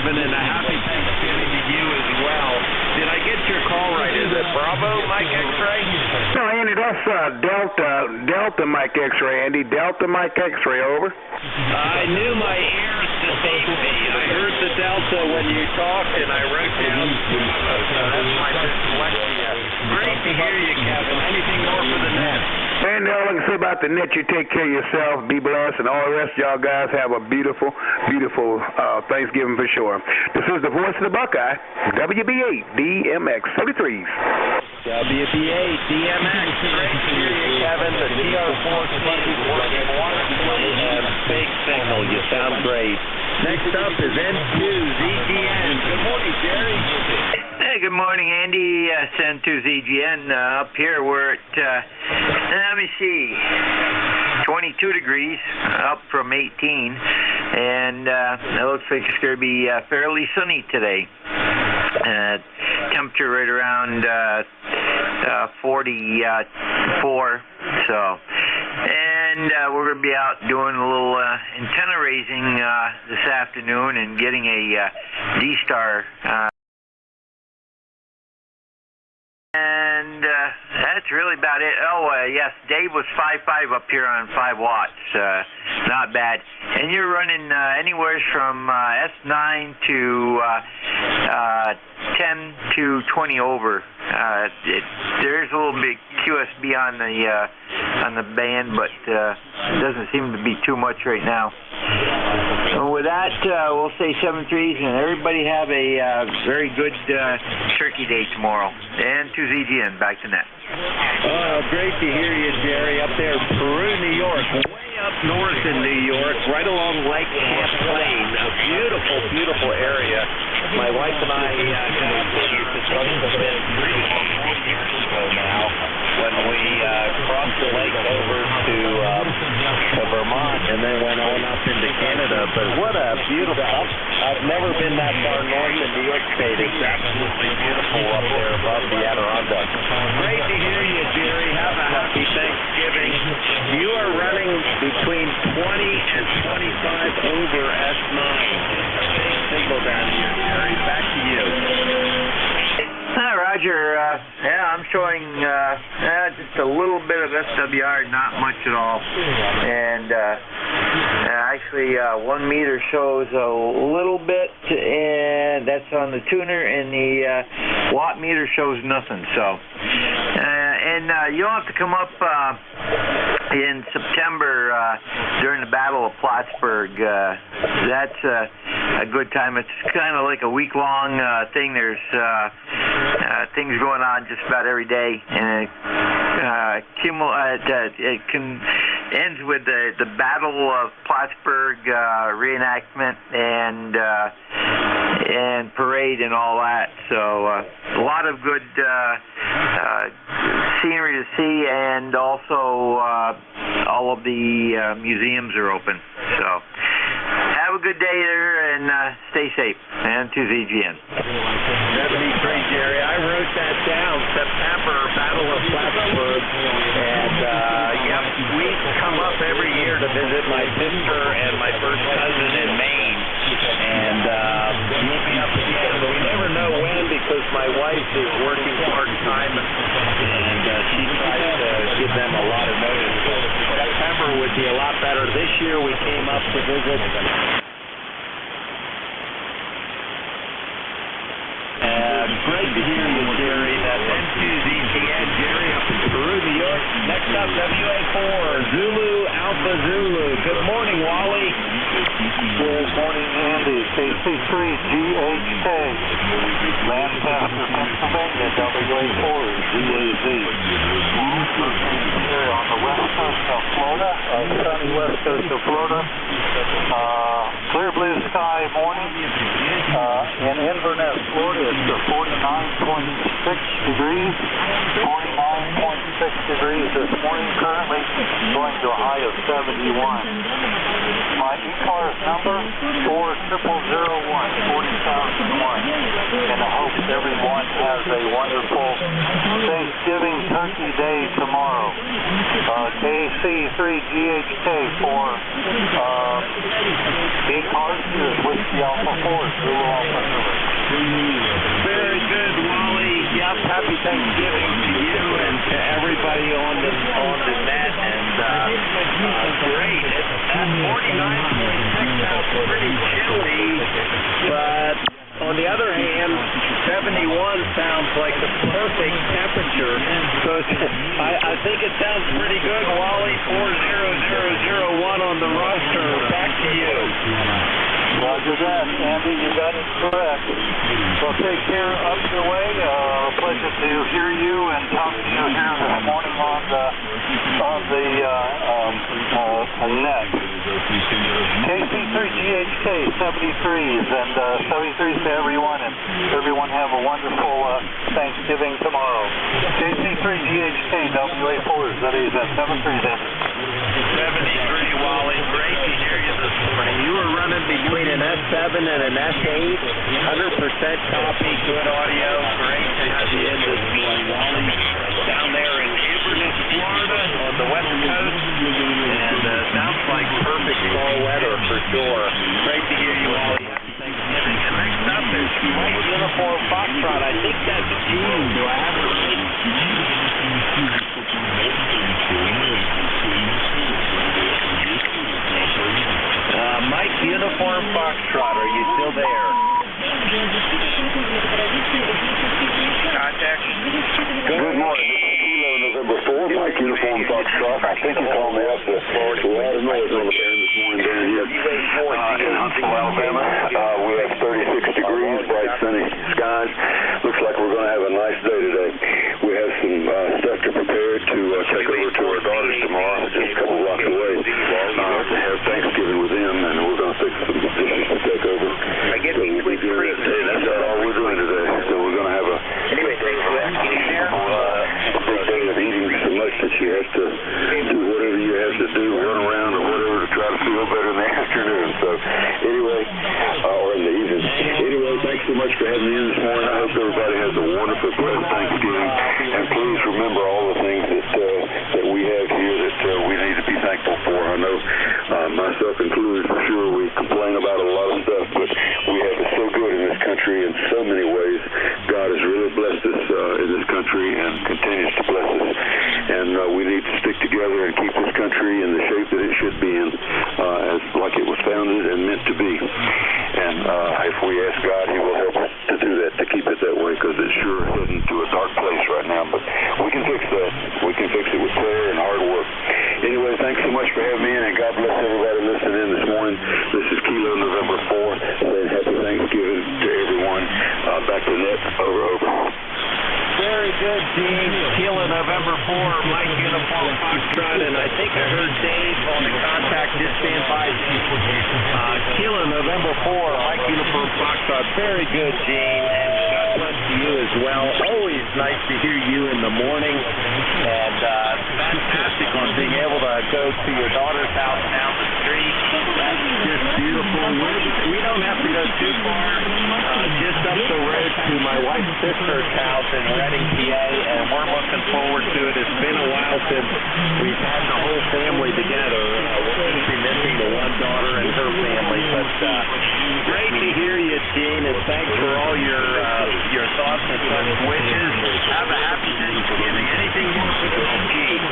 Kevin, and a happy Thanksgiving to you as well. Did I get your call right? Is it Bravo Mike X-Ray? No, Andy, that's Delta Mike X-Ray, Andy. Delta Mike X-Ray, over. I knew my ears deceived me. I heard the Delta when you talked, and I wrote down Bravo, so that's my dyslexia. Great to hear you, Kevin. Anything more for the net? And all I can say about the net, you take care of yourself, be blessed, and all the rest of y'all guys have a beautiful, beautiful Thanksgiving for sure. This is the voice of the Buckeye, WB8 DMX 73s. WB8 DMX, great to hear you, Kevin. The TR-14 is working wonderfully and big signal. You sound great. Next up is N2ZGN. Good morning, Jerry. Hey, good morning, Andy. N2ZGN. Up here, we're at, let me see, 22 degrees, up from 18, and it looks like it's going to be fairly sunny today. Temperature right around 44, so. And we're going to be out doing a little antenna raising this afternoon and getting a D-Star. And that's really about it. Oh, yes, Dave was 5.5 up here on 5 watts. Not bad. And you're running anywhere from S9 to 10 to 20 over. There's a little bit QSB on the band, but it doesn't seem to be too much right now. So with that, we'll say 7-3s, and everybody have a very good Turkey Day tomorrow. And to ZGN, back to net. Oh, great to hear you, Jerry, up there in Peru, New York. Way up north in New York, right along Lake Champlain. A beautiful, beautiful area. My wife and I used to take the bit 3 years ago now when we crossed the lake over to Vermont and then went on up into Canada. But what a beautiful, I've never been that far north in New York State. It's absolutely beautiful up there above the Adirondacks. Great to hear you, Jerry. Have a happy Thanksgiving. You are running between 20 and 25 over S9. Big signal down here, Jerry. Back to you. Roger. Yeah, I'm showing just a little bit of SWR, not much at all. And actually, 1 meter shows a little bit, and that's on the tuner, and the watt meter shows nothing. So, and you'll have to come up in September during the Battle of Plattsburgh. That's a good time. It's kind of like a week-long thing. There's things going on just about every day, and it ends with the Battle of Plattsburgh reenactment and parade and all that. So a lot of good scenery to see, and also all of the museums are open. So have a good day there, and stay safe. And to ZGN. 73, Jerry. I wrote that down. September, Battle of Plattsburgh. And, yep, we come up every year to visit my sister and my first cousin in Maine. And we'll be up again. But we never know when, because my wife is working part-time, and she tries to give them a lot of notice. So September would be a lot better. This year we came up to visit. Great to hear you, Jerry. That's N2ZGN, Jerry, up in Peru, New York. Next up, WA4, Zulu, Alpha Zulu. Good morning, Wally. Good morning, Andy. KC3GHK. Lancaster, Pennsylvania, WA4, ZAZ. Here on the west coast of Florida, sunny west coast of Florida. Clear blue sky morning. In Inverness, Florida, it's 49.6 degrees. 49.6 degrees this morning. Currently going to a high of 71. My ECARS number 40001 40,001. And I hope everyone has a wonderful Thanksgiving Turkey Day tomorrow. KC3GHK for ECARS is Whiskey Alpha 4, Zulu Alpha Zulu. Very good, Wally. Yep, happy Thanksgiving to you and to everybody on the net. And great. At 49.6 now, pretty chilly, but on the other hand, 71 sounds like the perfect temperature. So I think it sounds pretty good, Wally. 40001 on the roster. Back to you. Roger that, Andy. You got it correct. Well, take care up your way. Pleasure to hear you and talk to you here this morning on the net. KC3GHK 73s and 73s to everyone, and everyone have a wonderful Thanksgiving tomorrow. KC3GHK WA4s, that is 73s. 73, Wally. Great to hear you this morning. You were running between an S7 and an S8. 100% copy, good audio. Great to have you in this morning, Wally. Down there in Inverness, Florida, on the west coast. And sounds like perfect fall weather for sure. Great to hear you, Wally. Happy Thanksgiving. And next up is White Uniform Foxtrot. I think that's Gene. Do I have it right? Mike Uniform Foxtrot, are you still there? Contact. Good morning. November 4th, Mike Uniform Foxtrot. I think you called me up to a lot of noise on the band this morning down here in Huntsville, Alabama. We have 36 degrees, bright sunny skies. Looks like we're going to have a nice day today. We have some stuff to prepare to take over to our daughters tomorrow, just a couple blocks away, to have Thanksgiving with them, and we're going to fix some dishes to take over. That's all we're doing today. So we're going to have a big day of eating so much that you have to do whatever you have to do, run around or whatever to try to feel better in the afternoon. So anyway, or in the evening. Anyway, thanks so much for having me in this morning. I hope everybody has a wonderful, blessed Thanksgiving. And please remember all the things that we have here that we need to be thankful for. I know myself included, for sure, we complain about a lot of stuff, but we have it so good in this country in so many ways. God has really blessed us in this country and continues to bless us. And we need to stick together and keep this country in the shape that it should be in, as like it was founded and meant to be. And if we ask God, He will help us to do that, to keep it that way, because it's sure heading to a dark place right now. But we can fix that. We can fix it with prayer and hard work. Anyway, thanks so much for having me in, and God bless everybody listening in this morning. This is Kilo November 4, saying happy Thanksgiving to everyone. Back to net. Over. Very good, Gene. Kilo November 4, Mike Uniform Foxtrot, and I think I heard Dave on the contact. Just stand by. Kilo November 4, Mike Uniform Foxtrot. Very good, Gene, and God bless to you as well. Always nice to hear you in the morning, and fantastic on being able to go to your daughter's house down the street. That's just beautiful. We don't have to go too far. Just up the road to my wife's sister's house in Reading, PA, and we're looking forward to it. It's been a while since we've had the whole family together. We're going to be missing the one daughter and her family, but great to hear you, Gene, and thanks for all your thoughts and such wishes. Have a happy Thanksgiving. Anything more for the Gene?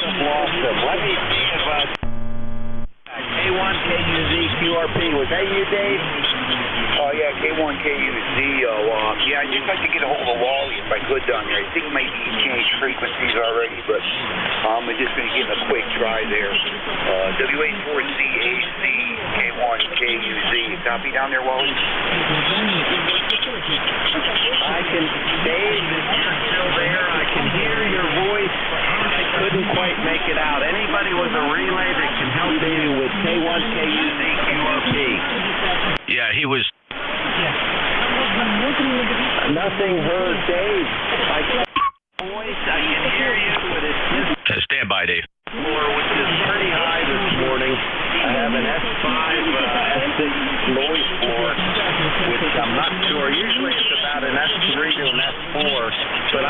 Lost him. Let me see if K1KUZ QRP. Was that you, Dave? Oh, yeah, K1KUZ. Yeah, I'd just like to get a hold of Wally if I could down there. I think maybe he changed frequencies already, but I'm just going to give him a quick try there. WA4CAC K1KUZ. Copy down there, Wally? I can, Dave, if you're still there, I can hear your voice, and I couldn't quite make it out. Anybody with a relay that can help me with K1KUZ QRP? Yeah, he was. Nothing heard, Dave. I can voice, I can hear you, but it's just Stand by, Dave. floor, which is pretty high this morning. I have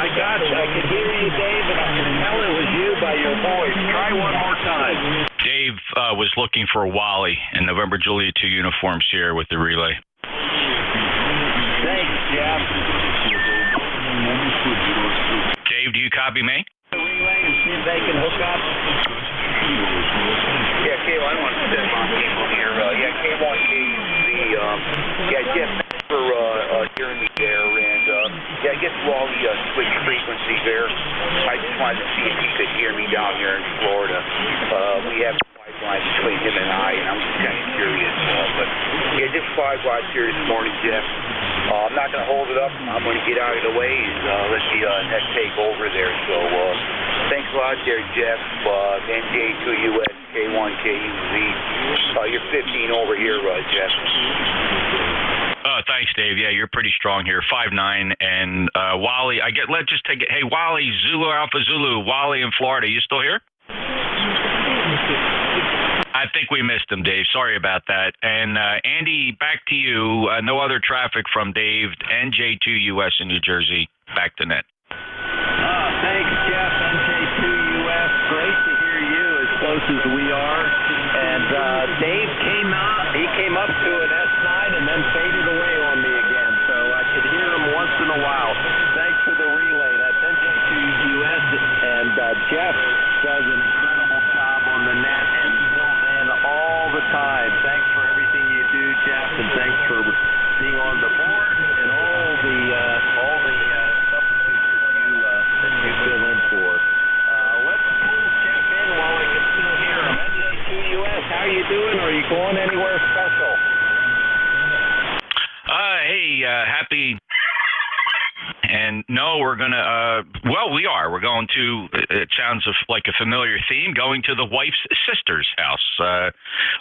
I got you. I can hear you, Dave, and I can tell it was you by your voice. Try one more time. Dave was looking for Wally in November Juliet 2 uniforms here with the relay. Thanks, Jeff. Dave, do you copy me? The relay and see if they can hook up. Yeah, Cable, I don't want to step on people here. Yeah, K1KUZ. Yeah, Jeff, thanks for hearing me there. And yeah, I guess Wally switched frequency there. I just wanted to see if he could hear me down here in Florida. We have a pipeline between him and I I'm just kind of curious. But yeah, just 5 watts here this morning, Jeff. I'm not going to hold it up. I'm going to get out of the way and let the net take over there. So thanks a lot there, Jeff. NJ2US, K1KUZ. You're 15 over here, Jeff. Thanks, Dave. Yeah, you're pretty strong here. 5'9", and Wally. Let's just take it. Hey, Wally, Zulu Alpha Zulu, Wally in Florida. You still here? I think we missed him, Dave. Sorry about that. And Andy, back to you. No other traffic from Dave. NJ2US in New Jersey. Back to net. Thanks, Jeff. NJ2US. Great to hear you as close as we are. And Dave came out. He came up to an S9 and then faded away on me again. So I could hear him once in a while. Thanks for the relay. That's NJ2US. And Jeff does an incredible job on the net and fills in all the time. Thanks for everything you do, Jeff, and thanks for being on the board and all the substitutes that you fill in for. Let's pull Jeff in while I can still hear him. NJ2US, how are you doing? Are you going anywhere special? Hey, happy. And no, we're going to, we are. We're going to, it sounds like a familiar theme, going to the wife's sister's house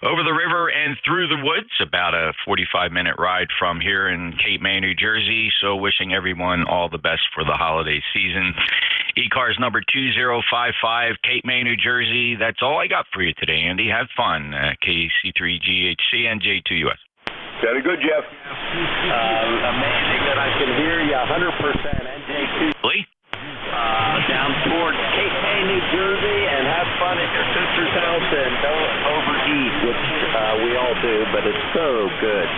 over the river and through the woods, about a 45-minute ride from here in Cape May, New Jersey. So wishing everyone all the best for the holiday season. ECARS number 2055, Cape May, New Jersey. That's all I got for you today, Andy. Have fun. KC3GHC, NJ2US. Very good, Jeff. Amazing that I can hear you 100%. NJ2. Lee? Down towards Cape May, New Jersey, and have fun at your sister's house and don't overeat, which we all do, but it's so good.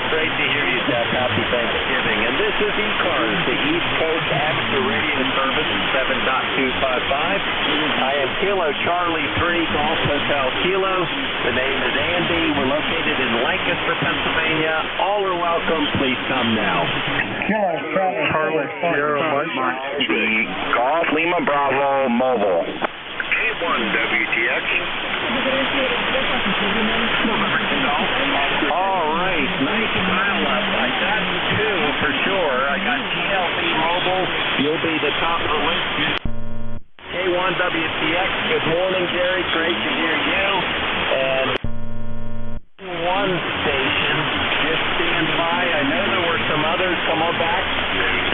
Great to hear you, Jeff. Happy Thanksgiving. And this is ECARS, the East Coast Amateur Radio Service, 7.255. I am Kilo Charlie 3, Golf Hotel Kilo. The name is Andy. We're located in Lancaster, Pennsylvania. All are welcome. Please come now. Charlie Sierra Mike. The Golf Lima Bravo Mobile. K1 WTX. All right, nice pile up. I got 2 for sure. I got GLB Mobile. You'll be the top of the list. K1 WTX. Good morning, Jerry. Great to hear you. And one station. Just stand by. I know there were some others. Come on back.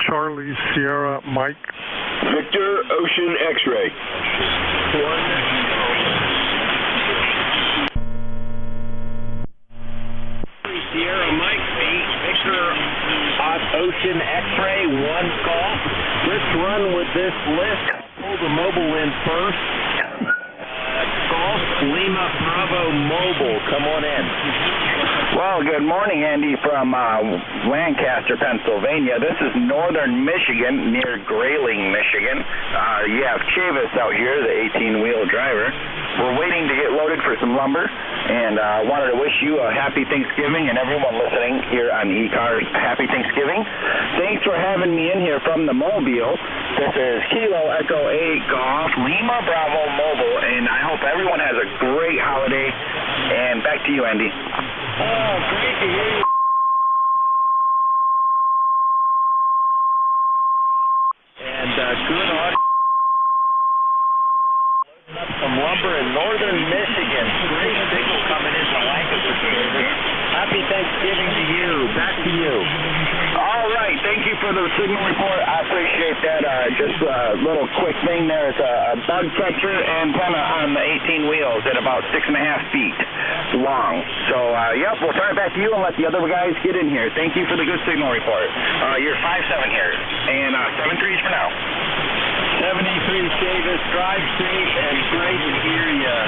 Charlie Sierra Mike. Victor Ocean X-Ray. Sierra Mike, Victor Ocean X-Ray, 1 golf. Let's run with this list. Pull the mobile in first. Golf Lima Bravo Mobile. Come on in. Well, good morning, Andy, from Lancaster, Pennsylvania. This is northern Michigan, near Grayling, Michigan. You have Chavis out here, the 18-wheel driver. We're waiting to get loaded for some lumber, and I wanted to wish you a happy Thanksgiving, and everyone listening here on ECARS, happy Thanksgiving. Thanks for having me in here from the Mobile. This is Kilo Echo 8 Golf Lima Bravo Mobile, and I hope everyone has a great holiday. And back to you, Andy. Oh, great to hear you. And good audio. Loading up some lumber in northern Michigan. Great signal coming into Lancaster. Happy Thanksgiving to you. Back to you. All right. thank you for the signal report. I appreciate that. Just a little quick thing there. It's a bug catcher antenna on the 18 wheels at about 6.5 feet long. So, yep, we'll turn it back to you and let the other guys get in here. Thank you for the good signal report. You're 5-7 here, and 7-3s for now. 73 Chavis, drive safe, and great to hear you.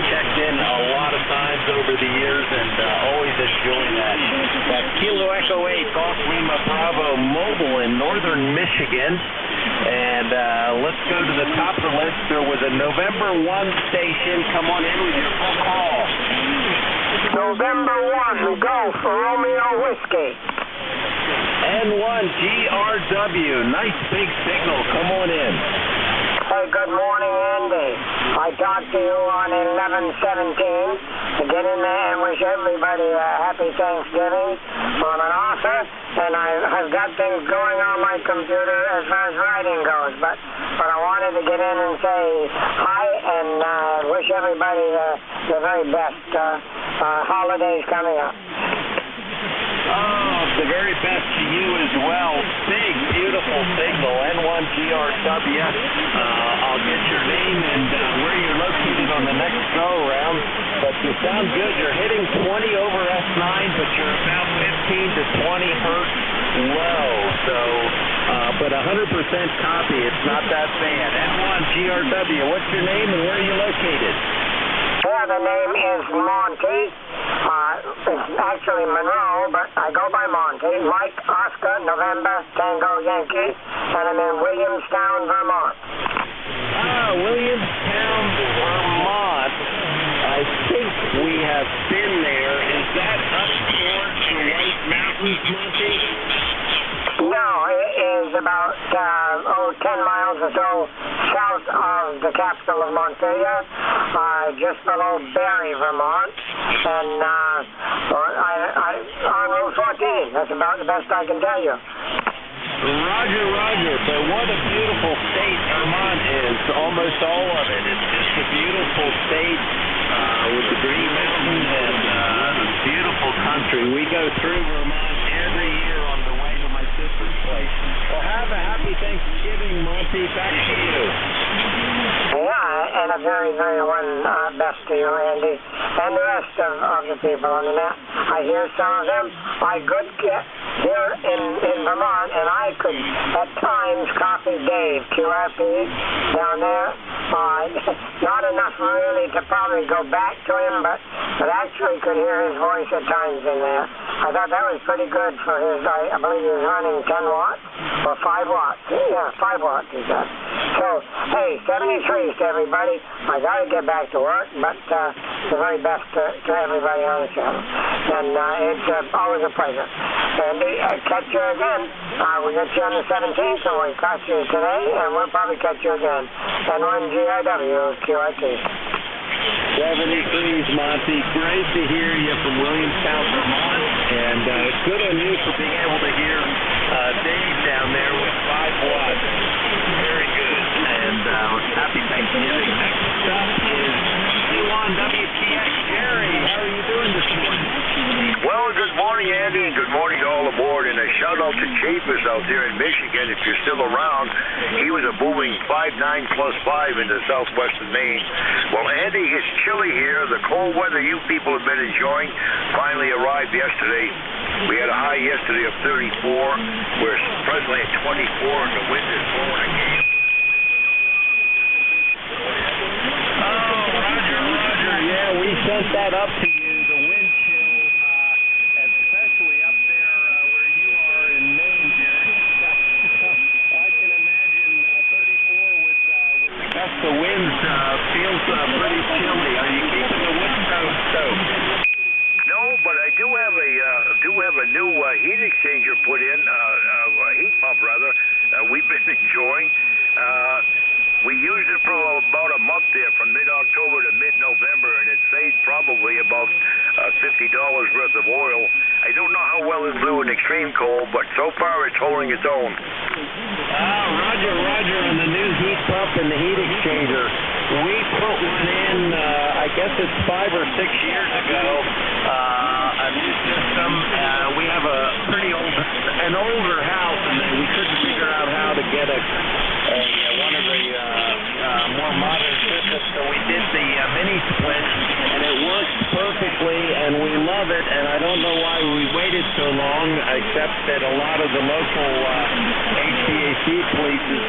Checked in a lot of times over the years, and always enjoying that. That Kilo Echo 8 Golf Lima Bravo Mobile in northern Michigan. And let's go to the top of the list. There was a November 1 station. Come on in with your full call. November 1, Golf Romeo Whiskey. N1 GRW, nice big signal. Come on in. Hey, good morning, Andy. I talked to you on 11/17 to get in there and wish everybody a happy Thanksgiving. I'm an author, and I've got things going on my computer as far as writing goes, but I wanted to get in and say hi and wish everybody the very best holidays coming up. Oh, the very best to you as well. Big, beautiful signal, N1 GRW. I'll get your name and where you're located on the next go-around. But you sound good. You're hitting 20 over S9, but you're about 15 to 20 hertz low. So, but 100% copy. It's not that bad. N1 GRW, what's your name and where are you located? Yeah, the name is Monty. It's actually Monroe, but I go by Monty. Mike, Oscar, November, Tango, Yankee, and I'm in Williamstown, Vermont. Williamstown, Vermont. I think we have been there. Is that up towards the White Mountains, Monty? No, it is about 10 miles or so south of the capital of Montpelier, just below Barrie, Vermont, and on Route 14. That's about the best I can tell you. Roger, Roger. But what a beautiful state Vermont is. Almost all of it. It's just a beautiful state with the Green Mountains and a beautiful country. We go through Vermont every year on the way to my sister's place. Well, have a happy Thanksgiving, Monty. Back to you. Yeah, and a very, very best to you, Andy, and the rest of the people on the net. I hear some of them. I could get here in Vermont, and I could at times copy Dave, QRP, down there. Not enough really to probably go back to him, but actually could hear his voice at times in there. I thought that was pretty good for his, I believe he was running 10 watts or 5 watts. Yeah, 5 watts he said. So, hey, 73s to everybody. I got to get back to work, but the very best to everybody on the channel. And it's always a pleasure. Andy, catch you again. We got you on the 17th, and we caught you today, and we'll probably catch you again. N1 GRW, QRT. 73s, Monty. Great to hear you from Williamstown, Vermont, and good on you for being able to hear Dave down there with 5 watts. Very good, and happy Thanksgiving. Next up is Elon WPX. Jerry, how are you doing this morning? Well, good morning, Andy, and good morning to all aboard. And a shout out to Chavis out there in Michigan, if you're still around. He was a booming 5.9+5 into southwestern Maine. Well, Andy, it's chilly here. The cold weather you people have been enjoying finally arrived yesterday. We had a high yesterday of 34. We're presently at 24, and the wind is blowing again. Oh, Roger, Roger. Yeah, we sent that up to you. The wind chill, especially up there where you are in Maine, Jerry. I can imagine 34 with the gust of winds feels pretty chilly. Are you keeping the wood stoked? No, but I do have a new heat exchanger put in, heat pump rather. We've been enjoying. We used it for about a month there, from mid-October to mid-November, and it saved probably about $50 worth of oil. I don't know how well it'll do in extreme cold, but so far it's holding its own. Roger, Roger, on the new heat pump and the heat exchanger. We put one in, I guess it's 5 or 6 years ago. A new system. We have an older house, and we couldn't figure out how to get one of the more modern systems, so we did the mini split, and it works perfectly, and we love it, and I don't know why we waited so long, except that a lot of the local HVAC places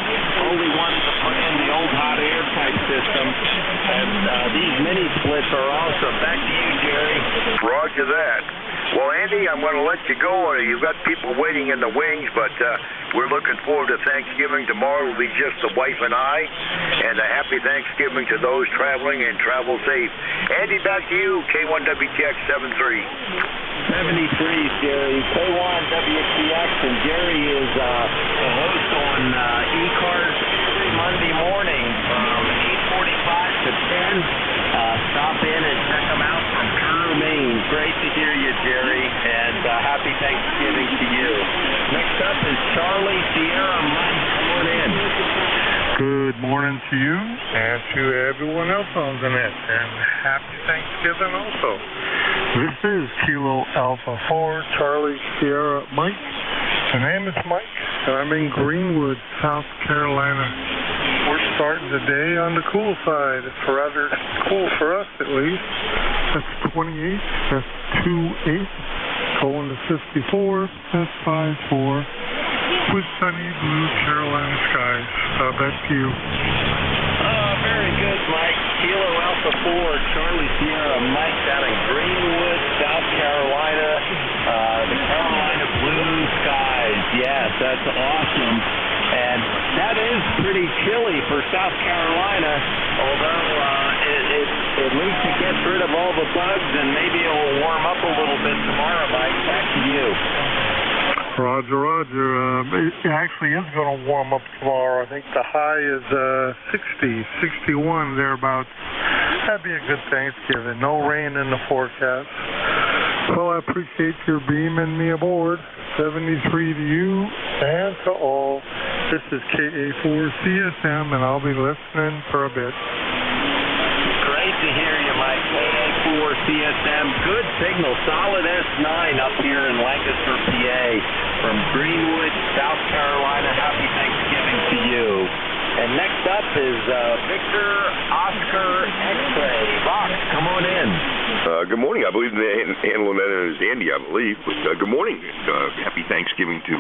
only wanted to put in the old hot air type system, and these mini splits are awesome. Back to you, Jerry. Roger that. Well, Andy, I'm going to let you go. You've got people waiting in the wings, but we're looking forward to Thanksgiving. Tomorrow will be just the wife and I, and a happy Thanksgiving to those traveling, and travel safe. Andy, back to you, K1WTX 73. 73, Jerry. K1WTX, and Jerry is the host on ECARS every Monday morning from 8:45 to 10. Stop in and check them out from True, Maine. Great to hear you, Jerry, and happy Thanksgiving to you. Next up is Charlie Sierra Mike. Come on in. Good morning to you and to everyone else on the net, and happy Thanksgiving also. This is Kilo Alpha 4 Charlie Sierra Mike. My name is Mike, and I'm in Greenwood, South Carolina. We're starting the day on the cool side. It's rather cool for us, at least. That's 28. That's 28. Going to 54. That's 54. With sunny blue Carolina skies. Back to you. Very good, Mike. Kilo Alpha 4 Charlie Sierra Mike down in Greenwood, South Carolina. The Carolina blue skies. Yes, that's awesome. And that is pretty chilly for South Carolina, although at least it gets rid of all the bugs, and maybe it will warm up a little bit tomorrow, Mike. Back to you. Roger, Roger. It actually is going to warm up tomorrow. I think the high is 60, 61, thereabouts. That'd be a good Thanksgiving. No rain in the forecast. Well, I appreciate your beaming me aboard. 73 to you and to all. This is KA4CSM, and I'll be listening for a bit. Great to hear you, Mike. KA4CSM. Good signal. Solid S9 up here in Lancaster, PA. From Greenwood, South Carolina. Happy Thanksgiving to you. And next up is Victor Oscar X-Ray. Rock, come on in. Good morning. I believe the handle on that is Andy, I believe. But good morning. Happy Thanksgiving to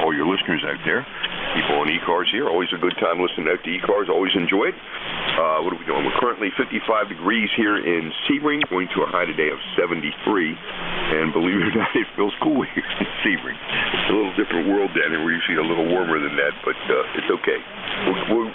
all your listeners out there. People on ECARS here. Always a good time listening out to ECARS. Always enjoy it. What are we doing? We're currently 55 degrees here in Sebring, going to a high today of 73. And believe it or not, it feels cool here in Sebring. It's a little different world down here. We're usually a little warmer than that, but it's okay.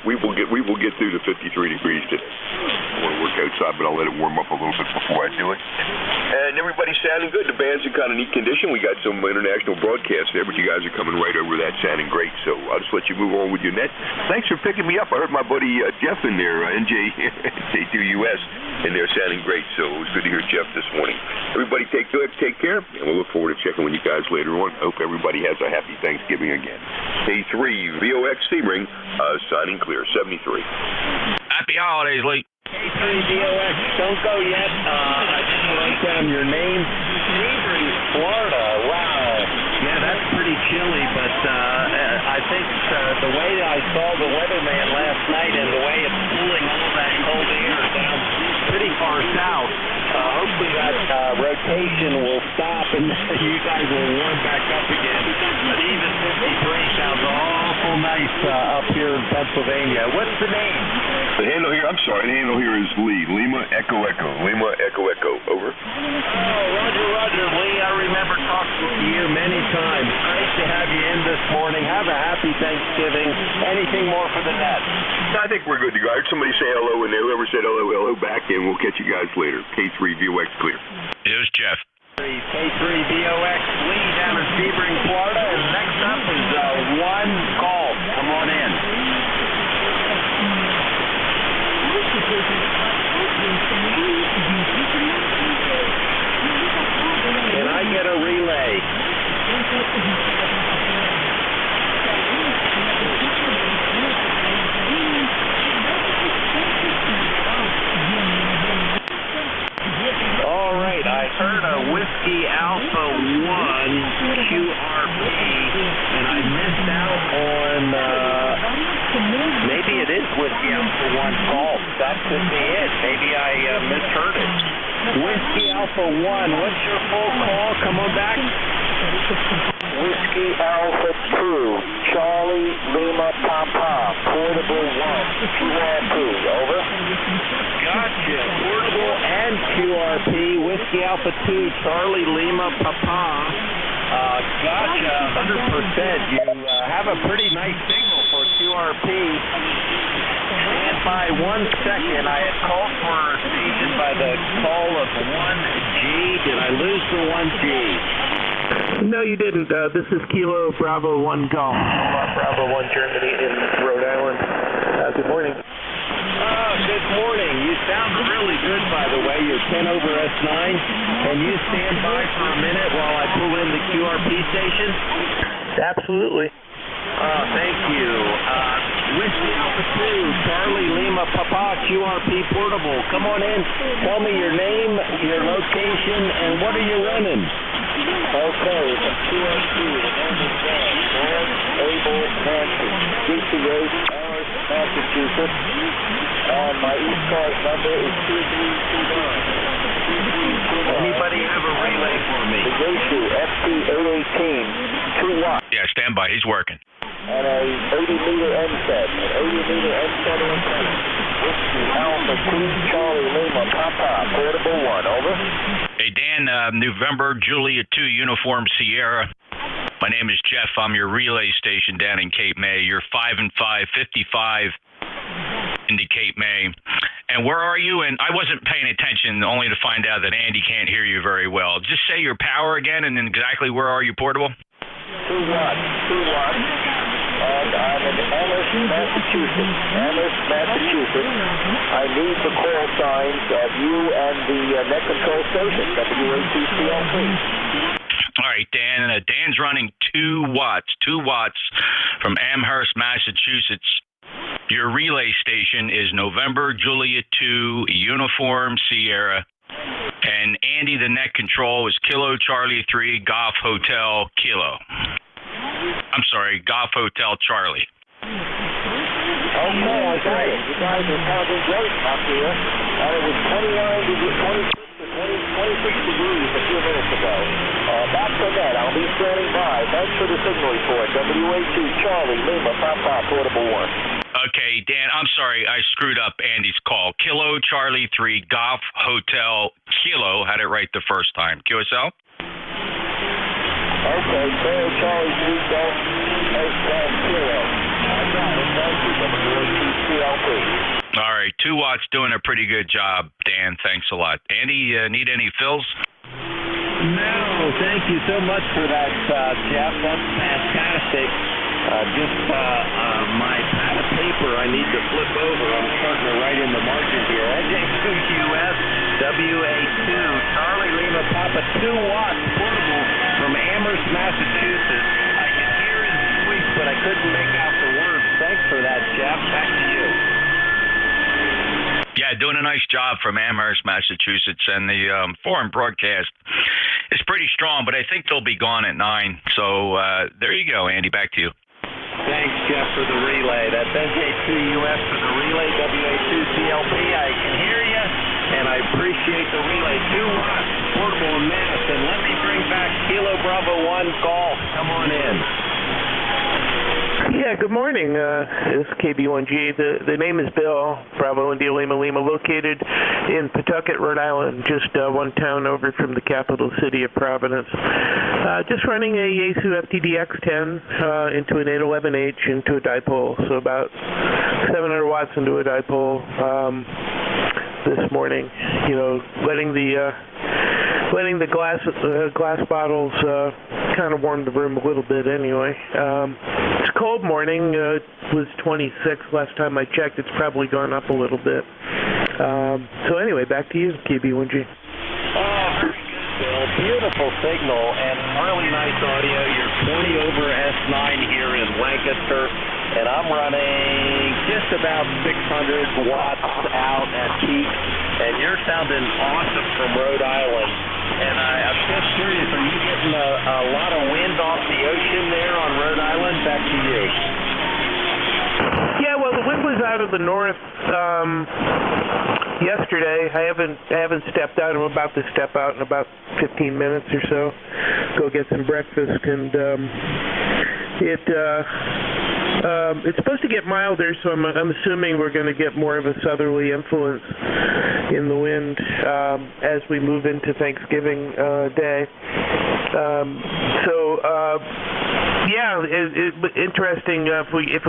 We will get through the 53 degrees today. I want to work outside, but I'll let it warm up a little bit before I do it. And everybody's sounding good. The band's in kind of neat condition. We got some international broadcasts there, but you guys are coming right over that, sounding great. So I'll just let you move on with your net. Thanks for picking me up. I heard my buddy Jeff in there, NJ2US, in there sounding great. So it was good to hear Jeff this morning. Everybody take care, and we'll look forward to checking with you guys later on. I hope everybody has a happy Thanksgiving again. K3 VOX Sebring, signing clear, 73. Happy holidays, Lee. K3DOX, don't go yet. I didn't write down your name. Sebring, Florida. Wow. Yeah, that's pretty chilly, but I think the way I saw the weatherman last night and the way it's cooling all that cold air down pretty far south, hopefully that rotation will stop and you guys will warm back up again. But even 53 sounds awful nice up here in Pennsylvania. What's the name? The handle here, I'm sorry, the handle here is Lee. Lima Echo Echo. Lima Echo Echo. Over. Oh, Roger, Lee. I remember talking to you many times. Great to have you in this morning. Have a happy Thanksgiving. Anything more for the net? I think we're good to go. I heard somebody say hello in there. Whoever said hello back, and we'll catch you guys later. K3 VOX clear. Here's Jeff. K3 VOX Lee down in Sebring, Florida. And next up is one call. Come on in. Can I get a relay? All right, I heard a Whiskey Alpha could be it. Maybe I misheard it. Whiskey Alpha 1, what's your full call? Come on back. Whiskey Alpha 2, Charlie Lima Papa, Portable 1, QRP, over. Gotcha. Portable and QRP, Whiskey Alpha 2, Charlie Lima Papa. Gotcha, 100%. You have a pretty nice signal for QRP. And by 1 second, I had called for a station by the call of 1G. Did I lose the 1G? No, you didn't. This is Kilo Bravo 1 Golf. Bravo 1 Germany in Rhode Island. Good morning. Good morning. You sound really good, by the way. You're 10 over S9. Can you stand by for a minute while I pull in the QRP station? Absolutely. Thank you. Whiskey Alpha 2, Charlie Lima Papa, QRP Portable. Come on in. Tell me your name, your location, and what are you running? Okay, the QRP, the name is North Able Mansion, DCH, Amherst, Massachusetts, and my ECARS number is 2329. Anybody have a relay for me? The Yaesu FT818, 2 watts. Yeah, stand by. He's working. And a 80-meter NSET, an 80-meter NSET antenna. Whiskey Alpha 2, Charlie Lima Papa, Portable 1, over. Hey, Dan, November, Julia 2, Uniform Sierra. My name is Jeff. I'm your relay station down in Cape May. You're 5 and 5, 55 into Cape May. And where are you? And I wasn't paying attention, only to find out that Andy can't hear you very well. Just say your power again, and then exactly where are you, Portable? 2 watts. And I'm in Amherst, Massachusetts. I need the call signs of you and the net control station, WA2CLP. All right, Dan. Dan's running 2 watts from Amherst, Massachusetts. Your relay station is November, Julia 2, Uniform Sierra. And Andy, the net control, is Kilo Charlie 3, Golf Hotel Kilo. I'm sorry, Golf Hotel Charlie. Okay, I got it. You guys are sounding great up here. It was 26 degrees a few minutes ago. Back to net. I'll be standing by. Thanks for the signal report. WA2 Charlie Lima Papa, Portable 1. Okay, Dan, I'm sorry. I screwed up Andy's call. Kilo Charlie 3, Golf Hotel Kilo. Had it right the first time. QSL? Okay, Kilo Charlie 3, Golf Hotel Kilo. I got it. Thank you, WA2CLP. All right, 2 watts doing a pretty good job, Dan. Thanks a lot. Andy, need any fills? No, thank you so much for that, Jeff. That's fantastic. My pad of paper I need to flip over. I'm starting to write in the margin here. NJ2US WA2, Charlie Lima Papa, 2 watts portable from Amherst, Massachusetts. I could hear his voice, but I couldn't make out the words. Thanks for that, Jeff. Back to you. Yeah, doing a nice job from Amherst, Massachusetts, and the foreign broadcast is pretty strong, but I think they'll be gone at 9. So there you go, Andy. Back to you. Thanks, Jeff, for the relay. That's NJ2US for the relay, WA2CLP. I can hear you, and I appreciate the relay. 2 watts, portable and mass, and let me bring back Kilo Bravo 1 Golf. Come on in. Yeah, good morning. This is KB1G. The name is Bill, Bravo India Lima Lima, located in Pawtucket, Rhode Island, just one town over from the capital city of Providence. Just running a Yaesu FTDX10 into an 811H into a dipole, so about 700 watts into a dipole this morning. You know, letting the glass bottles kind of warm the room a little bit anyway. It's a cold morning. It was 26 last time I checked. It's probably gone up a little bit. So anyway, back to you, KB1G. Oh, very good, Bill. Beautiful signal and really nice audio. You're 20 over S9 here in Lancaster, and I'm running just about 600 watts out at peak, and you're sounding awesome from Rhode Island. And I'm just curious, are you getting a lot of wind off the ocean there on Rhode Island? Back to you. Yeah, well, the wind was out of the north yesterday. I haven't stepped out. I'm about to step out in about 15 minutes or so. Go get some breakfast, and it's supposed to get milder, so I'm assuming we're going to get more of a southerly influence in the wind as we move into Thanksgiving Day. Yeah, interesting. If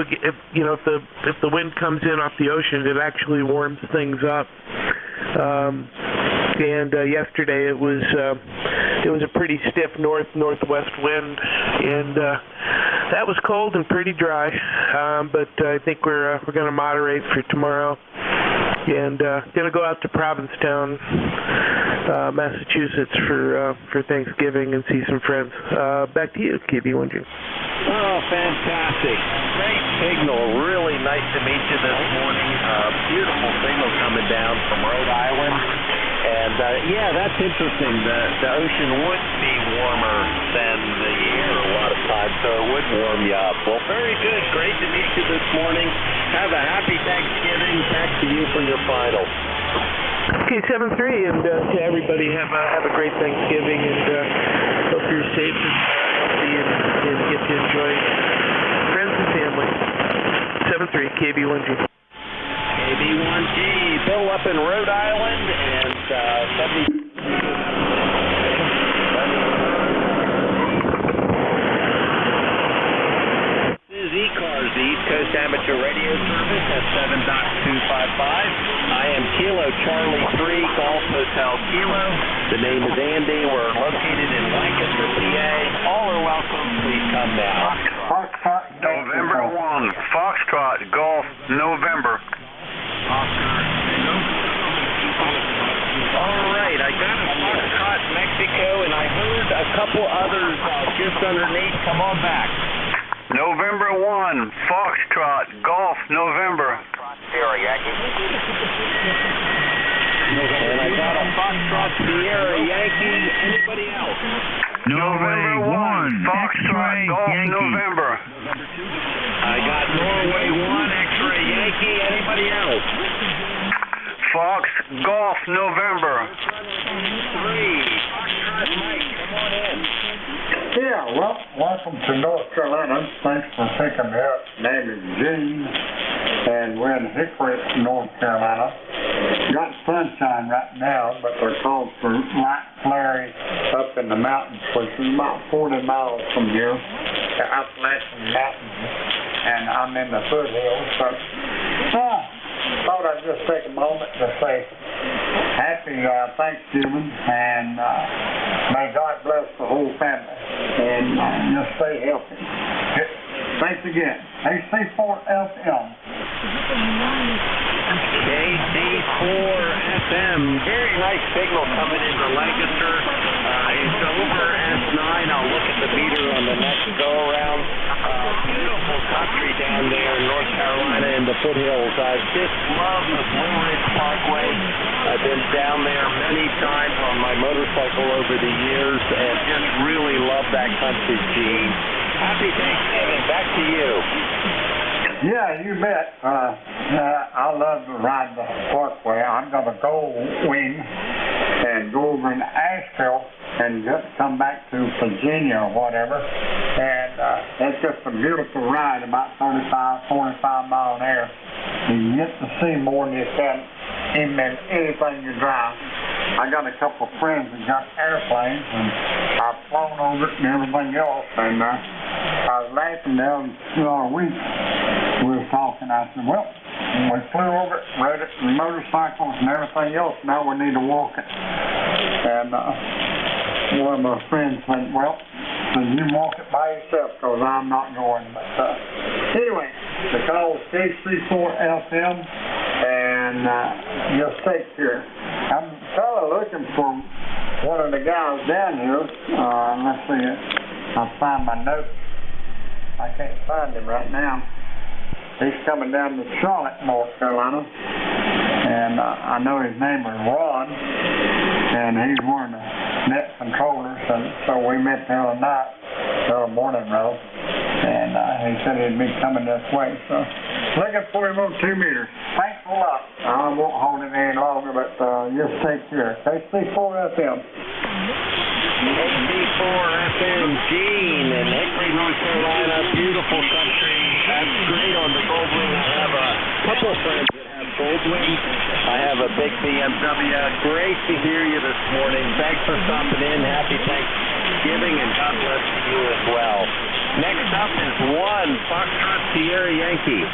the wind comes in off the ocean, it actually warms things up. And yesterday it was a pretty stiff northwest wind, and that was cold and pretty dry. But I think we're going to moderate for tomorrow, and going to go out to Provincetown, Massachusetts for Thanksgiving and see some friends. Back to you, KB1G. Oh, fantastic. Great signal. Really nice to meet you this morning. Beautiful signal coming down from Rhode Island. And, yeah, that's interesting. The ocean would be warmer than the air a lot of times, so it would warm you up. Well, very good. Great to meet you this morning. Have a happy Thanksgiving. Back to you for your final. Okay, 7-3, and to everybody, have a great Thanksgiving, and hope you're safe and healthy and get to enjoy friends and family. 7-3, KB1G. KB1G, Bill up in Rhode Island, and 70. This is ECARS, the East Coast Amateur Radio Service at 7.255. I am Kilo Charlie 3, Golf Hotel Kilo. The name is Andy. We're located in Lancaster, PA. All are welcome. Please come now. Foxtrot, November 1. Foxtrot, Golf, November. All right, I got a Foxtrot, Mexico, and I heard a couple others just underneath. Come on back. November 1, Foxtrot, Golf, November. Sierra Yankee. And I got a Foxtrot, Sierra Yankee. Anybody else? November 1, Foxtrot, Golf, November. I got Norway 1, X-Ray Yankee. Anybody else? Fox, Golf, November. 3, Foxtrot Mike. Come on in. Yeah, well, welcome to North Carolina. Thanks for picking me up. Name is Gene, and we're in Hickory, North Carolina. Got sunshine right now, but we're called for light flurry up in the mountains, which is about 40 miles from here, the Appalachian Mountains, and I'm in the foothills. So, thought I'd just take a moment to say happy Thanksgiving, and may God bless the whole family, and just stay healthy. Thanks again. AC4FM. KC4FM. Very nice signal coming into Lancaster. It's over S9. I'll look at the meter on the next go-around. Beautiful country down there in North Carolina in the foothills. I just love the Blue Ridge Parkway. I've been down there many times on my motorcycle over the years and just really love that country, Gene. Happy Thanksgiving. Back to you. Yeah, you bet. I love to ride the parkway. I'm going to go wing and go over in Asheville and just come back to Virginia or whatever. And it's just a beautiful ride, about 35, 45 mile an hour. You get to see more than you can in anything you drive. I got a couple of friends that got airplanes, and I've flown over it and everything else. And I was laughing down the other week. We were talking. I said, well, we flew over it, rode it, and motorcycles and everything else. Now we need to walk it. And one of my friends said, well, then you walk it by yourself, because I'm not going. But anyway, the call is KC4FM, and just take care. I'm kind of looking for one of the guys down here. Let's see. I'll find my notes. I can't find him right now. He's coming down to Charlotte, North Carolina, and I know his name is Ron, and he's one of the net controllers, and so we met the other night, the other morning, and he said he'd be coming this way, so Looking for him on 2 meter. Thanks a lot. I won't hold it any longer, but just take care. HC4FM. HC4FM, Gene in Hickory, North Carolina. Beautiful country. That's great on the Goldwing. I have a couple of friends that have Goldwing. I have a big BMW. Great to hear you this morning. Thanks for stopping in. Happy Thanksgiving, and God bless you as well. Next up is 1 Foxtrot Sierra Yankee.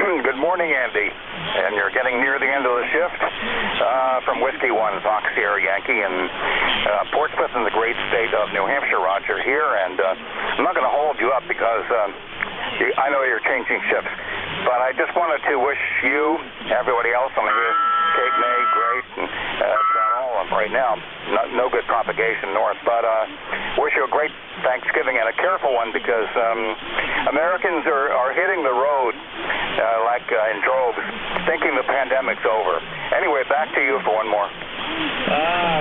Good morning, Andy. And you're getting near the end of the shift. From Whiskey 1 Fox Sierra Yankee in Portsmouth in the great state of New Hampshire. Roger here, and I'm not going to hold you up because I know you're changing shifts. But I just wanted to wish you, everybody else on here, Kate May, great, and all of them right now. No good propagation north, but wish you a great Thanksgiving and a careful one because Americans are hitting the road like in droves, thinking the pandemic's over. Anyway, back to you for one more.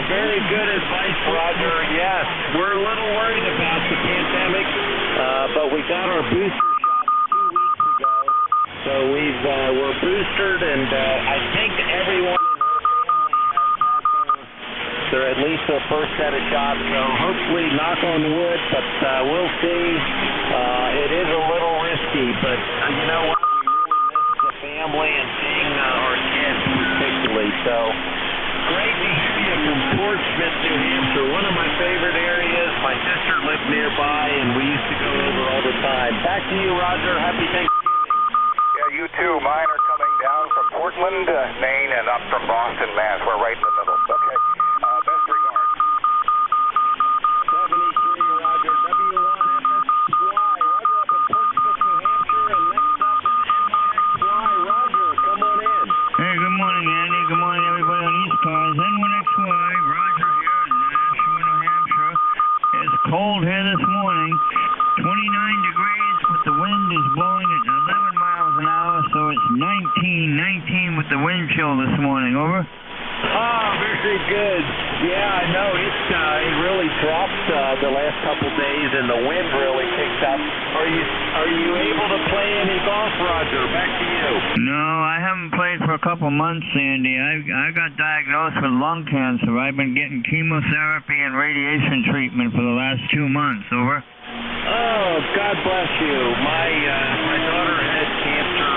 Very good advice, Roger. Yes, we're a little worried about the pandemic, but we got our booster shot 2 weeks ago. So we're boosted, and I think everyone in our family has had at least their first set of shots. So hopefully, knock on wood, but we'll see. It is a little risky, but you know what? We really miss the family and seeing our kids particularly. So great to hear you from Portsmouth, New Hampshire. One of my favorite areas. My sister lived nearby, and we used to go over all the time. Back to you, Roger. Happy Thanksgiving. You too. Mine are coming down from Portland, Maine, and up from Boston, Mass. We're right in the middle. Okay. Best regards. 73, Roger. W1FSY. Roger up in Portsmouth, New Hampshire. And next up is N1XY. Roger, come on in. Hey, good morning, Andy. Good morning, everybody on ECARS. N1XY. Roger here in Nashua, New Hampshire. It's cold here this morning. 29 degrees, but the wind is blowing at 11 miles an hour, so it's 19 with the wind chill this morning. Over. Oh, very good. Yeah, I know. It really dropped the last couple days, and the wind really picked up. Are you able to play any golf, Roger? Back to you. No, I haven't played for a couple months, Andy. I got diagnosed with lung cancer. I've been getting chemotherapy and radiation treatment for the last 2 months. Over. Oh, God bless you. My daughter had cancer.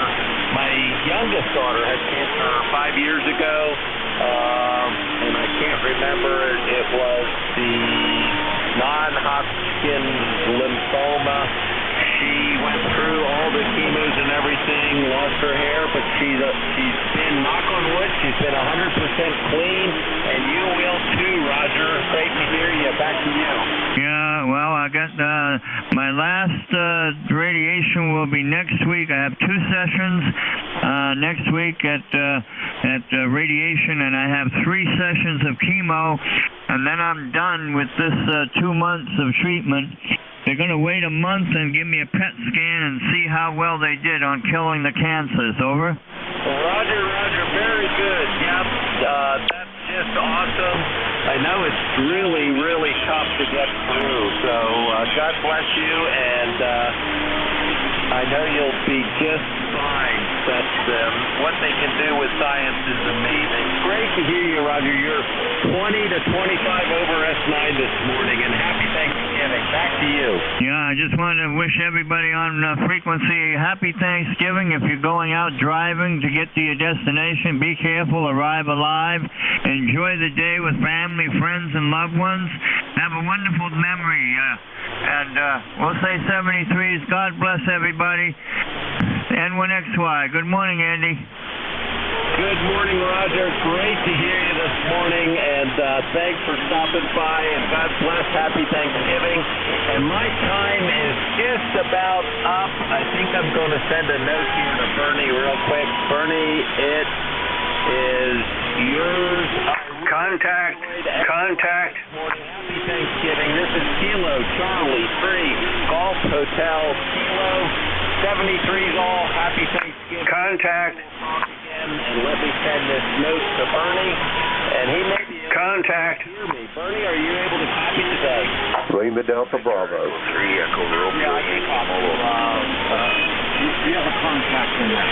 My youngest daughter had cancer 5 years ago, and I can't remember. It was the non-Hodgkin's lymphoma. She went through all the chemos and everything, lost her hair, but she's been, knock on wood, she's been 100% clean, and you will too, Roger. Great to hear you. Back to you. Yeah, well, I got my last radiation will be next week. I have 2 sessions next week at radiation, and I have 3 sessions of chemo, and then I'm done with this 2 months of treatment. They're going to wait a month and give me a PET scan and see how well they did on killing the cancers. Over. Roger, very good. Yep, that's just awesome. I know it's really, really tough to get through, so God bless you, and I know you'll be just fine. That's what they can do with science is amazing. Great to hear you, Roger. You're 20 to 25 over S9 this morning, and happy Thanksgiving. Back to you. Yeah, I just wanted to wish everybody on frequency happy Thanksgiving. If you're going out driving to get to your destination, be careful, arrive alive, enjoy the day with family, friends, and loved ones. Have a wonderful memory. And we'll say 73s. God bless everybody. N1XY. Good morning, Andy. Good morning, Roger. Great to hear you this morning, and thanks for stopping by, and God bless. Happy Thanksgiving. And my time is just about up. I think I'm going to send a note here to Bernie real quick. Bernie, it is yours. Contact. Happy Thanksgiving. This is Kilo Charlie 3 Golf Hotel Kilo 73 Golf. Happy Thanksgiving. Contact. And let me send this note to Bernie, and he may be contact. Bernie, are you able to copy today? Lima Delta Bravo. 3 Echo Romeo. Yeah, I can copy. You have a contact in there.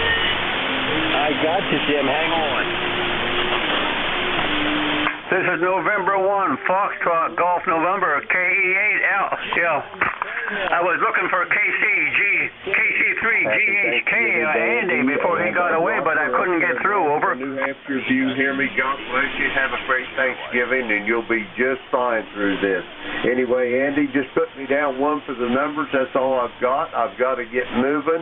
I got you, Jim. Hang on. This is November 1, Foxtrot, Golf November, KE8L. Yeah. I was looking for KC3 GHK Andy before he got away, but I couldn't get through. Over. New Hampshire, if you hear me, God bless you. Have a great Thanksgiving, and you'll be just fine through this. Anyway, Andy, just put me down 1 for the numbers. That's all I've got. I've got to get moving.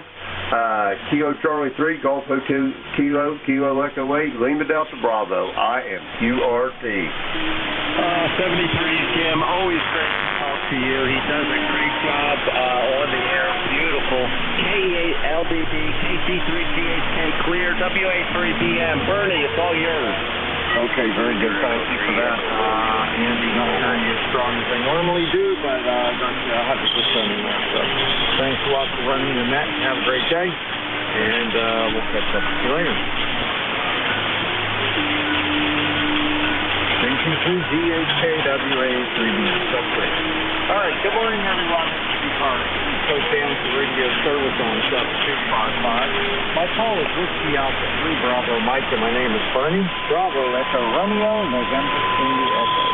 Kilo Charlie 3, Golf Hotel Kilo Echo 8, Lima Delta Bravo. I am QRT. 73, Jim. Always great to talk to you. He does a great job on the air. Beautiful. K8LDD, KC3GHK, clear, WA3BM. Bernie, it's all yours. Okay, very good. Thank you for that. Andy, not hearing you as strong as I normally do, but I got you 100% in there. So thanks a lot for running the net. Have a great day, and we'll catch up with you later. KC3GHKWA3BM. That's great. All right, good morning, everyone. This is ECARS. Coach Dan's radio service on 7255. My call is Whiskey Alpha 3 Bravo Mike, and my name is Bernie. Bravo Echo Romeo, November Indy Echo.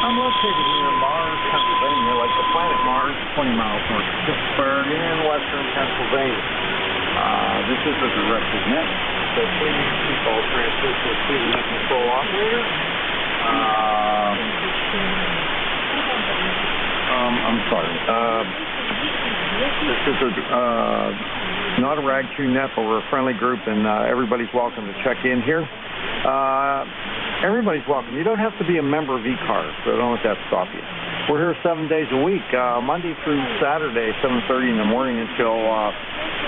I'm located near Mars, Pennsylvania, like the planet Mars, 20 miles north of Pittsburgh in western Pennsylvania. This is a directed net, so please keep all transmissions to the net control operator. I'm sorry. This is not a rag chew net, but we're a friendly group, and everybody's welcome to check in here. Everybody's welcome. You don't have to be a member of ECARS, so don't let that stop you. We're here 7 days a week, Monday through Saturday, 7:30 in the morning until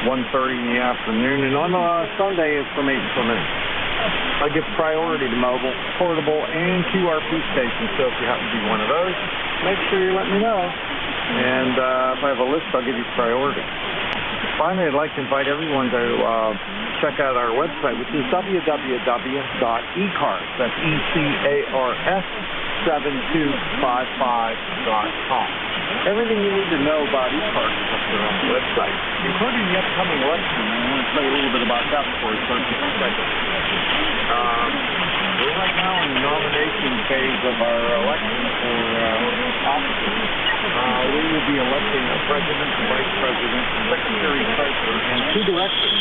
1:30 in the afternoon, and on Sunday it's from 8 until noon. I give priority to mobile, portable, and QRP stations, so if you happen to be one of those, make sure you let me know. And if I have a list, I'll give you priority. Finally, I'd like to invite everyone to check out our website, which is www.ecars, that's ECARS 7255.com. Everything you need to know about ECARS is up there on the website, including the upcoming election. I want to tell you a little bit about that before we start getting started. We're right now in the nomination phase of our election for offices. We will be electing a president, a vice president, a secretary treasurer, and 2 directors.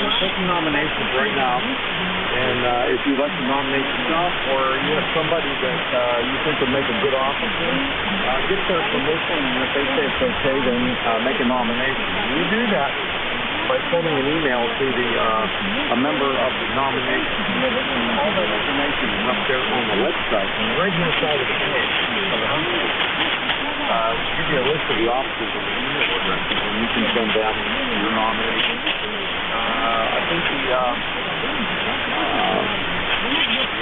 We're taking nominations right now, and if you'd like to nominate yourself or you have somebody that you think would make a good officer, get their permission, and if they say it's okay, then make a nomination. You do that by sending an email to a member of the nomination committee, and all that information is up there on the website, on the right-hand side of the page, of the homepage. Give you a list of the officers and the email address, and you can send them your nomination. I think the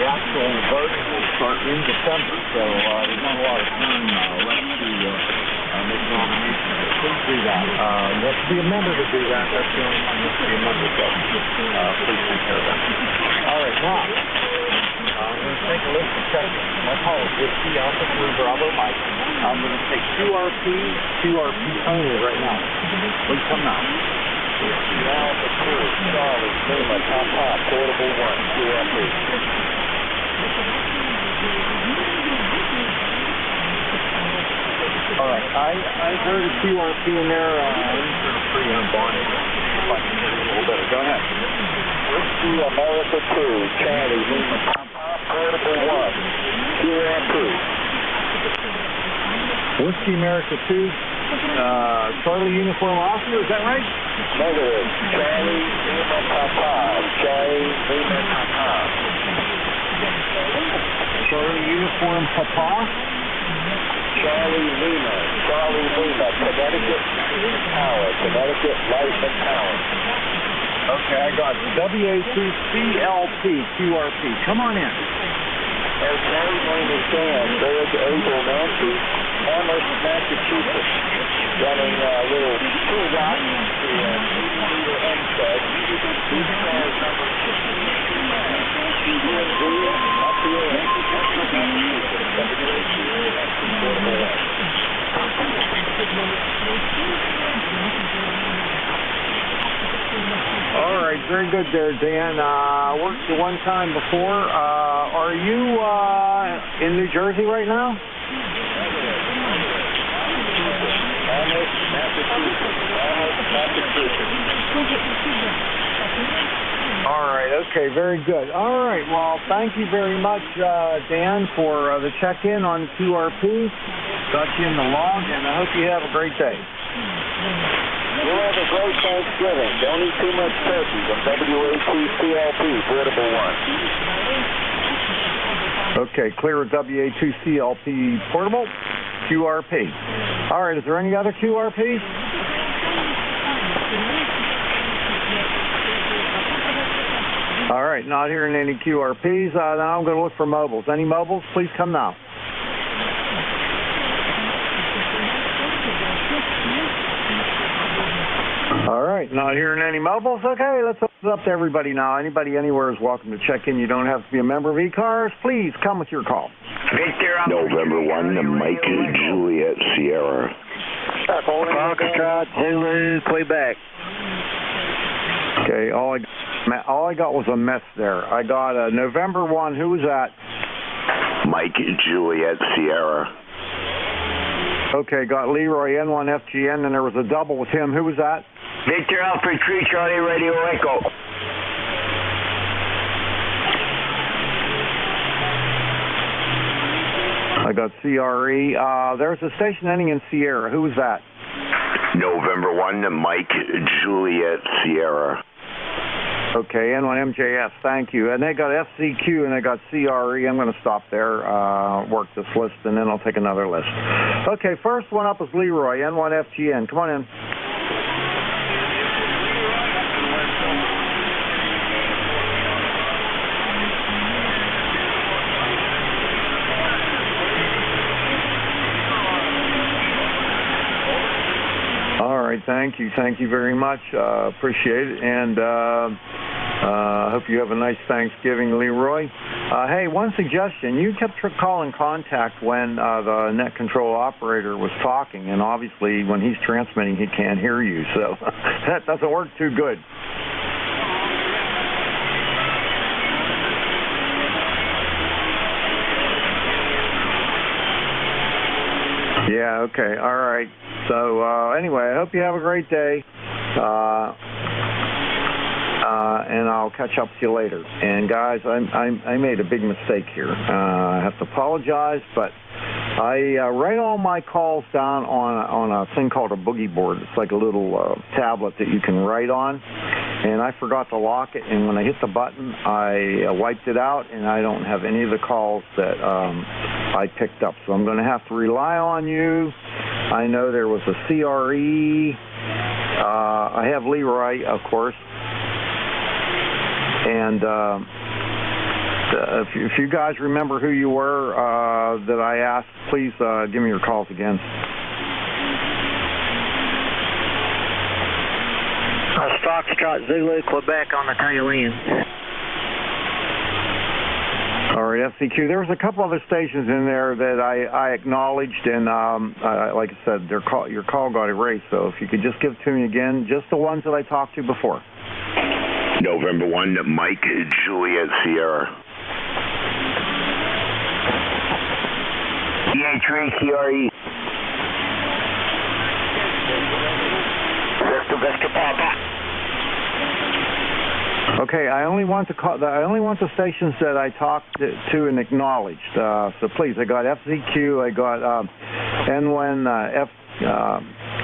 actual voting will start in December, so there's not a lot of time left to make nominations. Please do that. You have to be a member to do that. That's the only time you have to be a member, so please take care of that. All right, now, I'm going to take a list of checkers. My call is Whiskey Alpha 3 Bravo Mike. I'm going to take QRP only right now. Please come now. Whiskey Alpha 3, Charlie, Lima, Papa, Portable 1, QRP. All right, I heard a QRP in there. I'm pretty unbonded. If I can hear it a little better. Go ahead. Whiskey America 2, Charlie, Lima, Papa, Portable 1, QRP. Whiskey America 2, Charlie Uniform Officer, is that right? Negative. Charlie Lima Papa. Charlie Lima Papa. Charlie Uniform Papa. Charlie Lima. Charlie Lima. Connecticut Power. Connecticut Light and Power. Okay, I got it. WA2CLP QRP. Come on in. Okay, my name is Dan. There's Abel Nancy. Amherst, Massachusetts. Running a little tool yacht to Hempstead. These cars number 6. Up here in good there, Dan. Worked you one time before. Are you in New Jersey right now? All right, okay, very good. All right, well, thank you very much, Dan, for the check-in on QRP. Got you in the log, and I hope you have a great day. We'll have a great Thanksgiving. Don't eat too much turkey. On WA2CLP, Portable 1. Okay, clear with WA2CLP Portable, QRP. All right, is there any other QRPs? All right, not hearing any QRPs. Now I'm going to look for mobiles. Any mobiles? Please come now. All right, not hearing any mobiles. Okay, let's open it up to everybody now. Anybody anywhere is welcome to check in. You don't have to be a member of ECARS. Please come with your call. November 1 to Mike Juliet Sierra. Foxtrot, Zulu, Quebec. Okay, all I got was a mess there. I got November 1. Who was that? Mike Juliet Sierra. Okay, got Leroy N1FGN, and there was a double with him. Who was that? Victor Alfred 3 Charlie Radio Echo. I got CRE. There's a station ending in Sierra. Who was that? November 1 to Mike Juliet Sierra. Okay, N1MJS, thank you. And they got FCQ and they got CRE. I'm going to stop there, work this list, and then I'll take another list. Okay, first one up is Leroy, N1FGN. Come on in. Thank you very much. Appreciate it, and hope you have a nice Thanksgiving, Leroy. Hey, one suggestion: you kept calling contact when the net control operator was talking, and obviously when he's transmitting, he can't hear you, so that doesn't work too good. Yeah, okay, all right. So anyway, I hope you have a great day, and I'll catch up with you later. And guys, I made a big mistake here. I have to apologize, but I write all my calls down on a thing called a boogie board. It's like a little tablet that you can write on. And I forgot to lock it, and when I hit the button, I wiped it out, and I don't have any of the calls that I picked up. So I'm going to have to rely on you. I know there was a CRE. I have Leroy, of course. And if you guys remember who you were that I asked, please give me your calls again. Foxtrot, Zulu, Quebec on the tail end. All right, FCQ. There was a couple other stations in there that I acknowledged, and like I said, your call got erased. So if you could just give it to me again, just the ones that I talked to before. November 1 to Mike Juliet Sierra. DH3 CRE. Vesta Papa. Okay, I only want the stations that I talked to and acknowledged. So please, I got FCQ, I got N1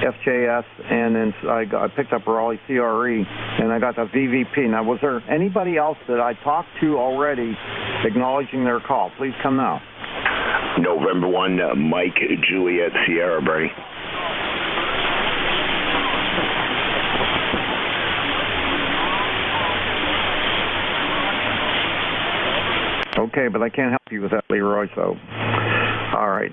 FJS, and then I picked up Raleigh CRE, and I got the VVP. Now, was there anybody else that I talked to already acknowledging their call? Please come now. November 1, Mike Juliet Sierra, Bernie. Okay, but I can't help you with that, Leroy, so. All right,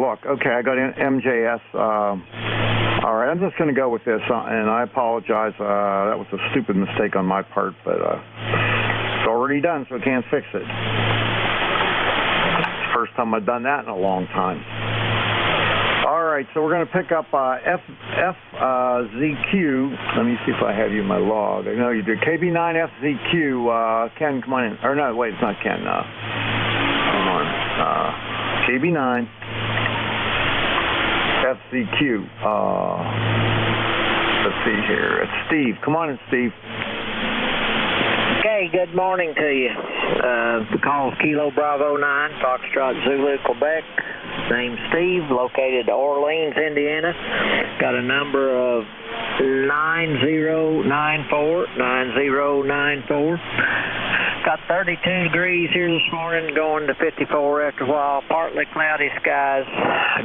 look, okay, I got MJS. All right, I'm just going to go with this, and I apologize. That was a stupid mistake on my part, but it's already done, so I can't fix it. It's the first time I've done that in a long time. All right. right, so we're going to pick up FZQ. Let me see if I have you in my log. I know you did. KB9FZQ. Ken, come on in. Or no, wait, it's not Ken. Hold on. KB9 FZQ. Let's see here. It's Steve. Come on in, Steve. Okay, good morning to you. The call's Kilo Bravo 9, Foxtrot Zulu, Quebec. Name's Steve, located in Orleans, Indiana. Got a number of 9094. Got 32 degrees here this morning, going to 54 after a while. Partly cloudy skies.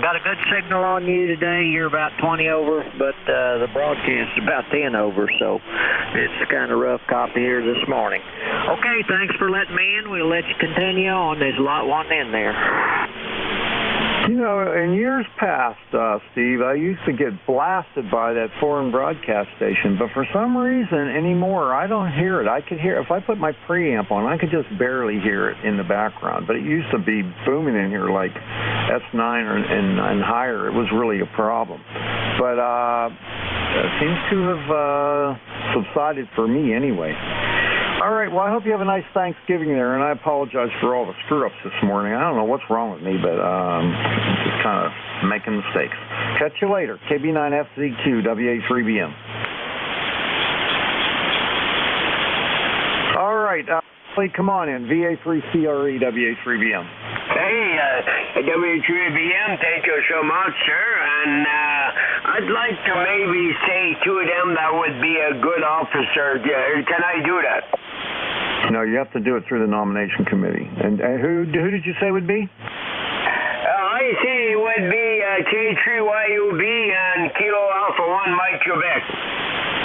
Got a good signal on you today. You're about 20 over, but the broadcast is about 10 over, so it's kind of rough copy here this morning. Okay, thanks for letting me in. We'll let you continue on. There's a lot wanting in there. You know, in years past, Steve, I used to get blasted by that foreign broadcast station, but for some reason anymore, I don't hear it. I could hear, if I put my preamp on, I could just barely hear it in the background, but it used to be booming in here like S9 and higher. It was really a problem. But it seems to have subsided for me anyway. All right, well, I hope you have a nice Thanksgiving there, and I apologize for all the screw-ups this morning. I don't know what's wrong with me, but just kind of making mistakes. Catch you later. KB9FZQ, WA3BM. All right, come on in. VA3CRE, WA3BM. Hey, W3BM, thank you so much, sir. And I'd like to maybe say to them that would be a good officer. Can I do that? No, you have to do it through the nomination committee. And who did you say would be? I see it would be K3YUB and Kilo Alpha 1 Mike Quebec.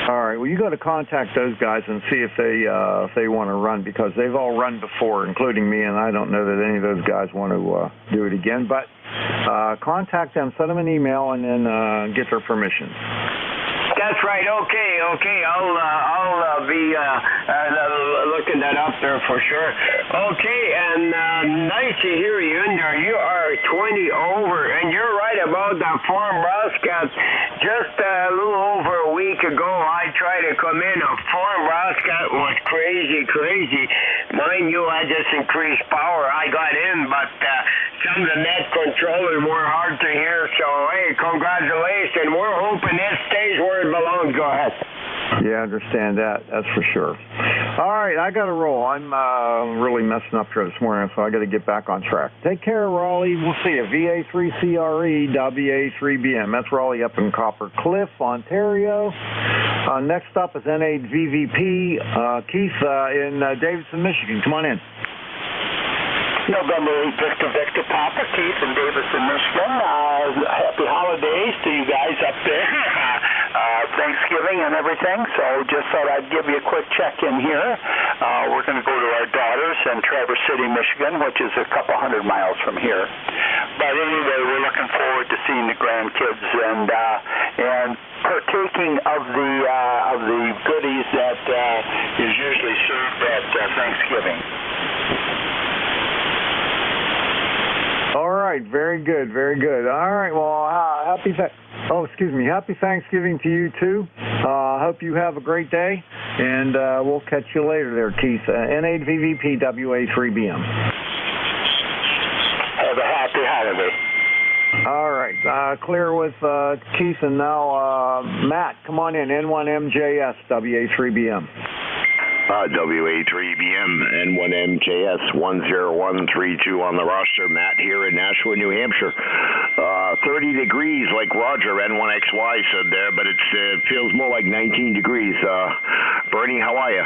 All right. Well, you got to contact those guys and see if they want to run, because they've all run before, including me, and I don't know that any of those guys want to do it again. But contact them, send them an email, and then get their permission. That's right. Okay. I'll be looking that up there for sure. Okay, and nice to hear you in there. You are 20 over, and you're right about that foreign broadcast. Just a little over a week ago, I tried to come in. A foreign broadcast was crazy. Mind you, I just increased power. I got in, but some of the net controllers were hard to hear. So, hey, congratulations. We're hoping it stays where it belongs. Go ahead. Yeah, I understand that. That's for sure. All right, I got to roll. I'm really messing up here this morning, so I got to get back on track. Take care, Raleigh. We'll see you. VA3CRE, WA3BM. That's Raleigh up in Copper Cliff, Ontario. Next up is N8VVP, Keith in Davidson, Michigan. Come on in. November 8, Victor Papa, Keith in Davidson, Michigan. Happy holidays to you guys up there. Thanksgiving and everything, so just thought I'd give you a quick check-in here. We're going to go to our daughters in Traverse City, Michigan, which is a couple hundred miles from here. But anyway, we're looking forward to seeing the grandkids and partaking of the goodies that is usually served at Thanksgiving. All right, very good. All right, well, happy Thanksgiving to you too. Hope you have a great day, and we'll catch you later there, Keith. N8VVP, WA3BM. Have a happy holiday. All right, clear with Keith, and now Matt, come on in, N1MJS, WA3BM. WA3BM, N1MJS 10132 on the roster. Matt here in Nashua, New Hampshire. 30 degrees like Roger, N1XY said there, but it feels more like 19 degrees. Bernie, how are you?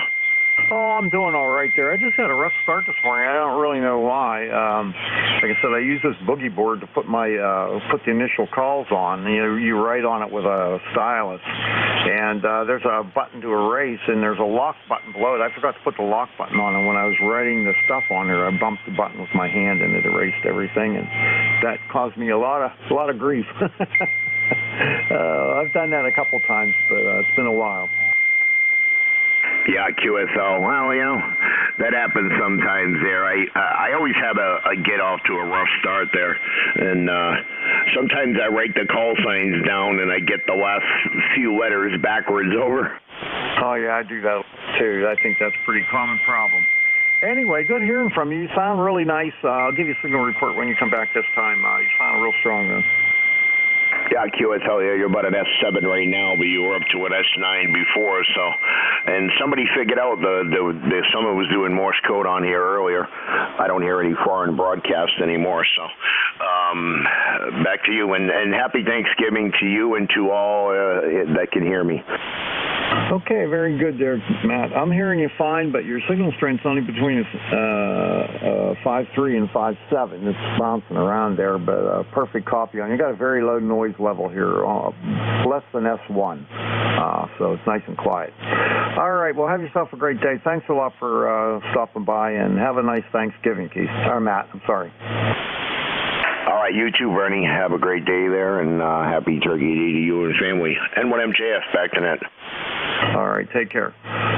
Oh, I'm doing all right there. I just had a rough start this morning. I don't really know why. Like I said, I use this boogie board to put put the initial calls on. You write on it with a stylus, and there's a button to erase, and there's a lock button below it. I forgot to put the lock button on, and when I was writing the stuff on there, I bumped the button with my hand, and it erased everything, and that caused me a lot of grief. I've done that a couple times, but it's been a while. Yeah, QSL. Well, That happens sometimes there. I always have a get off to a rough start there, and sometimes I write the call signs down and I get the last few letters backwards over. Oh yeah, I do that too. I think that's a pretty common problem. Anyway, good hearing from you. You sound really nice. I'll give you a signal report when you come back this time. You sound real strong though. Yeah, Q, I tell you, you're about an S7 right now, but you were up to an S9 before, so. And somebody figured out someone was doing Morse code on here earlier. I don't hear any foreign broadcasts anymore, so. Back to you, and happy Thanksgiving to you and to all that can hear me. Okay, very good there, Matt. I'm hearing you fine, but your signal strength's only between 5.3 and 5.7. It's bouncing around there, but perfect copy on. You got a very low noise level here, less than S1, so it's nice and quiet. All right, well, have yourself a great day. Thanks a lot for stopping by, and have a nice Thanksgiving, Keith. Or Matt, I'm sorry. All right, you too, Bernie. Have a great day there, and happy Turkey Day to you and family. And what MJF, back to net. All right, take care.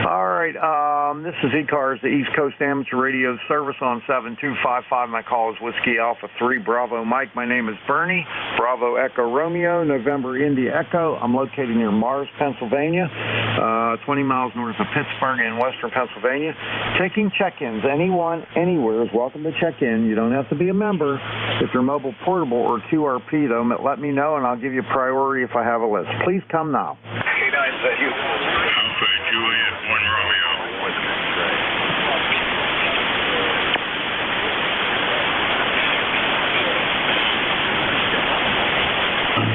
All right, this is ECARS, the East Coast Amateur Radio Service on 7255. My call is Whiskey Alpha 3 Bravo Mike. My name is Bernie. Bravo Echo Romeo, November India Echo. I'm located near Mars, Pennsylvania, 20 miles north of Pittsburgh in western Pennsylvania. Taking check-ins. Anyone, anywhere is welcome to check in. You don't have to be a member. If you're mobile, portable, or QRP, though, let me know, and I'll give you priority if I have a list. Please come now. Alpha Juliet 1 Romeo.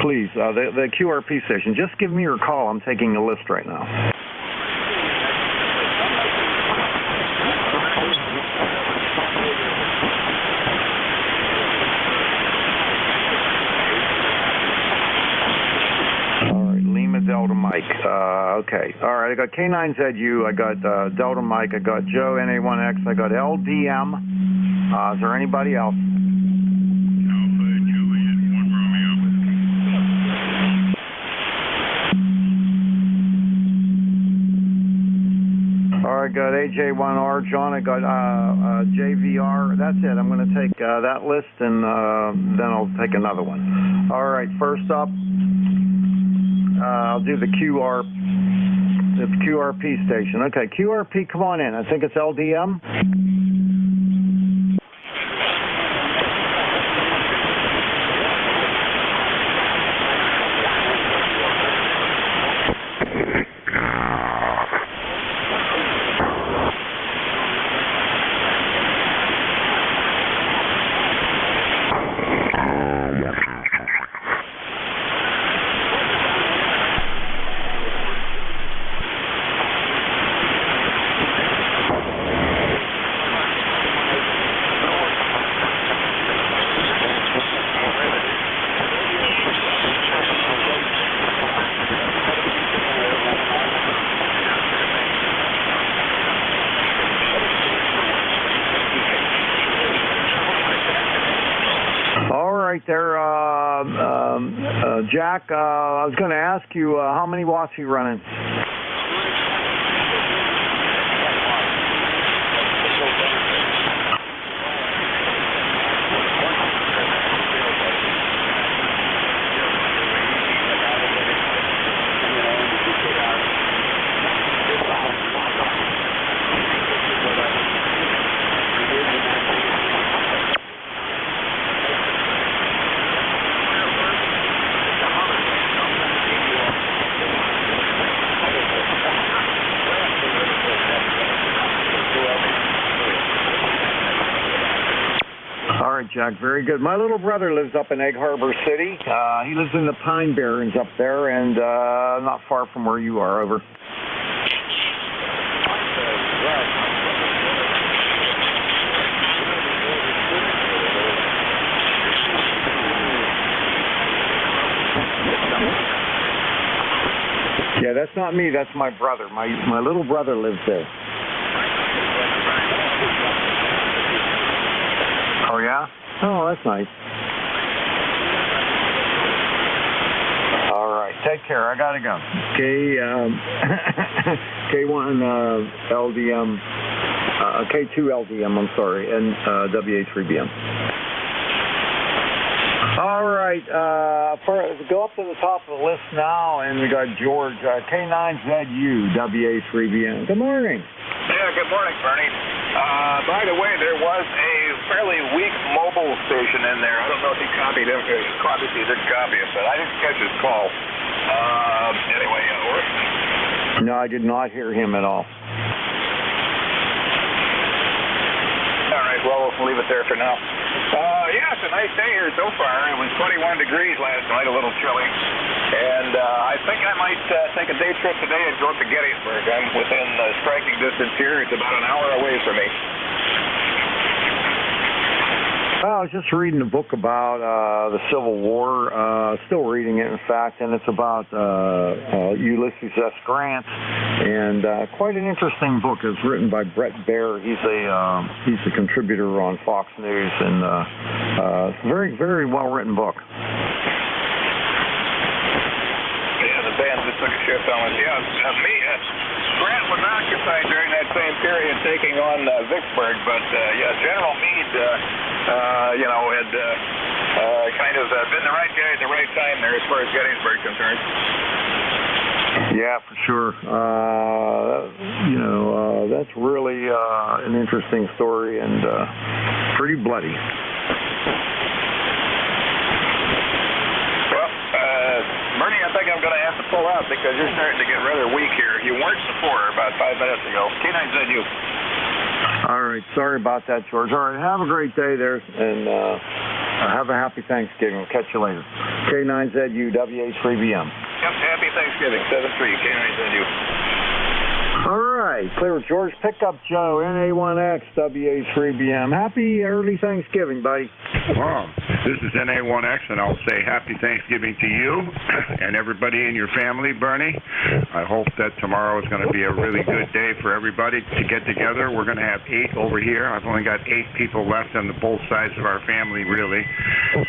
Please, the QRP station, just give me your call. I'm taking a list right now. Delta Mike. Okay. All right. I got K9ZU. I got Delta Mike. I got Joe NA1X. I got LDM. Is there anybody else? Alpha Juliet 1 Romeo. All right. Got AJ1R. John. I got JVR. That's it. I'm going to take that list, and then I'll take another one. All right. First up. I'll do the QRP station. Okay, QRP, come on in. I think it's LDM. Jack, I was going to ask you how many watts are you running? Jack, very good. My little brother lives up in Egg Harbor City. He lives in the Pine Barrens up there, and not far from where you are. Over. Yeah, that's not me. That's my brother. My little brother lives there. Oh, yeah? Oh, that's nice. All right. Take care. I got to go. K1 LDM K2LDM, I'm sorry, and WA3BM. All right, go up to the top of the list now, and we got George, K9ZU, WA3BM. Good morning. Yeah, good morning, Bernie. By the way, there was a fairly weak mobile station in there. I don't know if he copied him. Obviously, he didn't copy it, but I didn't catch his call. Anyway, over. No, I did not hear him at all. All right, well, we'll leave it there for now. Yeah, it's a nice day here so far. It was 21 degrees last night, a little chilly. And I think I might take a day trip today and go up to Gettysburg. I'm within striking distance here. It's about an hour away from me. I was just reading a book about the Civil War, still reading it, in fact, and it's about Ulysses S. Grant, and quite an interesting book. It's written by Brett Baer. He's a contributor on Fox News, and it's a very, very well-written book. Yeah, the band just took a shift on us. Yeah, Grant was occupied during that same period taking on Vicksburg, but General Meade, had kind of been the right guy at the right time there as far as Gettysburg concerned. Yeah, for sure. That's really an interesting story and pretty bloody. Bernie, I think I'm going to have to pull out because you're starting to get rather weak here. You weren't before about 5 minutes ago. K9ZU. All right. Sorry about that, George. All right. Have a great day there, and have a happy Thanksgiving. We'll catch you later. K9ZU, WA3BM. Yep, happy Thanksgiving. 7-3, K9ZU. All right. Clear, George. Pick up Joe, NA1X, WA3BM. Happy early Thanksgiving, buddy. Well, this is NA1X, and I'll say happy Thanksgiving to you and everybody in your family, Bernie. I hope that tomorrow is going to be a really good day for everybody to get together. We're going to have 8 over here. I've only got 8 people left on both sides of our family, really.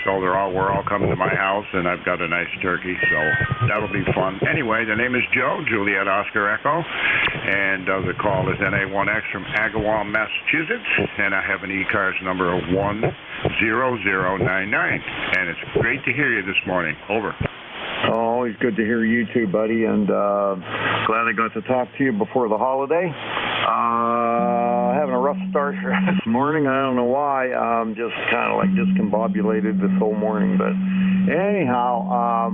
So we're all coming to my house, and I've got a nice turkey, so that'll be fun. Anyway, the name is Joe, Juliet Oscar Echo, and the call is NA1X from Agawam, Massachusetts, and I have an ECARS number of 10099, and it's great to hear you this morning. Over. Always good to hear you too, buddy, and glad I got to talk to you before the holiday. Having a rough start here this morning. I don't know why. I'm just kind of like discombobulated this whole morning, but anyhow,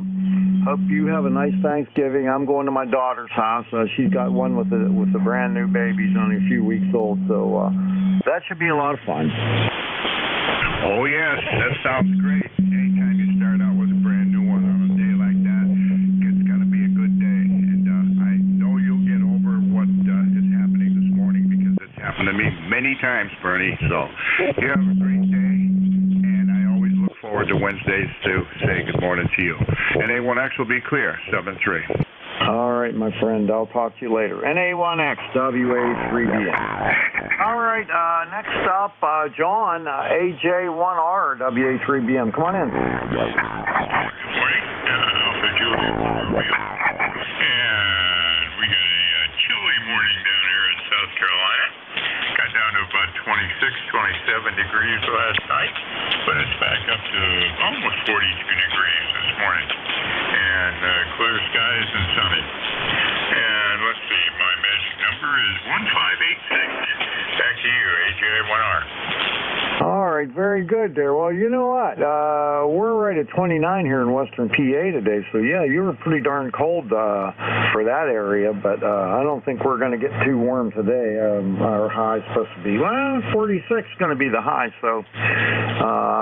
hope you have a nice Thanksgiving. I'm going to my daughter's house. She's got one with the brand new baby. She's only a few weeks old, so that should be a lot of fun. Oh yes, that sounds great. Anytime you start out with a brand new one on a day like that, it's going to be a good day. And I know you'll get over what is happening this morning because it's happened to me many times, Bernie. So you have a great day, and I always look forward to Wednesdays to say good morning to you. And A1X will be clear, 7-3. All right, my friend. I'll talk to you later. NA1X, WA3BM. All right, next up, John, AJ1R, WA3BM. Come on in. Good morning. Alpha Juliet. And we got a chilly morning down here in South Carolina. Got down to about 26, 27 degrees last night, but it's back up to almost 42 degrees this morning. And clear skies and sunny. And let's see, my magic number is 1586. Back to you, AJ1R. All right, very good there. Well, you know what? We're right at 29 here in western PA today, so yeah, you were pretty darn cold for that area, but I don't think we're going to get too warm today. Our high is supposed to be, 46 is going to be the high, so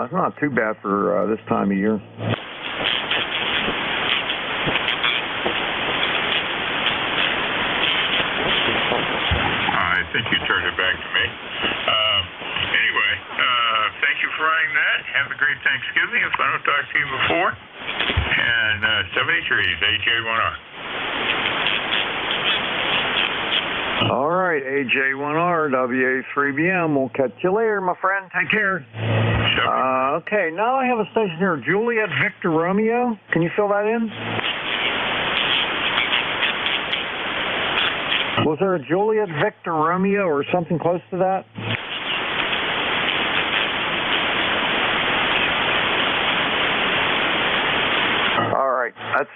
it's not too bad for this time of year. I think you turned it back to me. Anyway, thank you for writing that. Have a great Thanksgiving if I don't talk to you before. And 73 is AJ1R. All right, AJ1R, WA3BM. We'll catch you later, my friend. Take care. Okay, now I have a station here, Juliet Victor Romeo. Can you fill that in? Was there a Juliet Victor Romeo or something close to that? All right, let's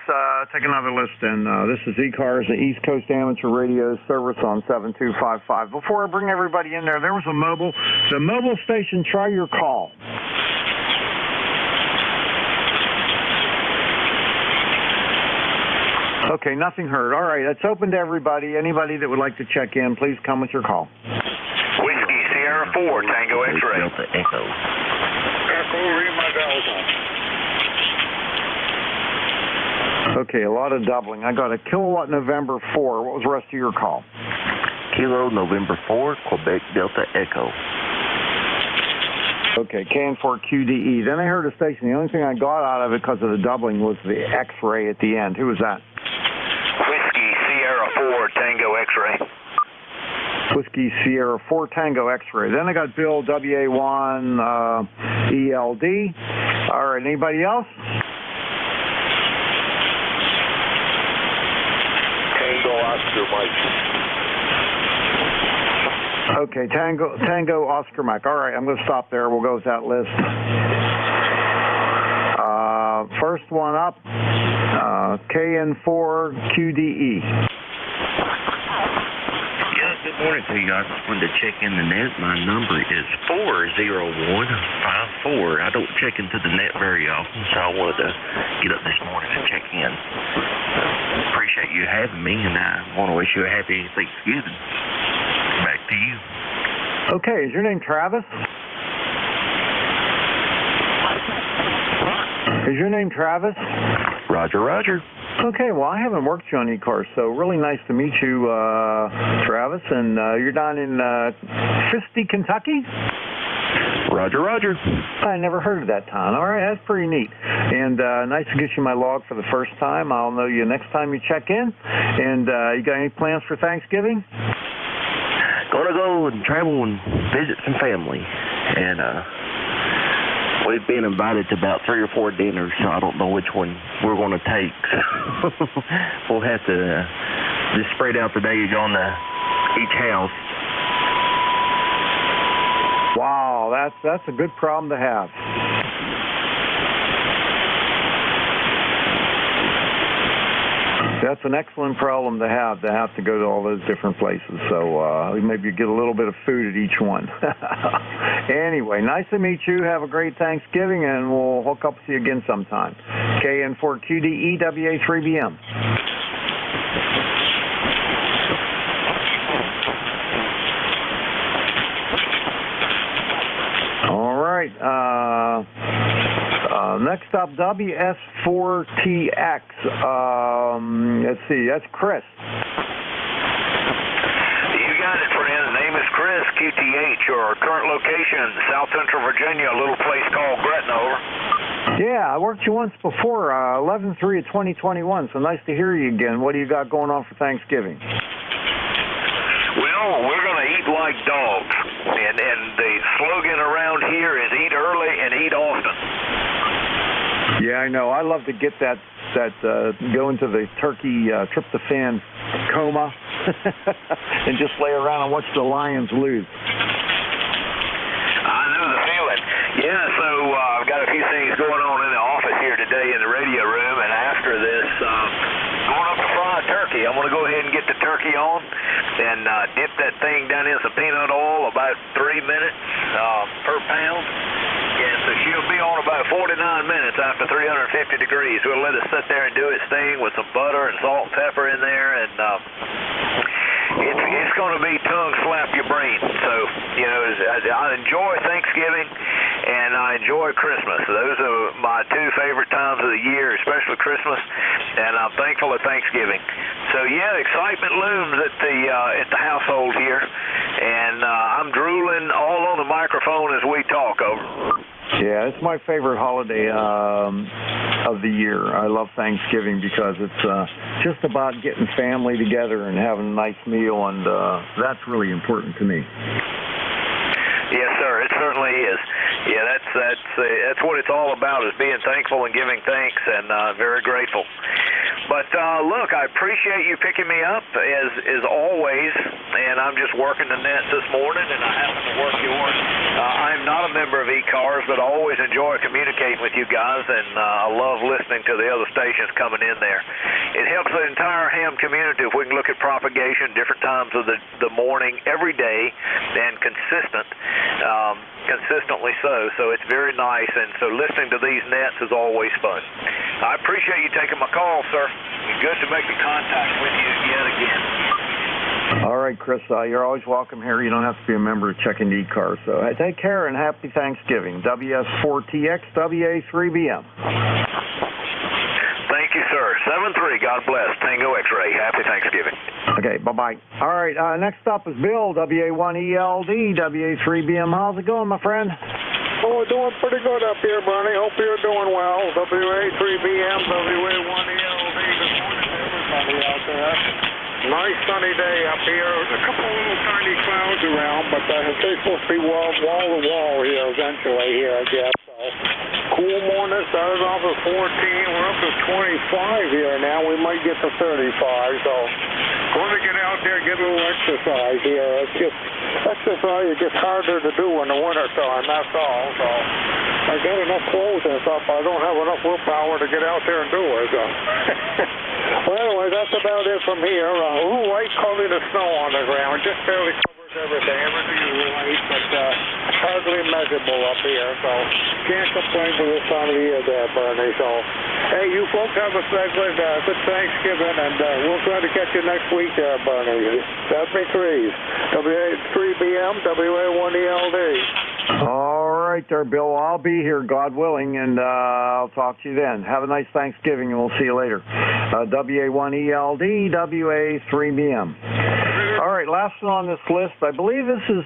take another listen. This is ECARS, the East Coast Amateur Radio Service on 7255. Before I bring everybody in there was a mobile. The mobile station, try your call. Okay, nothing heard. All right, it's open to everybody. Anybody that would like to check in, please come with your call. Whiskey Sierra 4, Tango X-Ray. Delta Echo. Echo, read my bells on. Okay, a lot of doubling. I got a Kilowatt November 4. What was the rest of your call? Kilo November 4, Quebec Delta Echo. Okay, KN4QDE. Then I heard a station. The only thing I got out of it because of the doubling was the X-ray at the end. Who was that? Whiskey Sierra 4, Tango X-Ray. Whiskey Sierra 4 Tango X-Ray. Then I got Bill WA1 ELD. All right, anybody else? Tango Oscar Mike. Okay, Tango Oscar Mike. All right, I'm going to stop there. We'll go with that list. First one up, KN4QDE. Good morning to you guys. I just wanted to check in the net. My number is 40154. I don't check into the net very often, so I wanted to get up this morning and check in. Appreciate you having me, and I want to wish you a happy Thanksgiving. Back to you. Okay, is your name Travis? Is your name Travis? Roger, Roger. Okay, well, I haven't worked you on ECARS, so really nice to meet you, Travis. And you're down in Christie, Kentucky? Roger, Roger. I never heard of that town. All right, that's pretty neat. And nice to get you my log for the first time. I'll know you next time you check in. And you got any plans for Thanksgiving? Gonna go and travel and visit some family. And we've been invited to about 3 or 4 dinners, so I don't know which one we're going to take. We'll have to just spread out the days on each house. Wow, that's a good problem to have. That's an excellent problem to have to go to all those different places. So maybe you get a little bit of food at each one. Anyway, nice to meet you. Have a great Thanksgiving, and we'll hook up with you again sometime. KN4QDE WA3BM. All right. Next up, WS4TX. Let's see, that's Chris. You got it, friend. Name is Chris, QTH. Your current location, South Central Virginia, a little place called Gretna, over. Yeah, I worked you once before, 11/3 of 2021, so nice to hear you again. What do you got going on for Thanksgiving? Well, we're going to eat like dogs, and the slogan around here is eat early and eat often. Yeah, I know. I love to get that go into the turkey tryptophan coma and just lay around and watch the Lions lose. I know the feeling. Yeah, so I've got a few things going on in the office here today in the radio room, and after this, going up to fry a turkey. I'm going to go ahead and get the turkey on and dip that thing down in some peanut oil about 3 minutes per pound. And so she'll be on about 49 minutes after 350 degrees. We'll let it sit there and do its thing with some butter and salt and pepper in there, and it's going to be tongue slap your brain. So, you know, I enjoy Thanksgiving and I enjoy Christmas. Those are my 2 favorite times of the year, especially Christmas, and I'm thankful of Thanksgiving. So yeah, excitement looms at the household here, and I'm drooling all on the microphone as we talk. Over. Yeah, it's my favorite holiday of the year. I love Thanksgiving because it's just about getting family together and having a nice meal, and that's really important to me. Yes, sir. It certainly is. Yeah, that's what it's all about, is being thankful and giving thanks, and very grateful. But look, I appreciate you picking me up as always, and I'm just working the nets this morning, and I happen to work yours. I'm not a member of ECARS, but I always enjoy communicating with you guys, and I love listening to the other stations coming in there. It helps the entire ham community if we can look at propagation different times of the morning, every day, and consistently so. So it's very nice, and so listening to these nets is always fun. I appreciate you taking my call, sir. Good to make the contact with you yet again. All right, Chris, you're always welcome here. You don't have to be a member to check into ECARS. So take care and happy Thanksgiving. WS4TX, WA3BM. Thank you, sir. 7-3, God bless. Tango X-Ray. Happy Thanksgiving. Okay, bye-bye. All right, next up is Bill, WA1ELD, WA3BM. How's it going, my friend? Oh, doing pretty good up here, Bernie. Hope you're doing well. WA3BM, WA1ELD. Good morning to everybody out there. Nice sunny day up here. A couple of little tiny clouds around, but they're supposed to be wall to wall here eventually here, I guess. So, cool morning. Started off at 14. We're up to 25 here now. We might get to 35. So, going to get out there, get a little exercise here. It's just exercise is just harder to do in the wintertime. That's all. So, I got enough clothes and stuff. I don't have enough willpower to get out there and do it. So. Well, anyway, that's about it from here. A little light covering of snow on the ground. Just barely covers everything. Everything is light, but hardly measurable up here. So can't complain for this time of the year there, Bernie. So, hey, you folks have a good Thanksgiving, and we'll try to catch you next week there, Bernie. That's me, Trees. WA3BM, WA1ELD. All right there, Bill. I'll be here, God willing, and I'll talk to you then. Have a nice Thanksgiving, and we'll see you later. WA1ELD, WA3BM. All right, last one on this list. I believe this is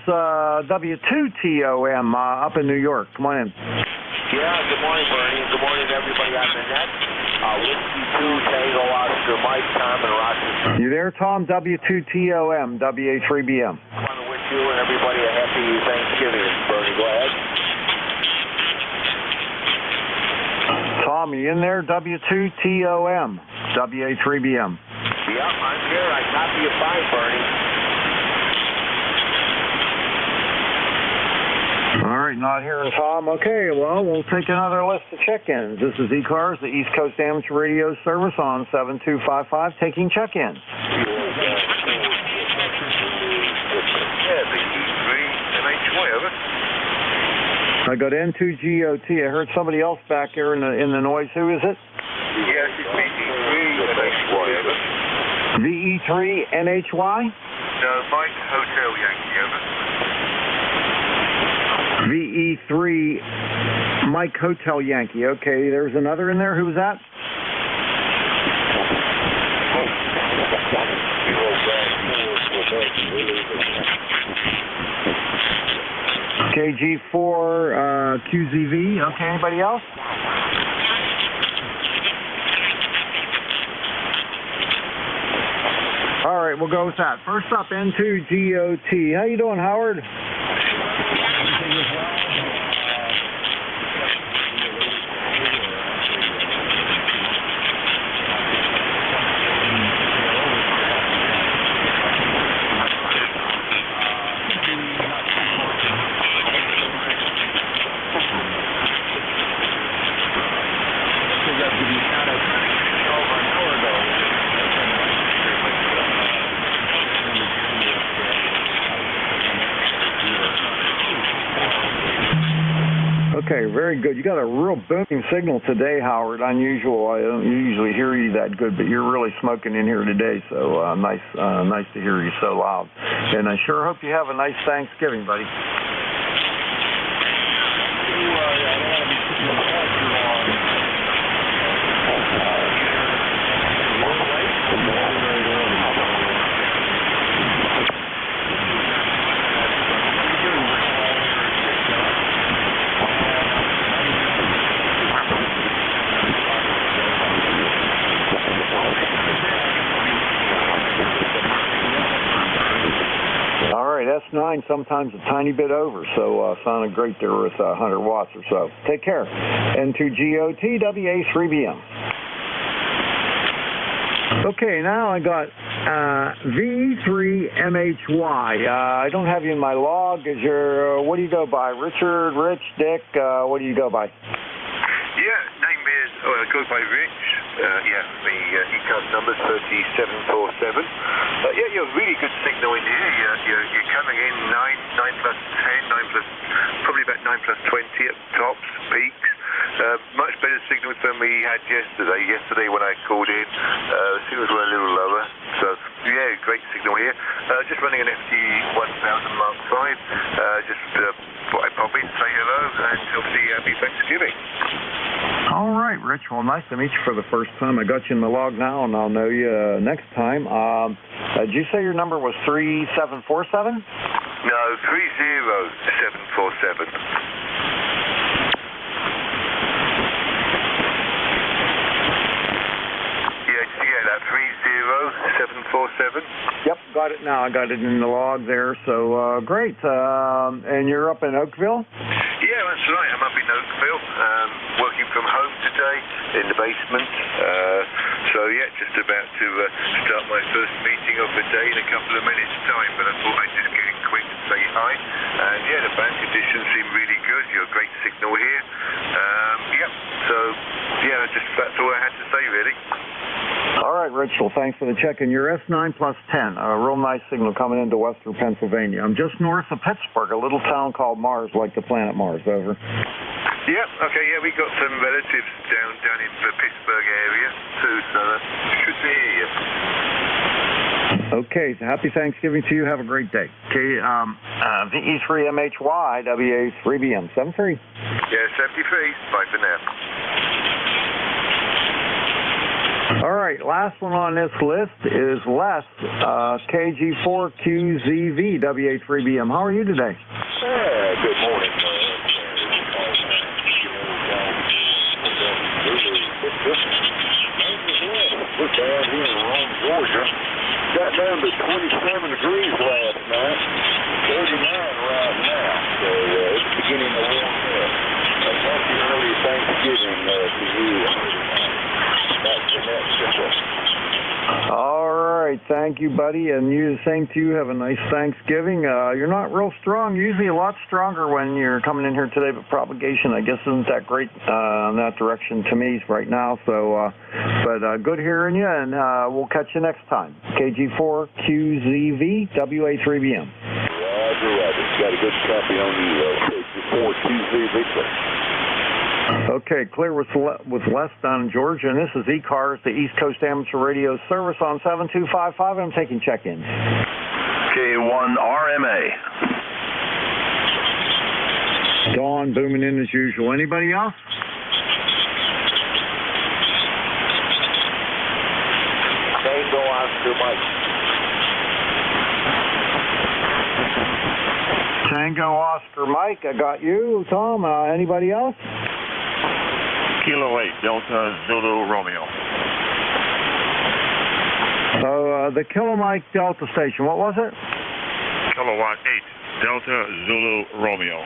W2TOM up in New York. Come on in. Yeah, good morning, Bernie. Good morning to everybody on the net. Whiskey 2, Tango Oscar, Mike, Tom, and Rocky. You there, Tom? W2TOM, WA3BM. I want to wish you and everybody a happy Thanksgiving, Bernie. Go ahead. Tom, you in there? W2TOM, WA3BM. Yep, I'm here. I copy you fine, Bernie. All right, not hearing Tom. Okay, well, we'll take another list of check-ins. This is ECARS, the East Coast Amateur Radio Service on 7255, taking check-ins. I got N2GOT. I heard somebody else back there in the noise. Who is it? Yes, it's VE3 NHY. VE3 NHY? No, Mike Hotel Yankee, over. VE3 Mike Hotel Yankee. Okay, there's another in there. Who was that? KG4 QZV. Okay, anybody else? All right, we'll go with that. First up, N2GOT. How you doing, Howard? Okay, very good. You got a real booming signal today, Howard. Unusual. I don't usually hear you that good, but you're really smoking in here today. So nice to hear you so loud. And I sure hope you have a nice Thanksgiving, buddy. S9, sometimes a tiny bit over, so sounded great there with 100 watts or so. Take care. N2GOT, WA3BM. Okay, now I got VE3MHY. I don't have you in my log. Is your what do you go by? Richard, Rich, Dick? What do you go by? Yeah, name is goes by Rich. Yeah, the ECARS number 3747. Yeah, you're really good signal in here. You're coming in 9 plus 10, 9 plus, probably about 9 plus 20 at tops, peaks. Much better signal than we had yesterday. Yesterday when I called in, signals were a little lower. So yeah, great signal here. Just running an FT 1000 Mark 5. Just thought I'd pop in, say hello, and obviously happy Thanksgiving. All right, Rich. Well, nice to meet you for the first time. I got you in the log now, and I'll know you next time. Did you say your number was 3747? No, 30747. That 30747. Yep, got it now. I got it in the log there. So great. And you're up in Oakville? Yeah, that's right. I'm up in Oakville, working from home today in the basement. So yeah, just about to start my first meeting of the day in a couple of minutes' time. But I thought I'd just get in quick and say hi. And yeah, the band conditions seem really good. You're a great signal here. Yep. So yeah, that's all I had to say really. All right, Rich. Well, thanks for the check. And you're S9 plus 10, a real nice signal coming into western Pennsylvania. I'm just north of Pittsburgh, a little town called Mars, like the planet Mars. Over. Yeah, okay, yeah, we got some relatives down in the Pittsburgh area, too, so good to hear you. Okay, so happy Thanksgiving to you. Have a great day. Okay, VE3MHY, WA3BM, 73. Yeah, 73. Bye for now. All right, last one on this list is Les, KG4QZV, WA3BM. How are you today? Good morning. We're down here in Rome, Georgia. Got down to 27 degrees last night, 39 right now. So it's beginning to warm up. Happy early Thanksgiving to you. All right, thank you, buddy, and you the same to you. Have a nice Thanksgiving. You're not real strong. Usually a lot stronger when you're coming in here today, but propagation, I guess, isn't that great in that direction to me right now. So, but good hearing you, and we'll catch you next time. KG4QZV, WA3BM. Roger. Got a good copy on the KG4QZV. Okay, clear with Les down in Georgia, and this is ECARS, the East Coast Amateur Radio Service on 7255, and I'm taking check-ins. K1RMA. Dawn booming in as usual. Anybody else? Tango Oscar Mike. Tango Oscar Mike, I got you. Tom, anybody else? Kilo 8, Delta Zulu Romeo. So the Kilo Mike Delta station, what was it? Kilowatt 8, Delta Zulu Romeo.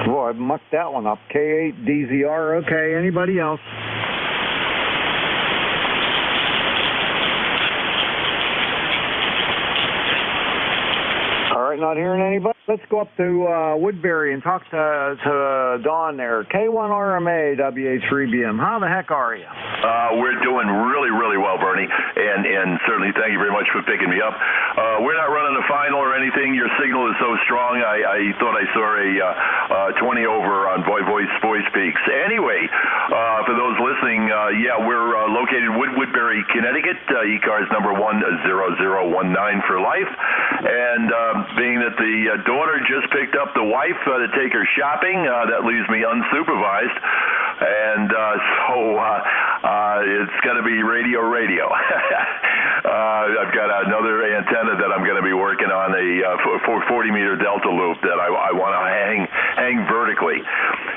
Boy, I mucked that one up. K8 DZR, okay. Anybody else? All right, not hearing anybody. Let's go up to Woodbury and talk to Dawn there. K1RMA, WA3BM. How the heck are you? We're doing really, really well, Bernie, and certainly thank you very much for picking me up. We're not running a final or anything. Your signal is so strong, I thought I saw a 20 over on Voice Peaks. Anyway, for those listening, yeah, we're located in Woodbury, Connecticut, ECARS number 10019 for life, and being that the daughter just picked up the wife to take her shopping, that leaves me unsupervised, and so it's going to be radio. I've got another antenna that I'm going to be working on, a 40-meter delta loop that I want to hang vertically.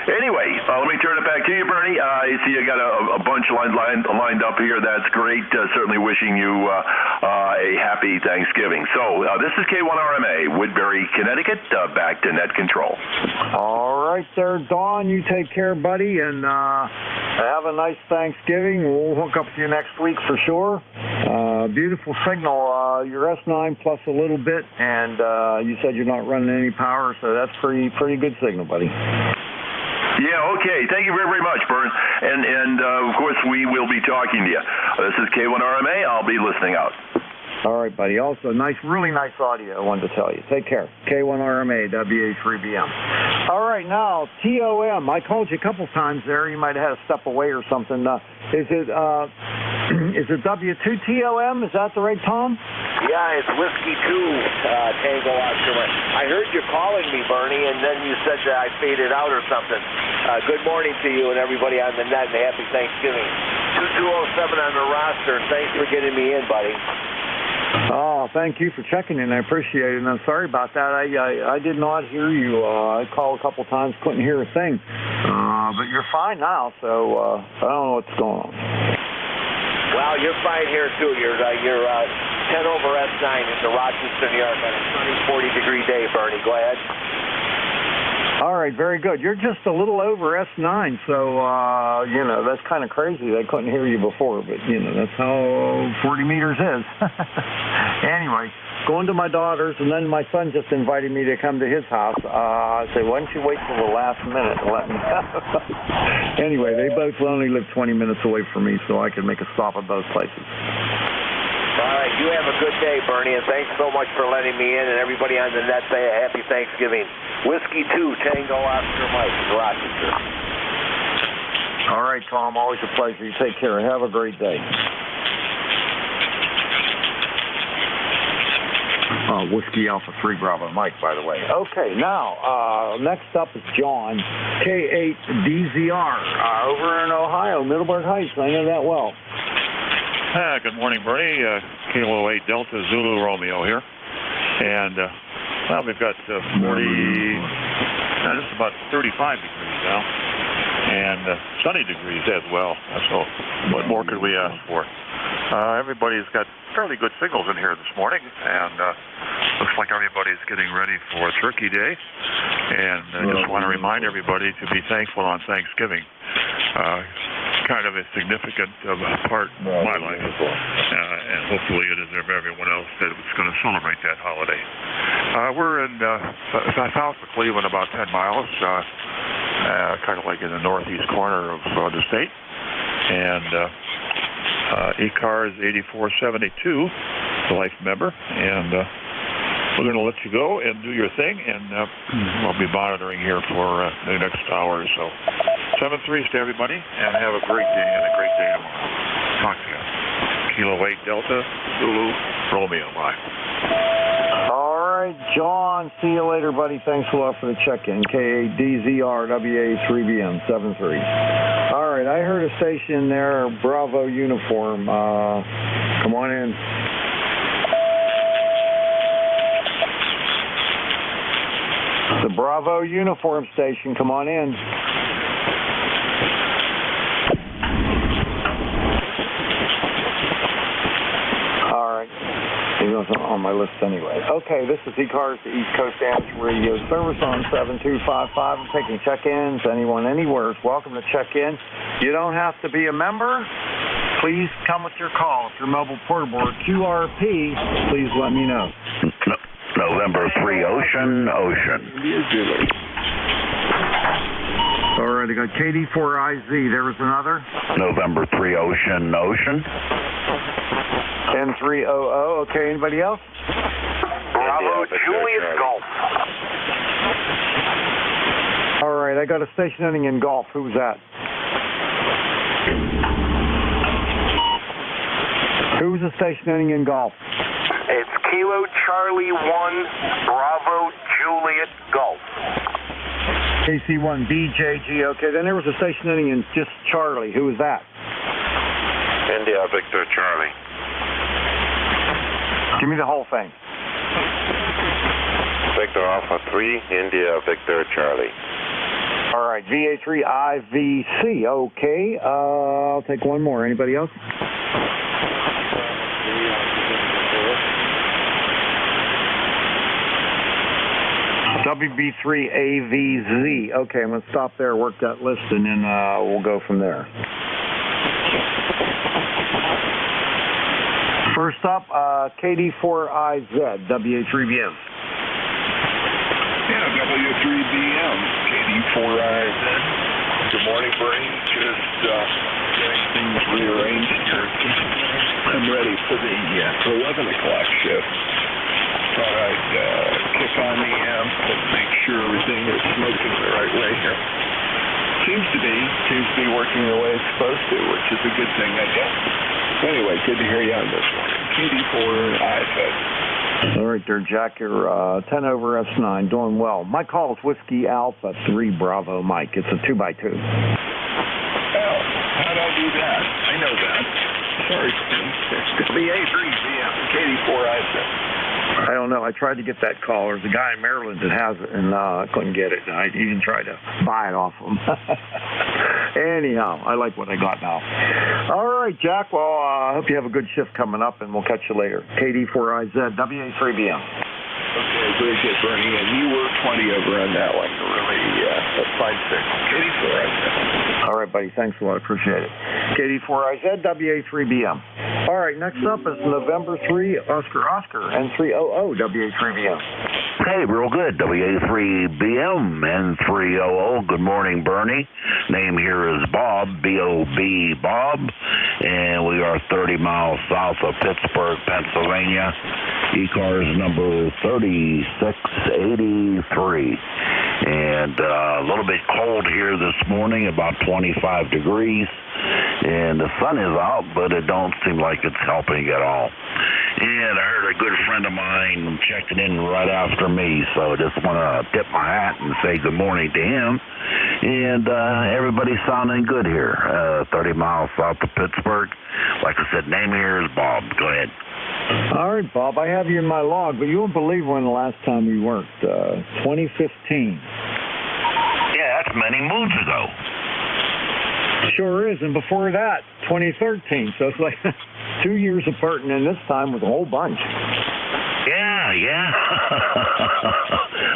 Anyway, let me turn it back to you, Bernie. I see you got a bunch lined up here. That's great. Certainly wishing you a happy Thanksgiving. So this is K1RMA, Woodbury, Connecticut. Back to net control. All right. right there, Don. You take care, buddy, and have a nice Thanksgiving. We'll hook up with you next week for sure. Beautiful signal. Your S9 plus a little bit, and you said you're not running any power, so that's pretty good signal, buddy. Yeah, okay. Thank you very, very much, Bern. And of course, we will be talking to you. This is K1RMA. I'll be listening out. All right, buddy. Also, really nice audio, I wanted to tell you. Take care. K1RMA, WA3BM. All right, now, TOM. I called you a couple times there. You might have had to step away or something. Is it W2TOM? Is that the right, Tom? Yeah, it's Whiskey 2, Tango Oscar. I heard you calling me, Bernie, and then you said that I faded out or something. Good morning to you and everybody on the net, and happy Thanksgiving. 2207 on the roster. Thanks for getting me in, buddy. Oh, thank you for checking in. I appreciate it. And I'm sorry about that. I did not hear you. I called a couple times, couldn't hear a thing. But you're fine now, so I don't know what's going on. Well, you're fine here, too. You're 10 over S9 into Rochester, New York on a sunny 40-degree day, Bernie. Go ahead. All right, very good. You're just a little over S9, so, that's kind of crazy. I couldn't hear you before, but, that's how 40 meters is. Anyway, going to my daughter's, and then my son just invited me to come to his house. I said, why don't you wait till the last minute and let me know? Anyway, they both only live 20 minutes away from me, so I could make a stop at both places. All right, you have a good day, Bernie, and thanks so much for letting me in, and everybody on the net say a happy Thanksgiving. Whiskey 2, Tango Oscar Mike, Rochester. All right, Tom, always a pleasure. You take care. Have a great day. Whiskey Alpha 3 Bravo Mike, by the way. Okay, now, next up is John, K8DZR, over in Ohio, Middleburg Heights. I know that well. Good morning, Bernie. Kilo 8 Delta Zulu Romeo here. And, we've got 40, just about 35 degrees now. And sunny degrees as well. So what more could we ask for? Everybody's got fairly good signals in here this morning. And looks like everybody's getting ready for Turkey Day. And I just want to remind everybody to be thankful on Thanksgiving. Kind of a significant part of my life, and hopefully it is of everyone else that is going to celebrate that holiday. We're in south of Cleveland, about 10 miles, kind of like in the northeast corner of the state, and ECARS 8472, the life member, and we're going to let you go and do your thing, and we'll be monitoring here for the next hour or so. 7-3 to everybody, and have a great day and a great day tomorrow. Talk to you. Kilo 8 Delta Zulu Romeo. Bye. All right, John. See you later, buddy. Thanks a lot for the check-in. K8DZR WA3BM 73. All right, I heard a station there, Bravo uniform. Come on in. The Bravo uniform station, come on in. All right. He wasn't on my list anyway. Okay, this is ECARS, the East Coast Amateur Radio Service on 7255. I'm taking check-ins. Anyone, anywhere is welcome to check in. You don't have to be a member. Please come with your call. If you're mobile portable or QRP, please let me know. November 3 Ocean. All right, I got KD4IZ. There was another. November 3 Ocean. N300. Okay, anybody else? Bravo Juliet Golf. All right, I got a station ending in Golf. Who's that? Who's the station ending in Golf? It's Kilo Charlie 1 Bravo Juliet Golf. KC1BJG. Okay, then there was a station ending in just Charlie. Who was that? India Victor Charlie. Give me the whole thing. Victor Alpha 3, India Victor Charlie. All right, VA3IVC. Okay, I'll take one more. Anybody else? WB3AVZ. Okay, I'm going to stop there, work that list, and then we'll go from there. First up, KD4IZ, WA3BM. Yeah, W3BM, KD4IZ. Good morning, Bernie. Just getting things rearranged here. I'm ready for the 11 o'clock shift. Thought I'd kick on the amp and make sure everything is smoking the right way here. Seems to be working the way it's supposed to, which is a good thing, I guess. Anyway, good to hear you on this morning. KD4IZ. All right there, Jack. You're 10 over S9, doing well. My call is Whiskey Alpha 3 Bravo Mike. It's a 2x2. Oh, how'd I do that? I know that. Sorry, WA3BM, KD4IZ. I don't know. I tried to get that call. There's a guy in Maryland that has it, and I couldn't get it. I even tried to buy it off him. Anyhow, I like what I got now. All right, Jack. Well, I hope you have a good shift coming up, and we'll catch you later. KD4IZ, WA3BM. Okay, very good, Bernie. And you were 20 over on that one. Really, that's fine, sir. KD4IZ. All right, buddy. Thanks a lot. Appreciate it. KD4IZ, WA3BM. All right, next up is November 3, Oscar, N300, WA3BM. Hey, real good. WA3BM, N300. Good morning, Bernie. Name here is Bob, B-O-B, Bob. And we are 30 miles south of Pittsburgh, Pennsylvania. ECARS number 3683. And a little bit cold here this morning, about 25 degrees. And the sun is out, but it don't seem like it's helping at all. And I heard a good friend of mine checking in right after me, so I just want to tip my hat and say good morning to him. And everybody's sounding good here, 30 miles south of Pittsburgh. Like I said, name here is Bob. Go ahead. All right, Bob, I have you in my log, but you won't believe when the last time we worked, 2015. Yeah, that's many moons ago. Sure is, and before that, 2013. So it's like 2 years apart, and then this time with a whole bunch. Yeah.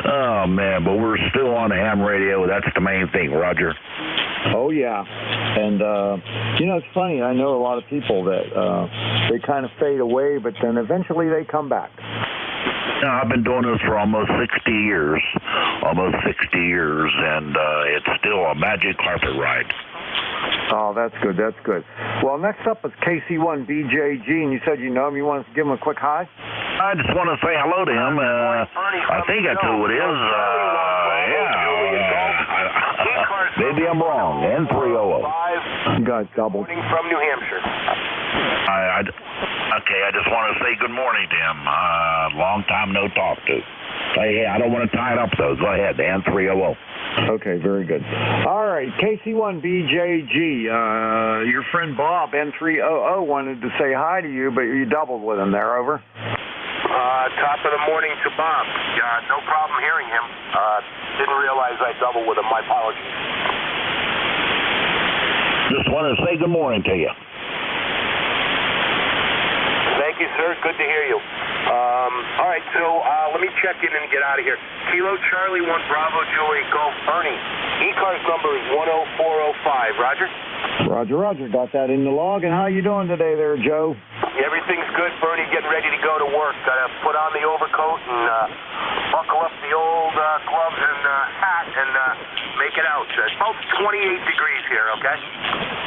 Oh, man, but we're still on the ham radio. That's the main thing, Roger. Oh, yeah. And, it's funny. I know a lot of people that they kind of fade away, but then eventually they come back. I've been doing this for almost 60 years, and it's still a magic carpet ride. Oh, that's good. Well, next up is KC1BJG, and you said you know him. You want to give him a quick hi? I just want to say hello to him. I think that's who it is. Maybe I'm wrong. N300. You got doubled. From New Hampshire. Okay, I just want to say good morning to him. Long time no talk to. Hey, I don't want to tie it up, though. Go ahead, N300. Okay, very good. All right, KC1BJG, your friend Bob, N300, wanted to say hi to you, but you doubled with him there, over. Top of the morning to Bob. No problem hearing him. Didn't realize I doubled with him. My apologies. Just want to say good morning to you. Thank you, sir. Good to hear you. All right, so let me check in and get out of here. Kilo Charlie 1 Bravo Juliet Golf Bernie. ECARS number is 10405. Roger? Roger. Got that in the log. And how you doing today there, Joe? Everything's good, Bernie. Getting ready to go to work. Got to put on the overcoat and buckle up the old gloves and hat and make it out. It's about 28 degrees here, okay?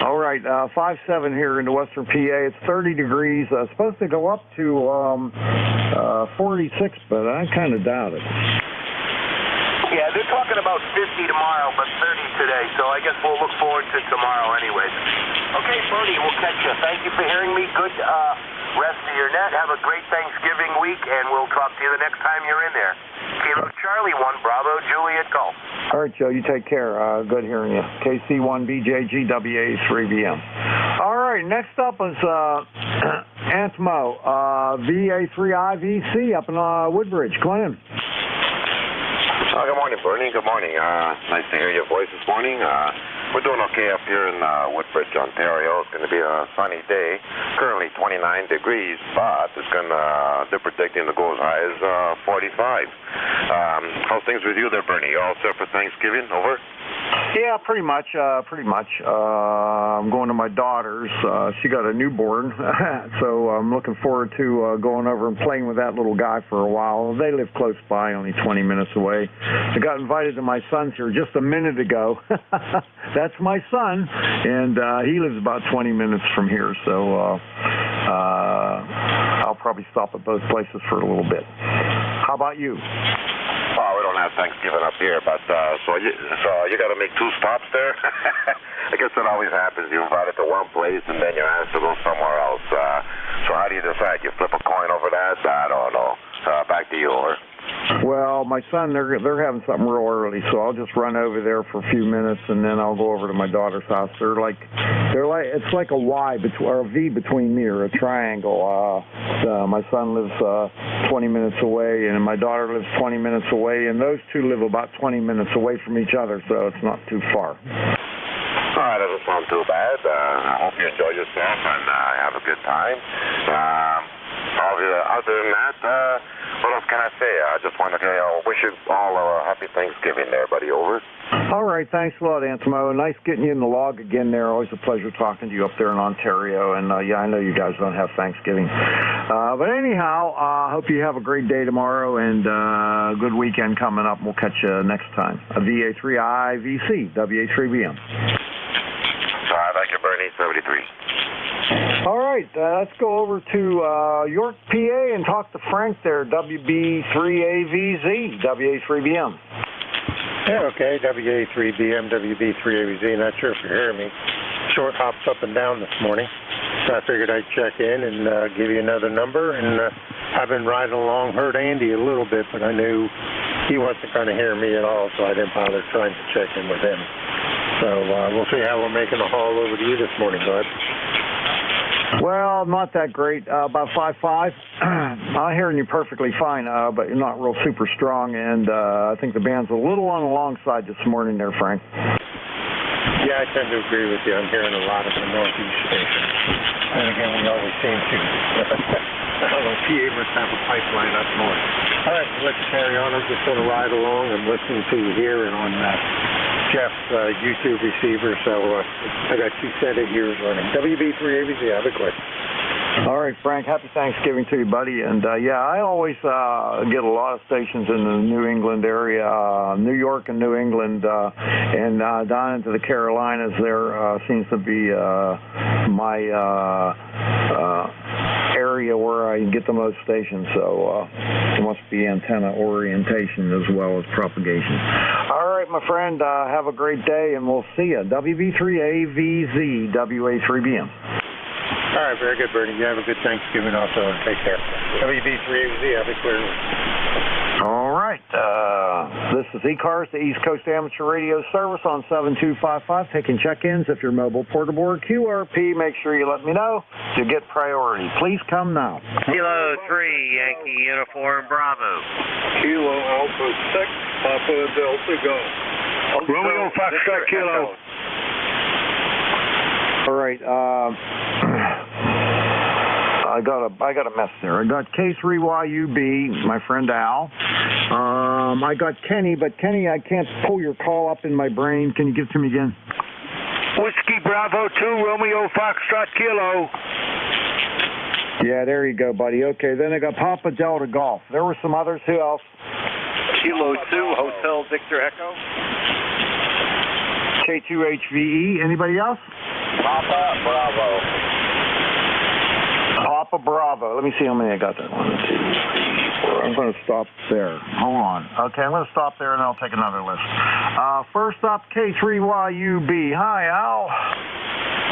All right, 5-7 here in the western PA. It's 30 degrees. Supposed to go up to 46, but I kind of doubt it. Yeah, they're talking about 50 tomorrow, but 30 today, so I guess we'll look forward to tomorrow anyways. Okay, Bernie, we'll catch you. Thank you for hearing me. Good rest of your net. Have a great Thanksgiving week, and we'll talk to you the next time you're in there. Kilo Charlie 1 Bravo Juliet Golf. All right, Joe, you take care. Good hearing you. KC1BJG WA3BM. All right, next up is Antmo, VA3IVC up in Woodbridge. Come on in. Good morning, Bernie. Good morning. Nice to hear your voice this morning. We're doing okay up here in Woodbridge, Ontario. It's going to be a sunny day. Currently 29 degrees, but they're predicting to go as high as 45. How's things with you there, Bernie? You all set for Thanksgiving? Over? Yeah, pretty much. I'm going to my daughter's. She got a newborn, so I'm looking forward to going over and playing with that little guy for a while. They live close by, only 20 minutes away. I got invited to my son's here just a minute ago. That's my son, and he lives about 20 minutes from here, so I'll probably stop at both places for a little bit. How about you? Oh, we don't have Thanksgiving up here, but so you got to make 2 stops there? I guess that always happens. You invite it to one place, and then you're asked to go somewhere else. So how do you decide? You flip a coin over that? I don't know. Back to you, over. Well, my son, they're having something real early, so I'll just run over there for a few minutes, and then I'll go over to my daughter's house. It's like a Y or a V between me, or a triangle. My son lives 20 minutes away, and my daughter lives 20 minutes away, and those two live about 20 minutes away from each other, so it's not too far. All right, doesn't sound too bad. I hope you enjoy yourself and have a good time. Other than that, what else can I say? I just want to wish you all a happy Thanksgiving there, buddy. Over. All right, thanks a lot, Antimo. Nice getting you in the log again there. Always a pleasure talking to you up there in Ontario. And, yeah, I know you guys don't have Thanksgiving. But anyhow, I hope you have a great day tomorrow and a good weekend coming up. We'll catch you next time. VA3IVC, WA3BM. Thank you, Bernie, 73. All right, let's go over to York, PA, and talk to Frank there, WB3AVZ, WA3BM. Yeah, okay, WA3BM, WB3AVZ, not sure if you're hearing me. Short hops up and down this morning, so I figured I'd check in and give you another number, and I've been riding along, heard Andy a little bit, but I knew he wasn't going to hear me at all, so I didn't bother trying to check in with him. So we'll see how we're making a haul over to you this morning, bud. Well, not that great. About 5.5. I'm hearing you perfectly fine, but you're not real super strong, and I think the band's a little on the long side this morning there, Frank. Yeah, I tend to agree with you. I'm hearing a lot of the Northeast stations. And again, we always seem to. I don't know, PA must have a pipeline up north. All right, let's carry on. I'm just going to ride along and listen to you here and on Jeff's YouTube receiver, so I got 2 set of ears running. WB3AVZ, have a quick. All right, Frank, happy Thanksgiving to you, buddy. And, yeah, I always get a lot of stations in the New England area, New York and New England, and down into the Carolinas there seems to be my area where I get the most stations, so it must be antenna orientation as well as propagation. All right, my friend, have a great day, and we'll see you. WB3AVZ, WA3BM. All right, very good, Bernie. You have a good Thanksgiving also, and take care. WB3AVZ, have a clear. All right. This is ECARS, the East Coast Amateur Radio Service on 7255, taking check-ins. If you're mobile, portable, or QRP, make sure you let me know. You get priority. Please come now. Kilo 3, Yankee Uniform Bravo. Kilo Alpha 6, Papa Delta Go. Romeo Foxtrot Kilo. All right. I got a mess there. I got K3YUB, my friend Al. I got Kenny, but Kenny, I can't pull your call up in my brain. Can you give it to me again? Whiskey Bravo 2, Romeo Foxtrot Kilo. Yeah, there you go, buddy. Okay, then I got Papa Delta Golf. There were some others. Who else? Kilo 2, Hotel Victor Echo. K2HVE. Anybody else? Papa Bravo. Papa Bravo. Let me see how many I got there. 1, 2, 3, 4. I'm going to stop there. Hold on. Okay, I'm going to stop there, and I'll take another list. First up, K3YUB. Hi, Al.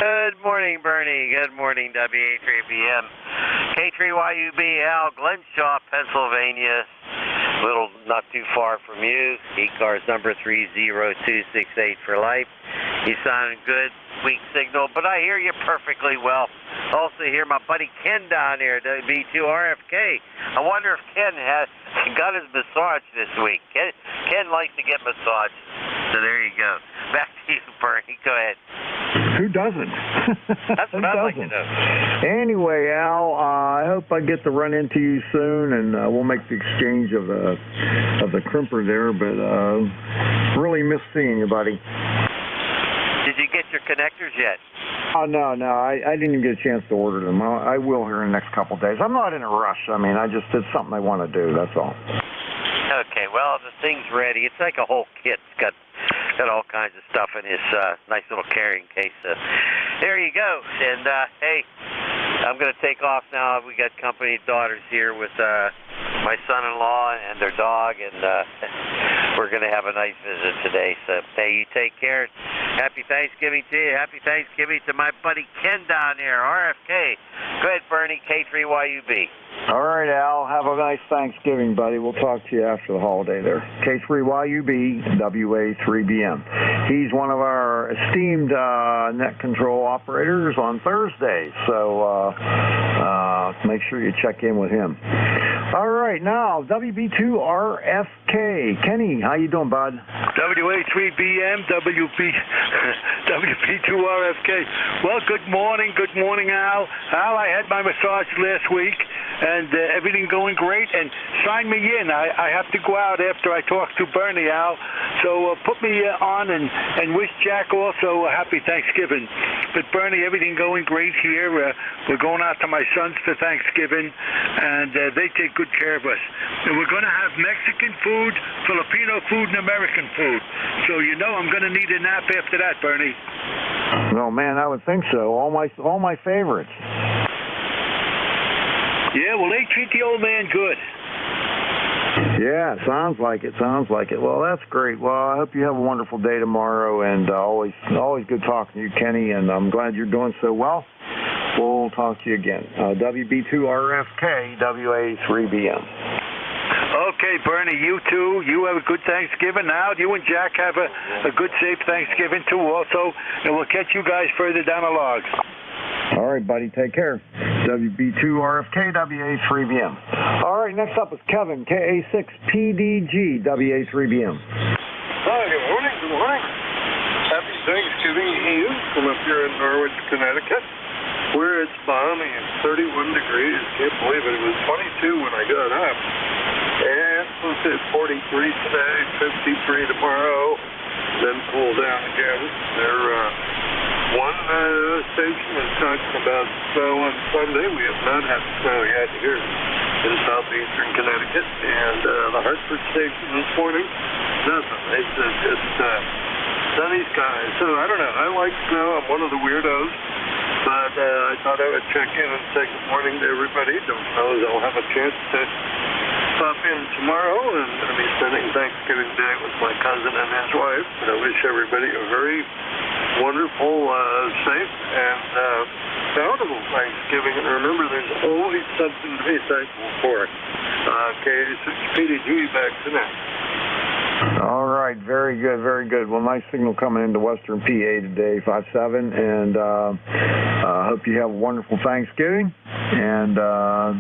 Good morning, Bernie. Good morning, WA3BM. K3YUB, Al, Glenshaw, Pennsylvania. Little not too far from you. ECARS number 30268 for life. You sound good, weak signal, but I hear you perfectly well. Also hear my buddy Ken down here, W2RFK. I wonder if Ken has got his massage this week. Ken likes to get massages. So there you go. Back to you, Bernie. Go ahead. Who doesn't? That's what I'd like to know. Anyway, Al, I hope I get to run into you soon, and we'll make the exchange of the crimper there. But really miss seeing you, buddy. Did you get your connectors yet? Oh, no, I didn't even get a chance to order them. I will here in the next couple of days. I'm not in a rush. I mean, it's something I want to do, that's all. Okay, well, the thing's ready. It's like a whole kit. It's got all kinds of stuff in his nice little carrying case. There you go. And, hey, I'm going to take off now. We got company daughters here with my son-in-law and their dog, and we're going to have a nice visit today. So, hey, you take care. Happy Thanksgiving to you. Happy Thanksgiving to my buddy Ken down there, RFK. Go ahead, Bernie, K3YUB. All right, Al. Have a nice Thanksgiving, buddy. We'll talk to you after the holiday there. K3YUB, WA3BM. He's one of our esteemed net control operators on Thursday, so make sure you check in with him. All right, now, WB2RFK. Kenny, how you doing, bud? WA3BM, WB2RFK. Well, good morning, Al. Al, I had my massage last week, and everything going great, and sign me in. I have to go out after I talk to Bernie, Al, so put me on and wish Jack also a happy Thanksgiving. But Bernie, everything going great here. We're going out to my sons for Thanksgiving, and they take good care of us. And we're going to have Mexican food, Filipino food, and American food. So you know I'm going to need a nap after that, Bernie. Oh man, I would think so. All my favorites. Yeah, well, they treat the old man good. Yeah, sounds like it. Well, that's great. Well, I hope you have a wonderful day tomorrow, and always good talking to you, Kenny, and I'm glad you're doing so well. We'll talk to you again. WB2RFK, WA3BM. Okay, Bernie, you too. You have a good Thanksgiving. Now, you and Jack have a good, safe Thanksgiving too also, and we'll catch you guys further down the log. All right, buddy. Take care. WB2RFK, WA3BM. All right, next up is Kevin, KA6PDG, WA3BM. Hi, good morning. Happy Thanksgiving to you from up here in Norwich, Connecticut, where it's balmy and 31 degrees. Can't believe it. It was 22 when I got up. And it's at 43 today, 53 tomorrow, then cool down again. One station is talking about snow on Sunday. We have not had snow yet here in southeastern Connecticut. And the Hartford station this morning, nothing. It's just sunny skies. So I don't know. I like snow. I'm one of the weirdos. But I thought I would check in and say good morning to everybody. Don't know if I'll have a chance to pop in tomorrow. I'm going to be spending Thanksgiving Day with my cousin and his wife. And I wish everybody a very wonderful, safe, and bountiful Thanksgiving. And remember, there's always something to be thankful for. KA6PDG back to now. All right, very good. Well, nice signal coming into Western PA today, 5-7, and hope you have a wonderful Thanksgiving, and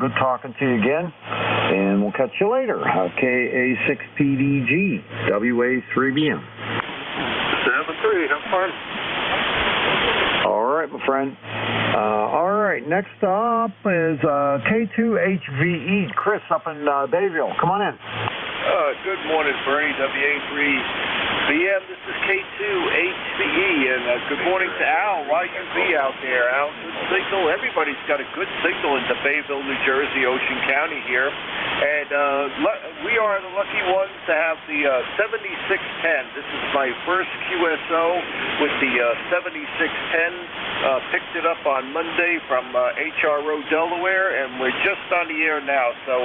good talking to you again, and we'll catch you later. KA6PDG, WA3BM. 7-3, have fun. All right, my friend. All right, next up is K2HVE, Chris up in Bayville. Come on in. Good morning, Bernie, WA3BM. This is K2HVE, and good morning to Al, YUB out there. Al, good signal. Everybody's got a good signal into Bayville, New Jersey, Ocean County here. And we are the lucky ones to have the 7610. This is my first QSO with the 7610. Picked it up on Monday from HRO Delaware, and we're just on the air now. So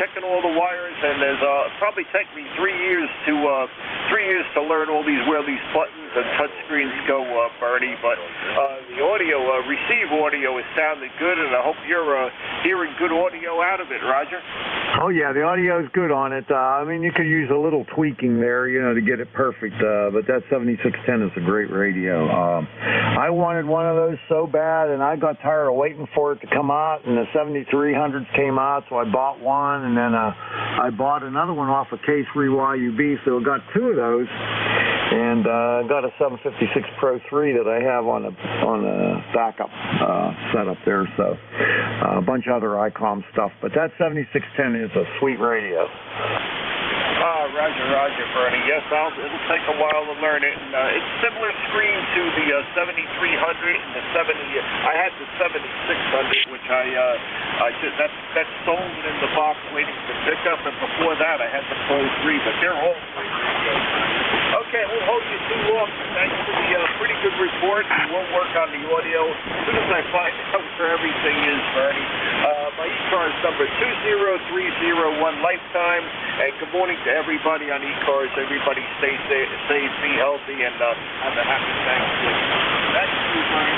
checking all the wires, and there's probably take me 3 years to learn where these buttons and touchscreens go, Bernie. But the audio, receive audio is sounding good, and I hope you're hearing good audio out of it, Roger. Oh yeah, the audio is good on it. I mean, you could use a little tweaking there, to get it perfect. But that 7610 is a great radio. I wanted one of those so bad, and I got tired of waiting for it to come out, and the 7300s came out, so I bought one, and then I bought another one off of K3YUB, so I got two of those. and got a 756 Pro 3 that I have on a backup setup there. So a bunch of other ICOM stuff, but that 7610 is a sweet radio. Roger, Bernie. Yes, it'll take a while to learn it. And, it's similar screen to the 7300 and the 70. I had the 7600, which I just that's sold in the box waiting for pickup. And before that, I had the Pro 3, but they're all great radios. Okay, we'll hold you too long. Thanks for the pretty good report. We'll work on the audio as soon as I find out where everything is, Bernie. My ECARS number 20301 lifetime. And good morning to everybody on ECARS. Everybody stay safe, be healthy, and have a happy Thanksgiving. That's you, Bernie.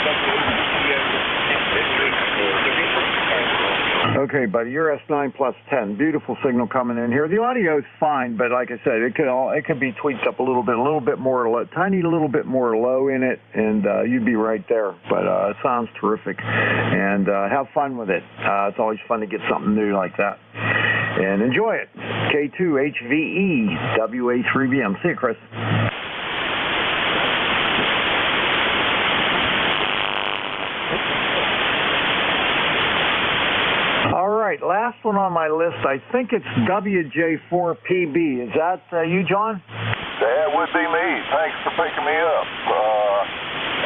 Okay, buddy, you're S9 plus 10. Beautiful signal coming in here. The audio is fine, but like I said, it could be tweaked up a little bit more low, tiny little bit more low in it, and you'd be right there. But it sounds terrific, and have fun with it. It's always fun to get something new like that, and enjoy it. K2HVE WA3BM. See you, Chris. All right, last one on my list. I think it's WJ4PB. Is that you, John? That would be me. Thanks for picking me up.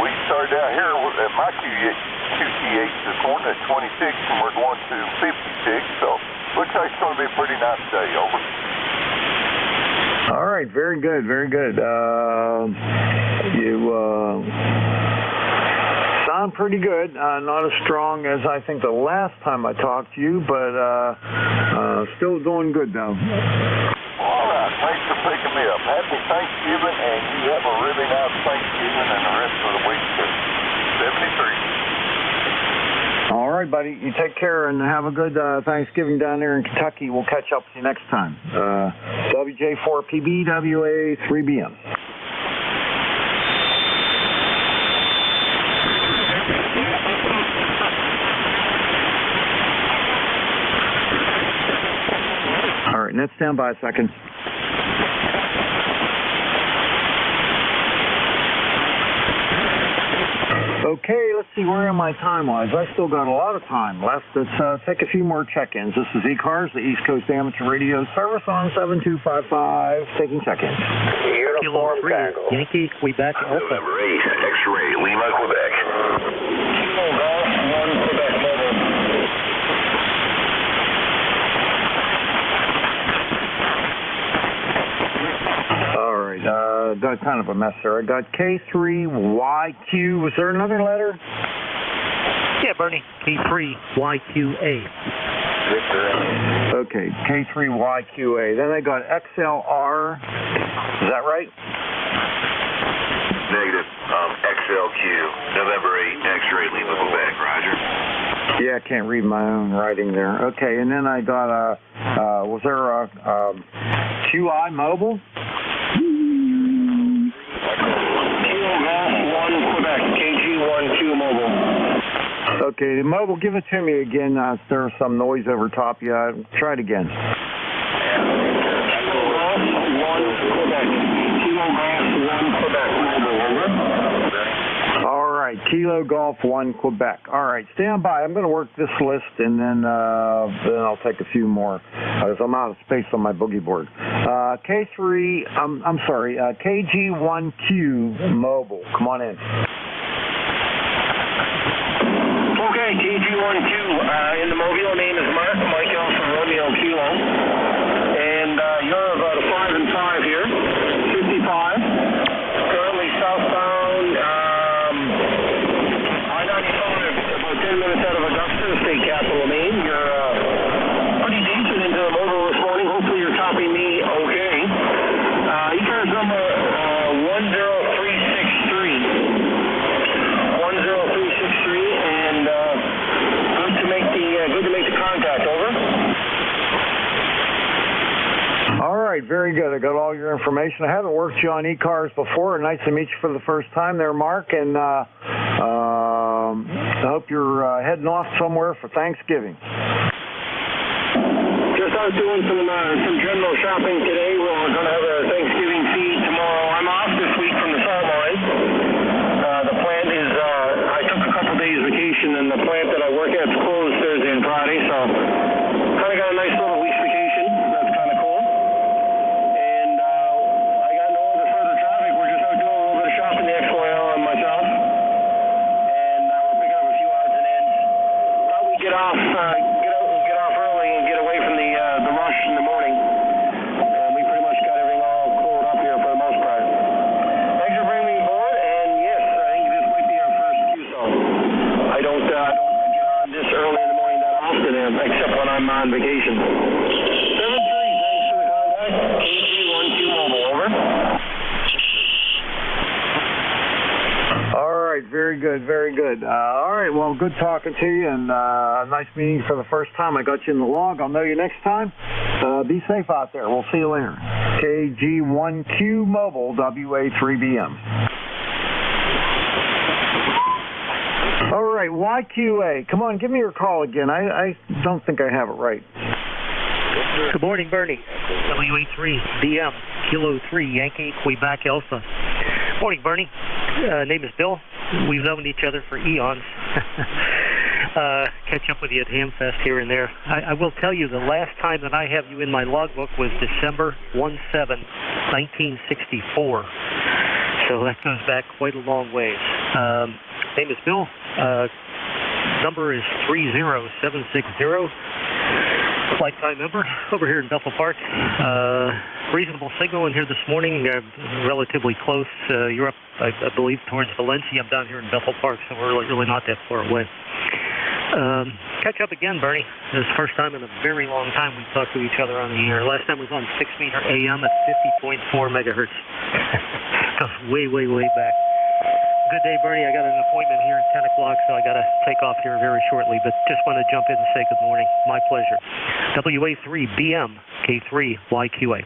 We started out here at my QTH this morning at 26, and we're going to 56, so looks like it's going to be a pretty nice day. Over. All right, very good, very good. You sound pretty good. Not as strong as I think the last time I talked to you, but still doing good, though. All right, thanks for picking me up. Happy Thanksgiving, and you have a really nice Thanksgiving and the rest of the week, too. 73. All right, buddy. You take care and have a good Thanksgiving down there in Kentucky. We'll catch up with you next time. WJ4PB, WA3BM. All right, net stand by a second. Okay, let's see, where am I time-wise? I still got a lot of time left. Let's take a few more check-ins. This is ECARS, the East Coast Amateur Radio Service on 7255, taking check-ins. Uniform Tango. Yankee, Quebec, Alpha. November 8, X-ray, Lima, Quebec. Kilo Golf, 1 Quebec Mobile. All right, got kind of a mess there. I got K3YQ. Was there another letter? Yeah, Bernie. K3YQA. Okay, K3YQA. Then I got XLR. Is that right? Negative. XLQ, November 8, X-ray, Lima, Quebec. Roger. Yeah, I can't read my own writing there. Okay, and then I got was there a QI Mobile? Kilo Golf, 1 Quebec, KG12 Mobile. Okay, the Mobile, give it to me again. There's some noise over top. Yeah, try it again. Kilo Golf, 1 Quebec. Kilo Golf, 1 Quebec Mobile. Over. All right, Kilo Golf 1 Quebec. All right, stand by. I'm going to work this list, and then I'll take a few more because I'm out of space on my boogie board. K3, I'm sorry, KG1Q Mobile. Come on in. Okay, KG12 in the mobile. Name is Mark. Mike Alpha Romeo Kilo. And you're about a 5 and 5 here. 55. Currently southbound. I-95, about 10 minutes out of Augusta, the state capital of Maine. You're pretty decent into the mobile this morning. Hopefully you're copying me okay. ECARS number 10363. 10363, and good to make the contact. Over. All right, very good. I got all your information. I haven't worked you on ECARS before. Nice to meet you for the first time there, Mark. And I hope you're heading off somewhere for Thanksgiving. Just out doing some general shopping today. We're going to have a Thanksgiving feed tomorrow. I'm off this week. identification. 7-3, thanks for the contact. KG12 Mobile, over. All right, very good, very good. All right, well, good talking to you, and nice meeting you for the first time. I got you in the log. I'll know you next time. Be safe out there. We'll see you later. KG1Q Mobile, WA3BM. All right, YQA. Come on, give me your call again. I don't think I have it right. Good morning, Bernie. WA3BM, Kilo 3, Yankee, Quebec, Alpha. Morning, Bernie. Name is Bill. We've known each other for eons. Catch up with you at Hamfest here and there. I will tell you the last time that I have you in my logbook was December 17, 1964. So that goes back quite a long ways. Name is Bill. Number is 30760. Lifetime member over here in Bethel Park. Reasonable signal in here this morning, relatively close. You're up, I believe, towards Valencia. I'm down here in Bethel Park, so we're really not that far away. Catch up again, Bernie. This is the first time in a very long time we've talked to each other on the air. Last time was on 6 meter AM at 50.4 megahertz. Goes way, way, way back. Good day, Bernie. I got an appointment here at 10 o'clock, so I got to take off here very shortly, but just want to jump in and say good morning. My pleasure. WA3BM, K3YQA.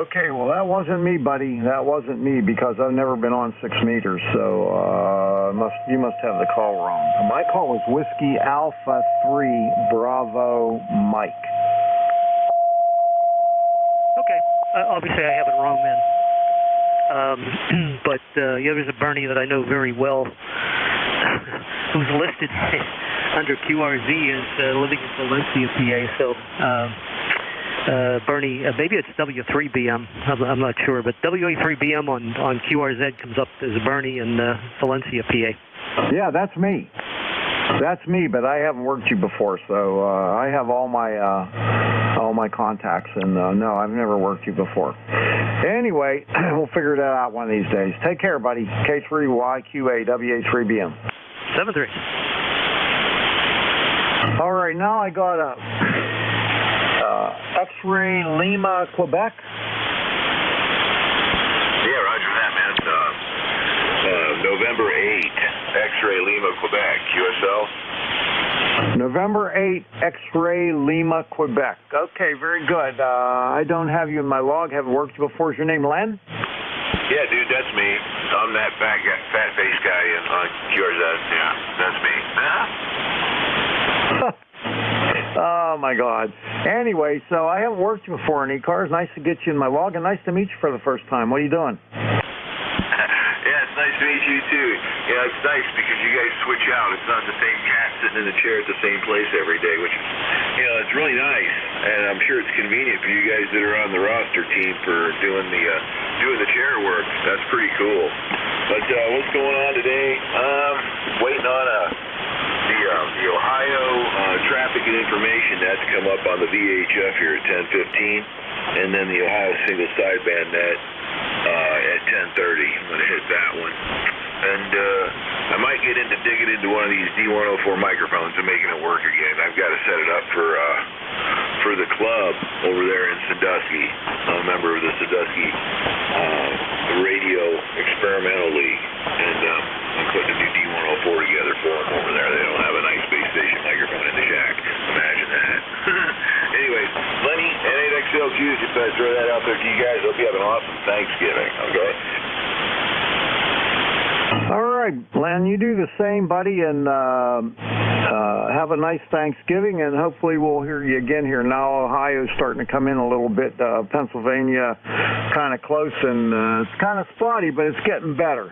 Okay, well, that wasn't me, buddy. That wasn't me, because I've never been on 6 meters, so you must have the call wrong. My call was Whiskey Alpha 3 Bravo Mike. Okay. Obviously, I have it wrong then. But there's a Bernie that I know very well who's listed under QRZ as living in Valencia, PA. So, Bernie, maybe it's W3BM. I'm not sure, but WA3BM on QRZ comes up as Bernie in Valencia, PA. Yeah, that's me. That's me, but I haven't worked you before, so I have all my contacts, and no, I've never worked you before. Anyway, we'll figure that out one of these days. Take care, buddy. K3YQA, WA3BM. 7-3. All right, now I got a X-Ray Lima, Quebec. Yeah, roger that, man. November 8, X-Ray Lima, Quebec, QSL. November 8, X-Ray Lima, Quebec. Okay, very good. I don't have you in my log. Haven't worked you before. Is your name Len? Yeah, dude, that's me. I'm that fat-faced guy on QRZ. Yeah, that's me. Oh, my God. Anyway, so I haven't worked you before in ECARS. Nice to get you in my log, and nice to meet you for the first time. What are you doing? Yeah, it's nice to meet you, too. Yeah, it's nice because you guys switch out. It's not the same cat sitting in the chair at the same place every day, which, it's really nice. And I'm sure it's convenient for you guys that are on the roster team for doing the chair work. That's pretty cool. But what's going on today? Waiting on the Ohio traffic and information net to come up on the VHF here at 10:15, and then the Ohio single sideband net at 10:30. I'm going to hit that one. And I might get into digging into one of these D104 microphones and making it work again. I've got to set it up for the club over there in Sandusky. I'm a member of the Sandusky Radio Experimental League, and I'm putting a new D104 together for them over there. They don't have a nice base station microphone in the shack. Imagine that. Anyways, Lenny, N8XLQ, just thought I'd throw that out there to you guys. Hope you have an awesome Thanksgiving, okay? All right, Len, you do the same, buddy, and have a nice Thanksgiving, and hopefully we'll hear you again here. Now Ohio's starting to come in a little bit. Pennsylvania kind of close, and it's kind of spotty, but it's getting better.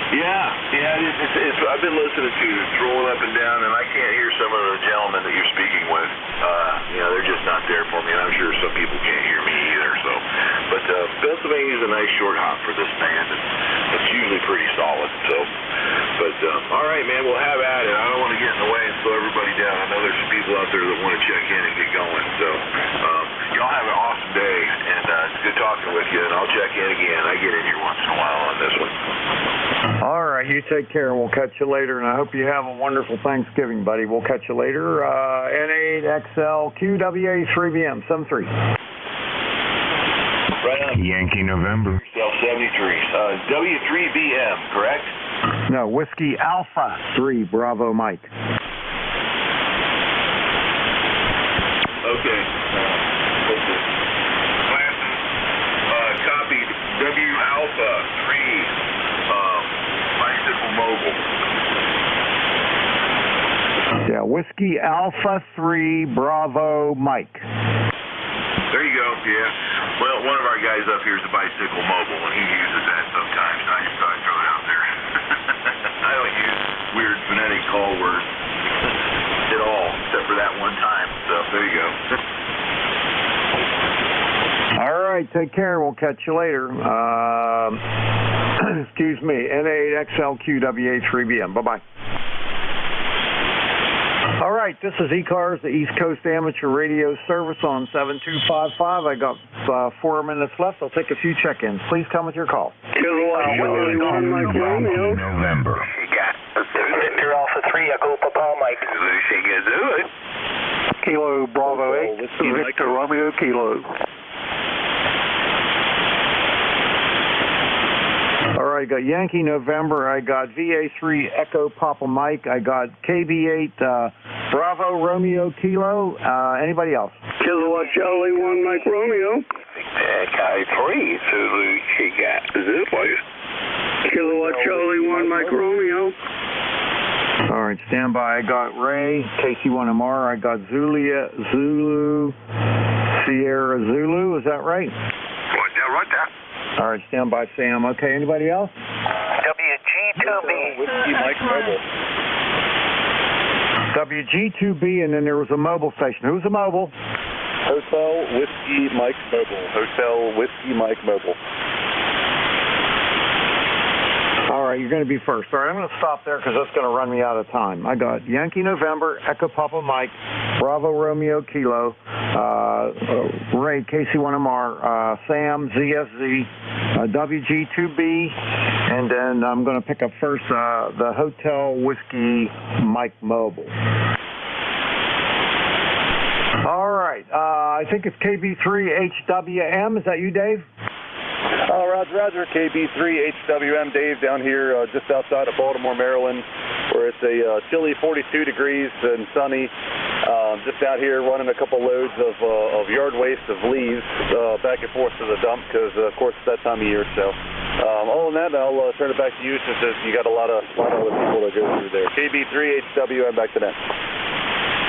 Yeah, it's I've been listening to it rolling up and down, and I can't hear some of the gentlemen that you're speaking with. They're just not there for me, and I'm sure some people can't hear me either. So, but Pennsylvania's a nice short hop for this band, and it's usually pretty solid. So, but all right, man, we'll have at it. I don't want to get in the way and slow everybody down. I know there's some people out there that want to check in and get going. So, y'all have an awesome day, and it's good talking with you, and I'll check in again. I get in here once in a while on this one. All right, you take care, and we'll catch you later, and I hope you have a wonderful Thanksgiving, buddy. We'll catch you later. N8XL QWA3BM 73. Right on. Yankee November. 73. W3BM, correct? No, Whiskey Alpha 3 Bravo Mike. Okay. Glasses. Copied. W Alpha 3 Bicycle Mobile. Yeah, Whiskey Alpha 3 Bravo Mike. There you go, yeah. Well, one of our guys up here is a Bicycle Mobile, and he uses that sometimes. I just thought I'd throw it out there. I don't use weird phonetic call words at all, except for that one time. So there you go. All right, take care. We'll catch you later. Excuse me, N8XLQWA3BM. Bye-bye. All right, this is ECARS, the East Coast Amateur Radio Service on 7255. I got 4 minutes left. I'll take a few check-ins. Please come with your call. November. Victor Alpha 3, Echo Papa Mike. She can do it. Kilo Bravo 8, Victor Romeo Kilo. All right, I got Yankee November. I got VA3 Echo Papa Mike. I got KB8 Bravo Romeo Kilo. Anybody else? Kilowatt Charlie 1 Mike Romeo. K3 Zulu Chica Zulu. Kilowatt Charlie 1 Mike Romeo. All right, stand by. I got Ray, KC1MR. I got Zulu, Sierra Zulu. Is that right? Yeah, right there. All right, stand by, Sam. Okay, anybody else? WG2B. Whiskey Mike Mobile. WG2B, and then there was a mobile station. Who's the mobile? Hotel Whiskey Mike Mobile. Hotel Whiskey Mike Mobile. All right, you're going to be first. All right, I'm going to stop there because that's going to run me out of time. I got Yankee November, Echo Papa Mike, Bravo Romeo Kilo, Ray KC1MR, Sam ZSZ, WG2B, and then I'm going to pick up first the Hotel Whiskey Mike Mobile. All right, I think it's KB3HWM. Is that you, Dave? Roger, KB3HWM, Dave, down here just outside of Baltimore, Maryland, where it's a chilly 42 degrees and sunny. Just out here running a couple loads of yard waste of leaves back and forth to the dump because, of course, it's that time of year. So, other than that, I'll turn it back to you since you got a lot of other people that go through there. KB3HWM, back to that.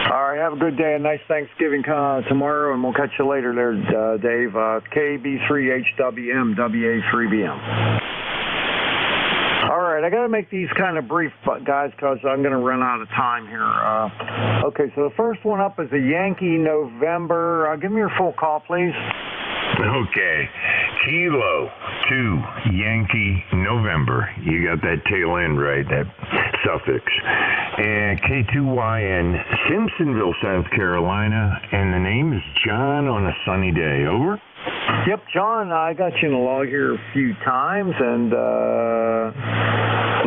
All right, have a good day and nice Thanksgiving tomorrow, and we'll catch you later there, Dave. KB3HWM, WA3BM. All right, I got to make these kind of brief, guys, because I'm going to run out of time here. Okay, so the first one up is a Yankee November. Give me your full call, please. Okay. Kilo 2 Yankee November. You got that tail end right, that suffix. And K2YN, Simpsonville, South Carolina. And the name is John on a sunny day. Over? Yep, John, I got you in the log here a few times, and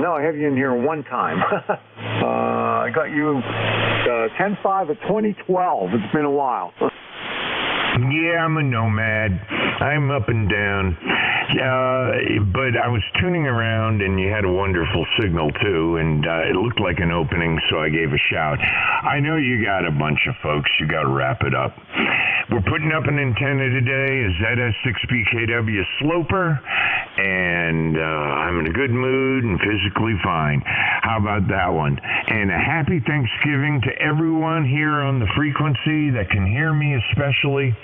no, I have you in here one time. I got you 10-5 of 2012. It's been a while. Yeah, I'm a nomad. I'm up and down. But I was tuning around, and you had a wonderful signal, too, and it looked like an opening, so I gave a shout. I know you got a bunch of folks. You got to wrap it up. We're putting up an antenna today, a ZS6BKW Sloper, and I'm in a good mood and physically fine. How about that one? And a happy Thanksgiving to everyone here on the frequency that can hear me especially.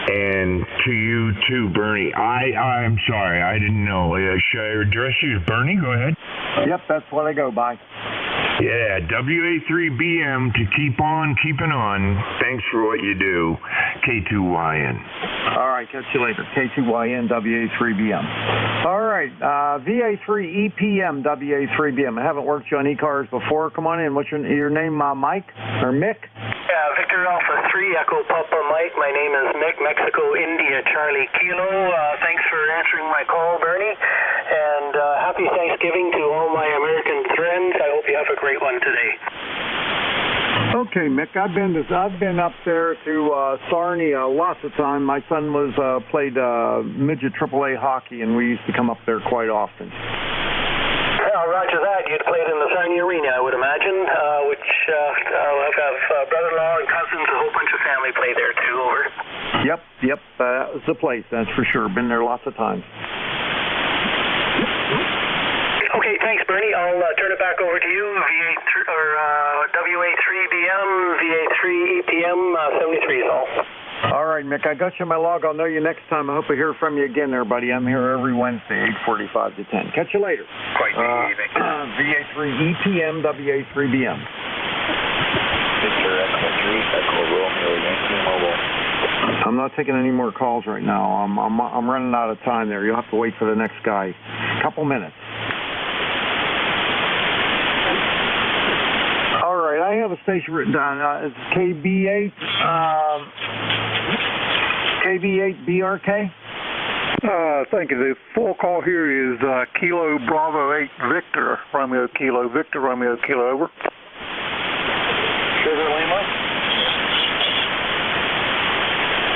And to you too, Bernie. I'm sorry, I didn't know. Should I address you as Bernie? Go ahead. Yep, that's what I go by. Yeah, WA3BM to keep on keeping on. Thanks for what you do. K2YN. All right, catch you later. K2YN, WA3BM. All right, VA3EPM, WA3BM. I haven't worked you on ECARS before. Come on in. What's your name, Mike or Mick? Yeah, Victor Alpha 3, Echo Papa Mike. My name is Mick, Mexico, India, Charlie Kilo. Thanks for answering my call, Bernie. And happy Thanksgiving to all my American friends. I hope you have a great one today. Okay, Mick, I've been up there to Sarnia lots of time. My son played midget AAA hockey, and we used to come up there quite often. Roger that. You'd played in the Sarnia Arena, I would imagine, which I have brother-in-law and cousins, a whole bunch of family play there too. Over. Yep. That was the place, that's for sure. Been there lots of times. Okay, thanks, Bernie. I'll turn it back over to you. WA3BM, VA3 EPM, 73 is all. All right, Mick, I got you in my log. I'll know you next time. I hope I hear from you again there, buddy. I'm here every Wednesday, 8:45 to 10. Catch you later. Quite the evening. VA3 EPM, WA3BM. Victor Echo 3, Echo Romeo, Yankee Mobile. I'm not taking any more calls right now. I'm running out of time there. You'll have to wait for the next guy. Couple minutes. All right, I have a station written down. It's KB8. KB8BRK? Thank you. The full call here is Kilo Bravo 8 Victor Romeo Kilo. Victor Romeo Kilo, over. Sugar Lima?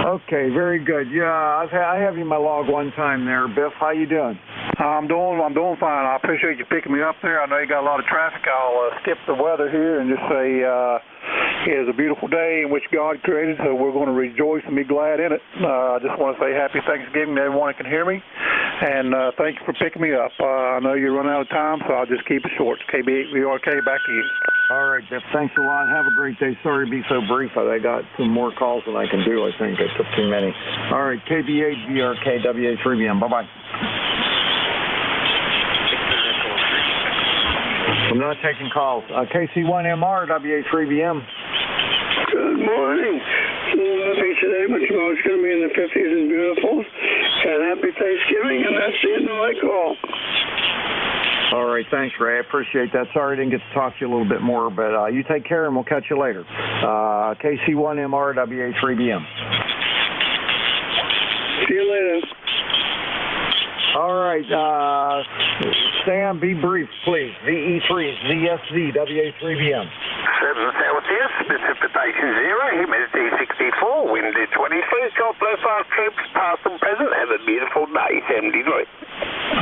Okay, very good. Yeah, I have you in my log one time there, Biff. How you doing? I'm doing fine. I appreciate you picking me up there. I know you got a lot of traffic. I'll skip the weather here and just say it is a beautiful day in which God created, so we're going to rejoice and be glad in it. I just want to say happy Thanksgiving to everyone that can hear me, and thank you for picking me up. I know you're running out of time, so I'll just keep it short. KB8VRK, back to you. All right, Biff. Thanks a lot. Have a great day. Sorry to be so brief. I got some more calls than I can do, I think. I took too many. All right, KB8VRK, WA3BM. Bye-bye. I'm not taking calls. KC1MR, WA3BM. Good morning. Happy today, but tomorrow it's going to be in the 50s and beautiful. And happy Thanksgiving, and that's the end of my call. All right, thanks, Ray. I appreciate that. Sorry I didn't get to talk to you a little bit more, but you take care, and we'll catch you later. KC1MR, WA3BM. See you later. All right, Sam, be brief, please. VE3, VSV, WA3BM. 7 Celsius, precipitation 0, humidity 64, wind 23, God bless our troops, past and present, have a beautiful day, 73.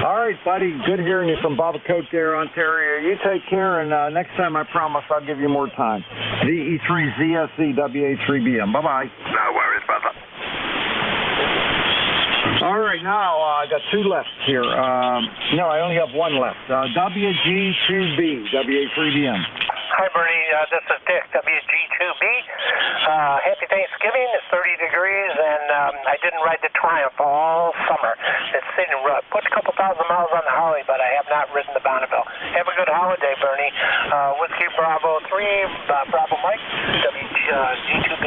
All right, buddy, good hearing you from Babacote there, Ontario. You take care, and next time I promise I'll give you more time. VE3, ZSZ, WA3BM. Bye-bye. No worries, brother. All right, now I got two left here. No, I only have one left. WG2B, WA3BM. Hi, Bernie. This is Dick, WG2B. Happy Thanksgiving. It's 30 degrees, and I didn't ride the Triumph all summer. It's sitting put a couple thousand miles on the Harley, but I have not ridden the Bonneville. Have a good holiday, Bernie. Whiskey Bravo 3, Bravo Mike, WG2B.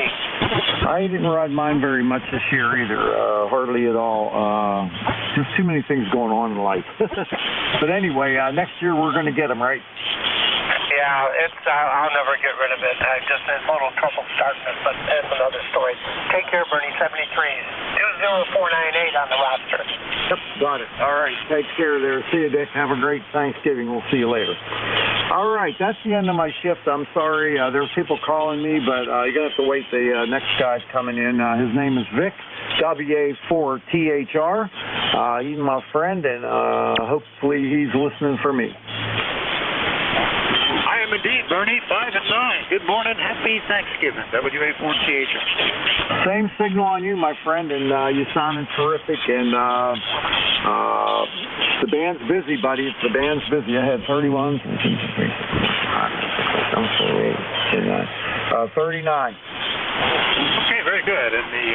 I didn't ride mine very much this year either, hardly at all. Just too many things going on in life. But anyway, next year we're going to get them, right? Yeah, I'll never get rid of it. I just had a little trouble starting it, but that's another story. Take care, Bernie. 73. 20498 on the roster. Yep, got it. All right, take care there. See you, Dick. Have a great Thanksgiving. We'll see you later. All right, that's the end of my shift. I'm sorry. There's people calling me, but you're going to have to wait. The next guy's coming in. His name is Vic, WA4THR. He's my friend, and hopefully he's listening for me. I am indeed, Bernie. 5 and 9. Good morning. Happy Thanksgiving. WA4THR. Same signal on you, my friend, and you sounded terrific. And the band's busy, buddy. The band's busy. I had 31. 39. Okay, very good. And the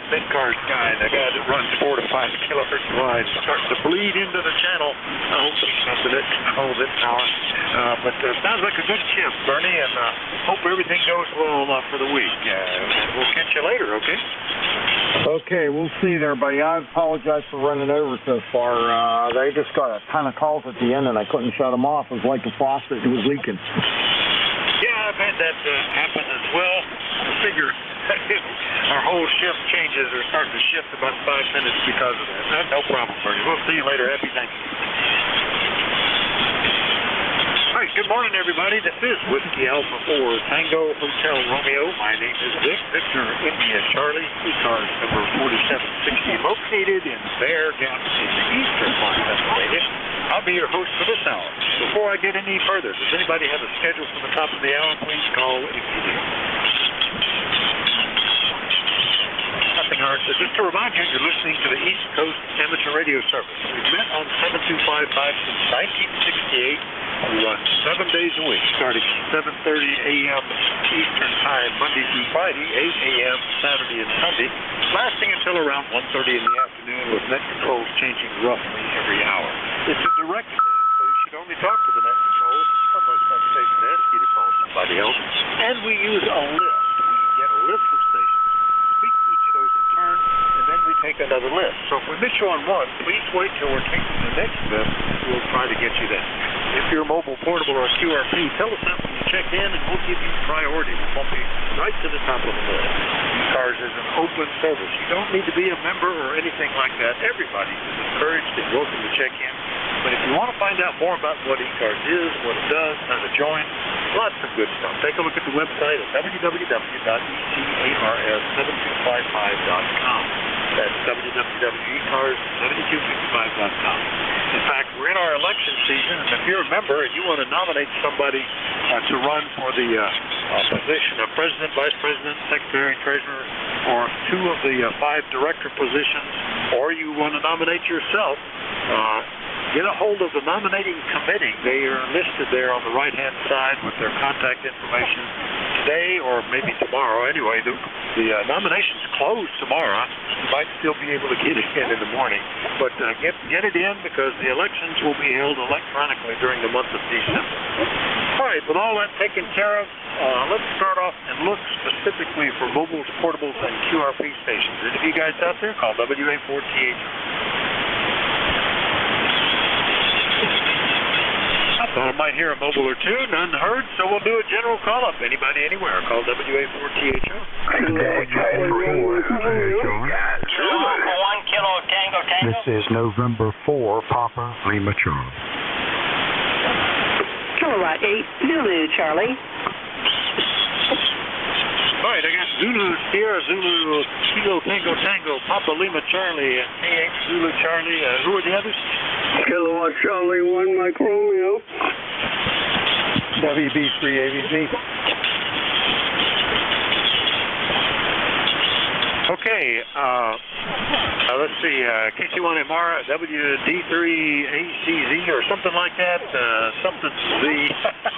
ECARS guy, the guy that runs 4 to 5 kilohertz wide, starting to bleed into the channel. I hope he's missing it. Hold it now. But sounds like a good shift, Bernie, and hope everything goes well for the week. We'll catch you later, okay? Okay, we'll see there, buddy. I apologize for running over so far. They just got a ton of calls at the end, and I couldn't shut them off. It was like the faucet. It was leaking. Yeah, I've had that happen as well. figure our whole shift changes or starting to shift about 5 minutes because of that. No problem, Bernie. We'll see you later. Happy Thanksgiving. All right, good morning, everybody. This is Whiskey Alpha 4 Tango Hotel Romeo. My name is Vic, Victor India Charlie, ECARS number 4760, located in Bear Gap in the eastern part of Pennsylvania. I'll be your host for this hour. Before I get any further, does anybody have a schedule from the top of the hour? Please call immediately. Nothing hard. So just to remind you, you're listening to the East Coast Amateur Radio Service. We've met on 7255 since 1968. We run 7 days a week, starting at 7:30 a.m. Eastern Time, Monday through Friday, 8 a.m. Saturday and Sunday, lasting until around 1:30 in the afternoon, with net controls changing roughly every hour. It's a direct list, so you should only talk to the net control unless that station asks you to call somebody else. And we use a list. We get a list of stations, speak to each of those in turn, and then we take another list. So if we miss you on one, please wait till we're taking the next list. We'll try to get you there. If you're mobile, portable, or QRP, tell us that when you check in, and we'll give you priority. We'll bump you right to the top of the list. ECARS is an open service. You don't need to be a member or anything like that. Everybody is encouraged and welcome to check in. But if you want to find out more about what ECARS is, what it does, how to join, lots of good stuff. Take a look at the website at www.ecars7255.com. That's www.ecars7255.com. In fact, we're in our election season, and if you're a member and you want to nominate somebody to run for the position of president, vice president, secretary, treasurer, or 2 of the 5 director positions, or you want to nominate yourself, get a hold of the nominating committee. They are listed there on the right-hand side with their contact information today or maybe tomorrow. Anyway, the nominations close tomorrow. You might still be able to get it in the morning. But get it in, because the elections will be held electronically during the month of December. All right, with all that taken care of, let's start off and look specifically for mobiles, portables, and QRP stations. Any of you guys out there, call WA4TH. I thought I might hear a mobile or two, none heard, so we'll do a general call-up. Anybody anywhere, call WA4THO. This is November 4, Papa Lima Charlie. Kilowatt 8, Zulu Charlie. All right, I got Zulu Sierra, Zulu Kilo Tango Tango, Papa Lima Charlie, and KH Zulu Charlie. Who are the others? Kilowatt Charlie 1, Mike Romeo. WB3AVZ. Okay, let's see, KC1MR, WD3ACZ, or something like that, something Z.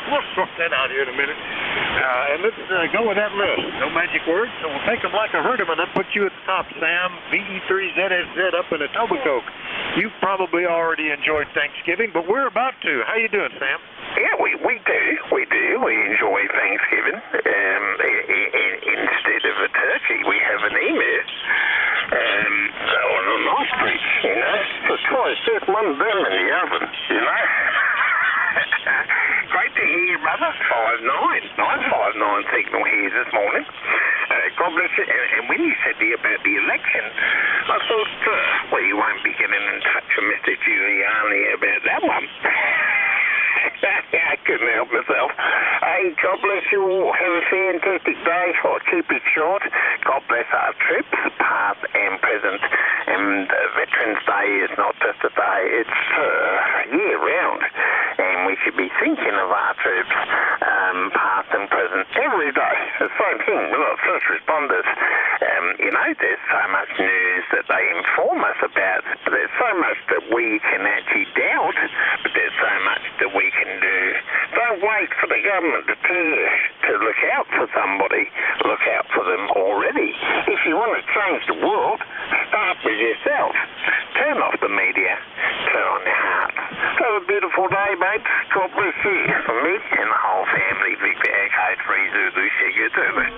We'll sort that out here in a minute. And let's go with that list. No magic words, so we'll take them like I heard them, and then put you at the top, Sam. VE3ZSZ up in Etobicoke. You've probably already enjoyed Thanksgiving, but we're about to. How you doing, Sam? Yeah, we do. We enjoy Thanksgiving. Instead of a turkey, we have an emu. On an ostrich, you know. It's twice just one of them in the oven, you know. Great to hear you, brother. 5'9". Nice 5'9" signal here this morning. God bless you. And when you said about the election, I thought, well, you won't be getting in touch with Mr. Giuliani about that one. I couldn't help myself. Hey, God bless you all. Have a fantastic day. I'll keep it short. God bless our troops, past and present. And Veterans Day is not just a day, it's year-round. And we should be thinking of our troops, past and present, every day. The same thing with our first responders. You know, there's so much news that they inform us about. There's so much that we can actually doubt, but there's so much that we can do. Don't wait for the government to tell you to look out for somebody. Look out for them already. If you want to change the world, start with yourself. Turn off the media. Turn on your heart. Have a beautiful day, mate. God bless you. For me and the whole family, Victor Echo 3 Zulu Sugar Zulu.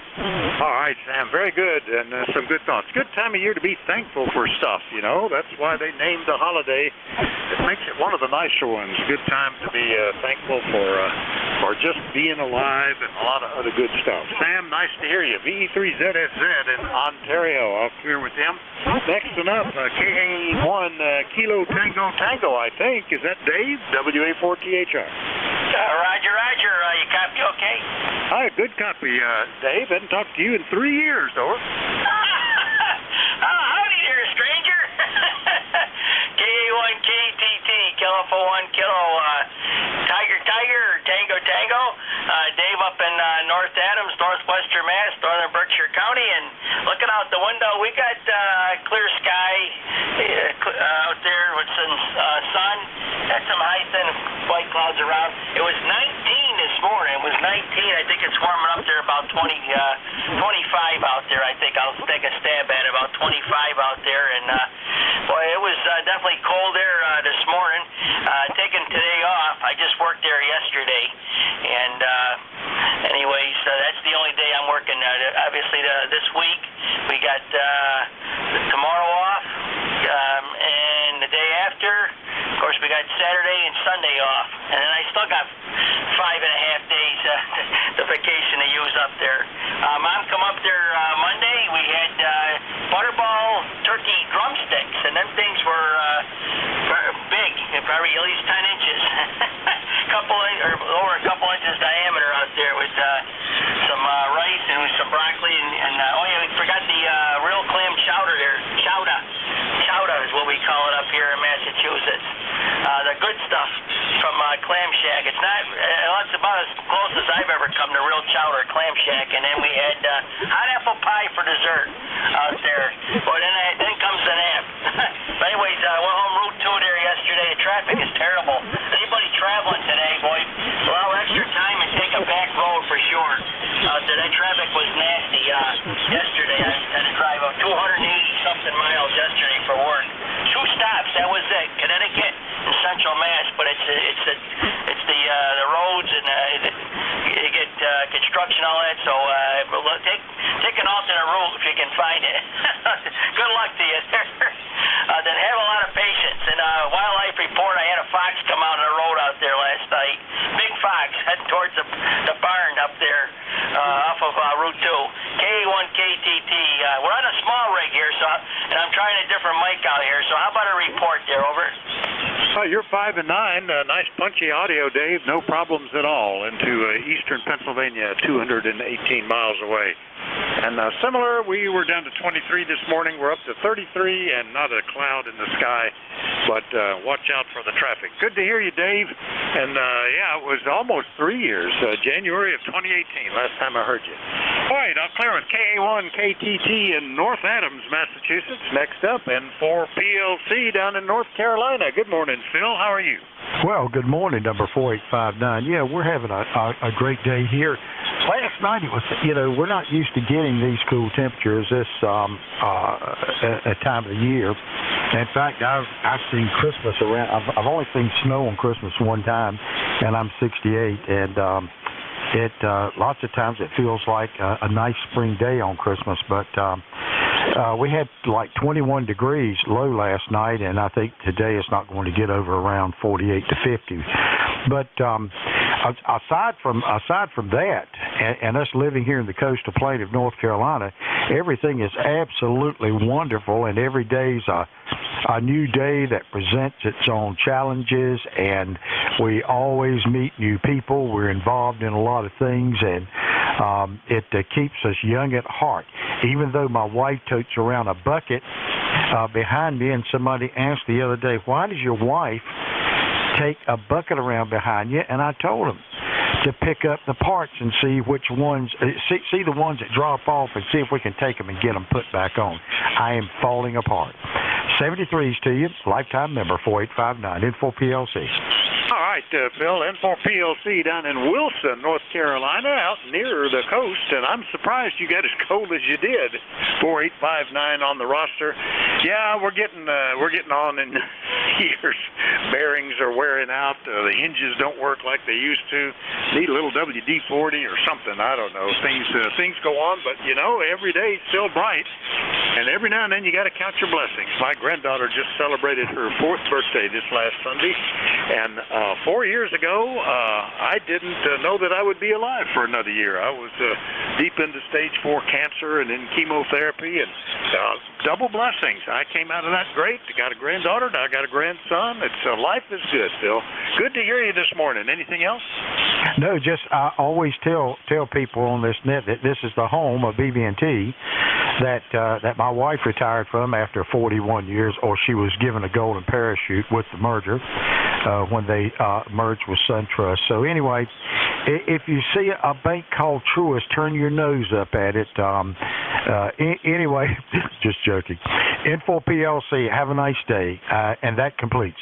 All right, Sam. Very good. and some good thoughts. Good time of year to be thankful for stuff, you know. That's why they named the holiday. It makes it one of the nicer ones. Good time to be thankful for just being alive and a lot of other good stuff. Sam, nice to hear you. VE3ZSZ in Ontario. I'll clear with him. Next one up, KA1 Kilo Tango Tango, I think. Is that Dave? WA4THR. Roger. You copy okay? Hi, good copy, Dave. Hadn't talked to you in 3 years, over. Howdy there, stranger. KA1 KTT, Kilo for 1 Kilo, Tiger, Tango. Dave up in North Adams, Northwestern Mass, Northern Berkshire County, and looking out the window, we got clear sky out there with some sun. Got some high thin white clouds around. It was 19 this morning. It was 19. I think it's warming up there about 25 out there. I think I'll take a stab at it, about 25 out there. And boy, it was definitely cold there this morning. Taking today off. I just worked there yesterday. And anyways, that's the only day I'm working. Obviously, this week we got tomorrow off, and the day after, of course, we got Saturday and Sunday off, and then I still got 5.5 days the vacation to use up there. Mom come up there Monday. We had butterball turkey drumsticks, and them things were big, probably at least 10 inches. Over a couple inches diameter out there with some rice and some broccoli and oh yeah, we forgot the real clam chowder there. Chowder is what we call it up here in Massachusetts. The good stuff from Clam Shack. It's not, it's about as close as I've ever come to real chowder, Clam Shack. And then we had hot apple pie for dessert out there. But then comes the nap. But anyways, went home Route 2 there yesterday. The traffic is terrible. Anybody traveling today, boy, allow extra time and take a back road for sure. That traffic was nasty yesterday. I had to drive 280-something miles yesterday for work. 2 stops, that was it. Connecticut and Central Mass, but it's the roads and you get construction, all that. So take an alternate route if you can find it. Good luck to you there. Then have a lot of patience. And wildlife report, I had a fox come out on the road out there last night. Big fox heading towards the barn up there off of Route 2. KA1 KTT. We're on a small rig here, and I'm trying a different mic out here. So how about a report there, over? Oh, you're 5 and 9. Nice punchy audio, Dave. No problems at all. Into eastern Pennsylvania, 218 miles away. And similar, we were down to 23 this morning. We're up to 33 and not a cloud in the sky. But watch out for the traffic. Good to hear you, Dave. And yeah, it was almost 3 years. January of 2018, last time I heard you. All right, I'll clear with KA1 KTT in North Adams, Massachusetts. Next up, N4 PLC down in North Carolina. Good morning, Phil. How are you? Well, good morning, number 4859. Yeah, we're having a great day here. Last night it was, we're not used to getting these cool temperatures this time of the year. In fact, I've seen Christmas around. I've only seen snow on Christmas one time, and I'm 68, and lots of times it feels like a nice spring day on Christmas, but we had like 21 degrees low last night, and I think today it's not going to get over around 48 to 50. But aside from that, and us living here in the coastal plain of North Carolina, everything is absolutely wonderful, and every day's a new day that presents its own challenges, and we always meet new people. We're involved in a lot of things, and it keeps us young at heart. Even though my wife totes around a bucket behind me, and somebody asked the other day, why does your wife take a bucket around behind you? And I told them to pick up the parts and see which ones, see the ones that drop off and see if we can take them and get them put back on. I am falling apart. 73s to you, lifetime member 4859, N4 PLC. All right, Phil, N4 PLC down in Wilson, North Carolina, out near the coast, and I'm surprised you got as cold as you did. 4859 on the roster. Yeah, we're getting on in years. Bearings are wearing out. The hinges don't work like they used to. Need a little WD-40 or something. I don't know. Things go on, but, you know, every day is still bright. And every now and then you got to count your blessings. My granddaughter just celebrated her 4th birthday this last Sunday. And 4 years ago, I didn't know that I would be alive for another year. I was deep into stage 4 cancer and in chemotherapy, and double blessings. I came out of that great. I got a granddaughter. Now I got a grandson. Life is good, Phil. Good to hear you this morning. Anything else? No, just I always tell people on this net that this is the home of BB&T that my wife retired from after 41 years, or she was given a golden parachute with the merger when they merged with SunTrust. So anyway, if you see a bank called Truist, turn your nose up at it. Anyway, just joking. N4 PLC, have a nice day. And that completes.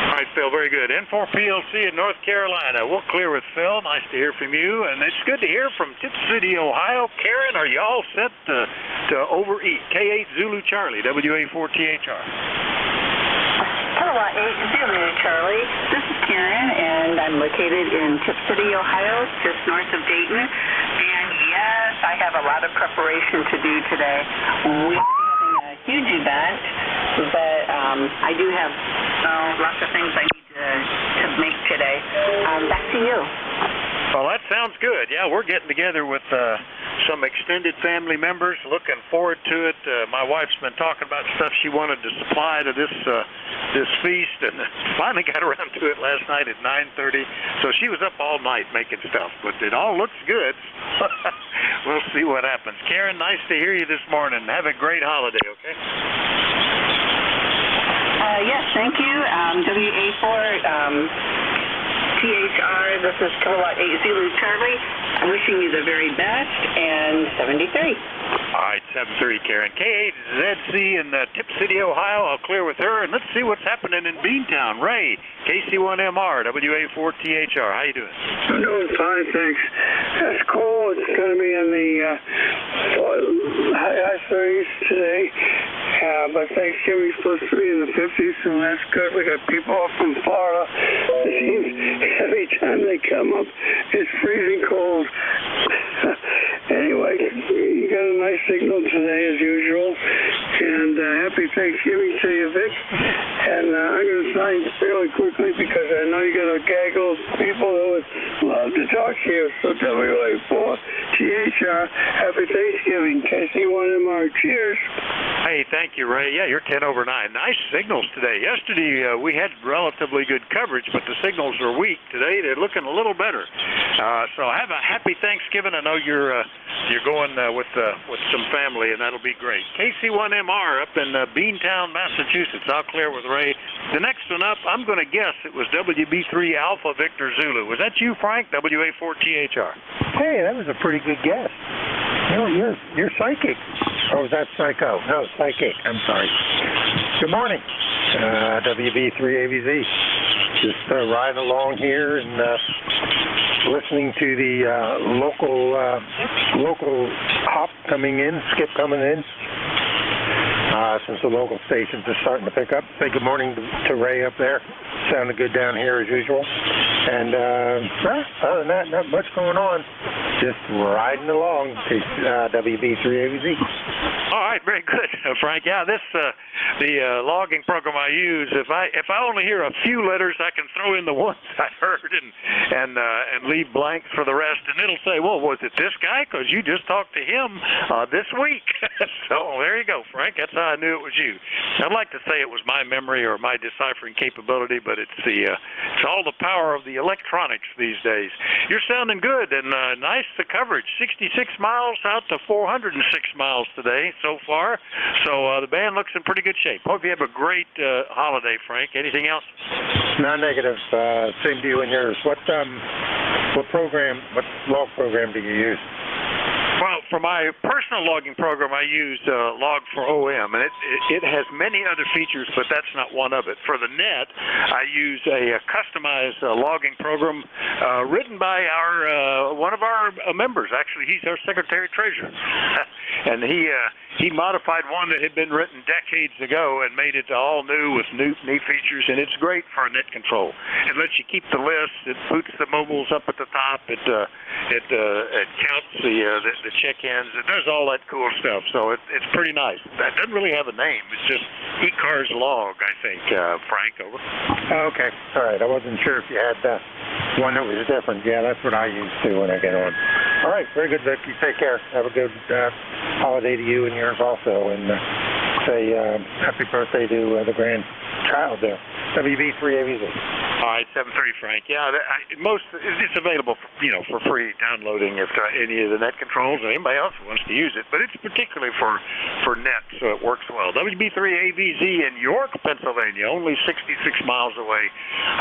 All right, Phil, very good. N4 PLC in North Carolina. We'll clear with Phil. Nice to hear from you. And it's good to hear from Tip City, Ohio. Karen, are you all set to overeat? K8 Zulu Charlie, WA4THR. Kilowatt 8 Zulu Charlie. This is Karen, and I'm located in Tip City, Ohio, just north of Dayton. And yes, I have a lot of preparation to do today. We are having a huge event, but I do have lots of things I need to make today. Back to you. Well, that sounds good. Yeah, we're getting together with some extended family members. Looking forward to it. My wife's been talking about stuff she wanted to supply to this feast, and finally got around to it last night at 9:30. So she was up all night making stuff, but it all looks good. We'll see what happens. Karen, nice to hear you this morning. Have a great holiday, okay? Yes, thank you. WA4 THR, this is Kilowatt 8 Zulu Charlie. I'm wishing you the very best, and 73. All right, 7:30, Karen. K8ZC in Tip City, Ohio. I'll clear with her, and let's see what's happening in Beantown. Ray, KC1MR, WA4THR. How you doing? I'm doing fine, thanks. It's cold. It's going to be in the high 30s today. But Thanksgiving's supposed to be in the 50s, so that's good. We got people up from Florida. It seems every time they come up, it's freezing cold. Anyway, you got a nice signal today, as usual. And happy Thanksgiving to you, Vic. And I'm going to sign fairly quickly because I know you got a gaggle of people that would love to talk to you. So WA4THR, happy Thanksgiving. KC1MR, cheers. Hey, thank you, Ray. Yeah, you're 10 over 9. Nice signals today. Yesterday, we had relatively good coverage, but the signals are weak. Today, they're looking a little better. So have a happy Thanksgiving. I know you're going with some family, and that'll be great. KC1MR up in Beantown, Massachusetts. I'll clear with Ray. The next one up, I'm going to guess it was WB3 Alpha Victor Zulu. Was that you, Frank? WA4THR. Hey, that was a pretty good guess. You're psychic. Or was that psycho? No, psychic. I'm sorry. Good morning. WB3ABZ. Just riding along here and listening to the local hop coming in, skip coming in. Since the local stations are starting to pick up. Say good morning to Ray up there. Sounded good down here as usual. And other than that, not much going on. Just riding along to WB3ABZ. All right, very good, Frank. Yeah, the logging program I use, if I only hear a few letters, I can throw in the ones I heard and leave blanks for the rest, and it'll say, well, was it this guy? Because you just talked to him this week. So there you go, Frank. That's how I knew it was you. I'd like to say it was my memory or my deciphering capability, but it's all the power of the electronics these days. You're sounding good and nice the coverage. 66 miles out to 406 miles today so far. So the band looks in pretty good shape. Hope you have a great holiday, Frank. Anything else? No, negative. Same to you and yours. What log program do you use? Well, for my personal logging program, I use Log for OM, and it has many other features, but that's not one of it. For the net, I use a customized logging program written by one of our members. Actually, he's our Secretary Treasurer, and he modified one that had been written decades ago and made it all new with neat features, and it's great for net control. It lets you keep the list. It boots the mobiles up at the top. It counts the check-ins. It does all that cool stuff. So it's pretty nice. That doesn't really have a name. It's just ECARS log, I think. Frank, over. Okay. All right. I wasn't sure if you had one that was different. Yeah, that's what I use too when I get on. All right. Very good, Vic. You take care. Have a good holiday to you and yours also. And say happy birthday to the grandchild there. WB3AVZ. All right, 7:30, Frank. Yeah, it's available, for free downloading if any of the net controls or anybody else wants to use it. But it's particularly for net, so it works well. WB3AVZ in York, Pennsylvania, only 66 miles away.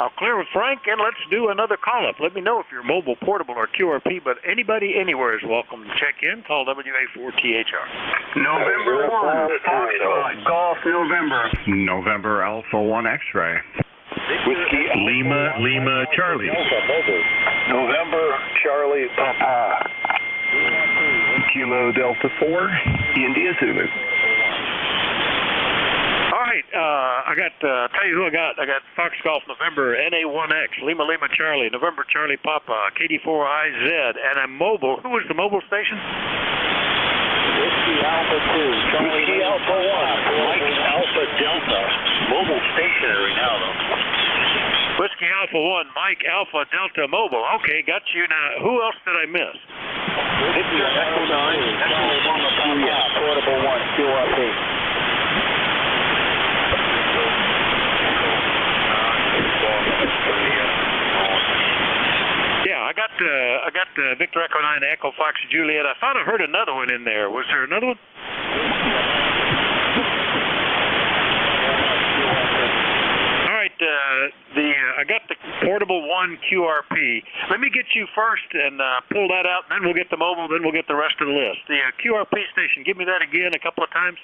I'll clear with Frank, and let's do another call-up. Let me know if you're mobile, portable, or QRP, but anybody anywhere is welcome to check in. Call WA4THR. November 1, Foxtrot, Golf, November. November Alpha 1 X-ray. Whiskey Lima Charlie. November Charlie Papa. Kilo Delta 4, India Zulu. All right, I got, tell you who I got. I got Fox Golf November NA1X, Lima Charlie, November Charlie Papa, KD4IZ, and I'm mobile. Who was the mobile station? Whiskey Alpha 2, Whiskey Alpha 1, Mike Alpha Delta. Mobile stationary now, though. Whiskey Alpha 1, Mike Alpha Delta Mobile. Okay, got you. Now, who else did I miss? Victor Echo 9, Echo 1, Portable 1, QRP. Yeah, I got Victor Echo 9, Echo Fox Juliet. I thought I heard another one in there. Was there another one? I got the Portable 1 QRP. Let me get you first and pull that out, and then we'll get the mobile, then we'll get the rest of the list. The QRP station, give me that again a couple of times.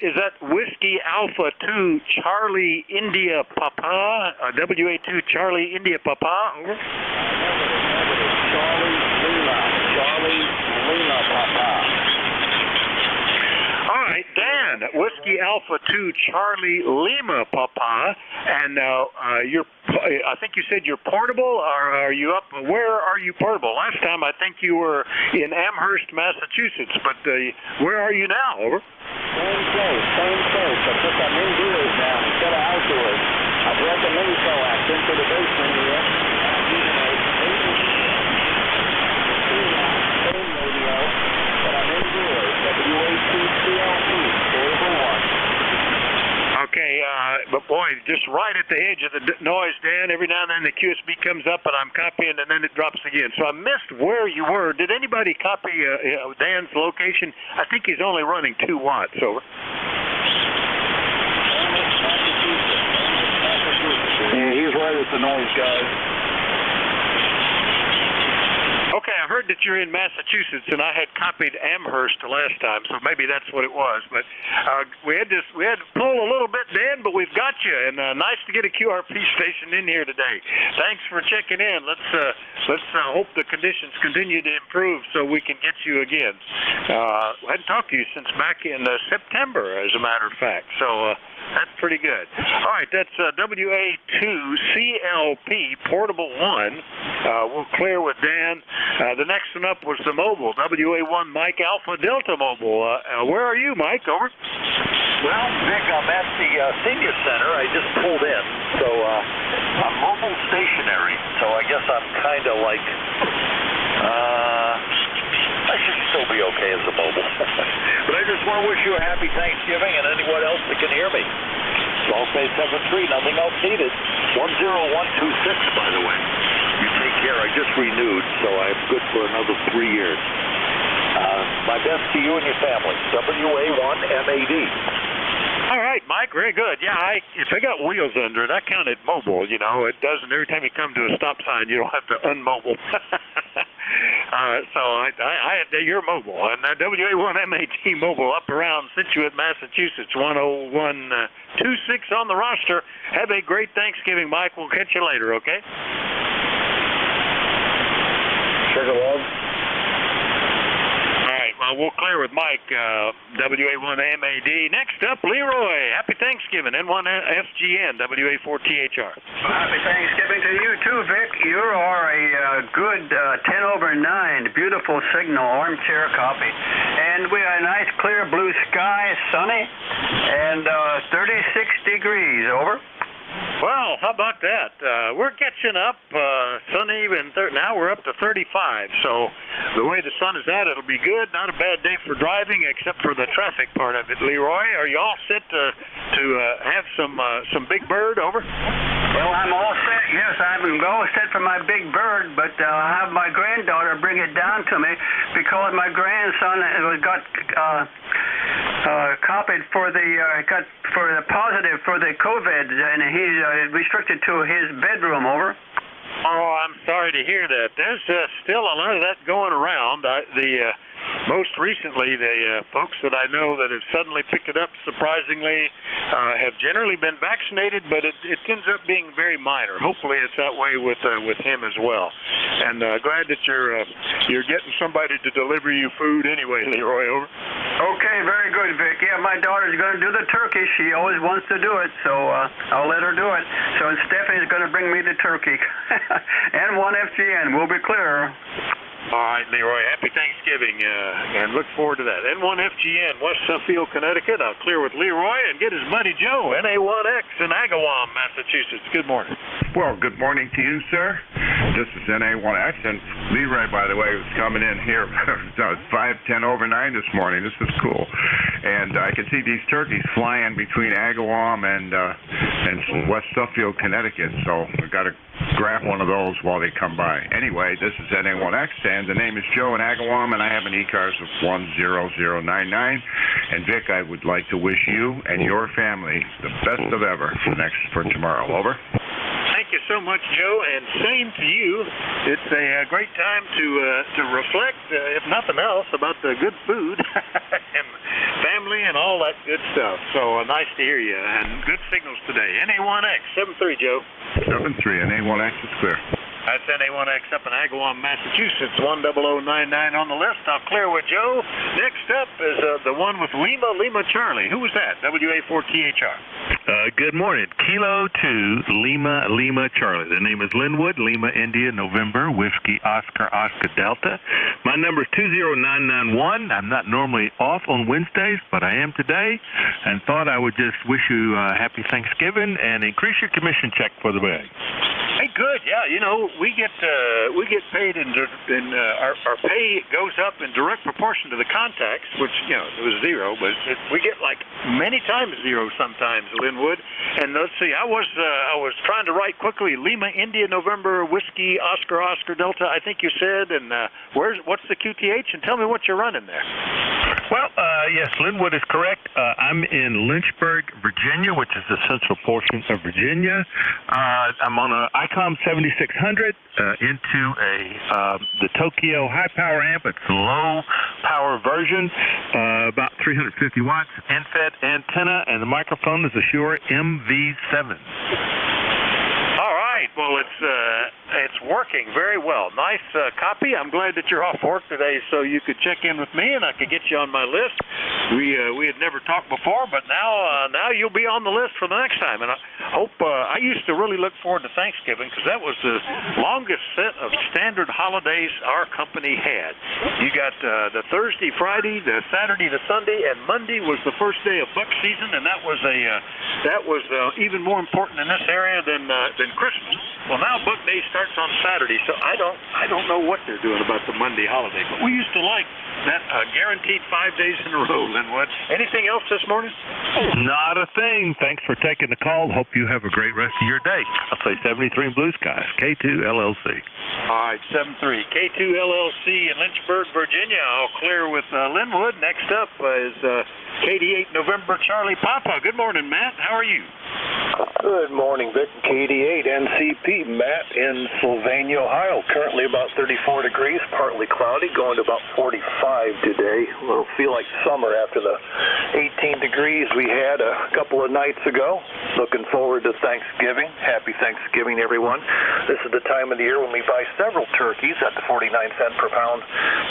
Is that Whiskey Alpha 2 Charlie India Papa, WA2 Charlie India Papa, over? Charlie Lima Papa. All right, Dan, Whiskey Alpha 2 Charlie Lima Papa, and I think you said you're portable, or are you up? Where are you portable? Last time I think you were in Amherst, Massachusetts, but where are you now, over? Same place, except I'm indoors now instead of outdoors. I brought the mini coax into the basement here. I'm using a same radio, but I'm indoors. WA2CLP, Portable 1. Okay, but boy, just right at the edge of the noise, Dan, every now and then the QSB comes up and I'm copying and then it drops again. So I missed where you were. Did anybody copy Dan's location? I think he's only running 2 watts, over. Yeah, he's right at the noise, guys. Okay, I heard that you're in Massachusetts, and I had copied Amherst last time, so maybe that's what it was. But we had to pull a little bit, Dan, but we've got you, and nice to get a QRP station in here today. Thanks for checking in. Let's hope the conditions continue to improve so we can get you again. I hadn't talked to you since back in September, as a matter of fact. So that's pretty good. All right, that's WA2CLP Portable 1. We'll clear with Dan. The next one up was the mobile, WA1 Mike Alpha Delta Mobile. Where are you, Mike? Over. Well, Vic, I'm at the senior center. I just pulled in, so I'm mobile stationary. So I guess I'm kind of like, I should still be okay as a mobile. But I just want to wish you a happy Thanksgiving and anyone else that can hear me. Golf Bay 73, nothing else needed. 10126, by the way. You take care. I just renewed, so I'm good for another 3 years. My best to you and your family. WA1MAD. All right, Mike, very good. Yeah, if I got wheels under it, I count it mobile. You know, it doesn't. Every time you come to a stop sign, you don't have to unmobile. So you're mobile. And WA1MAT mobile up around Situate, Massachusetts, 10126 on the roster. Have a great Thanksgiving, Mike. We'll catch you later, okay? Sugar log. Well, we'll clear with Mike, WA1MAD. Next up, Leroy. Happy Thanksgiving, N1FGN, WA4THR. Happy Thanksgiving to you, too, Vic. You are a good 10 over 9, beautiful signal, armchair copy. And we have a nice clear blue sky, sunny, and 36 degrees, over. Well, how about that? We're catching up, sunny, and now we're up to 35. So the way the sun is at, it'll be good. Not a bad day for driving, except for the traffic part of it. Leroy, are you all set to have some Big Bird, over? Well, I'm all set. Yes, I'm all set for my Big Bird, but I'll have my granddaughter bring it down to me because my grandson got copied for the positive for the COVID, and he's restricted to his bedroom, over. Oh, I'm sorry to hear that. There's still a lot of that going around. Most recently, the folks that I know that have suddenly picked it up, surprisingly, have generally been vaccinated, but it ends up being very minor. Hopefully, it's that way with him as well. And glad that you're getting somebody to deliver you food anyway, Leroy. Over. Okay, very good, Vic. Yeah, my daughter's going to do the turkey. She always wants to do it, so I'll let her do it. So Stephanie's going to bring me the turkey. N1FGN, we'll be clear. All right, Leroy, happy Thanksgiving, and look forward to that. N1FGN, West Suffield, Connecticut. I'll clear with Leroy and get his buddy Joe, NA1X in Agawam, Massachusetts. Good morning. Well, good morning to you, sir. This is NA1X, and Leroy, by the way, was coming in here. It was 5:10 over 9 this morning. This is cool. And I can see these turkeys flying between Agawam and West Suffield, Connecticut, so we've got to grab one of those while they come by. Anyway, this is NA1X, and the name is Joe in Agawam, and I have an ECARS of 10099. And Vic, I would like to wish you and your family the best of ever for tomorrow. Over. Thank you so much, Joe, and same to you. It's a great time to reflect, if nothing else, about the good food and family and all that good stuff. So nice to hear you, and good signals today. NA1X, 73, Joe. 73, NA1X is clear. That's NA1X up in Agawam, Massachusetts, 10099 on the list. I'll clear with Joe. Next up is the one with Lima Charlie. Who was that? WA4THR. Good morning. Kilo 2, Lima Charlie. The name is Linwood, Lima, India, November, Whiskey, Oscar Delta. My number is 20991. I'm not normally off on Wednesdays, but I am today, and thought I would just wish you a happy Thanksgiving and increase your commission check for the bag. Hey, good. Yeah, you know, we get paid in our pay goes up in direct proportion to the contacts, which, you know, it was zero, but we get like many times zero sometimes, Linwood. And let's see, I was trying to write quickly, Lima, India, November, Whiskey, Oscar Delta, I think you said, and what's the QTH? And tell me what you're running there. Well, yes, Linwood is correct. I'm in Lynchburg, Virginia, which is the central portion of Virginia. I'm on a ICOM 7600 into the Tokyo high power amp. It's a low power version, about 350 watts, end-fed antenna, and the microphone is a Shure MV7. All right. Well, it's working very well. Nice copy. I'm glad that you're off work today, so you could check in with me and I could get you on my list. We had never talked before, but now you'll be on the list for the next time. And I hope I used to really look forward to Thanksgiving because that was the longest set of standard holidays our company had. You got the Thursday, Friday, the Saturday, the Sunday, and Monday was the first day of buck season, and that was even more important in this area than Christmas. Well, now Buck Day starts on Saturday, so I don't know what they're doing about the Monday holiday. But we used to like That guaranteed 5 days in a row, Linwood. Anything else this morning? Not a thing. Thanks for taking the call. Hope you have a great rest of your day. I'll say 73 in Blue Skies, K2 LLC. All right, 73 K2 LLC in Lynchburg, Virginia. I'll clear with Linwood. Next up is KD8 November Charlie Papa. Good morning, Matt. How are you? Good morning, Vic. KD8 NCP, Matt in Sylvania, Ohio. Currently about 34 degrees, partly cloudy, going to about 45 today. It'll feel like summer after the 18 degrees we had a couple of nights ago. Looking forward to Thanksgiving. Happy Thanksgiving, everyone. This is the time of the year when we buy several turkeys at the 49-cent per pound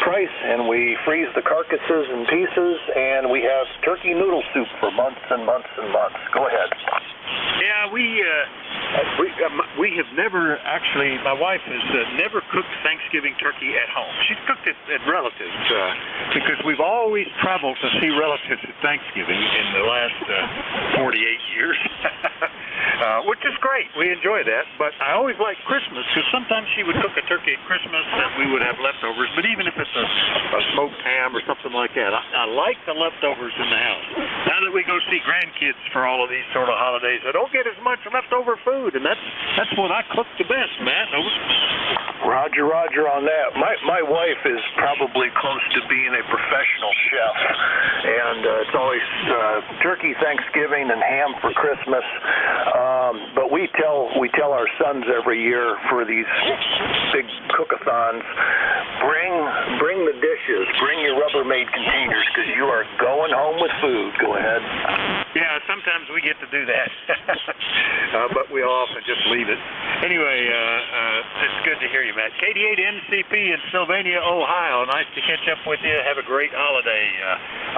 price, and we freeze the carcasses in pieces, and we have turkey noodle soup for months and months and months. Go ahead. Yeah, we have never actually, my wife has never cooked Thanksgiving turkey at home. She's cooked it at relatives because we've always traveled to see relatives at Thanksgiving in the last 48 years, which is great. We enjoy that. But I always like Christmas because sometimes she would cook a turkey at Christmas and we would have leftovers. But even if it's a smoked ham or something like that, I like the leftovers in the house. Now that we go see grandkids for all of these sort of holidays, I don't get as much leftover food, and that's what I cook the best, Matt. Roger on that. My wife is probably close to being a professional chef, and it's always turkey Thanksgiving and ham for Christmas. But we tell our sons every year for these big cook-a-thons, bring the dishes, bring your Rubbermaid containers, because you are going home with food. Go ahead. Yeah, sometimes we get to do that, but we often just leave it. Anyway, it's good to hear you, Matt. KD8 NCP in Sylvania, Ohio. Nice to catch up with you. Have a great holiday.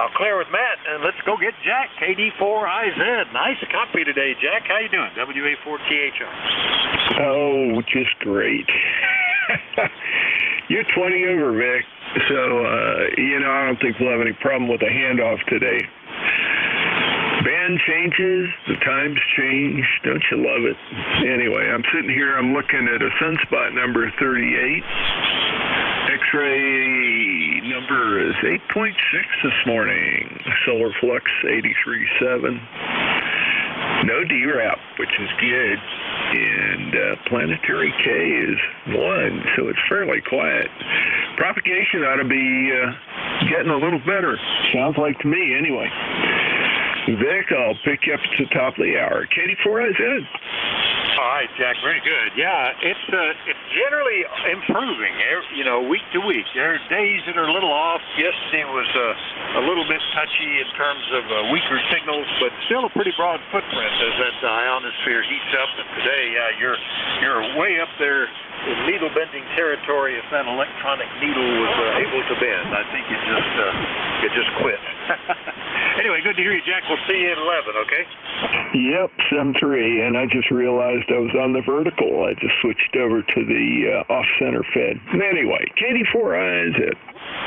I'll clear with Matt, and let's go get Jack, KD4IZ. Nice copy today, Jack. How you doing? WA4THR. Oh, just great. You're 20 over, Vic, so, I don't think we'll have any problem with a handoff today. Band changes, the times change, don't you love it? Anyway, I'm sitting here, I'm looking at a sunspot number 38. X-ray number is 8.6 this morning. Solar flux 83.7. No DRAP, which is good. And planetary K is 1, so it's fairly quiet. Propagation ought to be getting a little better. Sounds like to me, anyway. Vic, I'll pick you up at the top of the hour. KD4IZ. All right, Jack, very good. Yeah, it's generally improving, week to week. There are days that are a little off. Yesterday was a little bit touchy in terms of weaker signals, but still a pretty broad footprint as that ionosphere heats up. And today, you're way up there in needle bending territory. If that electronic needle was able to bend, I think it just quit. Anyway, good to hear you, Jack. We'll see you at 11, okay? Yep, 7-3, and I just realized I was on the vertical. I just switched over to the off-center fed. Anyway, KD4IZ.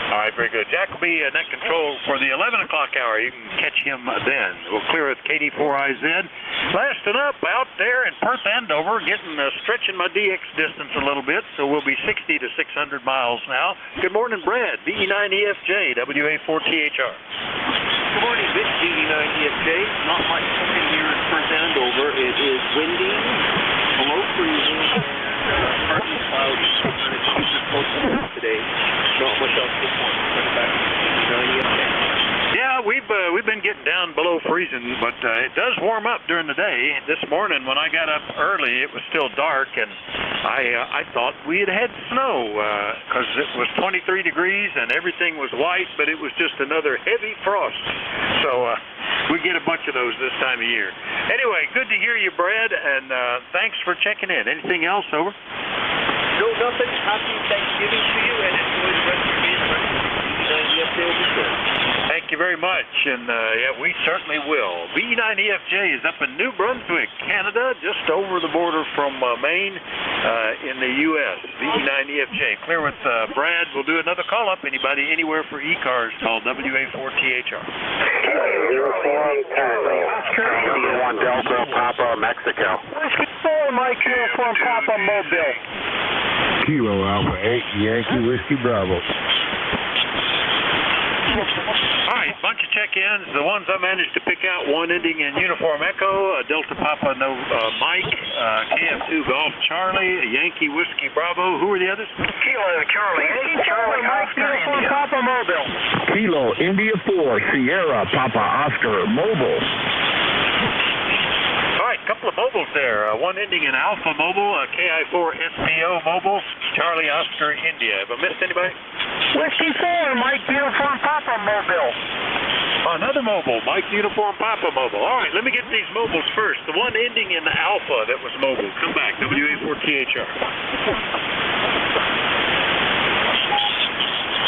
All right, very good. Jack will be net control for the 11 o'clock hour. You can catch him then. We'll clear with KD4IZ. Lasting up out there in Perth Andover, stretching my DX distance a little bit, so we'll be 60 to 600 miles now. Good morning, Brad, BE9EFJ, WA4THR. Good morning, Vic, BE9EFJ. Not much cooking here in Perth Andover. It is windy, below freezing, and partly cloudy. It's today. Not much else this morning. Turn it back to BE9EFJ. Yeah, we've been getting down below freezing, but it does warm up during the day. This morning when I got up early, it was still dark, and I thought we had snow because it was 23 degrees and everything was white, but it was just another heavy frost. So we get a bunch of those this time of year. Anyway, good to hear you, Brad, and thanks for checking in. Anything else, over? No, nothing. Happy Thanksgiving to you, and enjoy the rest of your day. Thank you very much, and we certainly will. B9EFJ is up in New Brunswick, Canada, just over the border from Maine in the U.S. B9EFJ. Clear with Brad. We'll do another call-up. Anybody anywhere for ECARS, call WA4THR. 01 Delta, Papa, Mexico. Mike, Uniform Papa, Mobile. Kilo Alpha 8, Yankee Whiskey Bravo. All right, bunch of check-ins. The ones I managed to pick out, one ending in Uniform Echo, Delta Papa No Mike, KF2 Golf Charlie, Yankee Whiskey Bravo. Who are the others? Kilo Charlie. Yankee Charlie Oscar India. Papa Mobile. Kilo India 4 Sierra Papa Oscar Mobile. All right, couple of mobiles there. One ending in Alpha Mobile, KI4 SPO Mobile, Charlie Oscar India. Have I missed anybody? Whiskey 4 Mike Uniform Papa Mobile. Another mobile, Mike Uniform Papa Mobile. All right, let me get these mobiles first. The one ending in Alpha that was mobile. Come back, WA4THR.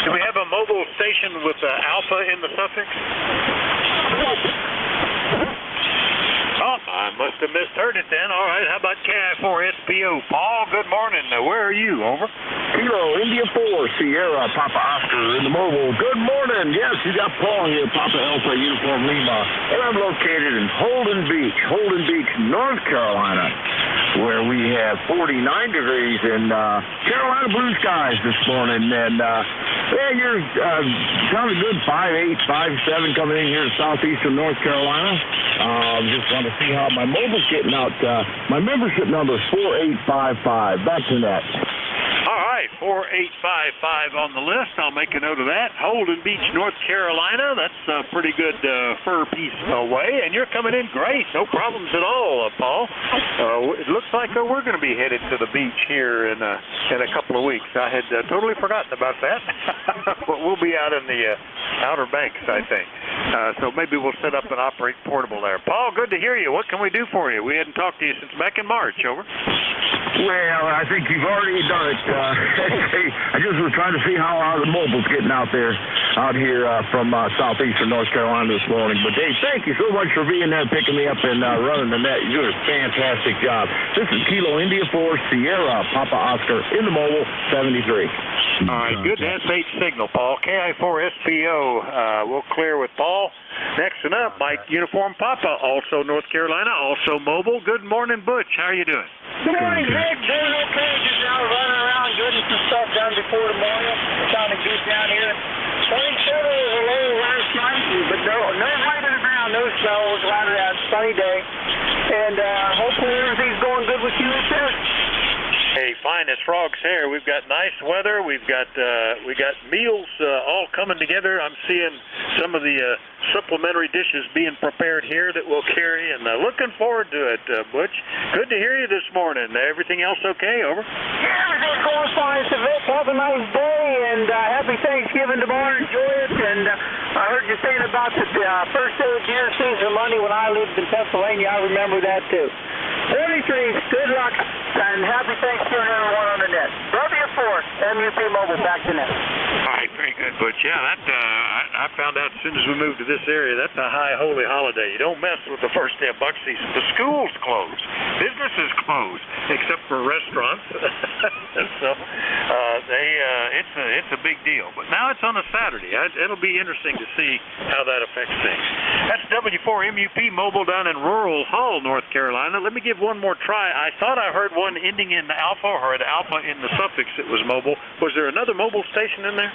Do we have a mobile station with Alpha in the suffix? Oh, I must have misheard it then. All right, how about KI4SPO? Paul, good morning. Where are you? Over. Kilo India 4 Sierra Papa Oscar in the mobile. Good morning. Yes, you got Paul here, Papa Alpha Uniform Lima. And I'm located in Holden Beach, North Carolina, where we have 49 degrees in Carolina blue skies this morning. And, yeah, you're sounding good, 5'8", 5'7", coming in here to southeastern North Carolina. Just want to see how my mobile's getting out. My membership number is 4855. Back to that. All right, 4855 on the list. I'll make a note of that. Holden Beach, North Carolina. That's a pretty good fur piece away, and you're coming in great. No problems at all, Paul. It looks like we're going to be headed to the beach here in a couple of weeks. I had totally forgotten about that, but we'll be out in the Outer Banks, I think. So maybe we'll set up and operate portable there. Paul, good to hear you. What can we do for you? We hadn't talked to you since back in March. Over. Well, I think you've already done it. I just was trying to see how the mobile's getting out here from southeastern North Carolina this morning. But, Dave, thank you so much for being there, picking me up and running the net. You did a fantastic job. This is Kilo India 4 Sierra Papa Oscar in the mobile, 73. All right, good S8 signal, Paul. KI4SPO. We'll clear with Paul. Next one up, Mike Uniform Papa, also North Carolina, also mobile. Good morning, Butch. How are you doing? Good morning, Vic. Doing okay. Just out running around, getting some stuff done before the morning. Trying to get down here. 27 was a low last night, but no light in the ground, no snow. It was a sunny day. And hopefully everything's going good with you up there. Hey, fine as frog's hair. We've got nice weather. We got meals all coming together. I'm seeing some of the supplementary dishes being prepared here that we'll carry, and looking forward to it, Butch. Good to hear you this morning. Everything else okay? Over. Yeah, everything's going fine, Vic. Have a nice day, and happy Thanksgiving tomorrow. Enjoy it. And I heard you saying about the first day of deer season Monday when I lived in Pennsylvania. I remember that too. 73, good luck, and happy Thanksgiving everyone on the net. Love you for MUP Mobile, back to net. All right, very good, Butch. Yeah, that I found out as soon as we moved to this area, that's a high holy holiday. You don't mess with the first day of buck season. The schools close. Businesses close, except for restaurants. So it's a big deal. But now it's on a Saturday. It'll be interesting to see how that affects things. That's W4MUP Mobile down in rural Hull, North Carolina. Let me give one more try. I thought I heard one ending in Alpha or an Alpha in the suffix that was mobile. Was there another mobile station in there?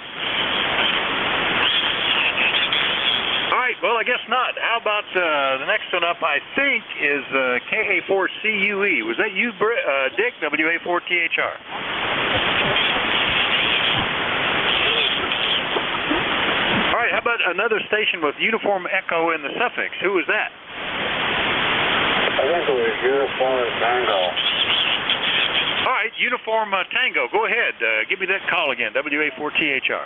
All right, well, I guess not. How about the next one up, I think, is KA4CUE. Was that you, Dick, WA4THR? All right, how about another station with Uniform Echo in the suffix? Who was that? I think it was Uniform Tango. All right, Uniform Tango. Go ahead. Give me that call again, WA4THR.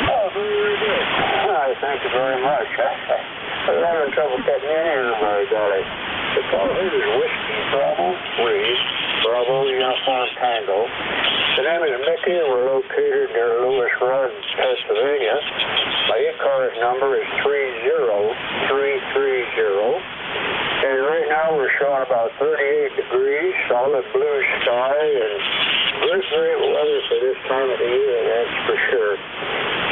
Oh, very good. All right, thank you very much. I'm having trouble getting in here, my golly. The call here is Whiskey Bravo 3, Bravo Uniform Tango. The name is Mickey. We're located near Lewis Run, Pennsylvania. My ECARS number is 30330. And right now we're showing about 38 degrees, solid blue sky, and great weather for this time of the year, that's for sure.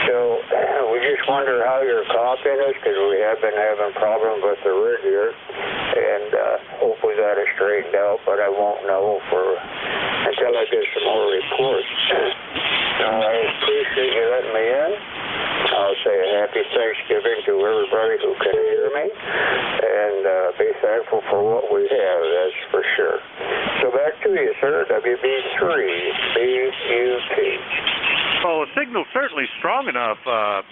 So we just wonder how you're copying us, because we have been having problems with the rig here, and hopefully that is straightened out, but I won't know until I get some more reports. So I appreciate you letting me in. I'll say a happy thankful for what we have, that's for sure. So back to you, sir, WB3BUT. Well, the signal's certainly strong enough,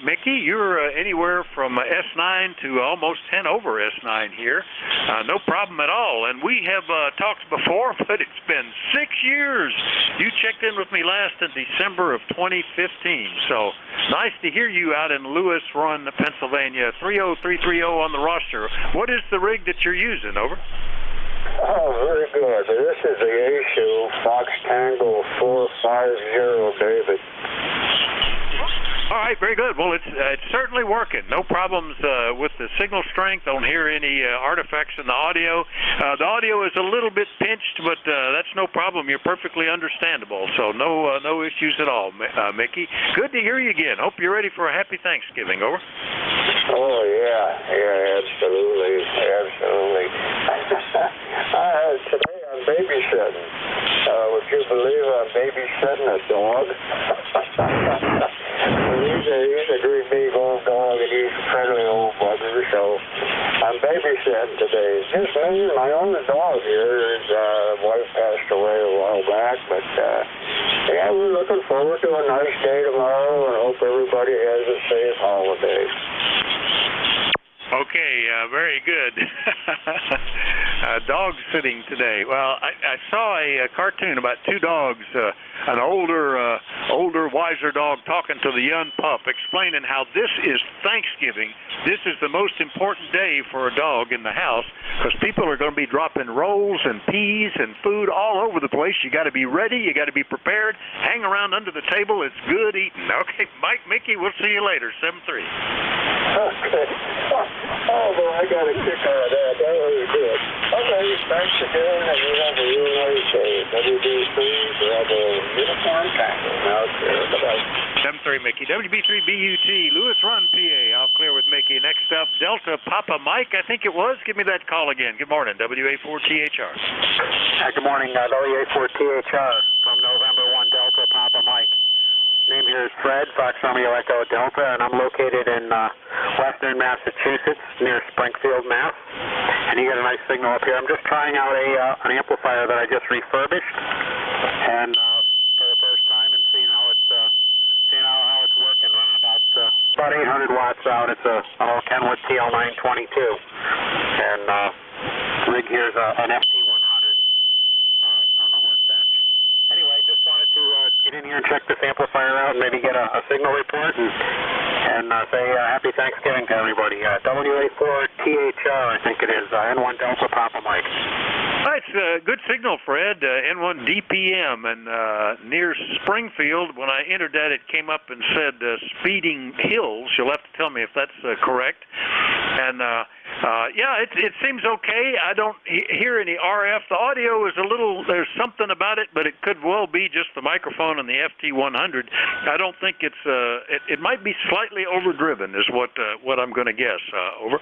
Mickey. You're anywhere from S9 to almost 10 over S9 here. No problem at all. And we have talked before, but it's been 6 years. You checked in with me last in December of 2015. So nice to hear you out in Lewis Run, Pennsylvania. 30330 on the roster. What is the rig that you're using? Over. Oh, very good. This is the issue, Fox Tango 450, David. All right, very good. Well, it's certainly working. No problems with the signal strength. Don't hear any artifacts in the audio. The audio is a little bit pinched, but that's no problem. You're perfectly understandable. So no issues at all, Mickey. Good to hear you again. Hope you're ready for a happy Thanksgiving. Over. Oh, yeah, absolutely. Today I'm babysitting. Would you believe I'm babysitting a dog? He's a great big old dog, and he's a friendly old bugger, so I'm babysitting today. It's just me and my only dog here. His wife passed away a while back, but yeah, we're looking forward to a nice day tomorrow, and hope everybody has a safe holiday. Okay, very good. Dog sitting today. Well, I saw a cartoon about two dogs, an older, wiser dog talking to the young pup, explaining how this is Thanksgiving. This is the most important day for a dog in the house because people are going to be dropping rolls and peas and food all over the place. You got to be ready. You got to be prepared. Hang around under the table. It's good eating. Okay, Mike, Mickey, we'll see you later. 7-3. Okay. Oh, boy, I got a kick out of that. That was good. Okay, thanks again, and you have a really nice day. WB3, Bravo, Uniform Tango. Now, bye-bye. 7-3, Mickey. WB3BUT, Lewis Run, PA. I'll clear with Mickey. Next up, Delta Papa Mike, I think it was. Give me that call again. Good morning, WA4THR. Good morning, WA4THR from November 1, Delta Papa Mike. Name here is Fred, Fox Romeo Echo Delta, and I'm located in western Massachusetts, near Springfield, Mass. And you got a nice signal up here. I'm just trying out an amplifier that I just refurbished, and for the first time, and seeing how it's working. Running about 800 watts out. It's a Kenwood TL922, and rig here is an FT100 on the workbench. Anyway, just wanted to get in here and check this amplifier out and maybe get a signal report and say happy Thanksgiving to everybody. WA4THR, I think it is, N1 Delta Papa Mike. It's a good signal, Fred. N1 DPM, and near Springfield, when I entered that, it came up and said Speeding Hills. You'll have to tell me if that's correct. And yeah, it seems okay. I don't hear any RF. The audio is a little, there's something about it, but it could well be just the microphone and the FT100. I don't think it's, it might be slightly overdriven is what I'm going to guess. Over.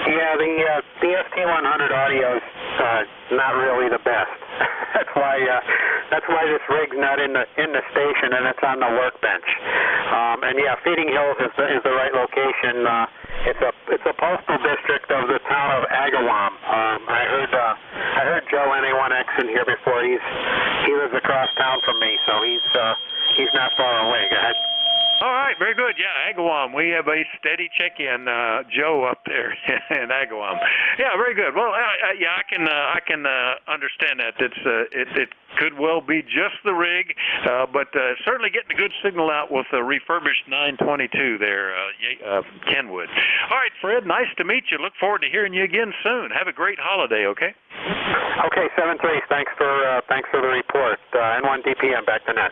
Yeah, the FT100 audio is not really the best. That's why this rig's not in the station and it's on the workbench. And yeah, Feeding Hills is the right location. It's a postal district of the town of Agawam. I heard Joe NA1X in here before. He lives across town from me, so he's not far away. Go ahead. All right, very good. Yeah, Agawam. We have a steady check-in, Joe up there in Agawam. Yeah, very good. Well, yeah, I can understand that. It could well be just the rig, but certainly getting a good signal out with the refurbished 922 there, Kenwood. All right, Fred, nice to meet you. Look forward to hearing you again soon. Have a great holiday, okay? Okay, 7-3. Thanks for the report. N1 DPM, back to net.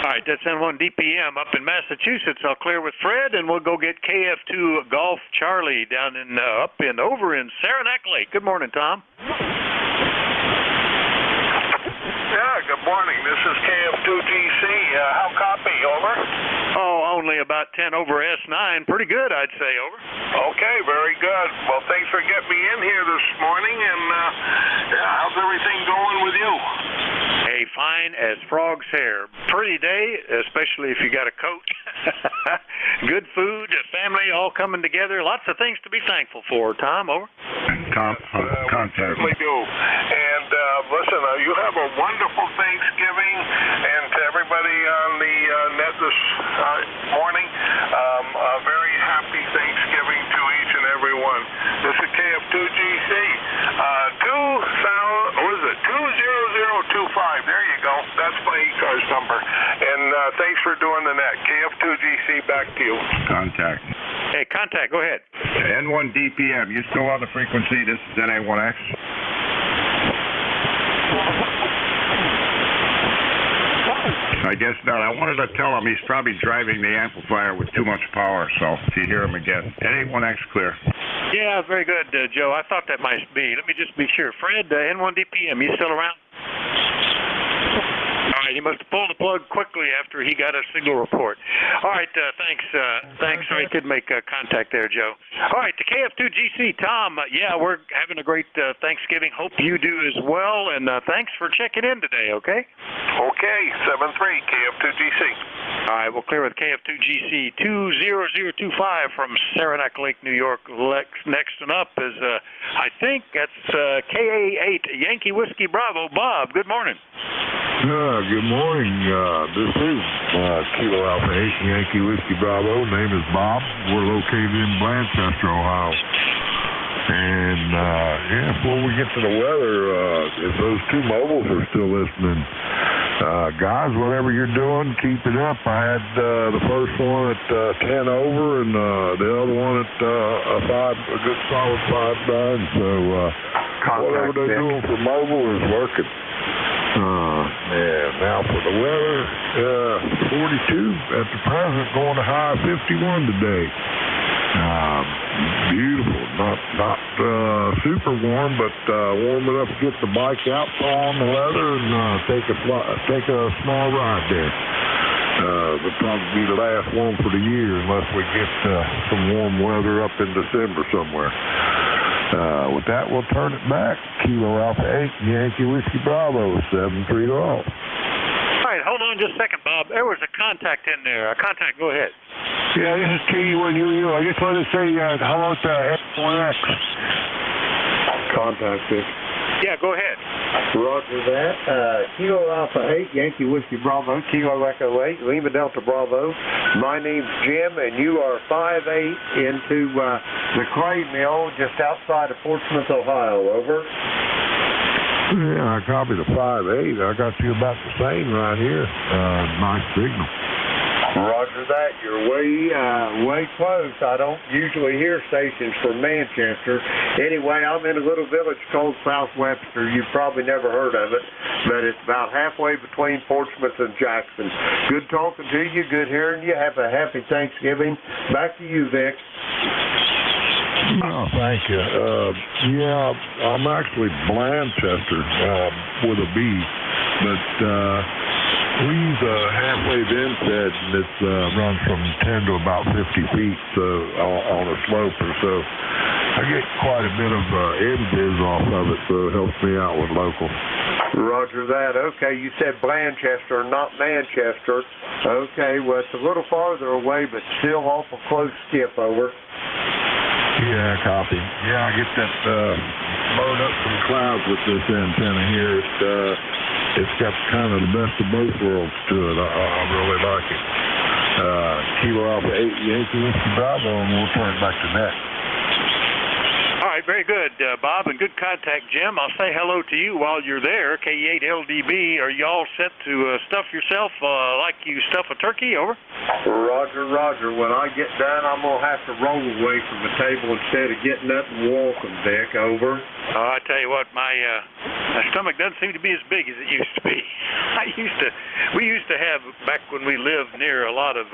All right, that's N1 DPM up in Massachusetts. I'll clear with Fred, and we'll go get KF2 Golf Charlie down in over in Saranac Lake. Good morning, Tom. Yeah, good morning. This is KF2GC. How copy? Over? Oh, only about 10 over S9. Pretty good, I'd say. Over. Okay, very good. Well, thanks for getting me in here this morning, and yeah, how's everything going with you? Hey, fine as frog's hair. Pretty day, especially if you got a coat. Good food, family all coming together. Lots of things to be thankful for. Tom, over. Contact. We do. And listen, you have a wonderful Thanksgiving, and to everybody on the net this morning, a very happy Thanksgiving to each and every one. This is KF2GC, 20025. There you go. That's my ECARS number. And thanks for doing the net. KF2GC, back to you. Contact. Hey, contact. Go ahead. N1DPM. You still on the frequency? This is NA1X. I guess not. I wanted to tell him he's probably driving the amplifier with too much power, so if you hear him again. NA1X clear. Yeah, very good, Joe. I thought that might be. Let me just be sure. Fred, N1DPM, you still around? All right, he must have pulled the plug quickly after he got a signal report. All right, thanks. Sorry, I couldn't make contact there, Joe. All right, the KF2GC, Tom, yeah, we're having a great Thanksgiving. Hope you do as well, and thanks for checking in today, okay? Okay, 73, KF2GC. All right, we'll clear with KF2GC 20025 from Saranac Lake, New York. Next and up is, I think that's KA8 Yankee Whiskey Bravo. Bob, good morning. Good morning. This is Kilo Alpha 8 Yankee Whiskey Bravo. Name is Bob. We're located in Blanchester, Ohio. And, before we get to the weather, if those two mobiles are still listening, guys, whatever you're doing, keep it up. I had the first one at 10 over and the other one at a good solid 5.9. So whatever they're doing for mobile is working. Now for the weather, 42 at the present, going to high 51 today. Beautiful, not super warm, but warm enough to get the bike out, fall on the leather, and take a small ride there. It'll probably be the last one for the year unless we get some warm weather up in December somewhere. With that, we'll turn it back. Kilo Alpha 8 Yankee Whiskey Bravo 73 all. All right, hold on just a second, Bob. There was a contact in there. Contact, go ahead. Yeah, this is KU1UU. I just wanted to say hello to N1X. Contact it. Yeah, go ahead. Roger that. Kilo Alpha 8 Yankee Whiskey Bravo, Kilo Echo 8, Lima Delta Bravo. My name's Jim, and you are 5'8" into the clay mill just outside of Portsmouth, Ohio. Over. Yeah, I copied the 5'8". I got you about the same right here. Nice signal. Roger that. You're way close. I don't usually hear stations from Manchester. Anyway, I'm in a little village called South Webster. You've probably never heard of it, but it's about halfway between Portsmouth and Jackson. Good talking to you. Good hearing you. Have a happy Thanksgiving. Back to you, Vic. Oh, thank you. I'm actually Blanchester with a B, but we use a halfway vent set, and it runs from 10 to about 50 feet on a sloper, so I get quite a bit of biz off of it, so it helps me out with local. Roger that. Okay, you said Blanchester, not Manchester. Okay, well, it's a little farther away, but still awful close, Skip. Over. Yeah, copy. Yeah, I get that blowing up some clouds with this antenna here. It's got kind of the best of both worlds to it. I really like it. Kilo Alpha 8 Yankee Whiskey Bravo, and we'll turn it back to that. All right, very good, Bob, and good contact, Jim. I'll say hello to you while you're there. K8LDB, are you all set to stuff yourself like you stuff a turkey? Over. Roger. When I get done, I'm going to have to roll away from the table instead of getting up and walking, Vic. Over. I tell you what, my stomach doesn't seem to be as big as it used to be. We used to have, back when we lived near a lot of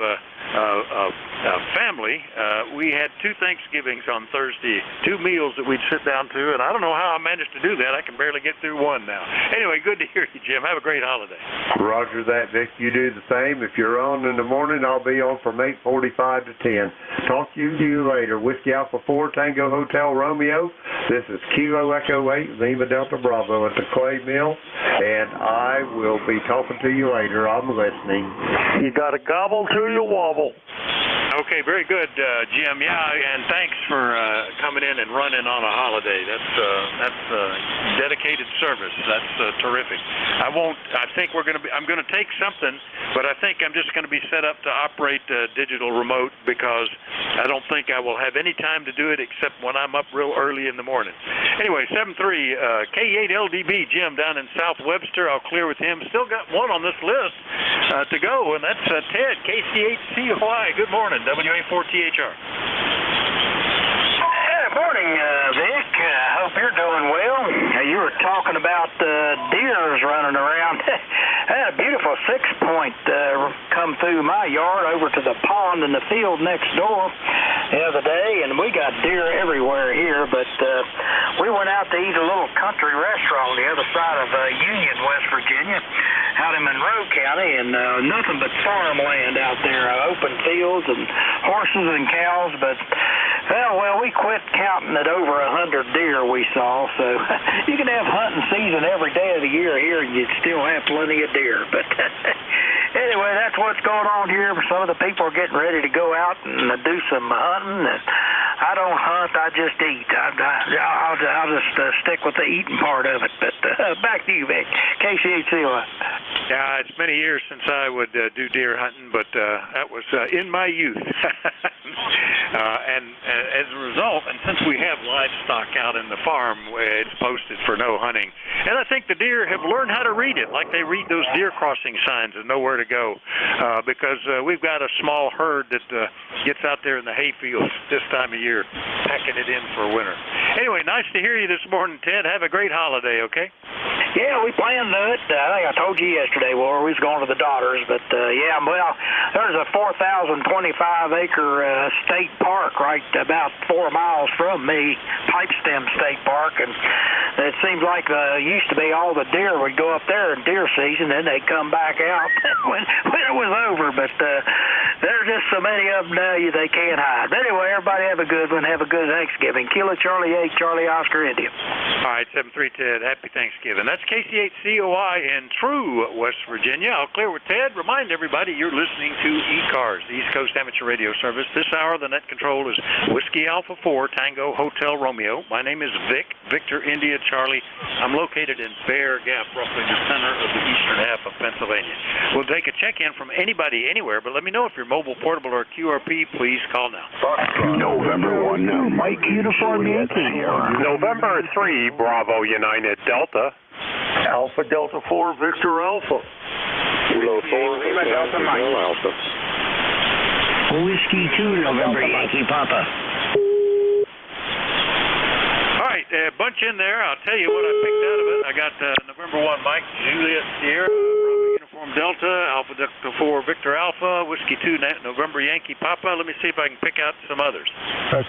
family, we had 2 Thanksgivings on Thursday, 2 meals that we'd sit down to, and I don't know how I managed to do that. I can barely get through one now. Anyway, good to hear you, Jim. Have a great holiday. Roger that, Vic. You do the same. If you're on in the morning, I'll be on from 8:45 to 10. Talk to you later. Whiskey Alpha 4 Tango Hotel Romeo. This is Kilo Echo 8 Lima Delta Bravo at the clay mill, and I will be talking to you later. I'm listening. You got to gobble till you wobble. Okay, very good, Jim. Yeah, and thanks for coming in and running on a holiday. That's dedicated service. That's terrific. I think I'm going to take something, but I think I'm just going to be set up to operate digital remote because I don't think I will have any time to do it except when I'm up real early in the morning. Anyway, 7-3 K8LDB Jim down in South Webster. I'll clear with him. Still got one on this list to go, and that's Ted, KC8CY. Good morning, WA4THR. Morning, Vic. Hope you're doing well. You were talking about deers running around. I had a beautiful 6-point come through my yard over to the pond in the field next door the other day, and we got deer everywhere here, but we went out to eat a little country restaurant on the other side of Union, West Virginia, out in Monroe County, and nothing but farmland out there, open fields and horses and cows, but well, we quit counting at over 100 deer we saw, so you can have hunting season every day of the year here and you'd still have plenty of deer. But anyway, that's what's going on here. Some of the people are getting ready to go out and do some hunting. And I don't hunt, I just eat. I'll just stick with the eating part of it. But back to you, Vic. KC8CY. Yeah, it's many years since I would do deer hunting, but that was in my youth. And as a result, and since we have livestock out in the farm, it's posted for no hunting. And I think the deer have learned how to read it, like they read those deer crossing signs and know where to go, because we've got a small herd that gets out there in the hay fields this time of year, packing it in for winter. Anyway, nice to hear you this morning, Ted. Have a great holiday, okay? Yeah, we planned it. I think I told you yesterday, well, we was going to the Daughters, but yeah, well, there's a 4,025-acre state park right about 4 miles from me, Pipestem State Park, and it seems like used to be all the deer would go up there in deer season, then they'd come back out when it was over, but there's just so many of them now they can't hide. But anyway, everybody have a good one. Have a good Thanksgiving. Kilo Charlie 8, Charlie Oscar India. All right, 7-3 Ted. Happy Thanksgiving. That's KC8COI in True, West Virginia. I'll clear with Ted. Remind everybody you're listening to ECARS, the East Coast Amateur Radio Service. This hour, the net control is Whiskey Alpha 4, Tango Hotel Romeo. My name is Vic, Victor India Charlie. I'm located in Bear Gap, roughly the center of the eastern half of Pennsylvania. We'll take a check-in from anybody anywhere, but let me know if you're mobile, portable, or QRP. Please call now. November 1, Mike Uniform Yankee. November 3, Bravo United Delta. Alpha Delta 4, Victor Alpha. Kilo 4, Lima Delta Mike. Alpha. Whiskey 2, November Yankee Papa. All right, bunch in there. I'll tell you what I picked out of it. I got November 1, Mike, Juliet Sierra, Bravo Uniform Delta, Alpha Delta 4, Victor Alpha, Whiskey 2, November Yankee Papa. Let me see if I can pick out some others.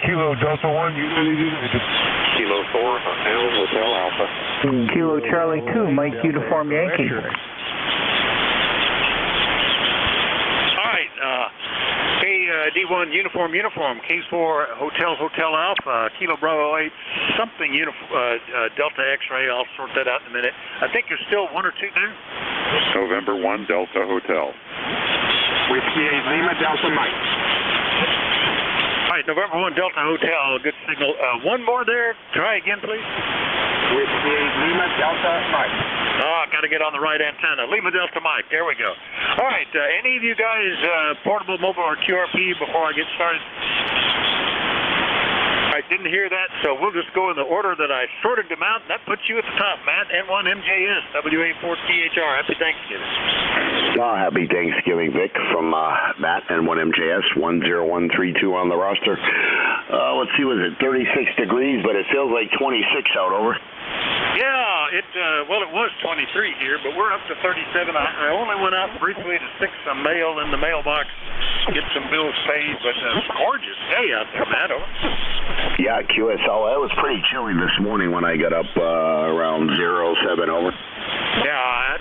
Kilo Delta 1, United. Kilo 4, Hotel Alpha. Kilo Charlie 2, Mike Uniform Yankee. All right, D1 Uniform, K4 Hotel Alpha, Kilo Bravo 8, something Delta X-ray. I'll sort that out in a minute. I think there's still one or two there. November 1 Delta Hotel. Whiskey 8 Lima Delta Mike. All right, November 1 Delta Hotel, good signal. One more there. Try again, please. Whiskey 8 Lima Delta Mike. Oh, got to get on the right antenna. Lima Delta Mike. There we go. All right, any of you guys portable, mobile, or QRP before I get started? I didn't hear that, so we'll just go in the order that I sorted them out, and that puts you at the top, Matt, N1MJS, WA4THR. Happy Thanksgiving. Happy Thanksgiving, Vic, from Matt, N1MJS, 10132 on the roster. Let's see, was it 36 degrees, but it feels like 26 out, over. Yeah, it was 23 here, but we're up to 37. I only went out briefly to stick some mail in the mailbox, get some bills paid, but gorgeous day out there, Matt. Over. Yeah, QSL. It was pretty chilly this morning when I got up around 07, over. Yeah,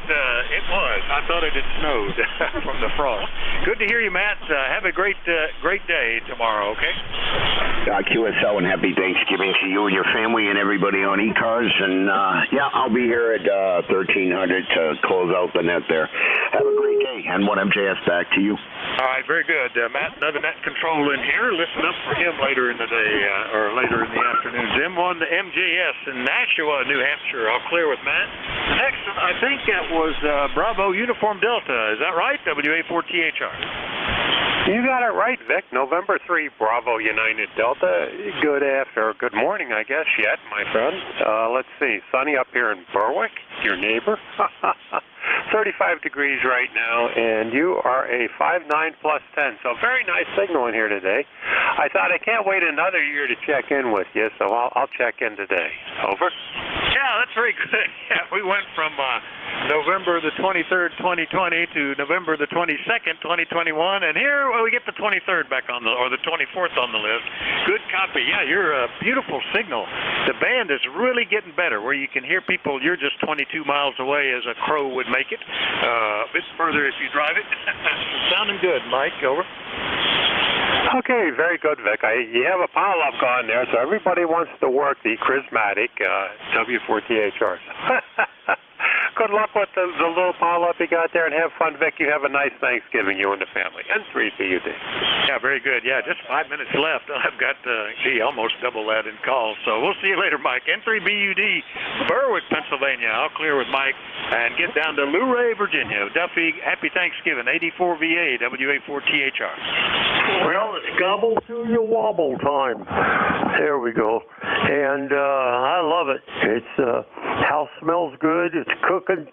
it was. I thought it had snowed from the frost. Good to hear you, Matt. Have a great day tomorrow, okay? QSL, and happy Thanksgiving to you and your family and everybody on ECARS. And, yeah, I'll be here at 1300 to close out the net there. Have a great day. N1MJS, back to you. All right, very good. Matt, another net control in here. Listen up for him later in the day or later in the afternoon. M1 to MJS in Nashua, New Hampshire. I'll clear with Matt. Next, I think that was Bravo Uniform Delta. Is that right? WA4THR. You got it right, Vic. November 3, Bravo United Delta. Good morning, I guess, yet, my friend. Let's see. Sunny up here in Berwick, your neighbor. 35 degrees right now, and you are a 5.9 plus 10. So very nice signal in here today. I thought I can't wait another year to check in with you, so I'll check in today. Over. Yeah, that's very good. Yeah, we went from November the 23rd, 2020 to November the 22nd, 2021, and here we get the 23rd back on or the 24th on the list. Good copy. Yeah, you're a beautiful signal. The band is really getting better where you can hear people. You're just 22 miles away as a crow would make it. A bit further if you drive it. Sounding good, Mike. Over. Okay, very good, Vic. You have a pile-up on there, so everybody wants to work the charismatic W4THRs. Good luck with the little pile-up you got there, and have fun, Vic. You have a nice Thanksgiving, you and the family. N3BUD. Yeah, very good. Yeah, just 5 minutes left. I've got, almost double that in calls. So we'll see you later, Mike. N3BUD, Berwick, Pennsylvania. I'll clear with Mike and get down to Luray, Virginia. Duffy, happy Thanksgiving. 84VA, WA4THR. Well, it's gobble to your wobble time. There we go. And I love it. It's house smells good. It's cooking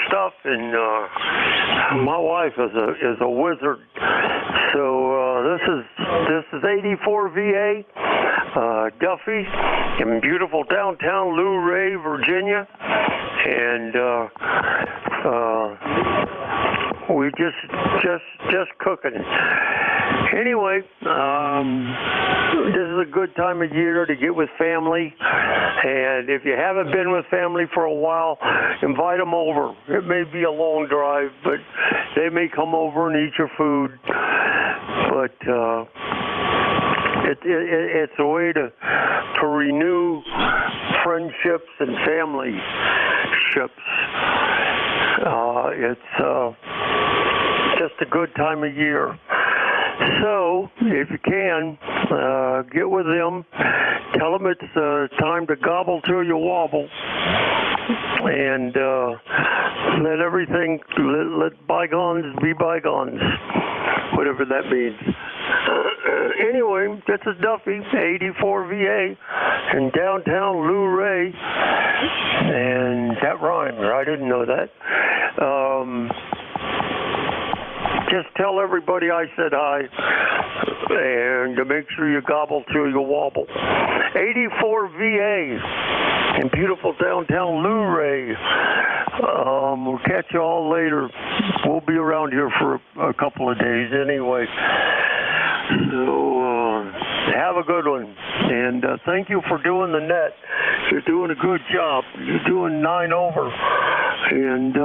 stuff, and my wife is a wizard. So this is 84VA Duffy in beautiful downtown Luray, Virginia, and we just cooking. Anyway, this is a good time of year to get with family, and if you haven't been with family for a while, invite them over. It may be a long drive, but they may come over and eat your food. But it's a way to renew friendships and family ships. It's just a good time of year. So, if you can, get with them, tell them it's time to gobble till you wobble, and let bygones be bygones, whatever that means. Anyway, this is Duffy, 84VA, in downtown Luray, and that rhymes, I didn't know that. Just tell everybody I said hi, and to make sure you gobble till you wobble. 84VA in beautiful downtown Luray. We'll catch you all later. We'll be around here for a couple of days anyway. So have a good one, and thank you for doing the net. You're doing a good job. You're doing 9 over, and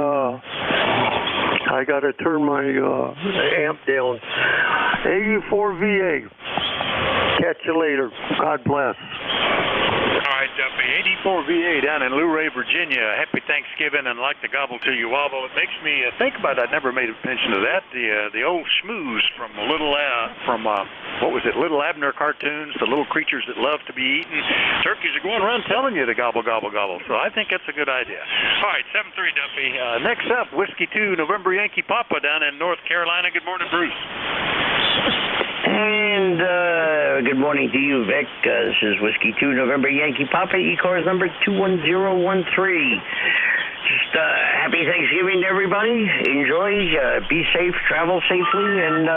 I got to turn my amp down. 84VA. Catch you later. God bless. All right, Duffy. 84VA down in Luray, Virginia. Happy Thanksgiving, and like to gobble till you wobble. It makes me think about it. I never made a mention of that. The old schmooze from what was it? Little Abner cartoons. The little creatures that love to be eaten. Turkeys are going around telling you to gobble, gobble, gobble. So I think that's a good idea. All right, 7-3, Duffy. Next up, Whiskey 2, November Yankee Papa down in North Carolina. Good morning, Bruce. And good morning to you, Vic. This is Whiskey 2, November Yankee Papa, ECARS number 21013. Just happy Thanksgiving to everybody. Enjoy, be safe, travel safely, and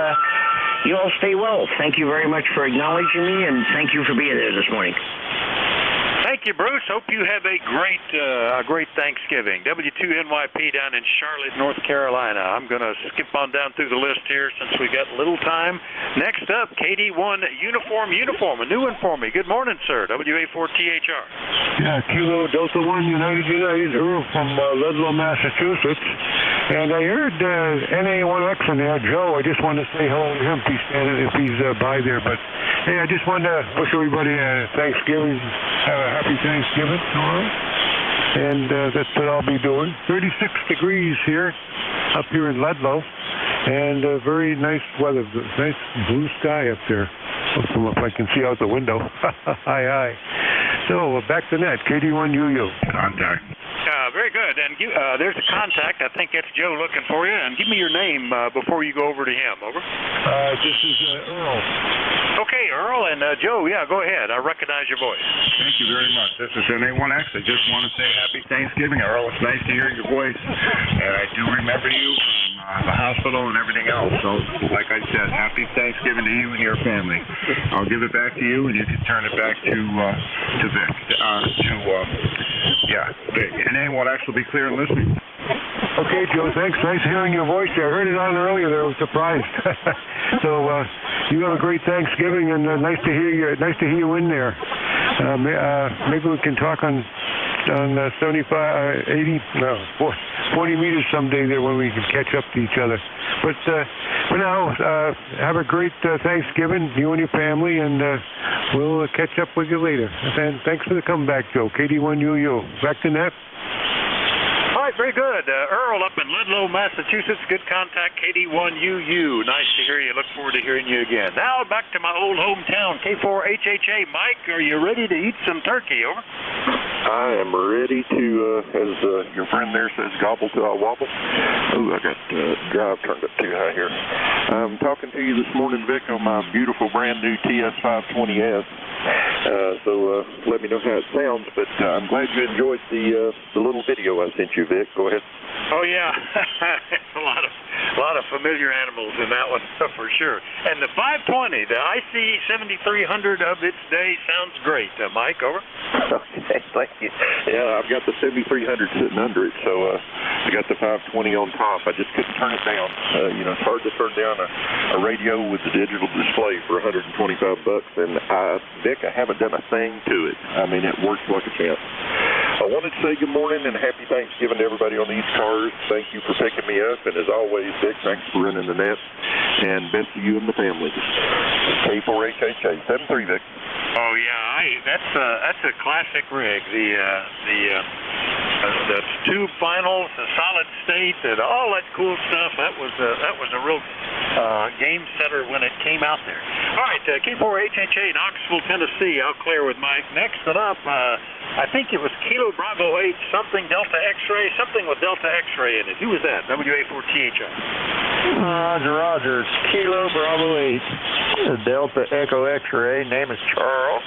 you all stay well. Thank you very much for acknowledging me, and thank you for being there this morning. Thank you, Bruce. Hope you have a great Thanksgiving. W2NYP down in Charlotte, North Carolina. I'm going to skip on down through the list here since we got little time. Next up, KD1 Uniform, a new one for me. Good morning, sir. WA4THR. Yeah, Kilo Delta 1 United Earl from Ludlow, Massachusetts. And I heard NA1X in there, Joe. I just wanted to say hello to him if he's by there. But hey, I just wanted to wish everybody Thanksgiving. Have a happy Thanksgiving tomorrow. And that's what I'll be doing. 36 degrees here, up here in Ludlow. and very nice weather, nice blue sky up there. If I can see out the window. Hi. So back to net, KD1UU. Contact. Very good. And there's a contact. I think that's Joe looking for you. And give me your name before you go over to him. Over. This is Earl. Okay, Earl and Joe. Yeah, go ahead. I recognize your voice. Thank you very much. This is NJ2US. I just want to say happy Thanksgiving, Earl. It's nice to hear your voice. And I do remember you from the hospital and everything else. So, like I said, happy Thanksgiving to you and your family. I'll give it back to you, and you can turn it back to Vic. Vic. And I won't actually be clear and listening. Okay, Joe, thanks. Nice hearing your voice there. I heard it on earlier there. I was surprised. So you have a great Thanksgiving, and nice to hear you. Nice to hear you in there. Maybe we can talk on 75, 80, no, 40 meters someday there when we can catch up to each other. But for now, have a great Thanksgiving, you and your family, and we'll catch up with you later. And thanks for the comeback, Joe. KD1UU. Back to net. All right, very good. Earl up in Ludlow, Massachusetts. Good contact, KD1UU. Nice to hear you. Look forward to hearing you again. Now back to my old hometown, K4HHA. Mike, are you ready to eat some turkey? Over. I am ready to, as your friend there says, gobble till I wobble. Oh, I got drive turned up too high here. I'm talking to you this morning, Vic, on my beautiful brand new TS520S. So let me know how it sounds, but I'm glad you enjoyed the little video I sent you, Vic. Go ahead. Oh yeah, a lot of familiar animals in that one for sure. And the 520, the IC 7300 of its day sounds great. Mike, over. Okay, thank you. Yeah, I've got the 7300 sitting under it, so I got the 520 on top. I just couldn't turn it down. It's hard to turn down a radio with the digital display for $125, and Vic, I haven't done a thing to it. I mean, it works like a champ. I wanted to say good morning and happy Thanksgiving to everybody on the ECARS. Thank you for picking me up, and as always, Vic, thanks for running the net, and best to you and the family. K4HHA 73, Vic. Oh yeah, that's a classic rig. The tube finals, the solid state, and all that cool stuff. That was a real game setter when it came out there. All right, K4HHA, Knoxville, Tennessee. I'll clear with Mike. Next one up, I think it was Kilo Bravo 8 something Delta X-ray, something with Delta X-ray in it. Who was that? WA4THI. Roger. It's Kilo Bravo 8, Delta Echo X-ray. Name is Charles.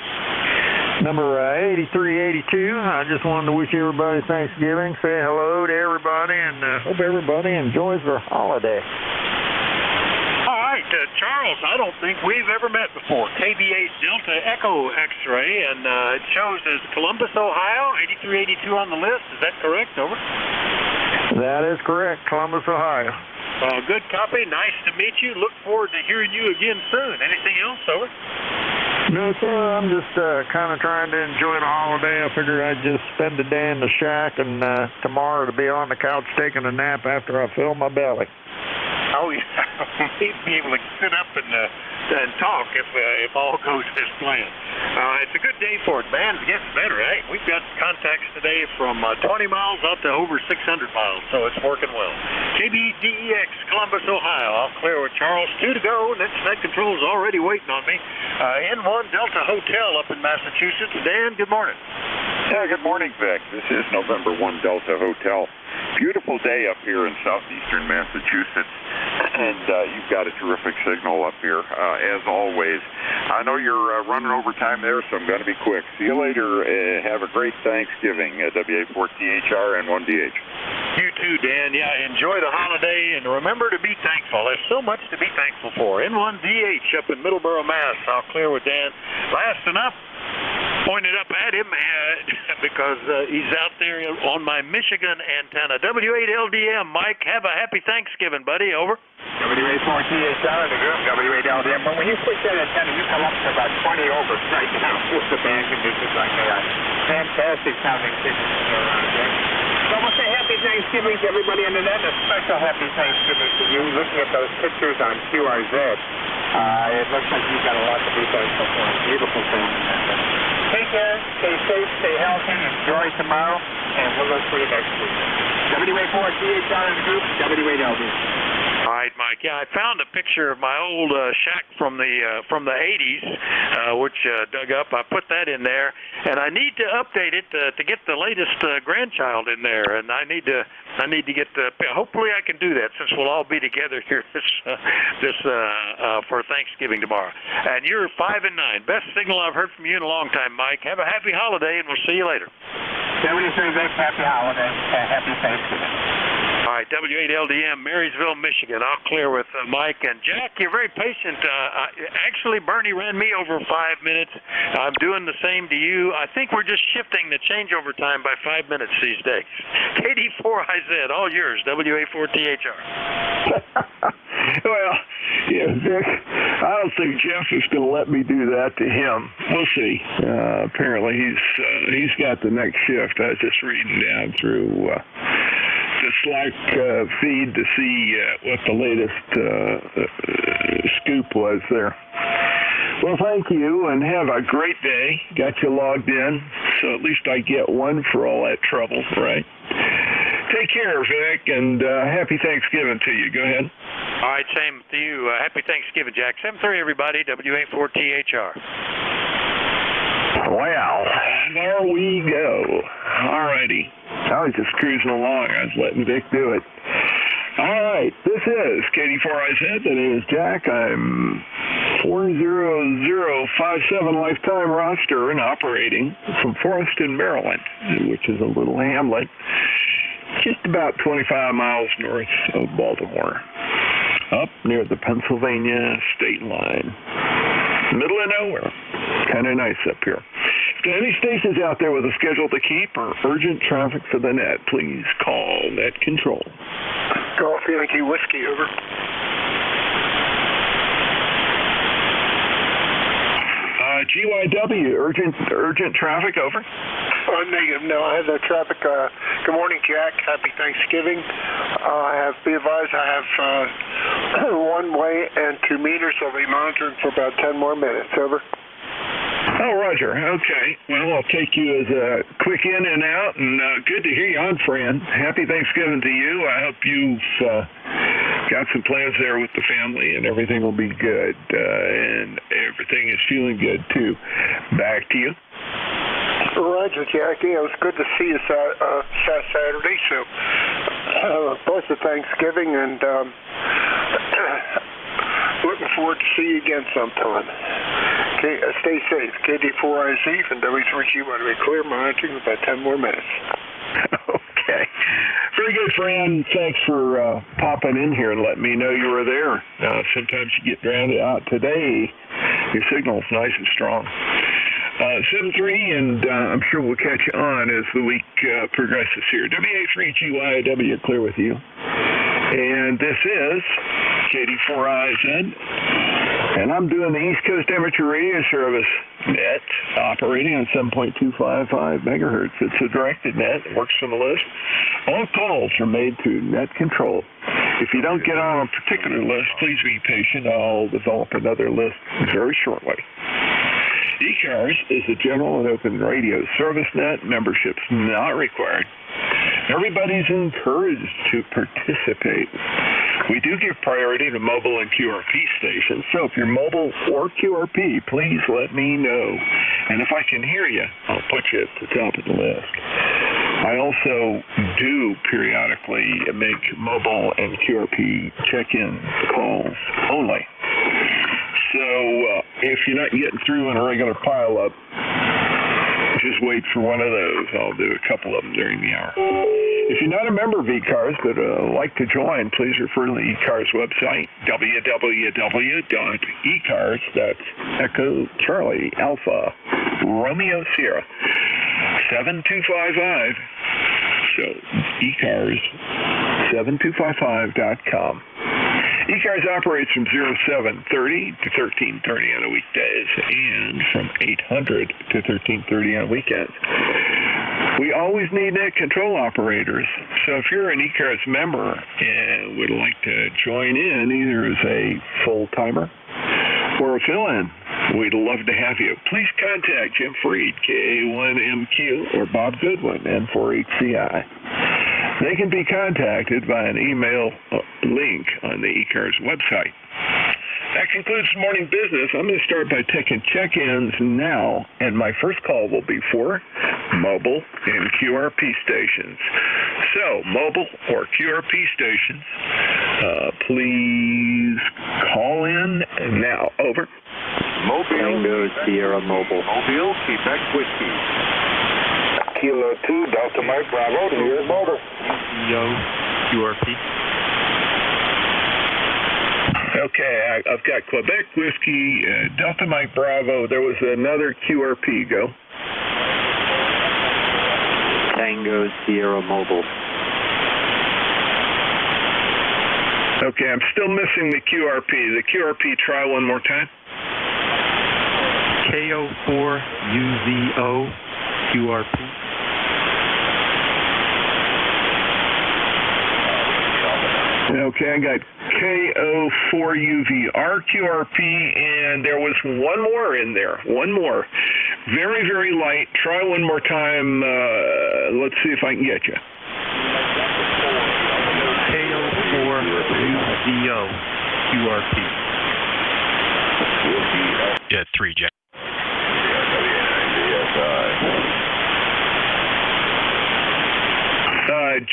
Number 8382. I just wanted to wish everybody Thanksgiving, say hello to everybody, and hope everybody enjoys their holiday. All right, Charles, I don't think we've ever met before. KB8 Delta Echo X-ray, and it shows as Columbus, Ohio, 8382 on the list. Is that correct? Over. That is correct, Columbus, Ohio. Good copy. Nice to meet you. Look forward to hearing you again soon. Anything else? Over. No, sir. I'm just kind of trying to enjoy the holiday. I figured I'd just spend the day in the shack, and tomorrow to be on the couch taking a nap after I fill my belly. Oh, yeah. We'd be able to sit up and talk if all goes as planned. It's a good day for it. Band's getting better, right? We've got contacts today from 20 miles up to over 600 miles, so it's working well. KBDEX, Columbus, Ohio. I'll clear with Charles. 2 to go. Net control is already waiting on me. N1 Delta Hotel up in Massachusetts. Dan, good morning. Yeah, good morning, Vic. This is November 1 Delta Hotel. Beautiful day up here in southeastern Massachusetts, and you've got a terrific signal up here, as always. I know you're running over time there, so I'm going to be quick. See you later. Have a great Thanksgiving, WA4THR and 1DH. You too, Dan. Yeah, enjoy the holiday, and remember to be thankful. There's so much to be thankful for. N1DH up in Middleborough, Mass. I'll clear with Dan. Last and up. Pointed up at him because he's out there on my Michigan antenna. W8LDM, Mike, have a happy Thanksgiving, buddy. Over. WA4THR in the group, W8LDM. But when you push that antenna, you come up to about 20 over right now with the band conditions like that. Fantastic sounding signal around there. So I want to say happy Thanksgiving to everybody on the net, and a special happy Thanksgiving to you. Looking at those pictures on QRZ, it looks like you've got a lot to be thankful for. Beautiful thing. Take care, stay safe, stay healthy, enjoy tomorrow, and we'll look for you next week. WA4THR in the group, W8LD. All right, Mike. Mike. Yeah, I found a picture of my old shack from the 80s, which dug up. I put that in there, and I need to update it to get the latest grandchild in there. And I need to get the. Hopefully, I can do that since we'll all be together here for Thanksgiving tomorrow. And you're 5 and 9. Best signal I've heard from you in a long time, Mike. Have a happy holiday, and we'll see you later. 73 Vic, happy holiday and happy Thanksgiving. All right, W8LDM, Marysville, Michigan. I'll clear with Mike and Jack. You're very patient. Actually, Bernie ran me over 5 minutes. I'm doing the same to you. I think we're just shifting the changeover time by 5 minutes these days. KD4IZ, all yours, WA4THR. Well, yeah, Vic, I don't think Jeff is going to let me do that to him. We'll see. Apparently, he's got the next shift. I was just reading down through the Slack feed to see what the latest scoop was there. Well, thank you, and have a great day. Got you logged in, so at least I get one for all that trouble, right? Take care, Vic, and happy Thanksgiving to you. Go ahead. All right, same to you. Happy Thanksgiving, Jack. 7-3, everybody. WA4THR. Well, there we go. All righty. I was just cruising along. I was letting Vic do it. All right. This is KD4IZ. The name is Jack. I'm 40057 lifetime roster and operating from Forreston, Maryland, which is a little hamlet just about 25 miles north of Baltimore, up near the Pennsylvania state line. Middle of nowhere. Kind of nice up here. If there are any stations out there with a schedule to keep or urgent traffic for the net, please call Net Control. Golf Yankee Whiskey, over. GYW, urgent traffic, over. Negative. No, I have no traffic. Good morning, Jack. Happy Thanksgiving. I have, be advised, I have 1 way and 2 meters. I'll be monitoring for about 10 more minutes. Over. Oh, Roger. Okay. Well, I'll take you as a quick in and out, and good to hear you on, friend. Happy Thanksgiving to you. I hope you've got some plans there with the family, and everything will be good, and everything is feeling good, too. Back to you. Roger, Jackie. It was good to see you Saturday, so both of Thanksgiving, and looking forward to see you again sometime. Okay, stay safe. KD4IZ and W3G want to be clear, monitoring about 10 more minutes. Okay. Very good, friend. Thanks for popping in here and letting me know you were there. Sometimes you get drowned out. Today, your signal's nice and strong. 7-3, and I'm sure we'll catch you on as the week progresses here. WA3GYW, clear with you. And this is KD4IZ, and I'm doing the East Coast Amateur Radio Service net, operating on 7.255 megahertz. It's a directed net. It works from the list. All calls are made through Net Control. If you don't get on a particular list, please be patient. I'll develop another list very shortly. ECARS is a general and open radio service net. Membership's not required. Everybody's encouraged to participate. We do give priority to mobile and QRP stations, so if you're mobile or QRP, please let me know. And if I can hear you, I'll put you at the top of the list. I also do periodically make mobile and QRP check-in calls only. So if you're not getting through in a regular pile-up, just wait for one of those. I'll do a couple of them during the hour. If you're not a member of ECARS but like to join, please refer to the ECARS website, www.ecars, that's Echo Charlie Alpha Romeo Sierra 7255. So ECARS 7255.com. ECARS operates from 0730 to 1330 on the weekdays and from 800 to 1330 on weekends. We always need net control operators, so if you're an ECARS member and would like to join in either as a full-timer or a fill-in, we'd love to have you. Please contact Jim Freed, KA1MQ, or Bob Goodwin, N4HCI. they can be contacted by an email link on the ECARS website. That concludes morning business. I'm going to start by taking check-ins now, and my first call will be for mobile and QRP stations. So, mobile or QRP stations, please call in now. Over. Mobile. Tango Sierra Mobile. Mobile, Quebec Whiskey. Kilo 2, Delta Mike Bravo, to your motor. Yo, QRP. Okay, I've got Quebec Whiskey, Delta Mike Bravo. There was another QRP. Go. Tango Sierra Mobile. Okay, I'm still missing the QRP. The QRP, try one more time. KO4UVO QRP. Okay, I got KO4UVR QRP, and there was one more in there. One more. Very, very light. Try one more time. Let's see if I can get you. KO4UVO QRP. Yeah, 3, Jack.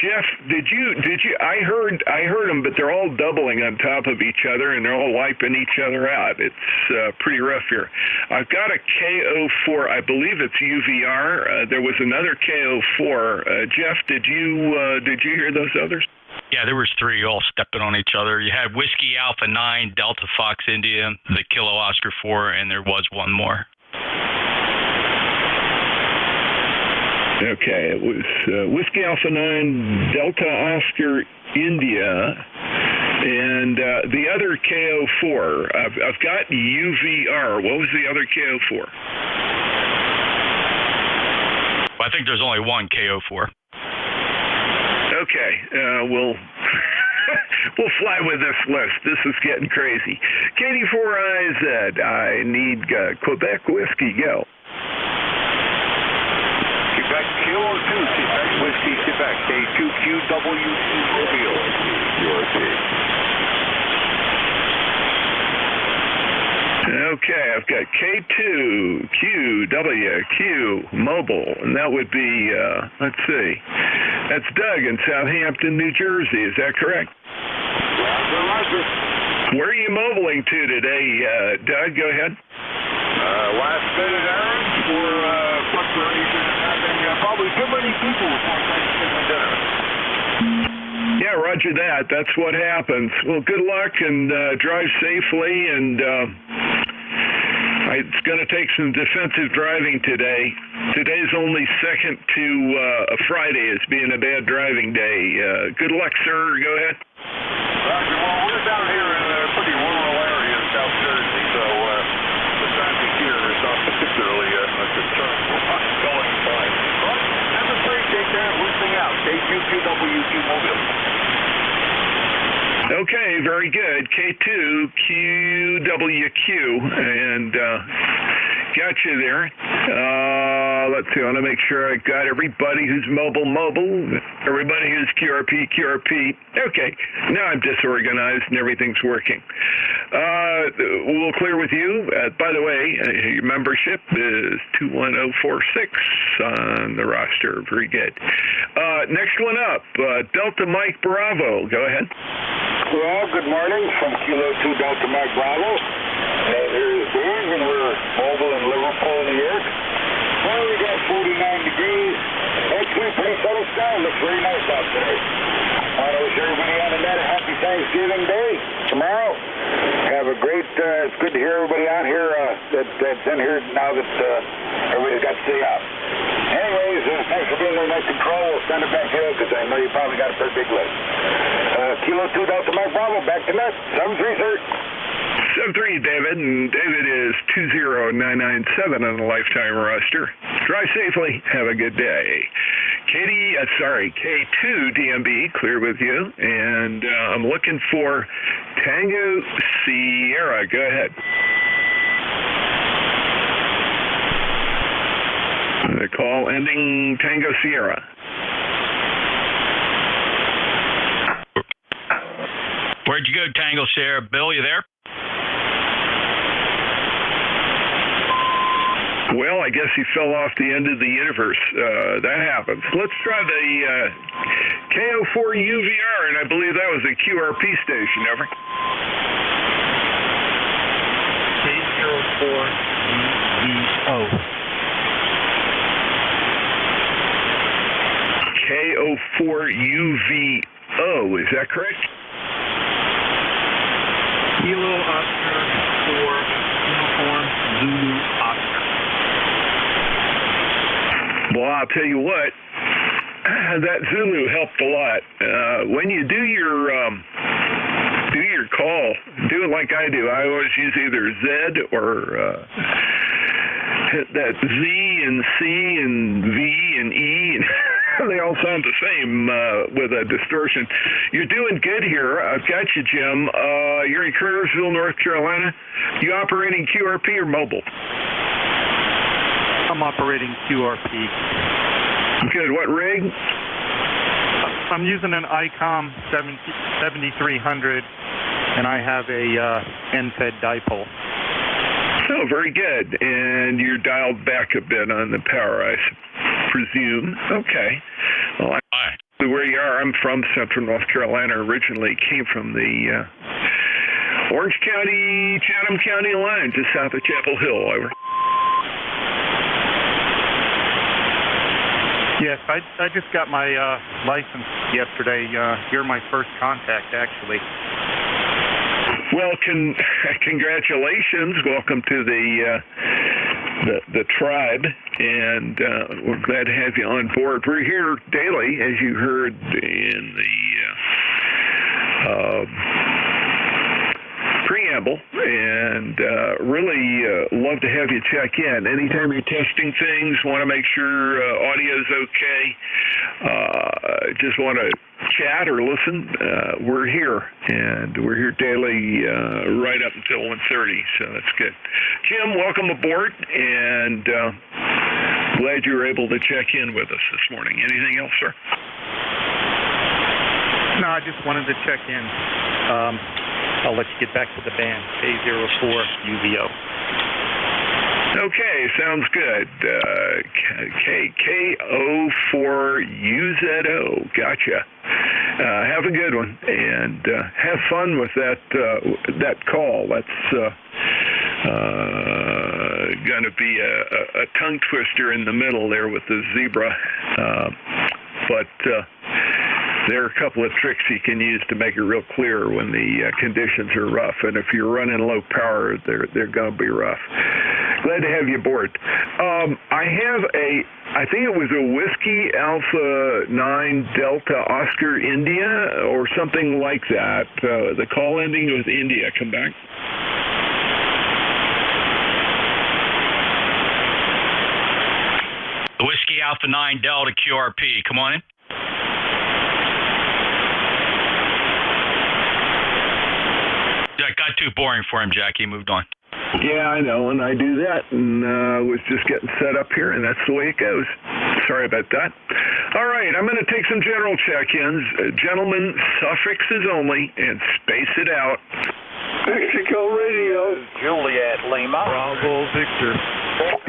Jeff, did you? I heard them, but they're all doubling on top of each other, and they're all wiping each other out. It's pretty rough here. I've got a KO4. I believe it's UVR. There was another KO4. Jeff, did you hear those others? Yeah, there was 3 all stepping on each other. You had Whiskey Alpha 9, Delta Fox India, the Kilo Oscar 4, and there was one more. Okay, it was Whiskey Alpha 9, Delta Oscar India, and the other KO4. I've got UVR. What was the other KO4? Well, I think there's only one KO4. Okay, we'll fly with this list. This is getting crazy. KD4IZ, I need Quebec Whiskey. Go. Quebec Kilo 2, Quebec Whiskey, Quebec, K2QW2 Mobile, URP. Okay, I've got K2QWQ Mobile, and that would be, let's see, that's Doug in Southampton, New Jersey. Is that correct? Roger. Where are you mobiling to today, Doug? Go ahead. Last minute errands for fluctuation and having probably too many people before Thanksgiving dinner. Yeah, roger that. That's what happens. Well, good luck and drive safely. And it's going to take some defensive driving today. Today's only second to a Friday as being a bad driving day. Good luck, sir. Go ahead. Roger. Well, we're down here in a pretty rural area in South Jersey, so the traffic here is not particularly a concern for us going fine. But have a great day there. Listening out. K2QWQ Mobile. Okay, very good. K2QWQ, and got you there. Let's see, I want to make sure I got everybody who's mobile, everybody who's QRP. Okay, now I'm disorganized and everything's working. We'll clear with you. By the way, your membership is 21046 on the roster. Very good. Next one up, Delta Mike Bravo. Go ahead. Well, good morning from Kilo 2 Delta Mike Bravo. And here is Dave, and we're mobile in Liverpool, New York. Well, we got 49 degrees. Actually, pretty settled down. Looks very nice out today. I want to wish everybody on the net a happy Thanksgiving Day tomorrow. Have a great, it's good to hear everybody on here that's in here now that everybody's got to stay out. Anyways, thanks for being there, Net Control. We'll send it back to you because I know you probably got a pretty big list. Kilo 2 Delta Mike Bravo, back to net. 7-3, sir. 7-3, David, and David is 20997 on the lifetime roster. Drive safely. Have a good day. K2 DMB, clear with you, and I'm looking for Tango Sierra. Go ahead. The call ending Tango Sierra. Where'd you go, Tangle Sierra? Bill, you there? Well, I guess he fell off the end of the universe. That happens. Let's try the KO4UVR, and I believe that was a QRP station. Over. KO4UVO, is that correct? Kilo Oscar 4 Uniform Zulu Oscar. Well, I'll tell you what, that Zulu helped a lot. When you do your call, do it like I do. I always use either Z or hit that Z and C and V and E. They all sound the same with a distortion. You're doing good here. I've got you, Jim. You're in Kernersville, North Carolina. You operating QRP or mobile? I'm operating QRP. Good. What rig? I'm using an ICOM 7300, and I have a NFED dipole. Oh, very good. And you're dialed back a bit on the power, I presume. Okay. Well, I know where you are. I'm from Central North Carolina originally. Came from the Orange County, Chatham County line just south of Chapel Hill. Over. Yes, I just got my license yesterday. You're my first contact, actually. Well, congratulations. Welcome to the tribe, and we're glad to have you on board. We're here daily, as you heard in the preamble, and really love to have you check in. Anytime you're testing things, want to make sure audio's okay, just want to chat or listen, we're here, and we're here daily right up until 1:30, so that's good. Jim, welcome aboard, and glad you were able to check in with us this morning. Anything else, sir? No, I just wanted to check in. I'll let you get back to the band, K04UVO. Okay, sounds good. KO4UZO. Gotcha. Have a good one, and have fun with that call. That's going to be a tongue twister in the middle there with the zebra, but there are a couple of tricks you can use to make it real clear when the conditions are rough, and if you're running low power, they're going to be rough. Glad to have you aboard. I think it was a Whiskey Alpha 9 Delta Oscar India or something like that. The call ending was India. Come back. The Whiskey Alpha 9 Delta QRP. Come on in. That got too boring for him, Jack. He moved on. Yeah, I know, and I do that, and was just getting set up here, and that's the way it goes. Sorry about that. All right, I'm going to take some general check-ins. Gentlemen, suffixes only, and space it out. Mexico Radio. Juliet Lima. Bravo Victor.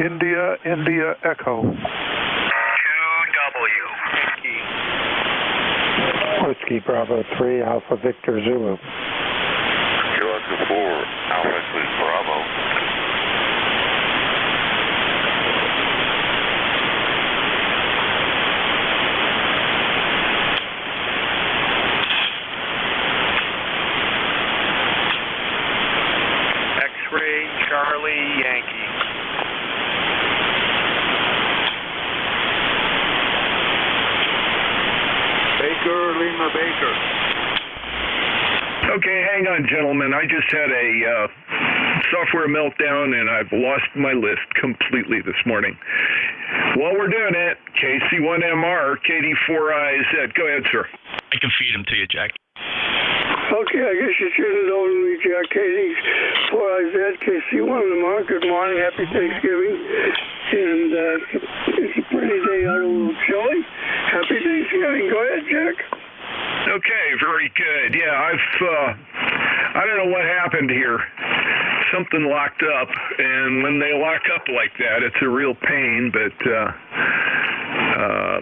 India Echo. 2W. Whiskey Bravo 3, Alpha Victor Zulu. Oscar 4, Alpha X Bravo. X-Ray Charlie Yankee. Baker Lima Baker. Okay, hang on, gentlemen. I just had a software meltdown, and I've lost my list completely this morning. While we're doing it, KC1MR, KD4IZ. Go ahead, sir. I can feed him to you, Jack. Okay, I guess you turned it over to me, Jack. KD4IZ, KC1MR. Good morning. Happy Thanksgiving. And it's a pretty day out, a little chilly. Happy Thanksgiving. Go ahead, Jack. Okay, very good. Yeah, I don't know what happened here. Something locked up, and when they lock up like that, it's a real pain, but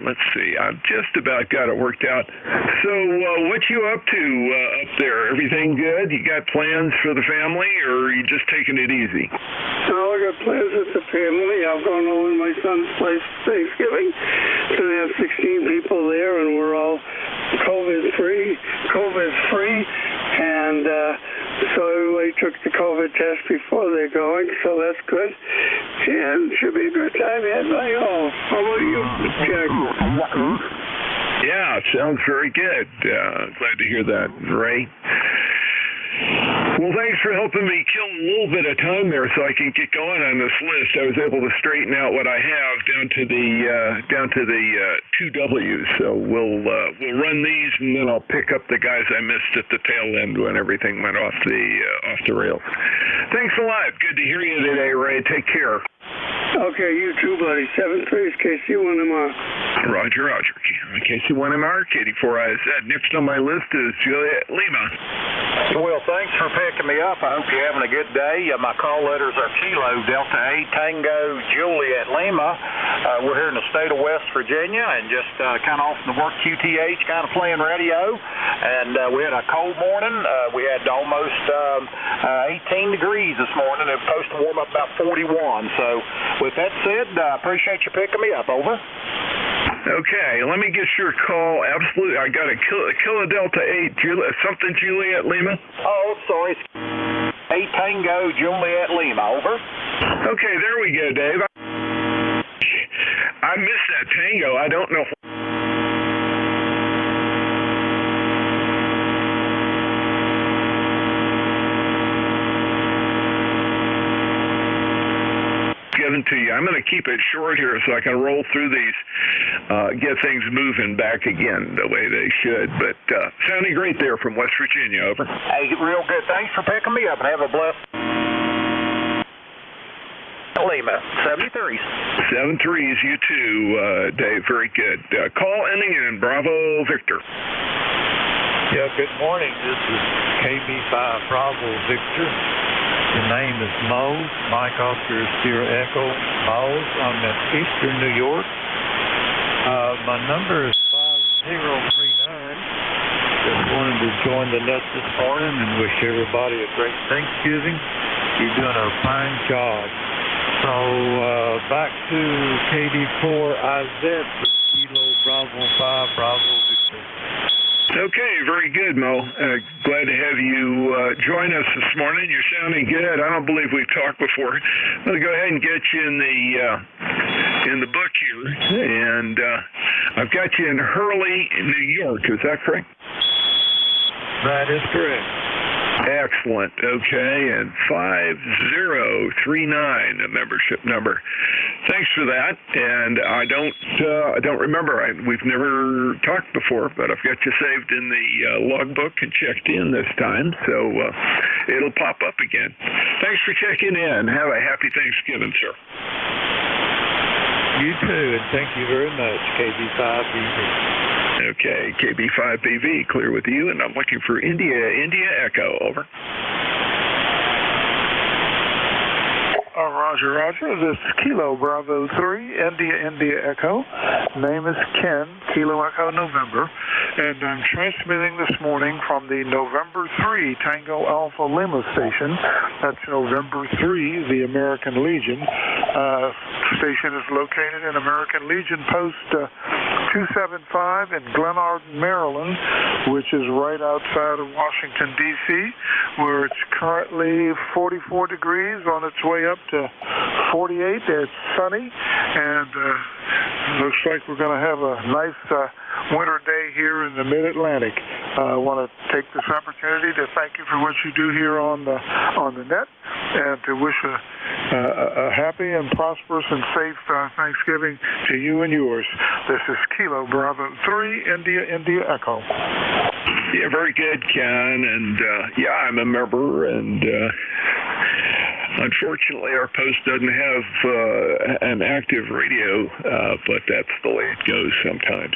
let's see. I've just about got it worked out. So what you up to up there? Everything good? You got plans for the family, or are you just taking it easy? No, I got plans with the family. I'm going over to my son's place for Thanksgiving. Going to have 16 people there, and we're all COVID-free, and so everybody took the COVID test before they're going, so that's good. And should be a good time had by all. How about you, Jack? Yeah, it sounds very good. Glad to hear that, Ray. Well, thanks for helping me kill a little bit of time there so I can get going on this list. I was able to straighten out what I have down to the 2 W's. So we'll run these, and then I'll pick up the guys I missed at the tail end when everything went off the rails. Thanks a lot. Good to hear you today, Ray. Take care. Okay, you too, buddy. 73 is KC1MR. Roger. KC1MR, KD4IZ. Next on my list is Juliet Lima. Well, thanks for picking me up. I hope you're having a good day. My call letters are Kilo Delta 8 Tango Juliet Lima. We're here in the state of West Virginia and just kind of off the work QTH, kind of playing radio. And we had a cold morning. We had almost 18 degrees this morning. It was supposed to warm up about 41. So with that said, I appreciate you picking me up. Over. Okay, let me get your call. Absolutely. I got a Kilo Delta 8 Juliet Lima. Oh, sorry. 8 Tango Juliet Lima. Over. Okay, there we go, Dave. I missed that Tango. I don't know. To you. I'm going to keep it short here so I can roll through these, get things moving back again the way they should. But sounding great there from West Virginia. Over. Hey, real good. Thanks for picking me up, and have a blessed Lima. 73s. 73s, you too, Dave. Very good. Call ending in Bravo Victor. Yeah, good morning. This is KB5 Bravo Victor. The name is Mose, Mike Oscar Sierra Echo Mose. I'm in Eastern New York. My number is 5039. Just wanted to join the net this morning and wish everybody a great Thanksgiving. You're doing a fine job. So back to KD4IZ for Kilo Bravo 5 Bravo Victor. Okay, very good, Mo. Glad to have you join us this morning. You're sounding good. I don't believe we've talked before. I'm going to go ahead and get you in the book here, and I've got you in Hurley, New York. Is that correct? That is correct. Excellent. Okay, and 5039, a membership number. Thanks for that. And I don't remember. We've never talked before, but I've got you saved in the logbook and checked in this time, so it'll pop up again. Thanks for checking in. Have a happy Thanksgiving, sir. You too, and thank you very much, KB5BV. Okay, KB5BV, clear with you, and I'm looking for India Echo, over. Roger. This is Kilo Bravo 3, India Echo. Name is Ken, Kilo Echo November, and I'm transmitting this morning from the November 3 Tango Alpha Lima station. That's November 3, the American Legion. Station is located in American Legion Post 275 in Glenarden, Maryland, which is right outside of Washington, D.C., where it's currently 44 degrees on its way up to 48. It's sunny, and looks like we're going to have a nice winter day here in the Mid-Atlantic. I want to take this opportunity to thank you for what you do here on the net, and to wish a happy and prosperous and safe Thanksgiving to you and yours. This is Kilo Bravo 3, India Echo. Yeah, very good, Ken. And yeah, I'm a member, and unfortunately our post doesn't have an active radio, but that's the way it goes sometimes.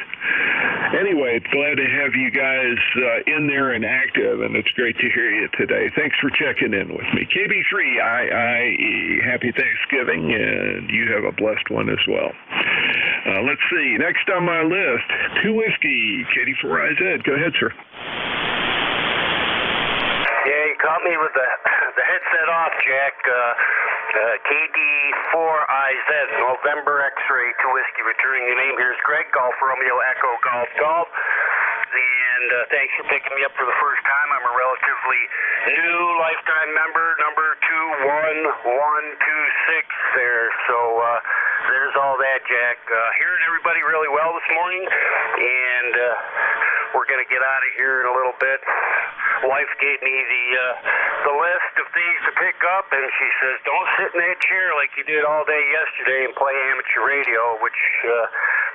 Anyway, glad to have you guys in there and active, and it's great to hear you today. Thanks for checking in with me. KB3IIE, happy Thanksgiving, and you have a blessed one as well. Let's see. Next on my list, 2 Whiskey, KD4IZ. Go ahead, sir. Yeah, you caught me with the headset off, Jack. KD4IZ, November X-Ray, 2 Whiskey, returning your name. Here's Greg, Golf Romeo, Echo, Golf, Golf. And thanks for picking me up for the first time. I'm a relatively new lifetime member, number 21126 there. So there's all that, Jack. Hearing everybody really well this morning, and we're going to get out of here in a little bit. Wife gave me the list of things to pick up, and she says, don't sit in that chair like you did all day yesterday and play amateur radio, which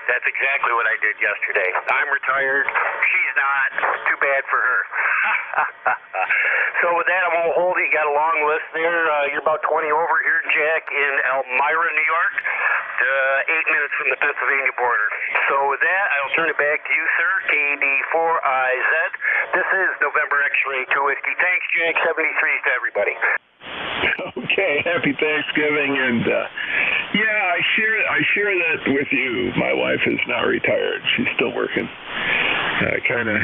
that's exactly what I did yesterday. I'm retired. She's not. Too bad for her. So with that, I won't hold it. You got a long list there. You're about 20 over here, Jack, in Elmira, New York. 8 minutes from the Pennsylvania border. So with that, I'll turn it back to you, sir. KD4IZ. This is November X-Ray 2 Whiskey. Thanks, Jack. 73s to everybody. Okay, happy Thanksgiving, and yeah, I share that with you. My wife is not retired; she's still working, kind of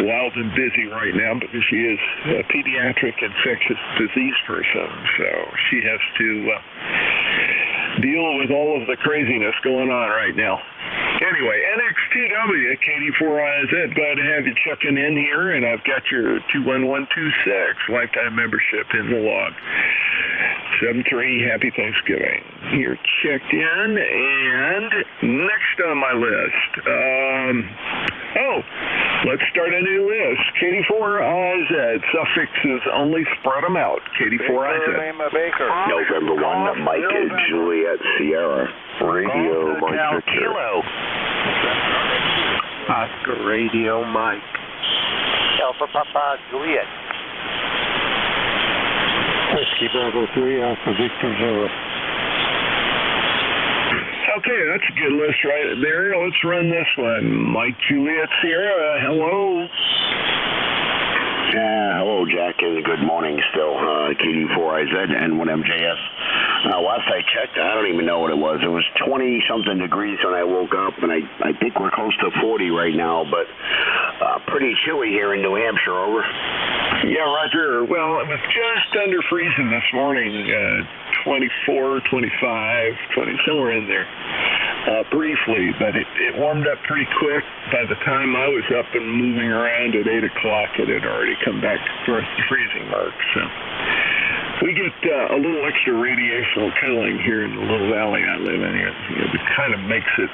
wild and busy right now because she is a pediatric infectious disease person, so she has to deal with all of the craziness going on right now. Anyway, NX2W, KD4IZ, glad to have you checking in here, and I've got your 21126 lifetime membership in the log. 73, happy Thanksgiving. You're checked in, and next on my list, let's start a new list. KD4IZ, suffixes only, spread them out. KD4IZ. Baker. November 1, Mike Juliet Sierra. Radio Mike Victor. Kilo. Oscar Radio Mike. Alpha Papa Juliet. Whiskey Bravo 3, Alpha Victor 0. Okay, that's a good list right there. Let's run this one. Mike Juliet Sierra, hello. Hello, Jack, and good morning still. KD4IZ and 1MJS. Last I checked, I don't even know what it was. It was 20-something degrees when I woke up, and I think we're close to 40 right now, but pretty chilly here in New Hampshire, over. Yeah, Roger. Well, it was just under freezing this morning, 24, 25, 20, somewhere in there. Briefly, but it warmed up pretty quick. By the time I was up and moving around at 8 o'clock, it had already come back to the freezing mark. So we get a little extra radiational cooling here in the little valley I live in. It kind of makes it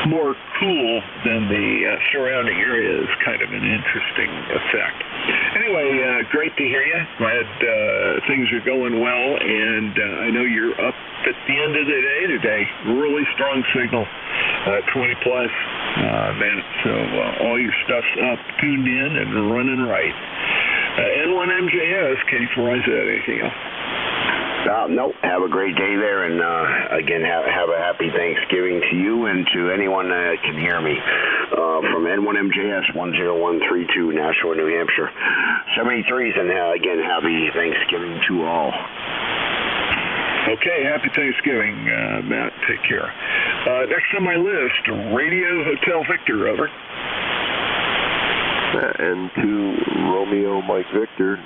more cool than the surrounding area. Is kind of an interesting effect. Anyway, great to hear you. Glad things are going well, and I know you're up at the end of the day today. Really strong signal, 20 plus, man. So all your stuff's up, tuned in, and running right. N1MJS, KD4IZ, anything else? Nope. Have a great day there, and again, have a happy Thanksgiving to you and to anyone that can hear me. From N1MJS 10132, Nashua, New Hampshire. 73s, and again, happy Thanksgiving to all. Okay, happy Thanksgiving, Matt. Take care. Next on my list, Radio Hotel Victor, over. N2 Romeo Mike Victor.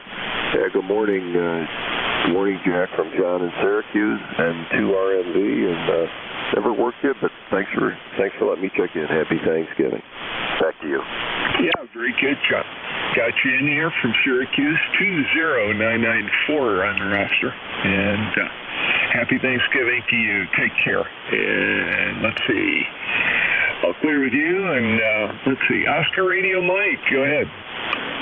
Good morning. Good morning, Jack, from John in Syracuse, and to RMV, and never worked yet, but thanks for letting me check in. Happy Thanksgiving. Back to you. Yeah, very good, John. Got you in here from Syracuse, 20994 on the roster, and happy Thanksgiving to you. Take care. And let's see. I'll clear with you, and let's see. Oscar Radio Mike, go ahead.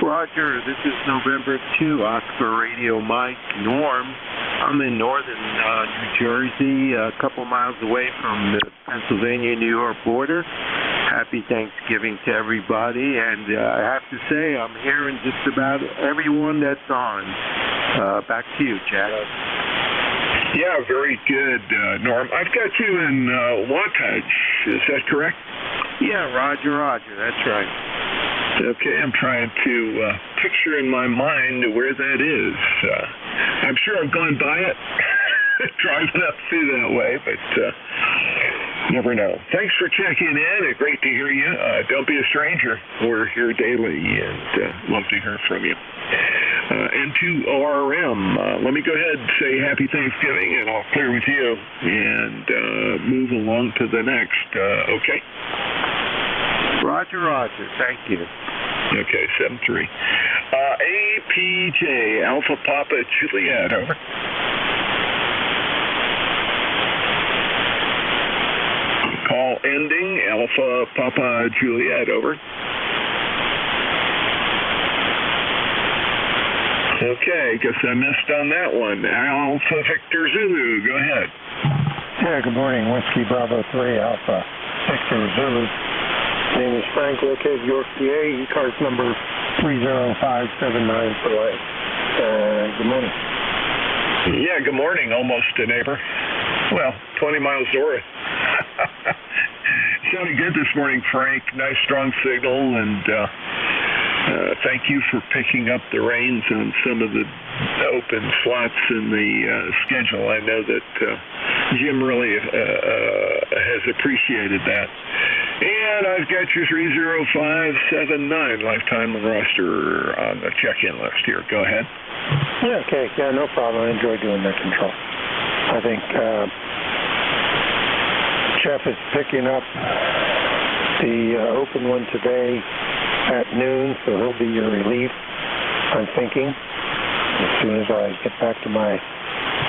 Roger, this is November 2, Oscar Radio Mike, Norm. I'm in northern New Jersey, a couple miles away from the Pennsylvania-New York border. Happy Thanksgiving to everybody, and I have to say I'm hearing just about everyone that's on. Back to you, Jack. Yeah, very good, Norm. I've got you in Wattage. Is that correct? Yeah, Roger, that's right. Okay, I'm trying to picture in my mind where that is. I'm sure I've gone by it, driving up through that way, but never know. Thanks for checking in. Great to hear you. Don't be a stranger. We're here daily, and love to hear from you. N2ORM, let me go ahead and say Happy Thanksgiving, and I'll clear with you and move along to the next. Okay? Roger. Thank you. Okay, 7-3. APJ, Alpha Papa Juliet, over. Call ending, Alpha Papa Juliet, over. Okay, guess I missed on that one. Alpha Victor Zulu, go ahead. Yeah, good morning. Whiskey Bravo 3, Alpha Victor Zulu. Name is Frank, located York, PA. ECARS number 30579 for life. Good morning. Yeah, good morning. Almost a neighbor. Well, 20 miles north. Sounded good this morning, Frank. Nice strong signal, and thank you for picking up the reins on some of the open slots in the schedule. I know that Jim really has appreciated that. And I've got your 30579 lifetime roster on the check-in list here. Go ahead. Yeah, okay. Yeah, no problem. I enjoy doing that control. I think Jeff is picking up the open one today at noon, so he'll be your relief, I'm thinking, as soon as I get back to my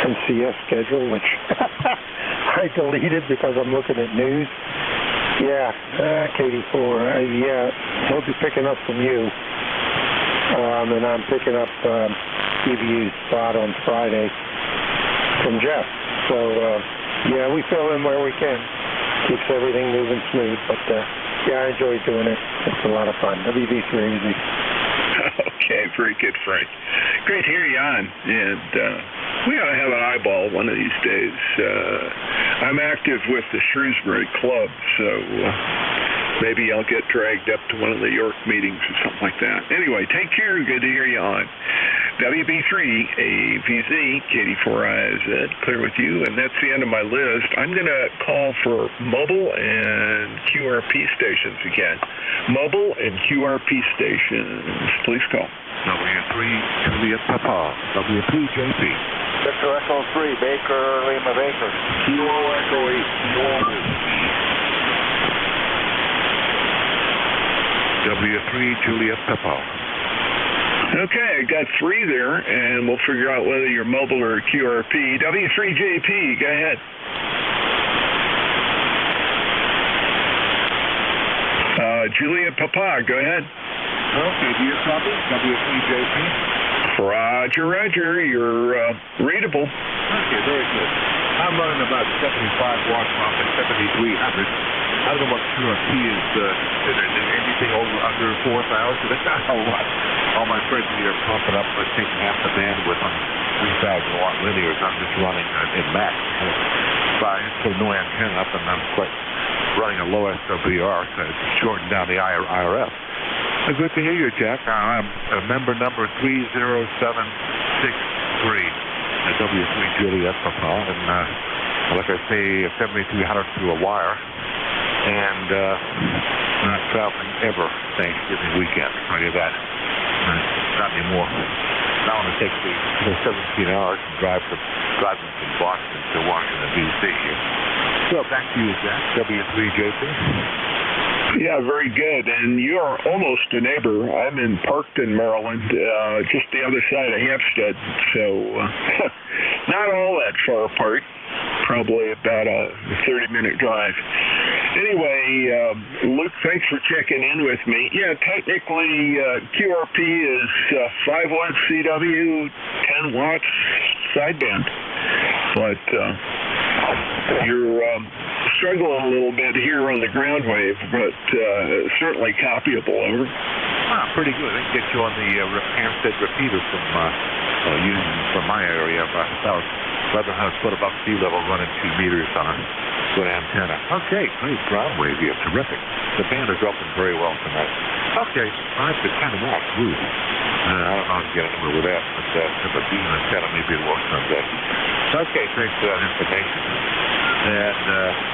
NCS schedule, which I deleted because I'm looking at news. Yeah, KD4, yeah, he'll be picking up from you, and I'm picking up EVU's spot on Friday from Jeff. So, yeah, we fill in where we can. Keeps everything moving smooth, but yeah, I enjoy doing it. It's a lot of fun. WV3 easy. Okay, very good, Frank. Great to hear you on, and we ought to have an eyeball one of these days. I'm active with the Shrewsbury Club, so maybe I'll get dragged up to one of the York meetings or something like that. Anyway, take care. Good to hear you on. WB3, AVZ, KD4IZ, clear with you, and that's the end of my list. I'm going to call for mobile and QRP stations again. Mobile and QRP stations. Please call. W3 Juliet Papa, W3JP. Victor Echo 3, Baker, Lima Baker. Kilo Echo 8, W3 Juliet Papa. Okay, I got 3 there, and we'll figure out whether you're mobile or QRP. W3JP, go ahead. Juliet Papa, go ahead. Okay, do you copy? W3JP. Roger, you're readable. Okay, very good. I'm running about 75 watts off at 7,300. I don't know what QRP is considered. Anything under 4,000? That's not a whole lot. All my friends here are pumping up, taking half the bandwidth on 3,000 watt linears. I'm just running in max. So no antenna up, and I'm quite running a low SWR, so it's shorting down the IRF. Good to hear you, Jack. I'm member number 30763 at W3 Juliet Papa, and like I say, 7,300 through a wire, and not traveling ever Thanksgiving weekend. I'll tell you that. Not anymore. Now it takes me 17 hours to drive from Boston to Washington, D.C. here. So back to you, Jack. W3JP. Yeah, very good. And you're almost a neighbor. I'm in Parkton, Maryland, just the other side of Hampstead. So not all that far apart. Probably about a 30-minute drive. Anyway, Luke, thanks for checking in with me. Yeah, technically, QRP is 5 watts CW, 10 watts sideband. But you're struggling a little bit here on the ground wave, but certainly copyable, over. Pretty good. I can get you on the Hampstead repeater from my area, about 1,100 foot above sea level, running 2 meters on a good antenna. Okay, great ground wave here. Terrific. The band is open very well tonight. Okay, I have to kind of walk through. I don't know how to get anywhere with that, but if a beam antenna, maybe it'll work someday. Okay, thanks for that information. And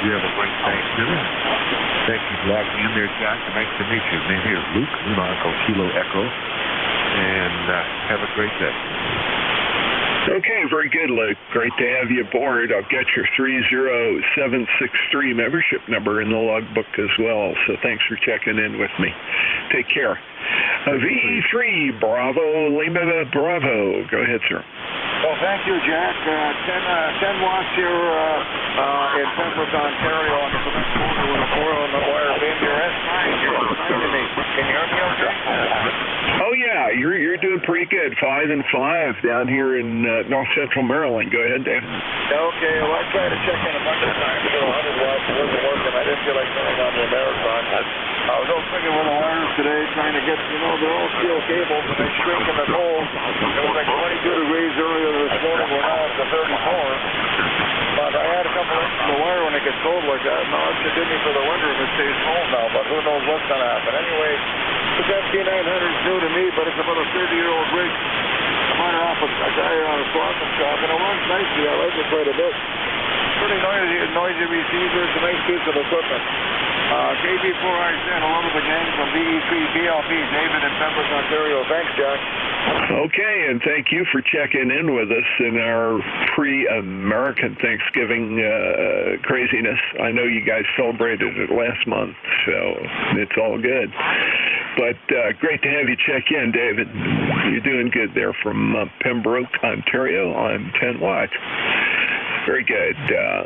you have a great Thanksgiving. Thank you for logging in there, Jack. Nice to meet you. My name here is Luke, Lima Echo Kilo Echo. And have a great day. Okay, very good, Luke. Great to have you aboard. I've got your 30763 membership number in the logbook as well, so thanks for checking in with me. Take care. VE3, Bravo, Lima Bravo. Go ahead, sir. Well, thank you, Jack. 10 watts here in Pembroke, Ontario on the Quebec border with a 4-on-the wire beam. Your S9 here behind me. Can you hear me okay? Oh, yeah, you're doing pretty good. 5 and 5 down here in North Central Maryland. Go ahead, Dave. Okay, well, I tried to check in a bunch of times for 100 watts. It wasn't working. I didn't feel like turning on the Americon. I was out thinking with the wires today, trying to get, they're all steel cables, and they shrink in the cold. It was like 22 degrees earlier this morning. We're now up to 34. But I had a couple inches of the wire when it gets cold like that. No, it should do me for the winter if it stays cold now, but who knows what's going to happen. Anyway, this FT900 is new to me, but it's about a 30-year-old rig. I bought it off a guy on a Swanson shop, and it runs nicely. I like it quite a bit. Pretty noisy receivers, a nice piece of equipment. KB4I10, along with the gang from VE3 BLP, David in Pembroke, Ontario. Thanks, Jack. Okay, and thank you for checking in with us in our pre-American Thanksgiving craziness. I know you guys celebrated it last month, so it's all good. But great to have you check in, David. You're doing good there from Pembroke, Ontario on 10 watts. Very good.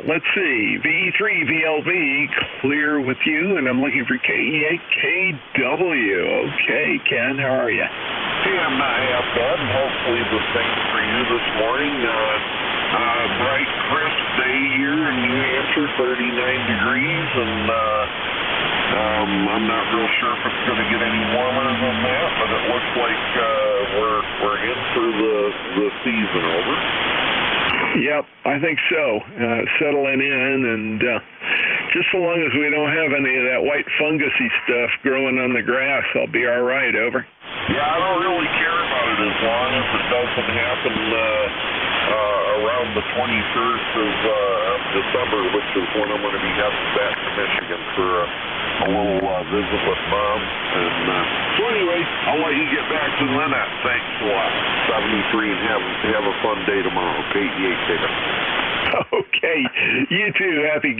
Let's see. VE3 VLV, clear with you, and I'm looking for KE8KW. Okay, Ken, how are you? Hey, I'm not half bad, and hopefully the same for you this morning. Bright, crisp day here in New Hampshire, 39 degrees, and I'm not real sure if it's going to get any warmer than that, but it looks like we're in for the season. Over. Yep, I think so. Settling in, and just so long as we don't have any of that white fungusy stuff growing on the grass, I'll be all right. Over. Yeah, I don't really care about it as long as it doesn't happen around the 21st of December, which is when I'm going to be heading back to Michigan for a little visit with Mom. And so anyway, I'll let you get back to Lynette. Thanks a lot. 73, and have a fun day tomorrow. KE8KW. Okay, you too. Happy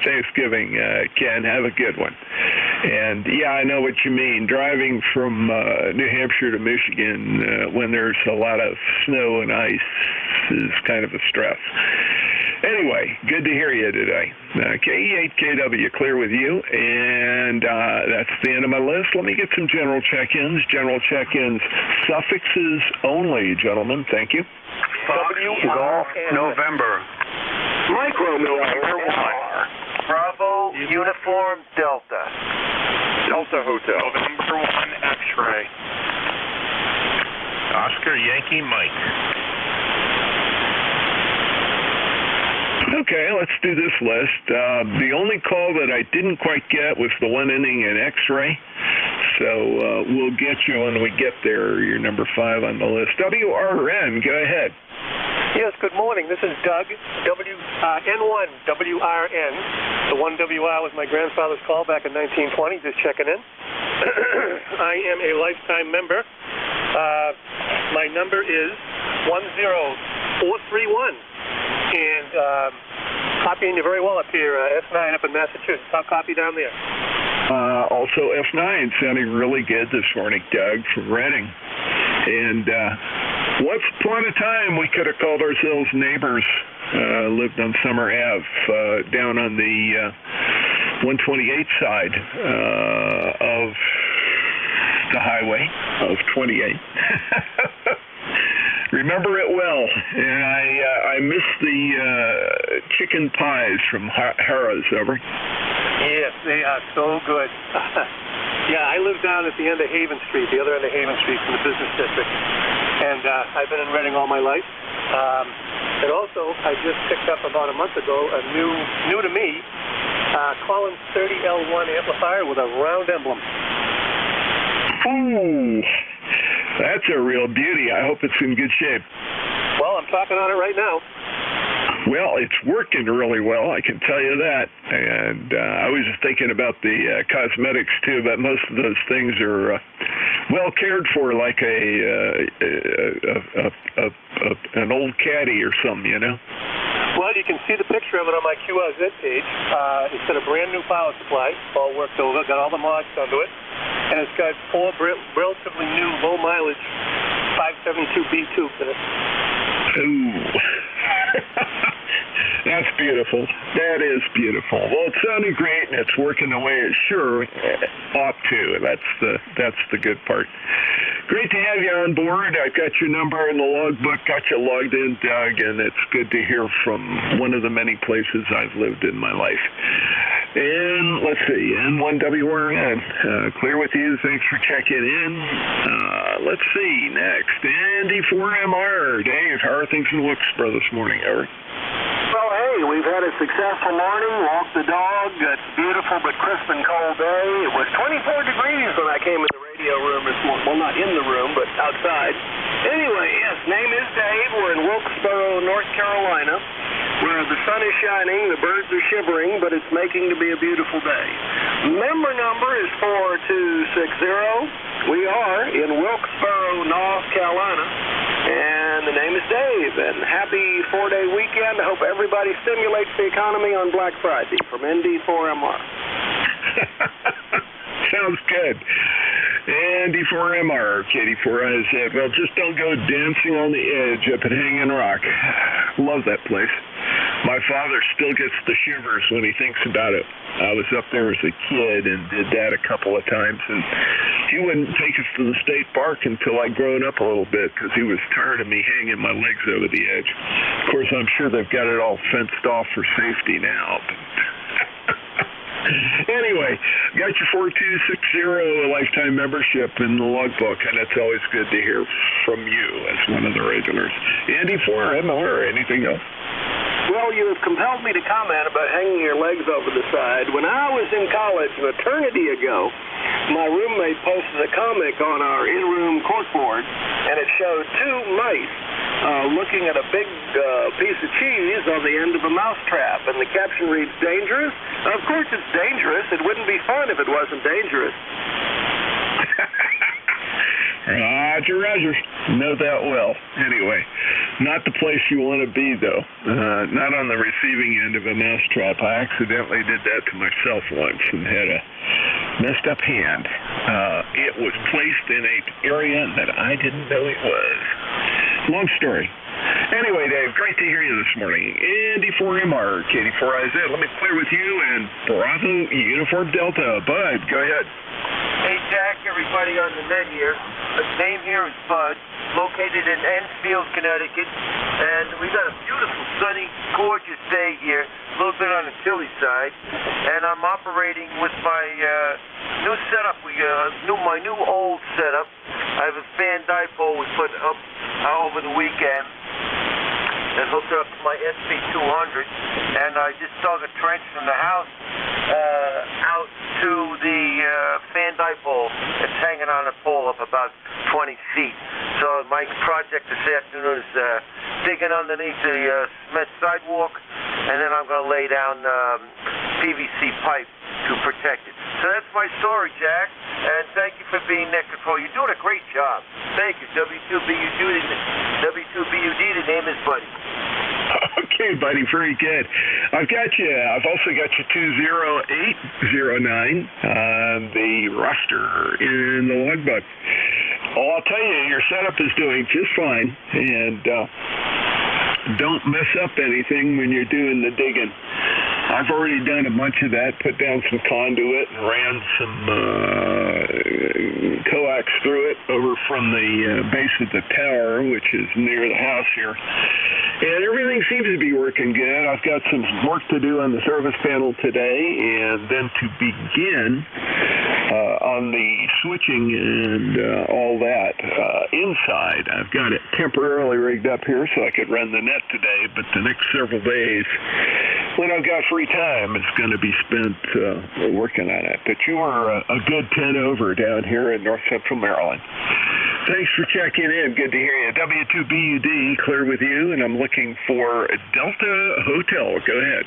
Thanksgiving, Ken. Have a good one. And yeah, I know what you mean. Driving from New Hampshire to Michigan when there's a lot of snow and ice is kind of a stress. Anyway, good to hear you today. KE8KW, clear with you. And that's the end of my list. Let me get some general check-ins. General check-ins, suffixes only, gentlemen. Thank you. Golf November. Mike Romeo, November 1. Bravo Uniform Delta. Delta Hotel. November 1 X-ray. Oscar Yankee Mike. Okay, let's do this list. The only call that I didn't quite get was the one ending in X-ray. So we'll get you when we get there. You're number 5 on the list. WRN, go ahead. Yes, good morning. This is Doug, N1WRN. The 1WR was my grandfather's call back in 1920, just checking in. I am a lifetime member. My number is 10431. And copying you very well up here, S9 up in Massachusetts. I'll copy down there. Also, F9 sounding really good this morning, Doug, from Reading. And once upon a time, we could have called ourselves neighbors. Lived on Summer Ave, down on the 128 side of the highway of 28. Remember it well, and I miss the chicken pies from Harrah's. Over. Yes, they are so good. Yeah, I live down at the end of Haven Street, the other end of Haven Street from the business district, and I've been in Reading all my life. And also, I just picked up about a month ago a new to me, Collins 30L1 amplifier with a round emblem. Ooh, that's a real beauty. I hope it's in good shape. Well, I'm talking on it right now. Well, it's working really well, I can tell you that. And I was just thinking about the cosmetics, too, but most of those things are well cared for, like an old caddy or something, you know? Well, you can see the picture of it on my QRZ page. It's got a brand new power supply, all worked over, got all the mods onto it, and it's got 4 relatively new, low mileage 572B tubes in it. Ooh. That's beautiful. That is beautiful. Well, it sounded great, and it's working the way it sure ought to. That's the good part. Great to have you on board. I've got your number in the logbook, got you logged in, Doug, and it's good to hear from one of the many places I've lived in my life. And let's see, N1WRN, clear with you. Thanks for checking in. Let's see, next, ND4MR. Dave, how are things in Wilkesboro this morning, Eric? Well, hey, we've had a successful morning, walked the dog. It's a beautiful but crisp and cold day. It was 24 degrees when I came in the radio room this morning. Well, not in the room, but outside. Anyway, yes, name is Dave. We're in Wilkesboro, North Carolina, where the sun is shining, the birds are shivering, but it's making to be a beautiful day. Member number is 4260. We are in Wilkesboro, North Carolina, and the name is Dave. And happy 4-day weekend. I hope everybody stimulates the economy on Black Friday from ND4MR. Sounds good. ND4MR, Katie4IZ. Well, just don't go dancing on the edge up at Hanging Rock. Love that place. My father still gets the shivers when he thinks about it. I was up there as a kid and did that a couple of times, and he wouldn't take us to the state park until I'd grown up a little bit because he was tired of me hanging my legs over the edge. Of course, I'm sure they've got it all fenced off for safety now, but anyway, got your 4260 lifetime membership in the logbook, and it's always good to hear from you as one of the regulars. ND4MR, anything else? Well, you have compelled me to comment about hanging your legs over the side. When I was in college an eternity ago, my roommate posted a comic on our in-room corkboard, and it showed 2 mice looking at a big piece of cheese on the end of a mousetrap, and the caption reads, "Dangerous?" Of course it's dangerous. It wouldn't be fun if it wasn't dangerous. Roger. Know that well. Anyway, not the place you want to be, though. Not on the receiving end of a mousetrap. I accidentally did that to myself once and had a messed up hand. It was placed in an area that I didn't know it was. Long story. Anyway, Dave, great to hear you this morning. ND4MR, Katie4IZ. Let me clear with you and Bravo Uniform Delta. Bud, go ahead. Hey, Jack, everybody on the net here. The name here is Bud, located in Enfield, Connecticut. And we got a beautiful, sunny, gorgeous day here, a little bit on the chilly side. And I'm operating with my new setup. My new old setup. I have a fan dipole we put up over the weekend and hooked up to my SP200. And I just dug a trench from the house out to the fan dipole. It's hanging on a pole up about 20 feet. So my project this afternoon is digging underneath the cement sidewalk, and then I'm going to lay down PVC pipe to protect it. So that's my story, Jack, and thank you for being net control. You're doing a great job. Thank you, W2BUD. The name is Buddy. Okay, buddy, very good. I've also got you 20809 on the roster in the logbook. Oh, I'll tell you, your setup is doing just fine, and don't mess up anything when you're doing the digging. I've already done a bunch of that, put down some conduit and ran some coax through it over from the base of the tower, which is near the house here. And everything seems to be working good. I've got some work to do on the service panel today, and then to begin on the switching and all that. Inside, I've got it temporarily rigged up here so I could run the net today, but the next several days, when I've got free time, it's going to be spent working on it. But you are a good 10 over down here in North Central Maryland. Thanks for checking in. Good to hear you. W2BUD, clear with you, and I'm looking for Delta Hotel. Go ahead.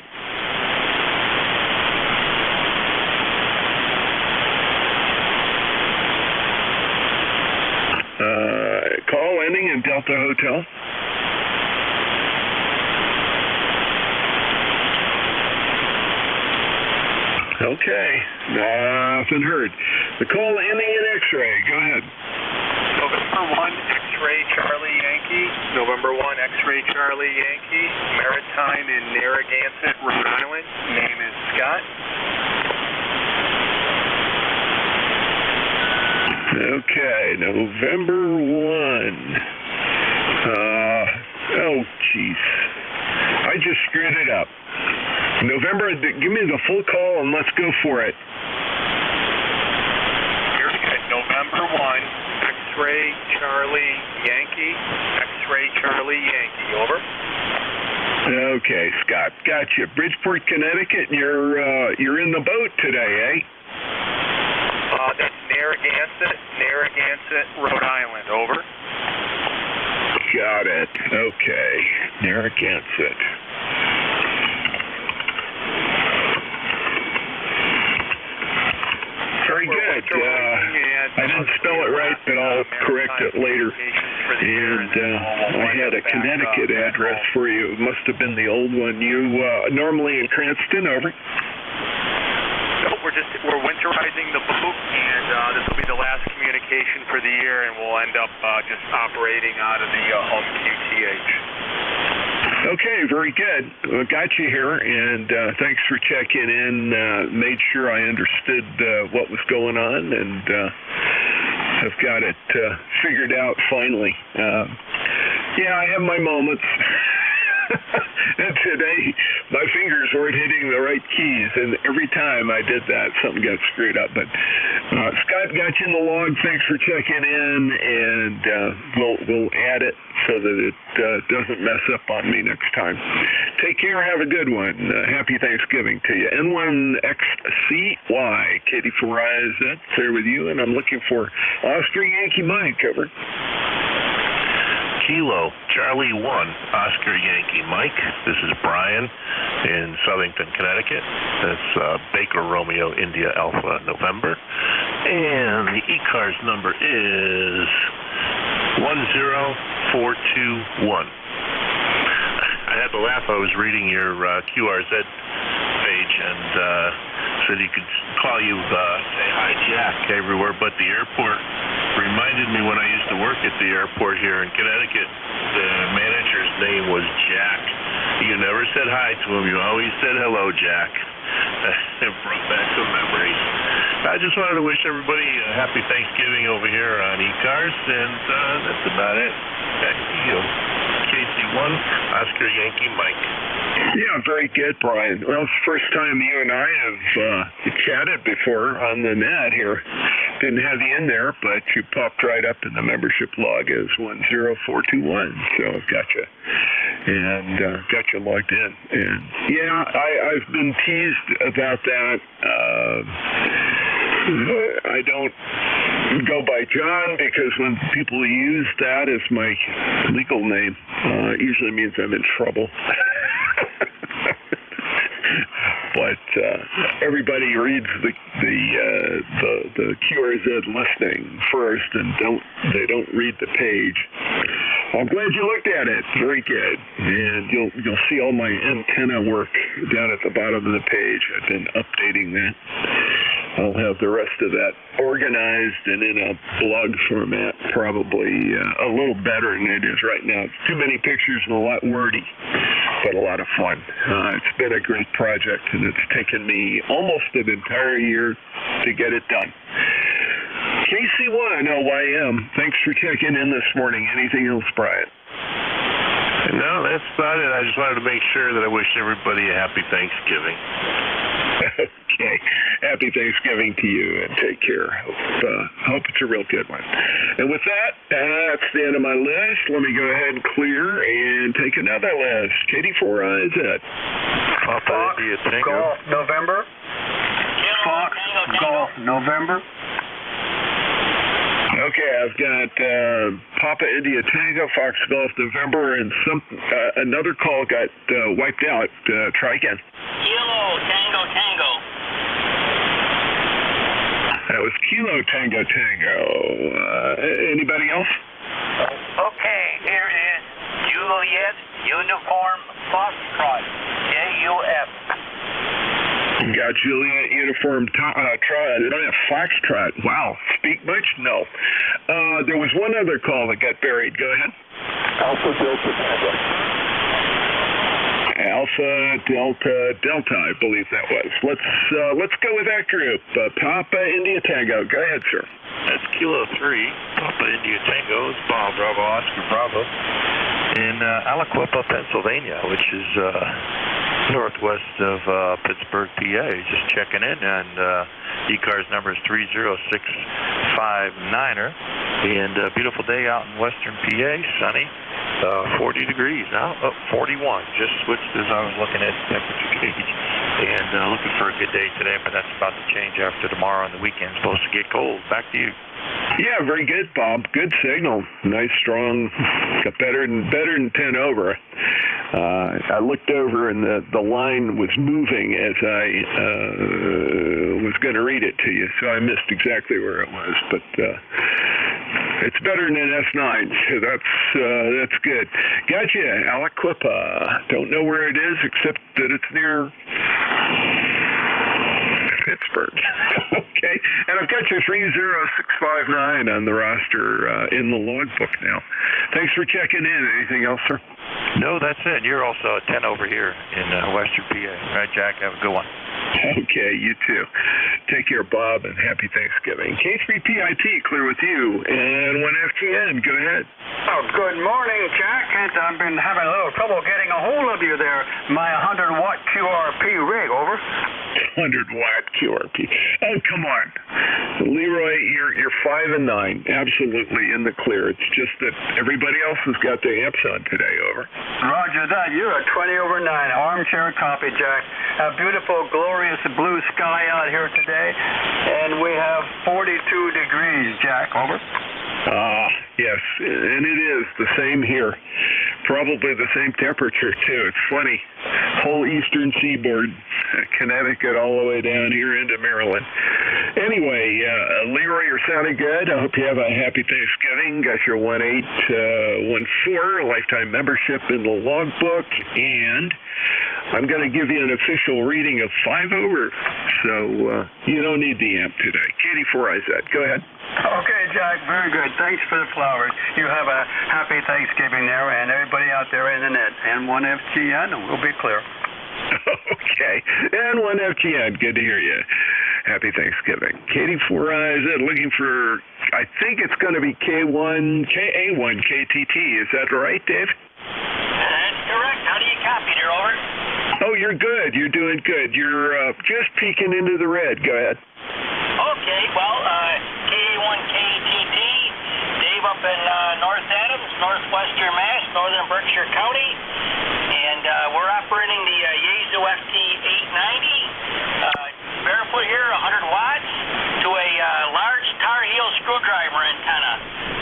Call ending in Delta Hotel. Okay, nothing heard. The call ending in X-ray. Go ahead. November 1, X-ray Charlie Yankee. November 1, X-ray Charlie Yankee. Maritime in Narragansett, Rhode Island. Name is Scott. Okay, November 1. Oh, jeez. I just screwed it up. November, give me the full call and let's go for it. Very good. November 1, X-ray Charlie Yankee. X-ray Charlie Yankee. Over. Okay, Scott. Gotcha. Bridgeport, Connecticut. You're in the boat today, eh? That's Narragansett, Rhode Island. Over. Got it. Okay. Narragansett. Very good. I didn't spell it right, but I'll correct it later. And I had a Connecticut address for you. It must have been the old one. You normally in Cranston. Over. We're winterizing the boat, and this will be the last communication for the year, and we'll end up just operating out of the home QTH. Okay, very good. Well, got you here, and thanks for checking in. Made sure I understood what was going on, and I've got it figured out finally. Yeah, I have my moments. And today, my fingers weren't hitting the right keys, and every time I did that, something got screwed up. But Scott got you in the log. Thanks for checking in, and we'll add it so that it doesn't mess up on me next time. Take care. Have a good one. Happy Thanksgiving to you. N1XCY, Katie Farai is there with you, and I'm looking for Oscar Yankee Mike. Over. Kilo, Charlie 1, Oscar Yankee Mike. This is Brian in Southington, Connecticut. That's Baker Romeo India Alpha November. And the ECARS number is 10421. I had to laugh. I was reading your QRZ page and said he could call you, say hi Jack everywhere but the airport. Reminded me when I used to work at the airport here in Connecticut, the manager's name was Jack. You never said hi to him. You always said hello, Jack. It brought back some memories. I just wanted to wish everybody a happy Thanksgiving over here on ECARS, and that's about it. Back to you. KC1, Oscar Yankee Mike. Yeah, very good, Brian. Well, it's the first time you and I have chatted before on the net here. Didn't have you in there, but you popped right up in the membership log as 10421. So I've got you, and got you logged in. And yeah, I've been teased about that. I don't go by John because when people use that as my legal name, it usually means I'm in trouble. But everybody reads the QRZ listing first, and they don't read the page. I'm glad you looked at it. Very good. And you'll see all my antenna work down at the bottom of the page. I've been updating that. I'll have the rest of that organized and in a blog format, probably a little better than it is right now. It's too many pictures and a lot wordy, but a lot of fun. It's been a great project, and it's taken me almost an entire year to get it done. KC1 LYM, thanks for checking in this morning. Anything else, Brian? No, that's about it. I just wanted to make sure that I wish everybody a happy Thanksgiving. Okay. Happy Thanksgiving to you, and take care. Hope it's a real good one. And with that, that's the end of my list. Let me go ahead and clear and take another list. KD4IZ. Papa India Tango. Golf November. Fox Golf November. Okay, I've got Papa India Tango, Fox Golf November, and another call got wiped out. Try again. Kilo Tango Tango. That was Kilo Tango Tango. Anybody else? Okay, here is Juliet Uniform Foxtrot. JUF. Got Juliet Uniform Foxtrot. Wow. Speak much? No. There was one other call that got buried. Go ahead. Alpha Delta Tango. Alpha Delta Delta, I believe that was. Let's go with that group. Papa India Tango. Go ahead, sir. That's Kilo 3. Papa India Tango. It's Bob Bravo Oscar Bravo in Aliquippa, Pennsylvania, which is northwest of Pittsburgh, PA. Just checking in, and ECARS number is 30659er. And a beautiful day out in western PA, sunny, 40 degrees now, 41. Just switched as I was looking at the temperature gauge. And looking for a good day today, but that's about to change after tomorrow and the weekend. Supposed to get cold. Back to you. Yeah, very good, Bob. Good signal. Nice, strong, better than 10 over. I looked over and the line was moving as I was going to read it to you, so I missed exactly where it was. But it's better than an S9, so that's good. Gotcha, Aliquippa. Don't know where it is except that it's near Pittsburgh. Okay, and I've got your 30659 on the roster in the logbook now. Thanks for checking in. Anything else, sir? No, that's it. You're also a 10 over here in western PA. All right, Jack, have a good one. Okay, you too. Take care, Bob, and happy Thanksgiving. K3PIT, clear with you. And 1FGN, go ahead. Oh, good morning, Jack. I've been having a little trouble getting a hold of you there. My 100-watt QRP rig, over. 100-watt QRP. Oh, come on. Leroy, you're 5 and 9. Absolutely in the clear. It's just that everybody else has got their amps on today, over. Roger that. You're a 20 over 9. Armchair copy, Jack. A beautiful, glorious blue sky out here today. And we have 42 degrees, Jack, over. Yes, and it is the same here. Probably the same temperature, too. It's funny. Whole eastern seaboard, Connecticut all the way down here into Maryland. Anyway, Leroy, you're sounding good. I hope you have a happy Thanksgiving. Got your 1814 lifetime membership in the logbook, and I'm going to give you an official reading of 5 over, so you don't need the amp today. KD4IZ, go ahead. Okay, Jack, very good. Thanks for the flowers. You have a happy Thanksgiving there, and everybody out there in the net. And 1FGN, and we'll be clear. Okay, and 1FGN, good to hear you. Happy Thanksgiving. KD4IZ, looking for, I think it's going to be KA1 KTT. Is that right, Dave? That's correct. How do you copy there, over? Oh, you're good. You're doing good. You're just peeking into the red. Go ahead. Okay, well, KA1KTT, Dave up in North Adams, northwestern Mass, northern Berkshire County, and we're operating the Yaesu FT890, barefoot here, 100 watts, to a large Tar Heel screwdriver antenna.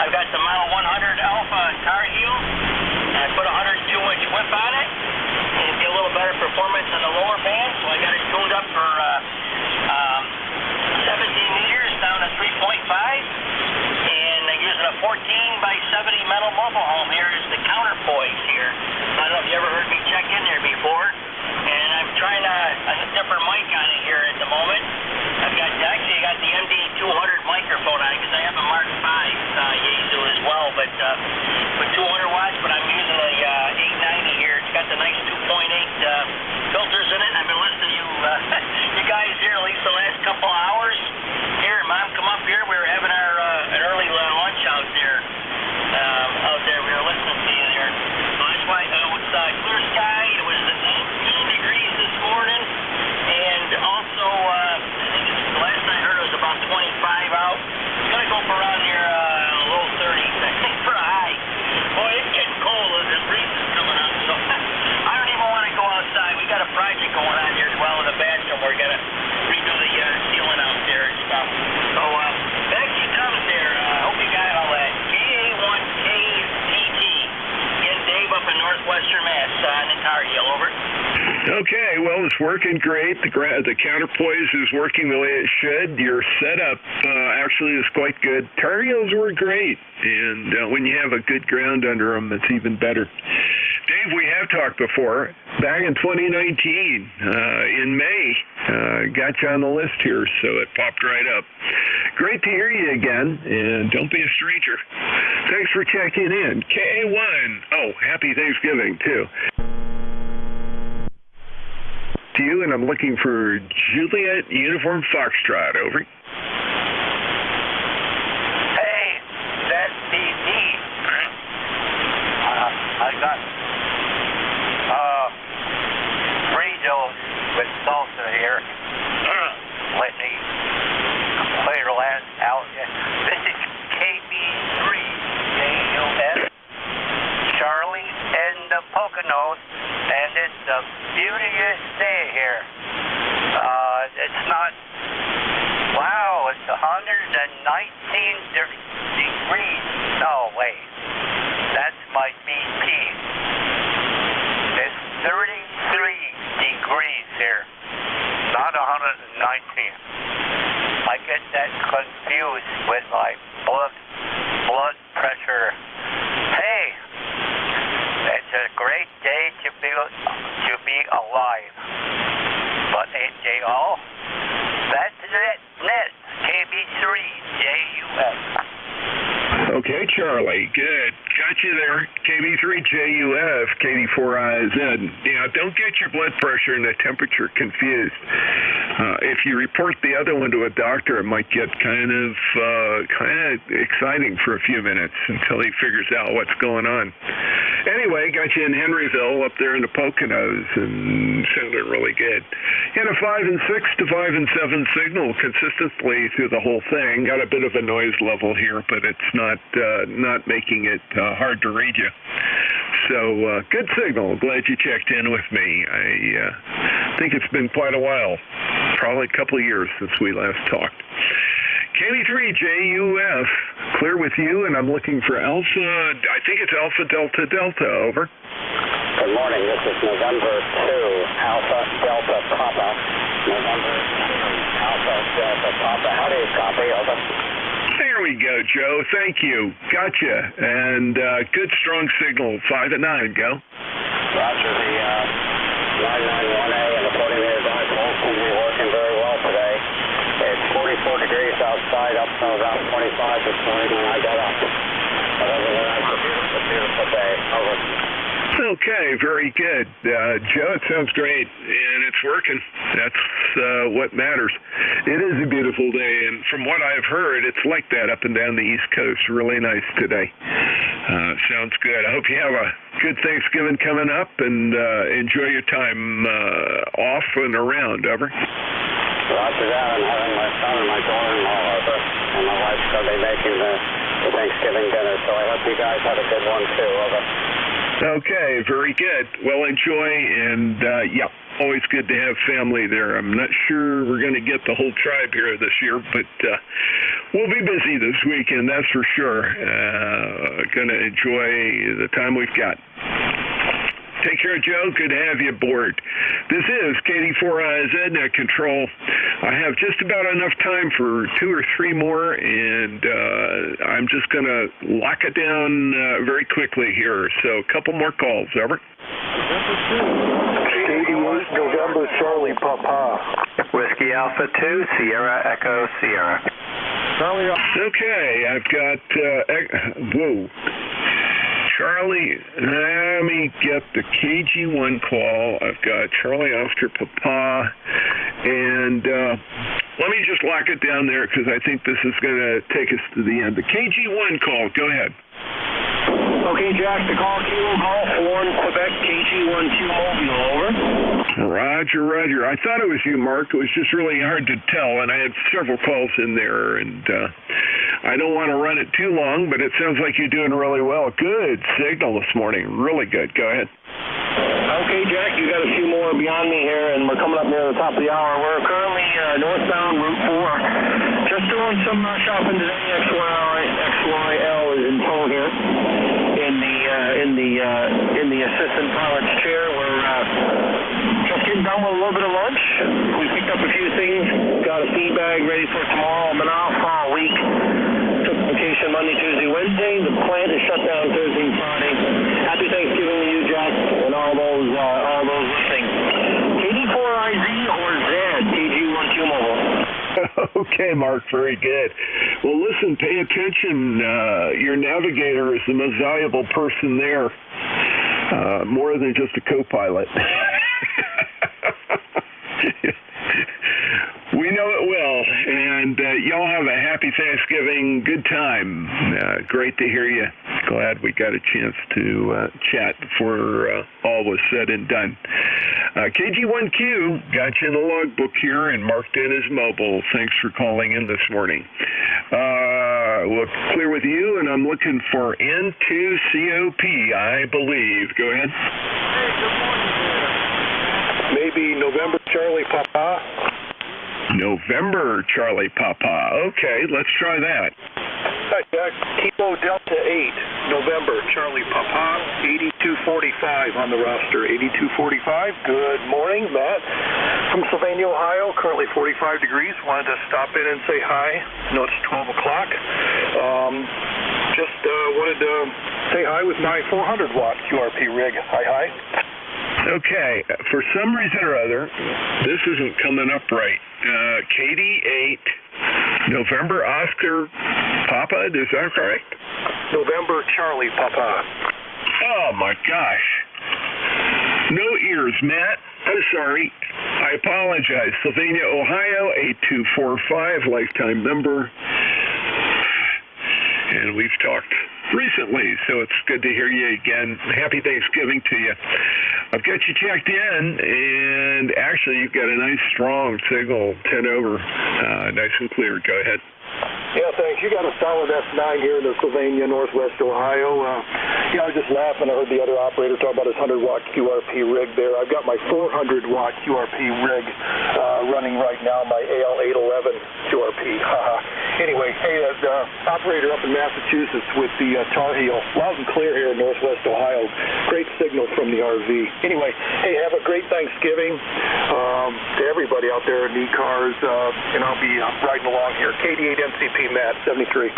I've got the Model 100 Alpha Tar Heel, and I put a 102-inch whip on it, and get a little better performance in the lower band, so I got it tuned up for 17 meters down to 3.5, and I'm using a 14x70 metal mobile home. Here is the counterpoise here. I don't know if you ever heard me check in there before, and I'm trying a different mic on it here at the moment. I got the NJ2US microphone on it because I have a Mark V Yaesu as well, but with 200 watts, but I'm using the 890 here. It's got the nice 2.8 filters in it. I've been listening to you guys here at least the last couple hours. Here, Mom, come up here. We were having our an early lunch out there. We were listening to you there. So that's why it was clear sky. It was 19 degrees this morning, and also out. It's going to go for around near low 30s, I think, for a high. Boy, it's getting cold as the breeze is coming up, so I don't even want to go outside. We got a project going on here as well in the bathroom. We're going to redo the ceiling out there and stuff. So, back to you, Thomas there. I hope you got all that. KA1KTT. Again, Dave up in northwestern Mass in the car deal, over. Okay, well, it's working great. The counterpoise is working the way it should. Your setup actually is quite good. Tarios were great, and when you have a good ground under them, it's even better. Dave, we have talked before, back in 2019, in May, got you on the list here, so it popped right up. Great to hear you again, and don't be a stranger. Thanks for checking in. KA1, oh, happy Thanksgiving, too. To you, and I'm looking for Juliet Uniform Foxtrot, over. Hey, that's BD. I got Fritos with salsa here. Let me clear last out. This is KB3JUS, Charlie and the Poconos, and it's a beauteous day here. It's not, wow, it's 119 degrees. No, wait, that's my BP. It's 33 degrees here, not 119. I get that confused with my blood pressure. Hey, it's a great day to be alive. But ain't they all? That's it. KB3JUS. Okay, Charlie, good. Got you there. KB3JUF, KD4IZ. Yeah, don't get your blood pressure and the temperature confused. If you report the other one to a doctor, it might get kind of exciting for a few minutes until he figures out what's going on. Anyway, got you in Henryville up there in the Poconos and sounded really good. Had a 5 and 6 to 5 and 7 signal consistently through the whole thing. Got a bit of a noise level here, but it's not making it hard to read you. So good signal. Glad you checked in with me. I think it's been quite a while, probably a couple of years since we last talked. KB3JUF, clear with you, and I'm looking for Alpha, I think it's Alpha Delta Delta, over. Good morning, this is November 2, Alpha Delta Papa. November 2, Alpha Delta Papa. How do you copy, over? There we go, Joe. Thank you. Gotcha. And good strong signal, 5 and 9, go. Roger, the 991A and the 40-meter dive won't seem to be working very well today. It's 44 degrees outside, up to about 25 this morning when I got up. But other than that, it's a beautiful day. Over. Okay, very good. Joe, it sounds great, and it's working. That's what matters. It is a beautiful day, and from what I've heard, it's like that up and down the East Coast. Really nice today. Sounds good. I hope you have a good Thanksgiving coming up, and enjoy your time off and around. Over. Roger that. I'm having my son and my daughter-in-law over, and my wife's going to be making the Thanksgiving dinner, so I hope you guys have a good one, too. Over. Okay, very good. Well, enjoy, and yeah, always good to have family there. I'm not sure we're going to get the whole tribe here this year, but we'll be busy this weekend, that's for sure. Going to enjoy the time we've got. Take care, Joe. Good to have you aboard. This is KD4IZ at Control. I have just about enough time for 2 or 3 more, and I'm just going to lock it down very quickly here. So a couple more calls. Over. 81 November Charlie Papa. Whiskey Alpha 2, Sierra Echo Sierra. Charlie. Okay, I've got, whoa. Charlie, let me get the KG1 call. I've got Charlie Oscar Papa, and let me just lock it down there because I think this is going to take us to the end. The KG1 call, go ahead. Okay, Jack, the call Kilo Golf 1 Quebec KG1 2 Mobile, over. Roger. I thought it was you, Mark. It was just really hard to tell, and I had several calls in there, and I don't want to run it too long, but it sounds like you're doing really well. Good signal this morning. Really good. Go ahead. Okay, Jack, you got a few more beyond me here, and we're coming up near the top of the hour. We're currently northbound Route 4. Just doing some shopping today. XYL is in tow here in the assistant pilot's chair. We're just getting done with a little bit of lunch. We picked up a few things, got a feed bag ready for tomorrow. I've been off all week. Took vacation Monday, Tuesday, Wednesday. The plant is shut down Thursday and Friday. Happy Thanksgiving to you, Jack, and all those listening. KD4IZ or Z, KG12 Mobile. Okay, Mark, very good. Well, listen, pay attention. Your navigator is the most valuable person there, more than just a co-pilot. We know it well, and y'all have a happy Thanksgiving. Good time. Great to hear you. Glad we got a chance to chat before all was said and done. KG1Q got you in the logbook here and marked in as mobile. Thanks for calling in this morning. We'll clear with you, and I'm looking for N2COP, I believe. Go ahead. Hey, good morning there. Maybe November Charlie Papa. November Charlie Papa. Okay, let's try that. Hi, Jack. Kilo Delta 8, November Charlie Papa, 8245 on the roster. 8245. Good morning, Matt. From Sylvania, Ohio, currently 45 degrees. Wanted to stop in and say hi. No, it's 12 o'clock. Just wanted to say hi with my 400-watt QRP rig. Hi. Okay, for some reason or other, this isn't coming up right. KD8, November Oscar Papa, is that correct? November Charlie Papa. Oh my gosh. No ears, Matt. I'm sorry. I apologize. Sylvania, Ohio, 8245, lifetime member. And we've talked recently, so it's good to hear you again. Happy Thanksgiving to you. I've got you checked in, and actually you've got a nice strong signal, 10 over, nice and clear. Go ahead. Yeah, thanks. You got a solid S9 here in the Sylvania, Northwest Ohio. I was just laughing. I heard the other operator talk about his 100-watt QRP rig there. I've got my 400-watt QRP rig running right now, my AL811 QRP. Anyway, hey, the operator up in Massachusetts with the Tar Heel, loud and clear here in Northwest Ohio. Great signal from the RV. Anyway, hey, have a great Thanksgiving to everybody out there in ECARS, and I'll be riding along here. KD8 NCP, Matt, 73.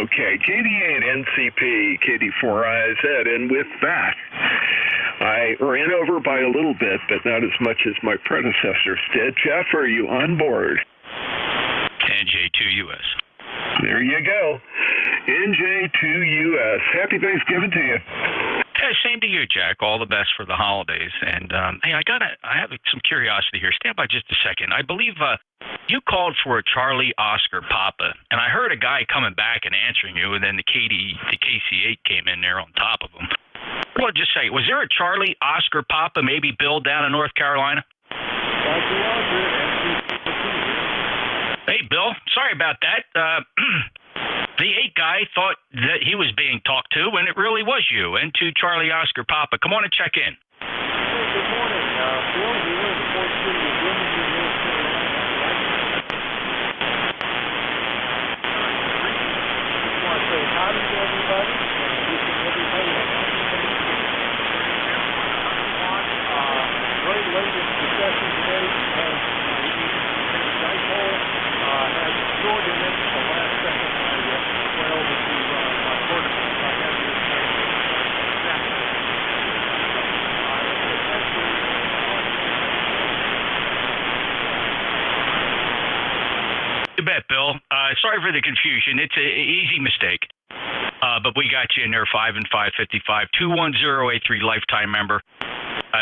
Okay, KD8 NCP, KD4IZ, and with that, I ran over by a little bit, but not as much as my predecessors did. Jeff, are you on board? NJ2US. There you go. NJ2US. Happy Thanksgiving to you. Yeah, same to you, Jack. All the best for the holidays. And hey, I have some curiosity here. Stand by just a second. I believe you called for a Charlie Oscar Papa, and I heard a guy coming back and answering you, and then the KC8 came in there on top of him. Well, just say, was there a Charlie Oscar Papa, maybe Bill down in North Carolina? Hey, Bill, sorry about that. The 8 guy thought that he was being talked to, and it really was you. And to Charlie Oscar Papa, come on and check in. Good morning, Bill. Here in the Port City of Wilmington, North Carolina. Just want to say howdy to everybody. Wishing everybody a happy Thanksgiving. Very late in the session today because the dipole has short in it the last second. Went over to my vertical. I have this You bet, Bill. Sorry for the confusion. It's an easy mistake. But we got you in there, 5 and 555, 21083 lifetime member.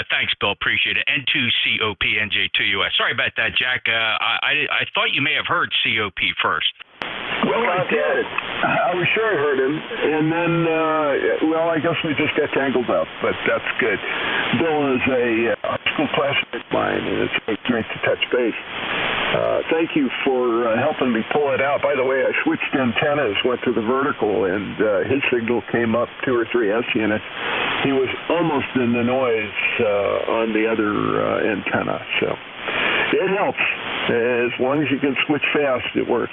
Thanks, Bill. Appreciate it. N2COP, NJ2US. Sorry about that, Jack. I thought you may have heard COP first. Well, I did. I was sure I heard him. And then, well, I guess we just got tangled up, but that's good. Bill is a school classmate of mine, and it's nice to touch base. Thank you for helping me pull it out. By the way, I switched antennas, went to the vertical, and his signal came up 2 or 3 S units. He was almost in the noise on the other antenna, so it helps. As long as you can switch fast, it works.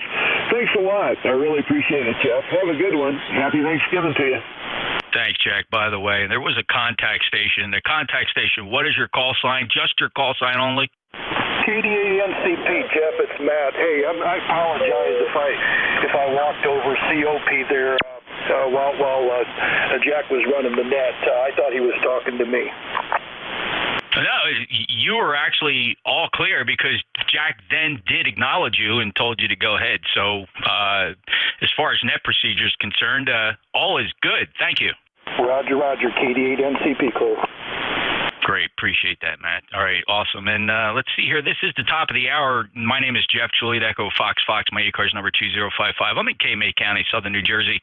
Thanks a lot. I really appreciate it, Jeff. Have a good one. Happy Thanksgiving to you. Thanks, Jack, by the way. There was a contact station. The contact station, what is your call sign? Just your call sign only? KDA-NCP, Jeff, it's Matt. Hey, I apologize if I walked over COP there while Jack was running the net. I thought he was talking to me. No, you were actually all clear because Jack then did acknowledge you and told you to go ahead. So as far as net procedure is concerned, all is good. Thank you. Roger, KD8NCP, clear. Great. Appreciate that, Matt. All right. Awesome. And let's see here. This is the top of the hour. My name is Jeff Juliet, Echo Fox. My ECARS number 2055. I'm in May County, Southern New Jersey.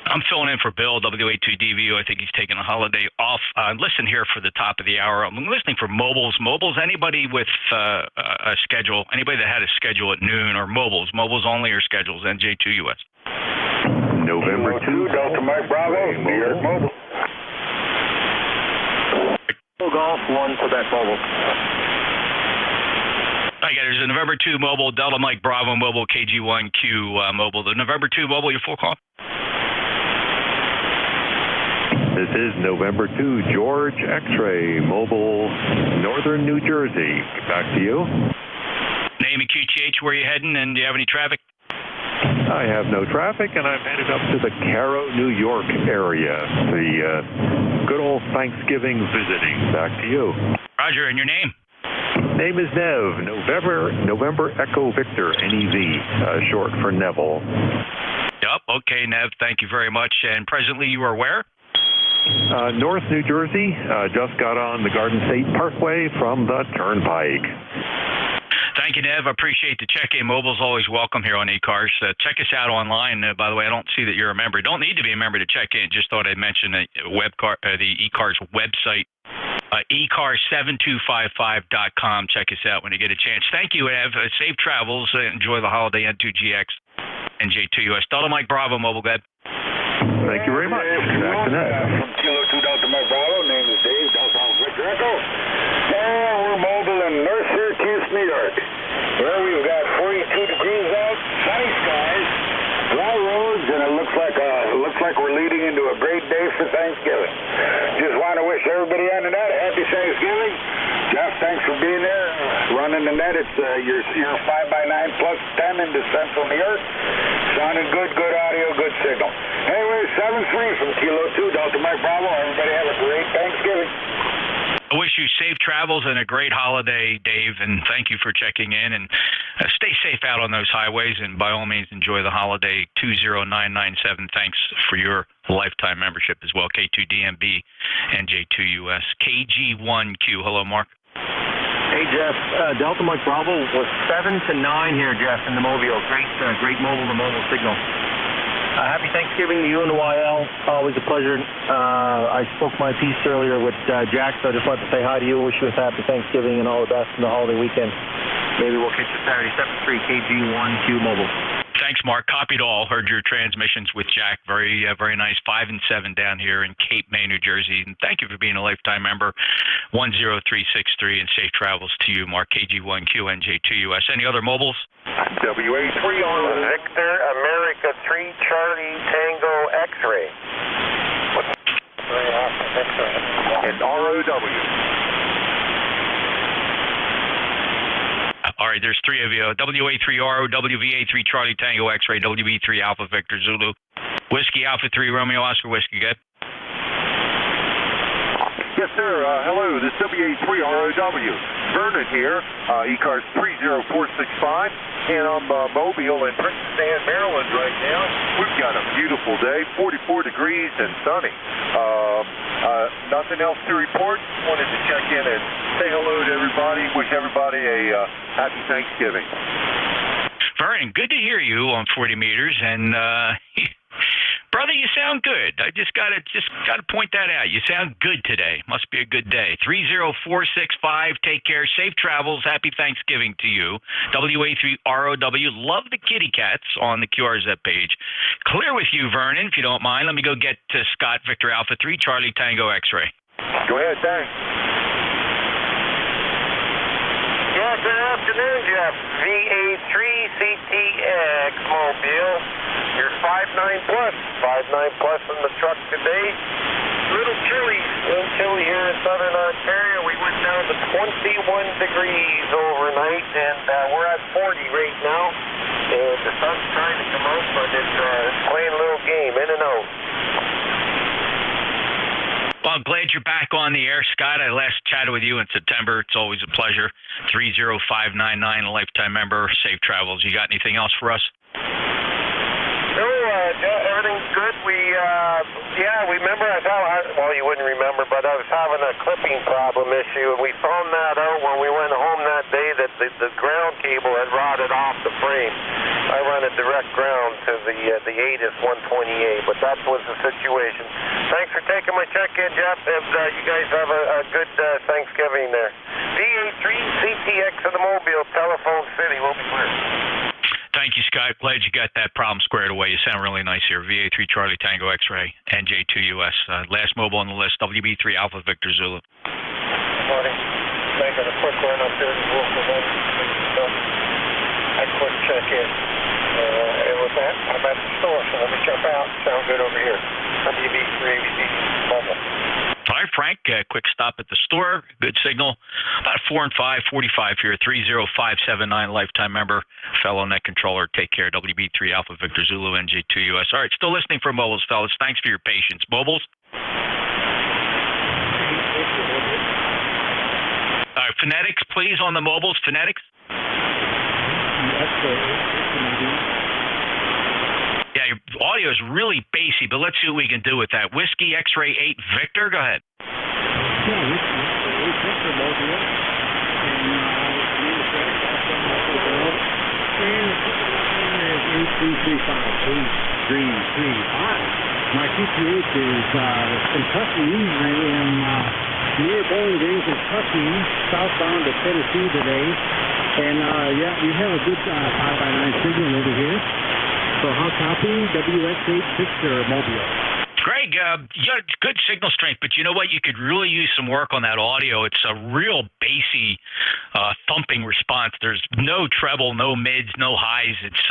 I'm filling in for Bill, WA2DVU. I think he's taking a holiday off. Listen here for the top of the hour. I'm listening for mobiles. Anybody with a schedule, anybody that had a schedule at noon, or mobiles only or schedules, NJ2US. November 2, Delta Mike Bravo, New York Mobile. Golf 1 Quebec Mobile. Okay, there's a November 2 mobile, Delta Mike Bravo mobile, KG1Q mobile. The November 2 mobile, your full call? This is November 2, George X-Ray, mobile, Northern New Jersey. Back to you. Name and QTH, where are you heading, and do you have any traffic? I have no traffic, and I'm headed up to the Caro, New York area. The good old Thanksgiving visiting. Back to you. Roger, and your name? Name is Nev, November Echo Victor, NEV, short for Neville. Yep, okay, Nev, thank you very much. And presently you are where? North New Jersey, just got on the Garden State Parkway from the Turnpike. Thank you, Nev. I appreciate the check-in. Mobile's always welcome here on ECARS. Check us out online. By the way, I don't see that you're a member. Don't need to be a member to check in. Just thought I'd mention the ECARS website, ECARS7255.com. Check us out when you get a chance. Thank you, Nev. Safe travels. Enjoy the holiday. N2GX, NJ2US. Delta Mike Bravo, Mobile, go ahead. Thank you very much. Back to Nev. From Kilo 2 Delta Mike Bravo, name is Dave, Delta Victor Echo. And we're mobile in North Syracuse, New York. Well, we've got 42 degrees out, sunny skies, dry roads, and it looks like we're leading into a great day for Thanksgiving. Just want to wish everybody on the net a happy Thanksgiving. Jeff, thanks for being there, running the net. It's your 5x9 plus 10 into Central New York. Sounding good audio, good signal. Anyway, 7-3 from Kilo 2 Delta Mike Bravo. Everybody have a great Thanksgiving. I wish you safe travels and a great holiday, Dave, and thank you for checking in. And stay safe out on those highways, and by all means, enjoy the holiday. 20997, thanks for your lifetime membership as well. K2DMB, NJ2US, KG1Q. Hello, Mark. Hey, Jeff. Delta Mike Bravo was 7 to 9 here, Jeff, in the Mobile. Great mobile-to-mobile signal. Happy Thanksgiving to you and the YL. Always a pleasure. I spoke my piece earlier with Jack, so I just wanted to say hi to you. Wish you a happy Thanksgiving and all the best in the holiday weekend. Maybe we'll catch you Saturday, 7-3 KG1Q Mobile. Thanks, Mark. Copied all. Heard your transmissions with Jack. Very nice. 5 and 7 down here in Cape May, New Jersey. And thank you for being a lifetime member. 10363, and safe travels to you, Mark. KG1Q, NJ2US. Any other mobiles? WA3 on Victor America 3 Charlie Tango X-Ray. and ROW. All right, there's 3 of you. WA3RO, WVA3 Charlie Tango X-Ray, WB3 Alpha Victor Zulu, Whiskey Alpha 3 Romeo Oscar Whiskey. Good. Yes, sir. Hello, this is WA3ROW. Vernon here, ECARS 30465, and I'm Mobile in Princess Anne, Maryland right now. We've got a beautiful day, 44 degrees and sunny. Nothing else to report. Wanted to check in and say hello to everybody. Wish everybody a happy Thanksgiving. Vernon, good to hear you on 40 meters. And, brother, you sound good. I just gotta point that out. You sound good today. Must be a good day. 30465. Take care. Safe travels. Happy Thanksgiving to you. WA3ROW. Love the kitty cats on the QRZ page. Clear with you, Vernon, if you don't mind. Let me go get to Scott Victor Alpha 3 Charlie Tango X-ray. Go ahead, thanks. Yeah, good afternoon, Jeff. VA3CTX Mobile. You're 5.9 plus. 5.9 plus in the truck today. A little chilly here in southern Ontario. We went down to 21 degrees overnight, and we're at 40 right now. And the sun's trying to come out, but it's playing a little game, in and out. Well, I'm glad you're back on the air, Scott. I last chatted with you in September. It's always a pleasure. 30599, a lifetime member. Safe travels. You got anything else for us? No, everything's good. We remember well, you wouldn't remember, but I was having a clipping problem issue, and we found that out when we went home that day that the ground cable had rotted off the frame. I run a direct ground to the ATIS 128, but that was the situation. Thanks for taking my check-in, Jeff, and you guys have a good Thanksgiving there. VA3CTX in the Mobile, Telephone City. We'll be clear. Thank you, Scott. Glad you got that problem squared away. You sound really nice here. VA3 Charlie Tango X-ray, NJ2US. Last mobile on the list, WB3 Alpha Victor Zulu. Good morning. Making a quick run up here to Wolfman. I quick check in. I'm at the store, so let me jump out. Sound good over here. WB3 ABC Mobile. All right, Frank, quick stop at the store. Good signal. About 4 and 5, 45 here, 30579, lifetime member, fellow net controller. Take care, WB3 Alpha Victor Zulu, NJ2US. All right, still listening for mobiles, fellas. Thanks for your patience. Mobiles? All right, phonetics, please, on the mobiles. Phonetics? Yeah, your audio is really bassy, but let's see what we can do with that. Whiskey X-ray 8 Victor, go ahead. Yeah, Whiskey X-ray 8 Victor mobile. And the 8335. My CPH is Kentucky. I am near Bowling Green, Kentucky, southbound to Tennessee today. And we have a good 5x9 signal over here. So how copy? WX8 Victor Mobile. Greg, you got good signal strength, but you know what? You could really use some work on that audio. It's a real bassy, thumping response. There's no treble, no mids, no highs. It's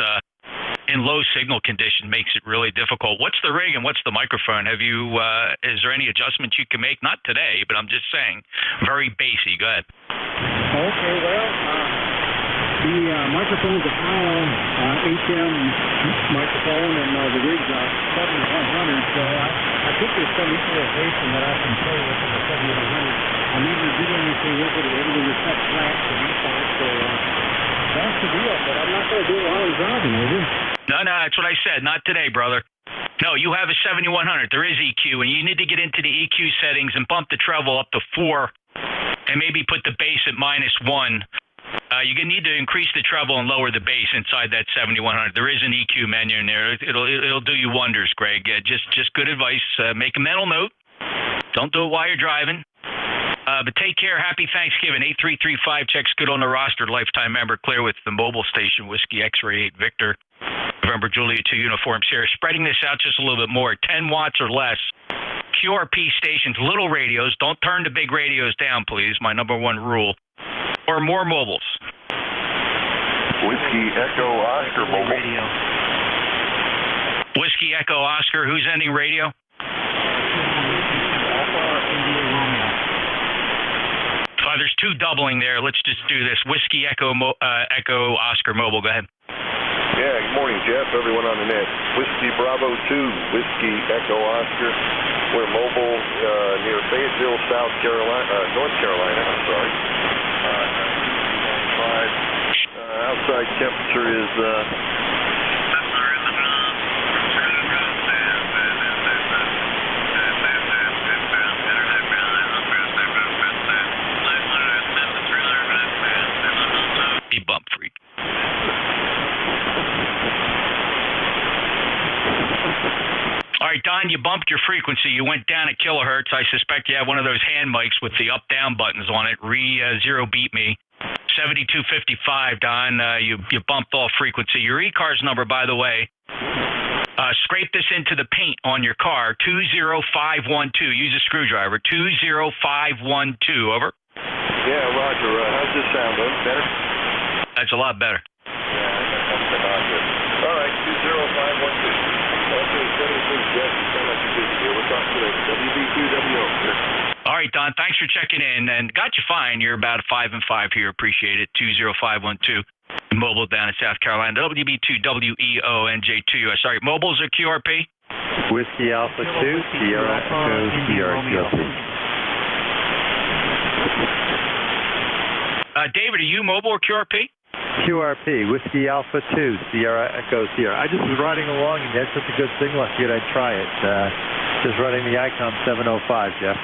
in low signal condition, makes it really difficult. What's the rig and what's the microphone? Have you? Is there any adjustments you can make? Not today, but I'm just saying, very bassy. Go ahead. Okay, well. The microphone's a Powell HM microphone, and the rig's a 7100, so I think there's some equalization that I can play with in the 7100. I never did anything with it, everything is set flat to default, so that's the deal, but I'm not going to do it while I'm driving, over. No, that's what I said. Not today, brother. No, you have a 7100. There is EQ, and you need to get into the EQ settings and bump the treble up to 4, and maybe put the bass at -1. You're going to need to increase the treble and lower the bass inside that 7100. There is an EQ menu in there. It'll do you wonders, Greg. Just good advice. Make a mental note. Don't do it while you're driving. But take care. Happy Thanksgiving. 8335 checks good on the roster. Lifetime member. Clear with the mobile station. Whiskey X-ray 8 Victor. November Julia 2 uniform Sierra. Spreading this out just a little bit more. 10 watts or less. QRP stations. Little radios. Don't turn the big radios down, please. My #1 rule. Or more mobiles. Whiskey Echo Oscar mobile. Radio. Whiskey Echo Oscar. Who's ending radio? There's 2 doubling there. Let's just do this. Whiskey Echo Echo Oscar mobile. Go ahead. Yeah, good morning, Jeff. Everyone on the net. Whiskey Bravo 2, Whiskey Echo Oscar. We're mobile near Fayetteville, North Carolina. I'm sorry. Outside temperature is bump freak. All right, right, Don, you bumped your frequency. You went down a kilohertz. I suspect you have one of those hand mics with the up-down buttons on it. Zero beat me. 7255, Don. You bumped off frequency. Your ECARS number, by the way, scrape this into the paint on your car. 20512. Use a screwdriver. 20512. Over. Yeah, Roger. How's this sound? Better? That's a lot better. Yeah, that's Roger. All right, 20512. Okay, 76 Jeff. Sound like you're busy here. We'll talk to you later. WB2WO. All right, Don, thanks for checking in, and got you fine. You're about 5 and 5 here. Appreciate it. 20512. Mobile down in South Carolina. WB2WEO NJ2US. Sorry, mobiles are QRP? Whiskey Alpha 2, Sierra Echo, Sierra QRP. David, are you mobile or QRP? QRP, Whiskey Alpha 2, Sierra Echo, Sierra. I just was riding along and you had such a good signal, I figured I'd try it. Just running the ICOM 705, Jeff.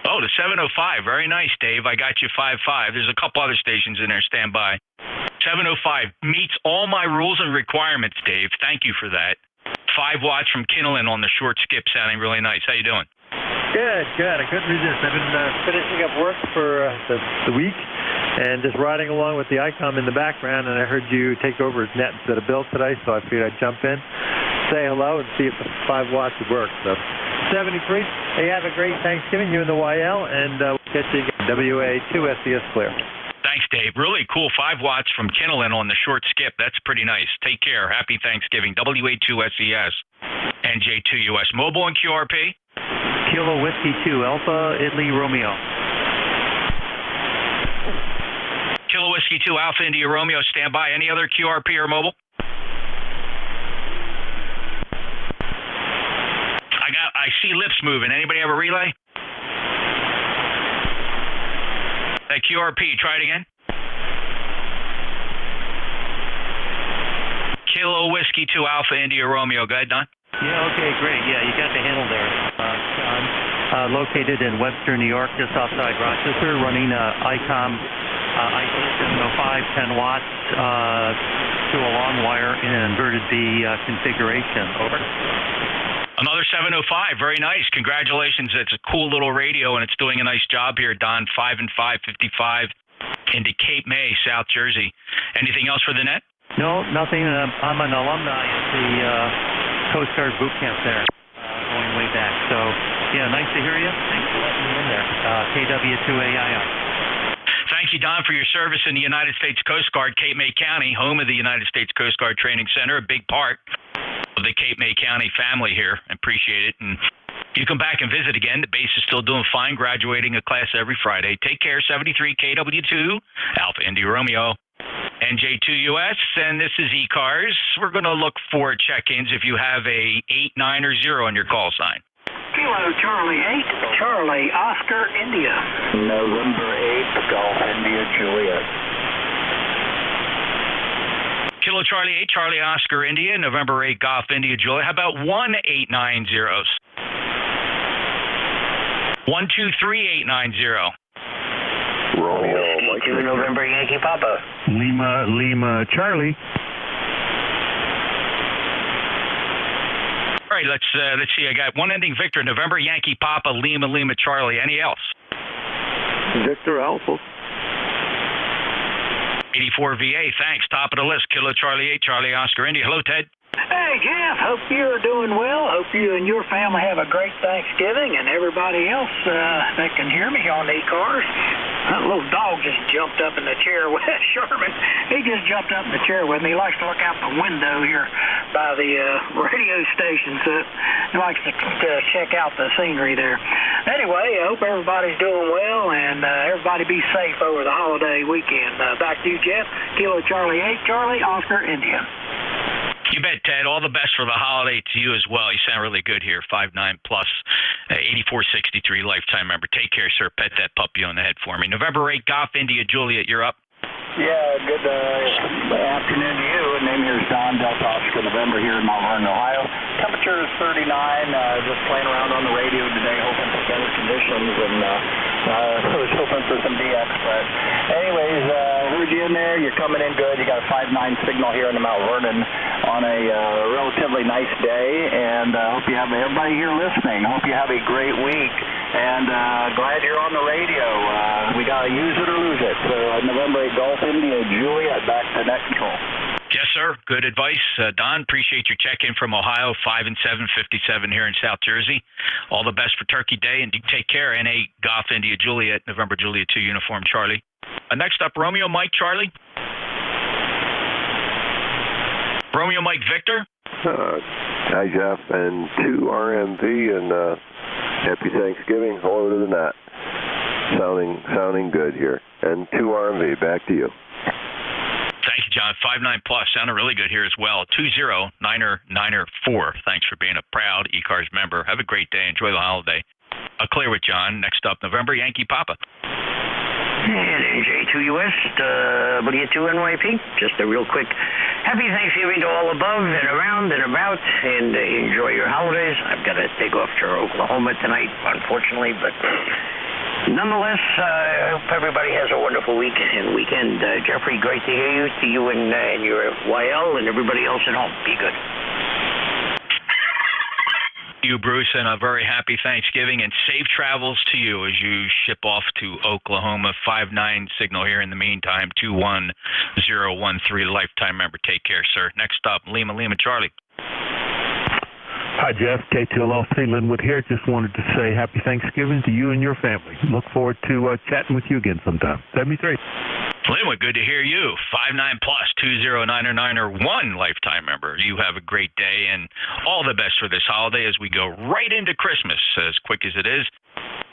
Oh, the 705. Very nice, Dave. I got you 5.5. There's a couple other stations in there. Stand by. 705 meets all my rules and requirements, Dave. Thank you for that. 5 watts from Kinlan on the short skip, sounding really nice. How you doing? Good. I couldn't resist. I've been finishing up work for the week and just riding along with the ICOM in the background, and I heard you take over as net instead of Bill today, so I figured I'd jump in, say hello, and see if the 5 watts would work. So 73. Hey, have a great Thanksgiving, you and the YL, and we'll catch you again. WA2SES clear. Thanks, Dave. Really cool. 5 watts from Kinlan on the short skip. That's pretty nice. Take care. Happy Thanksgiving. WA2SES. NJ2US. Mobile and QRP? Kilo Whiskey 2, Alpha Italy Romeo. Kilo Whiskey 2, Alpha India Romeo. Stand by. Any other QRP or mobile? I see lips moving. Anybody have a relay? QRP, try it again. Kilo Whiskey 2 Alpha India Romeo. Go ahead, Don. Yeah, okay, great. Yeah, you got the handle there, John. Located in Webster, New York, just outside Rochester, running ICOM IC 705, 10 watts to a long wire in an inverted B configuration. Over. Another 705. Very nice. Congratulations. It's a cool little radio, and it's doing a nice job here, Don. 5 and 555 into Cape May, South Jersey. Anything else for the net? No, nothing. I'm an alumni at the Coast Guard boot camp there, going way back. So, yeah, nice to hear you. Thanks for letting me in there. KW2AIR. Thank you, Don, for your service in the United States Coast Guard, Cape May County, home of the United States Coast Guard Training Center, a big part of the Cape May County family here. I appreciate it. And you come back and visit again. The base is still doing fine, graduating a class every Friday. Take care. 73 KW2, Alpha India Romeo, NJ2US, and this is ECARS. We're going to look for check-ins if you have a 8, 9, or 0 on your call sign. Kilo Charlie 8, Charlie Oscar India. November 8, Golf India Juliet. Kilo Charlie 8, Charlie Oscar India, November 8, Golf India Juliet. How about 1890s? 123-890. Romeo, Mike. November Yankee Papa. Lima Charlie. All right, let's see. I got one ending Victor, November Yankee Papa, Lima Charlie. Any else? Victor Alpha. 84 VA. Thanks. Top of the list. Kilo Charlie 8, Charlie Oscar India. Hello, Ted. Hey, Jeff. Hope you're doing well. Hope you and your family have a great Thanksgiving, and everybody else that can hear me on ECARS. That little dog just jumped up in the chair with Sherman. He just jumped up in the chair with me. He likes to look out the window here by the radio station, so he likes to check out the scenery there. Anyway, I hope everybody's doing well, and everybody be safe over the holiday weekend. Back to you, Jeff. Kilo Charlie 8, Charlie Oscar India. You bet, Ted. All the best for the holiday to you as well. You sound really good here. 5'9 plus, 8463 lifetime member. Take care, sir. Pet that puppy on the head for me. November 8, Golf India Juliet. You're up. Yeah, good afternoon to you. Name here is Don Delta Oscar November here in Mount Vernon, Ohio. Temperature is 39. Just playing around on the radio today, hoping for better conditions. And I was hoping for some DX, but anyways, heard you in there. You're coming in good. You got a 5.9 signal here in the Mount Vernon on a relatively nice day, and hope you have everybody here listening. Hope you have a great week, and glad you're on the radio. We got to use it or lose it. So November 8 Golf India Juliet back to net control. Yes, sir. Good advice. Don, appreciate your check-in from Ohio, 5 and 757 here in South Jersey. All the best for Turkey Day, and take care. NA Golf India Juliet, November Juliet 2 Uniform Charlie. Next up, Romeo Mike Charlie. Romeo Mike Victor. Hi, Jeff, and 2 RMV, and happy Thanksgiving. Hello to the net. Sounding good here. And 2 RMV, back to you. Thank you, John. 5.9 plus. Sounded really good here as well. 20994. Thanks for being a proud ECARS member. Have a great day. Enjoy the holiday. Clear with John. Next up, November Yankee Papa. And NJ2US W2NYP. Just a real quick happy Thanksgiving to all above and around and about, and enjoy your holidays. I've got to take off to Oklahoma tonight, unfortunately, but nonetheless, I hope everybody has a wonderful week and weekend. Jeffrey, great to hear you. To you and your YL and everybody else at home. Be good. You, Bruce, and a very happy Thanksgiving and safe travels to you as you ship off to Oklahoma. 5.9 signal here in the meantime. 21013 lifetime member. Take care, sir. Next up, Lima Charlie. Hi, Jeff. K2LLC Linwood here. Just wanted to say happy Thanksgiving to you and your family. Look forward to chatting with you again sometime. 73. Linwood, good to hear you. 5.9 plus 20991 lifetime member. You have a great day and all the best for this holiday as we go right into Christmas as quick as it is.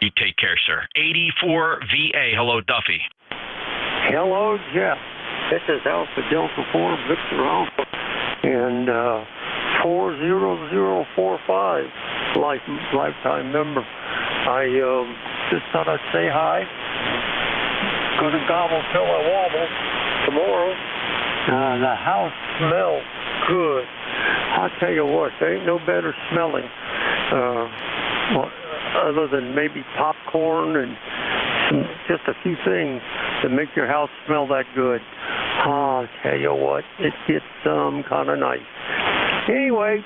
You take care, sir. 84 VA. Hello, Duffy. Hello, Jeff. This is Alpha Delta 4 Victor Alpha and 40045 lifetime member. I just thought I'd say hi. Gonna gobble till I wobble tomorrow. The house smells good. I'll tell you what, there ain't no better smelling other than maybe popcorn and just a few things to make your house smell that good. I'll tell you what, it gets kind of nice. Anyway,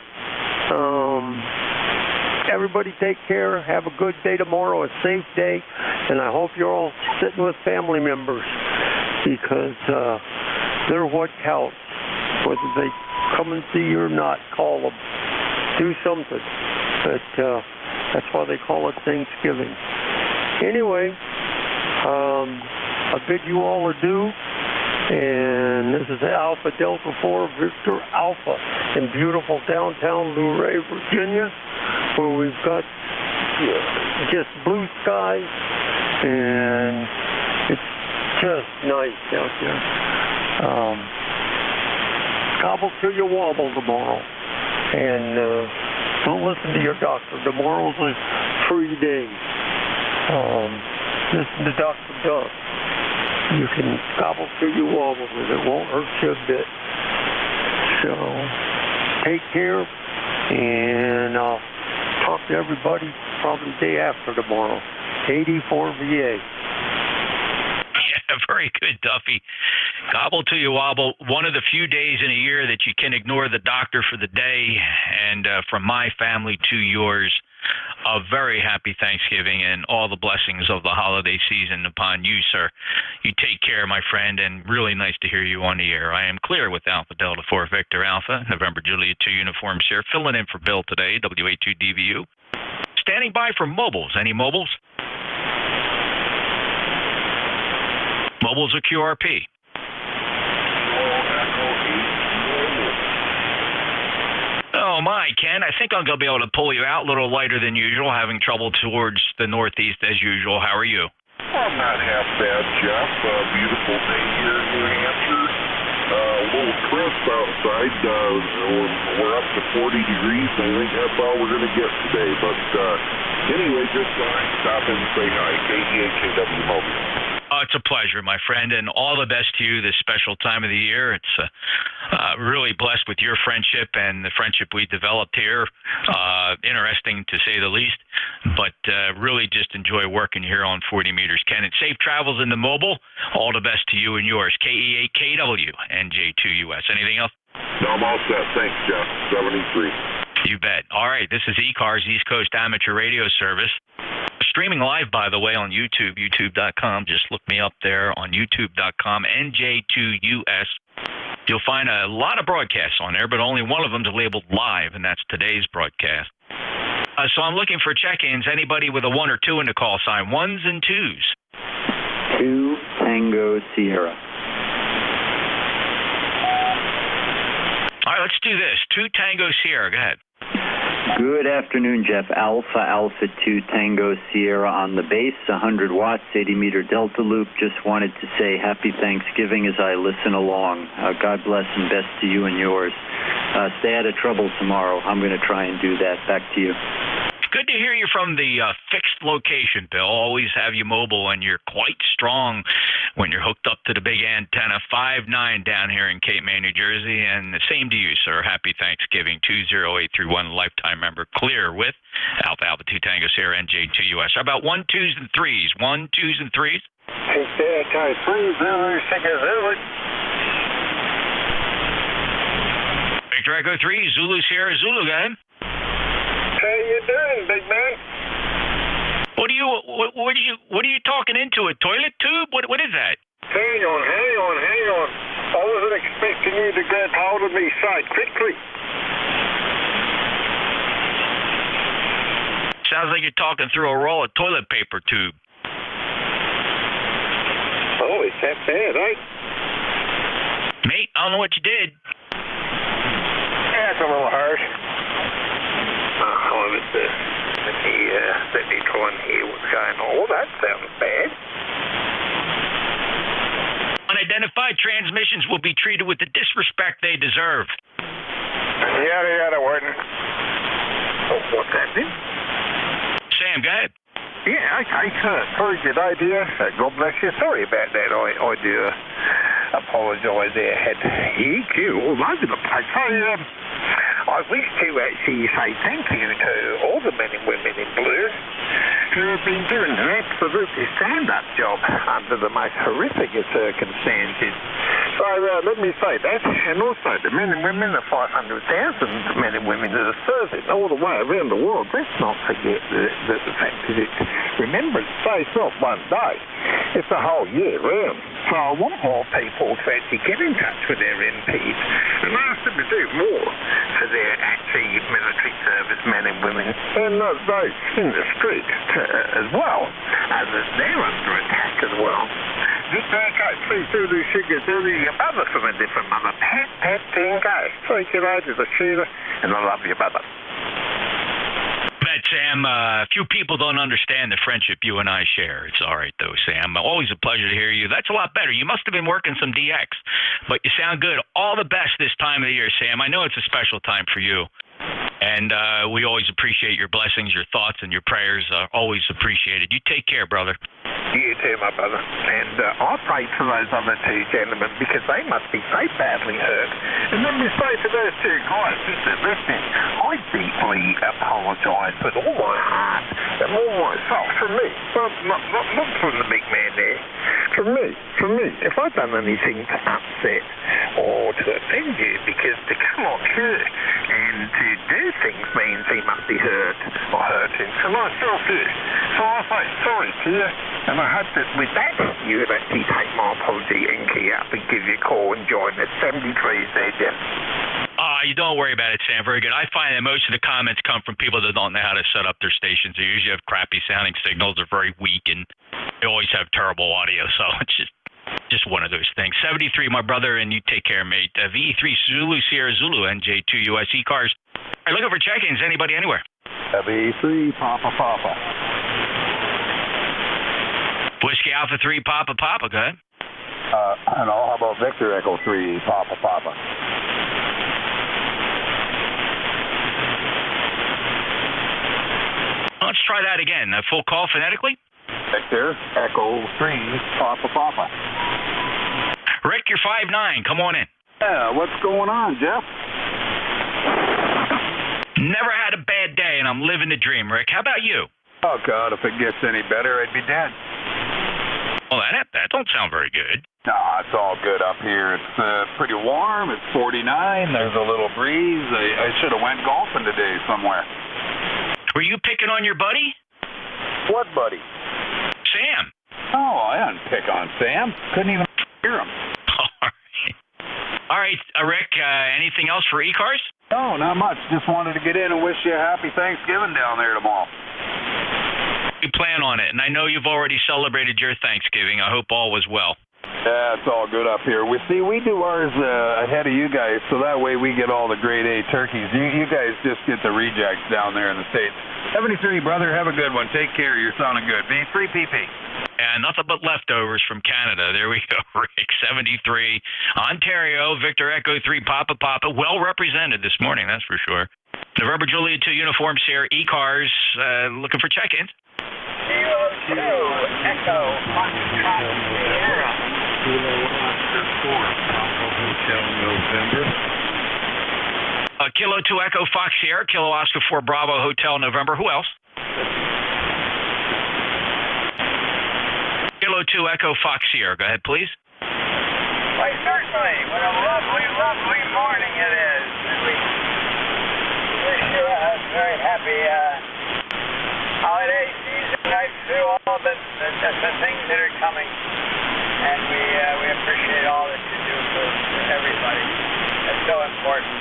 everybody take care. Have a good day tomorrow, a safe day, and I hope you're all sitting with family members because they're what counts. Whether they come and see you or not, call them. Do something. But that's why they call it Thanksgiving. Anyway, I bid you all adieu. And this is Alpha Delta 4 Victor Alpha in beautiful downtown Luray, Virginia, where we've got just blue skies, and it's just nice out there. Gobble till you wobble tomorrow, and don't listen to your doctor. Tomorrow's a free day. Listen to Dr. Duck. You can gobble till you wobble with it. Won't hurt you a bit. So, take care, and I'll talk to everybody probably the day after tomorrow. 84 VA. Yeah, very good, Duffy. Gobble till you wobble. One of the few days in a year that you can ignore the doctor for the day. And from my family to yours, a very happy Thanksgiving and all the blessings of the holiday season upon you, sir. You take care, my friend, and really nice to hear you on the air. I am clear with Alpha Delta 4 Victor Alpha, November Juliet 2 uniforms here, filling in for Bill today, WA2DVU. Standing by for mobiles. Any mobiles? Mobiles or QRP? Oh, my, Ken. I think I'm going to be able to pull you out a little lighter than usual, having trouble towards the northeast as usual. How are you? I'm not half bad, Jeff. Beautiful day here in New Hampshire. A little crisp outside. We're up to 40 degrees. I think that's all we're going to get today. But anyway, just stop in and say hi. KDHAW Mobile. Oh, it's a pleasure, my friend, and all the best to you this special time of the year. It's really blessed with your friendship and the friendship we developed here. Interesting, to say the least, but really just enjoy working here on 40 Meters. Ken, and safe travels in the mobile. All the best to you and yours. KE8KW, NJ2US. Anything else? No, I'm all set. Thanks, Jeff. 73. You bet. All right, this is ECARS, East Coast Amateur Radio Service. Streaming live, by the way, on YouTube, youtube.com. Just look me up there on youtube.com, NJ2US. You'll find a lot of broadcasts on there, but only one of them is labeled live, and that's today's broadcast. So I'm looking for check-ins. Anybody with a 1 or 2 in the call sign? 1s and 2s. 2 Tango Sierra. All right, let's do this. 2 Tango Sierra. Go ahead. Good afternoon, Jeff. Alpha 2 Tango Sierra on the base, 100 watts, 80 meter delta loop. Just wanted to say happy Thanksgiving as I listen along. God bless and best to you and yours. Stay out of trouble tomorrow. I'm going to try and do that. Back to you. Good to hear you from the fixed location, Bill. Always have you mobile, and you're quite strong when you're hooked up to the big antenna. 5'9" down here in Cape May, New Jersey, and the same to you, sir. Happy Thanksgiving. 20831, lifetime member. Clear with Alpha 2 Tango Sierra, NJ2US. How about 1, 2s, and 3s? 1, 2s, and 3s? Hey, Sierra 3 Zulu, Sugar Zulu. Victor Echo 3, Zulu Sierra Zulu, go ahead. How you doing, big man? What are you talking into? A toilet tube? What is that? Hang on. I wasn't expecting you to get hold of me so quickly. Sounds like you're talking through a roll of toilet paper tube. Oh, it's that bad, eh? Mate, I don't know what you did. That's a little harsh. Let me try and hear what's going on. Oh, that sounds bad. Unidentified transmissions will be treated with the disrespect they deserve. Yada, Warden. Oh, what's happening? Sam, go ahead. Yeah, okay, very good idea. God bless you. Sorry about that. I do apologise there. Had EQ all over the place. I wish to actually say thank you to all the men and women in blue who have been doing an absolutely stand-up job under the most horrific of circumstances. So let me say that, and also the men and women, the 500,000 men and women that are serving all the way around the world. Let's not forget that the fact that it's Remembrance Day. It's not one day, it's a whole year round. So I want more people to actually get in touch with their MPs and ask them to do more for their actually military service men and women, and those in the streets as well, as they're under attack as well. Please do Sugar Zulu, your mother from a different mother. Pat, Dingo. Take it out as a shooter, and I love you, brother. Bet, Sam. Few people don't understand the friendship you and I share. It's all right, though, Sam. Always a pleasure to hear you. That's a lot better. You must have been working some DX, but you sound good. All the best this time of the year, Sam. I know it's a special time for you, and we always appreciate your blessings, your thoughts, and your prayers are always appreciated. You take care, brother. You too, my brother. And I pray for those other two gentlemen because they must be so badly hurt. And let me say to those two guys, listen, I deeply apologise with all my heart and all my soul from me. Not from the big man there. From me. If I've done anything to upset or to offend you, because to come on here and to do things means he must be hurt or hurting. And I feel good. So I say sorry to you. And I hope that with that, you would actually take my apology and key up and give you a call and join the 73s there, Jeff. You don't worry about it, Sam. Very good. I find that most of the comments come from people that don't know how to set up their stations. They usually have crappy sounding signals. They're very weak, and they always have terrible audio. So it's just one of those things. 73, my brother, and you take care, mate. VE3 Zulu Sierra Zulu, NJ2US ECARS. All right, looking for check-ins. Anybody anywhere? VE3 Papa. Whiskey Alpha 3 Papa. Go ahead. And how about Victor Echo 3 Papa? Let's try that again. Full call phonetically? Victor, Echo 3, Papa. Rick, you're 5'9". Come on in. Yeah, what's going on, Jeff? Never had a bad day, and I'm living the dream, Rick. How about you? Oh, God, if it gets any better, I'd be dead. Well, that don't sound very good. Nah, it's all good up here. It's pretty warm. It's 49. There's a little breeze. I should have went golfing today somewhere. Were you picking on your buddy? What buddy? Sam. Oh, I didn't pick on Sam. Couldn't even hear him. All right, Rick, anything else for ECARS? No, not much. Just wanted to get in and wish you a happy Thanksgiving down there tomorrow. We plan on it, and I know you've already celebrated your Thanksgiving. I hope all was well. Yeah, it's all good up here. We do ours ahead of you guys, so that way we get all the grade A turkeys. You guys just get the rejects down there in the States. 73, brother. Have a good one. Take care. You're sounding good. B3 PP. And nothing but leftovers from Canada. There we go, Rick. 73. Ontario, Victor Echo 3, Papa. Well represented this morning, that's for sure. November Juliet 2 Uniform Sierra ECARS, looking for check-ins. Kilo 2, Echo, Foxtrot, Sierra. Kilo Oscar 4, Bravo Hotel, November. Kilo 2 Echo Fox Sierra, Kilo Oscar 4 Bravo Hotel November. Who else? Kilo 2 Echo Fox Sierra. Go ahead, please. Why, certainly. What a lovely, lovely morning it is. And we wish you a very happy holiday season right through all the things that are coming. And we appreciate all that you do for everybody. It's so important.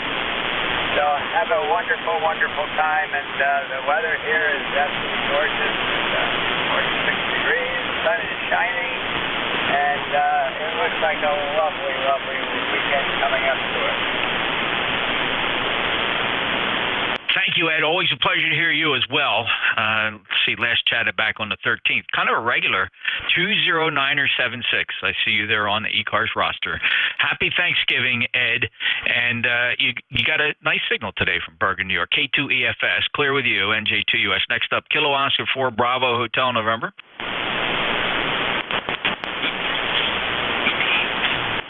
So have a wonderful, wonderful time. And the weather here is absolutely gorgeous. 46 degrees, the sun is shining, and it looks like a lovely, lovely weekend coming up to us. Thank you, Ed. Always a pleasure to hear you as well. Let's see, last chatted back on the 13th. Kind of a regular, 20976. I see you there on the ECARS roster. Happy Thanksgiving, Ed. And you got a nice signal today from Bergen, New York. K2EFS, clear with you, NJ2US. Next up, Kilo Oscar 4 Bravo Hotel November.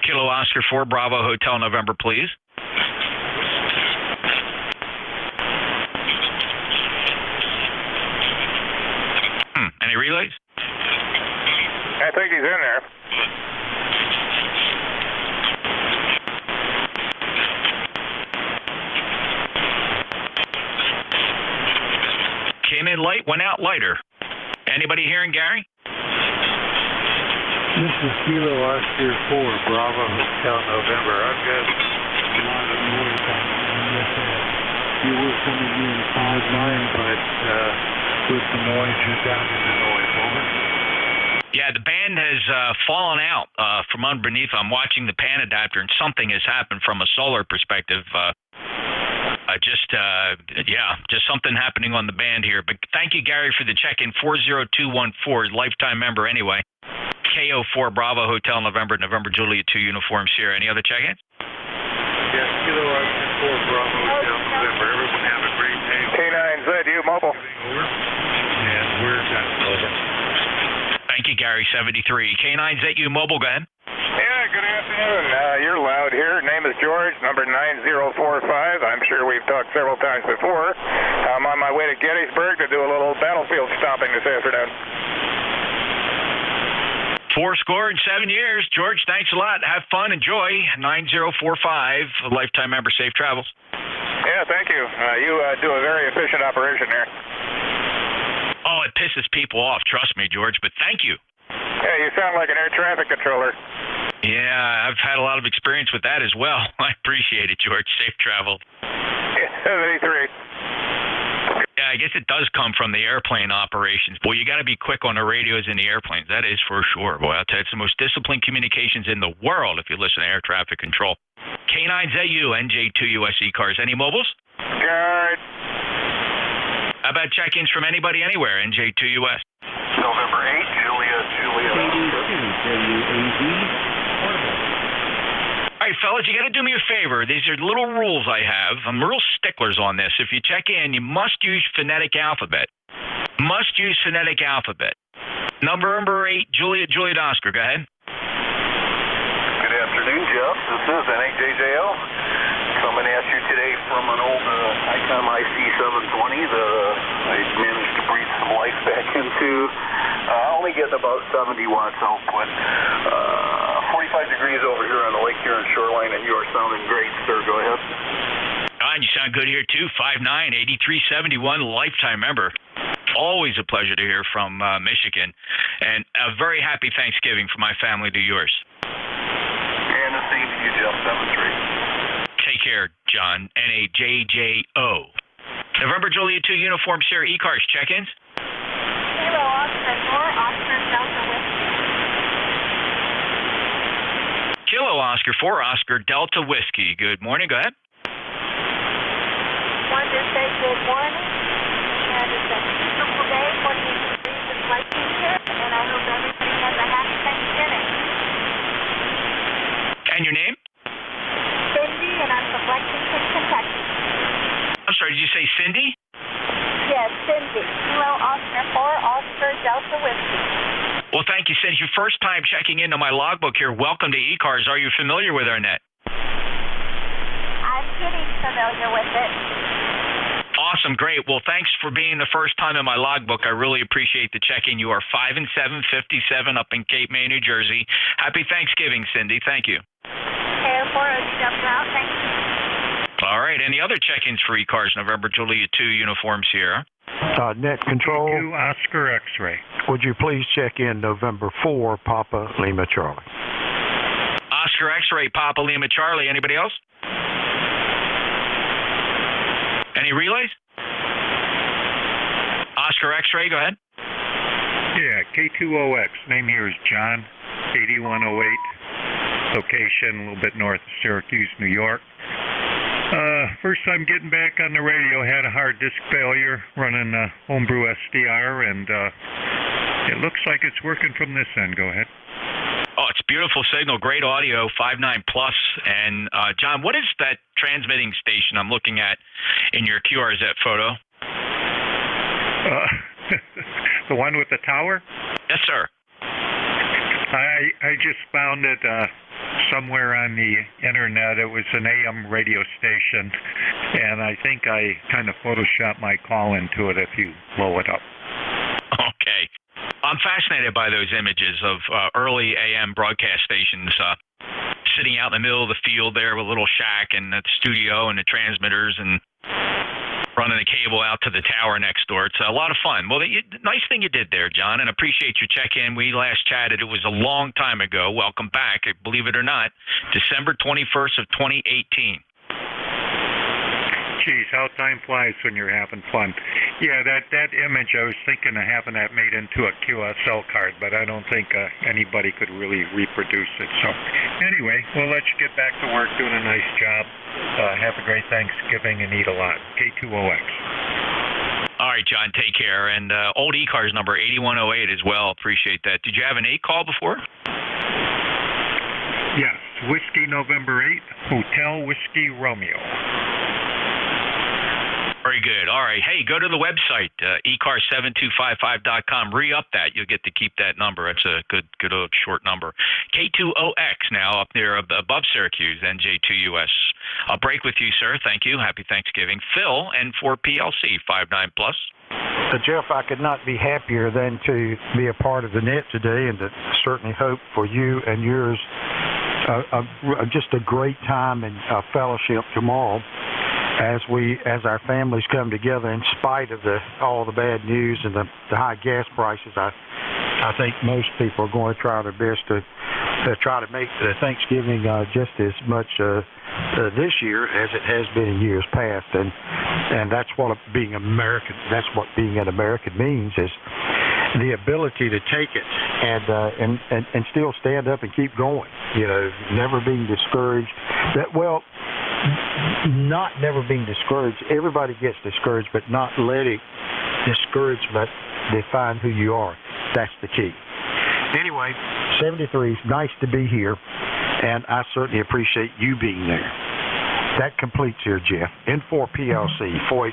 Kilo Oscar 4 Bravo Hotel November, please. Any relays? I think he's in there. Came in light, went out lighter. Anybody hearing Gary? This is Kilo Oscar 4, Bravo Hotel November. I've got a lot of noise on this end. You were coming in 5'9", but with the noise, you're down in the noise. Over. Yeah, the band has fallen out from underneath. I'm watching the pan adapter, and something has happened from a solar perspective. Just something happening on the band here. But thank you, Gary, for the check-in. 40214, lifetime member anyway. KO4 Bravo Hotel November Juliet 2 Uniform Sierra. Any other check-ins? Yes, Kilo Oscar 4 Bravo Hotel November. Everyone have a great day. K9ZU Mobile. Over. And we're done. Over. Thank you, Gary. 73. K9ZU Mobile, go ahead. Yeah, good afternoon. You're loud here. Name is George, number 9045. I'm sure we've talked several times before. I'm on my way to Gettysburg to do a little battlefield stomping this afternoon. 7 years. George, thanks a lot. Have fun. Enjoy. 9045, lifetime member. Safe travels. Yeah, thank you. You do a very efficient operation here. Oh, it pisses people off. Trust me, George, but thank you. Yeah, you sound like an air traffic controller. Yeah, I've had a lot of experience with that as well. I appreciate it, George. Safe travel. Yeah, 73. Yeah, I guess it does come from the airplane operations. Boy, you got to be quick on the radios in the airplanes. That is for sure. Boy, I'll tell you, it's the most disciplined communications in the world if you listen to air traffic control. K9ZU, NJ2US ECARS. Any mobiles? Good. How about check-ins from anybody anywhere, NJ2US? November 8, Juliet. All right, fellas, you got to do me a favor. These are little rules I have. I'm real sticklers on this. If you check in, you must use phonetic alphabet. Must use phonetic alphabet. Number 8, Juliet Oscar. Go ahead. Good afternoon, Jeff. This is NJ2US. Coming at you today from an old ICOM IC720 that I managed to breathe some life back into. Only getting about 70 watts output. 45 degrees over here on the Lake Huron shoreline, and you are sounding great, sir. Go ahead. And you sound good here, too. 5'9", 8371, lifetime member. Always a pleasure to hear from Michigan. And a very happy Thanksgiving from my family to yours. And the same to you, Jeff. 7-3. Take care, John. NAJJO. November Juliet 2 Uniform Sierra ECARS check-ins. Kilo Oscar 4, Oscar Delta Whiskey. Kilo Oscar 4, Oscar Delta Whiskey. Good morning. Go ahead. Wanted to say good morning. And it's a beautiful day, 48 degrees of light here, and I hope everybody has a happy Thanksgiving. And your name? Cindy, and I'm from Lexington, Kentucky. I'm sorry, did you say Cindy? Yes, Cindy. Kilo Oscar 4, Oscar Delta Whiskey. Well, thank you, Cindy. Your first time checking into my logbook here. Welcome to ECARS. Are you familiar with our net? I'm getting familiar with it. Awesome, great. Well, thanks for being the first time in my logbook. I really appreciate the check-in. You are 5-7-57 up in Cape May, New Jersey. Happy Thanksgiving, Cindy. Thank you. Thank you. All right. Any other check-ins for ECARS? November Juliet 2 Uniform Sierra. Net Control. NJ2US Oscar X-Ray. Would you please check in November 4, Papa Lima Charlie? Oscar X-Ray, Papa Lima Charlie. Anybody else? Any relays? Oscar X-Ray, go ahead. Yeah, K2OX. Name here is John, 8108. Location a little bit north of Syracuse, New York. First time getting back on the radio. Had a hard disk failure running homebrew SDR, and it looks like it's working from this end. Go ahead. Oh, it's beautiful signal, great audio, 5.9 plus. And John, what is that transmitting station I'm looking at in your QRZ photo? The one with the tower? Yes, sir. I just found it somewhere on the internet. It was an AM radio station, and I think I kind of photoshopped my call into it if you blow it up. Okay. I'm fascinated by those images of early AM broadcast stations sitting out in the middle of the field there with a little shack and the studio and the transmitters and running a cable out to the tower next door. It's a lot of fun. Well, nice thing you did there, John, and appreciate your check-in. We last chatted. It was a long time ago. Welcome back, believe it or not, December 21st of 2018. Geez, how time flies when you're having fun. Yeah, that image, I was thinking of having that made into a QSL card, but I don't think anybody could really reproduce it. So anyway, we'll let you get back to work doing a nice job. Have a great Thanksgiving and eat a lot. K2OX. All right, John, take care. And old ECARS number 8108 as well. Appreciate that. Did you have an 8 call before? Yes, Whiskey November 8, Hotel Whiskey Romeo. Very good. All right. Hey, go to the website, ECARS7255.com. Re-up that. You'll get to keep that number. It's a good old short number. K2OX now up there above Syracuse, NJ2US. I'll break with you, sir. Thank you. Happy Thanksgiving. Phil, N4PLC, 59 plus. Jeff, I could not be happier than to be a part of the net today, and to certainly hope for you and yours just a great time and fellowship tomorrow. As our families come together, in spite of all the bad news and the high gas prices, I think most people are going to try their best to try to make the Thanksgiving just as much this year as it has been in years past, and that's what being American. That's what being an American means, is the ability to take it and still stand up and keep going. You know, never being discouraged. Not never being discouraged. Everybody gets discouraged, but not letting discouragement define who you are. That's the key. Anyway, 73 is nice to be here, and I certainly appreciate you being there. That completes here, Jeff. N4PLC 4859.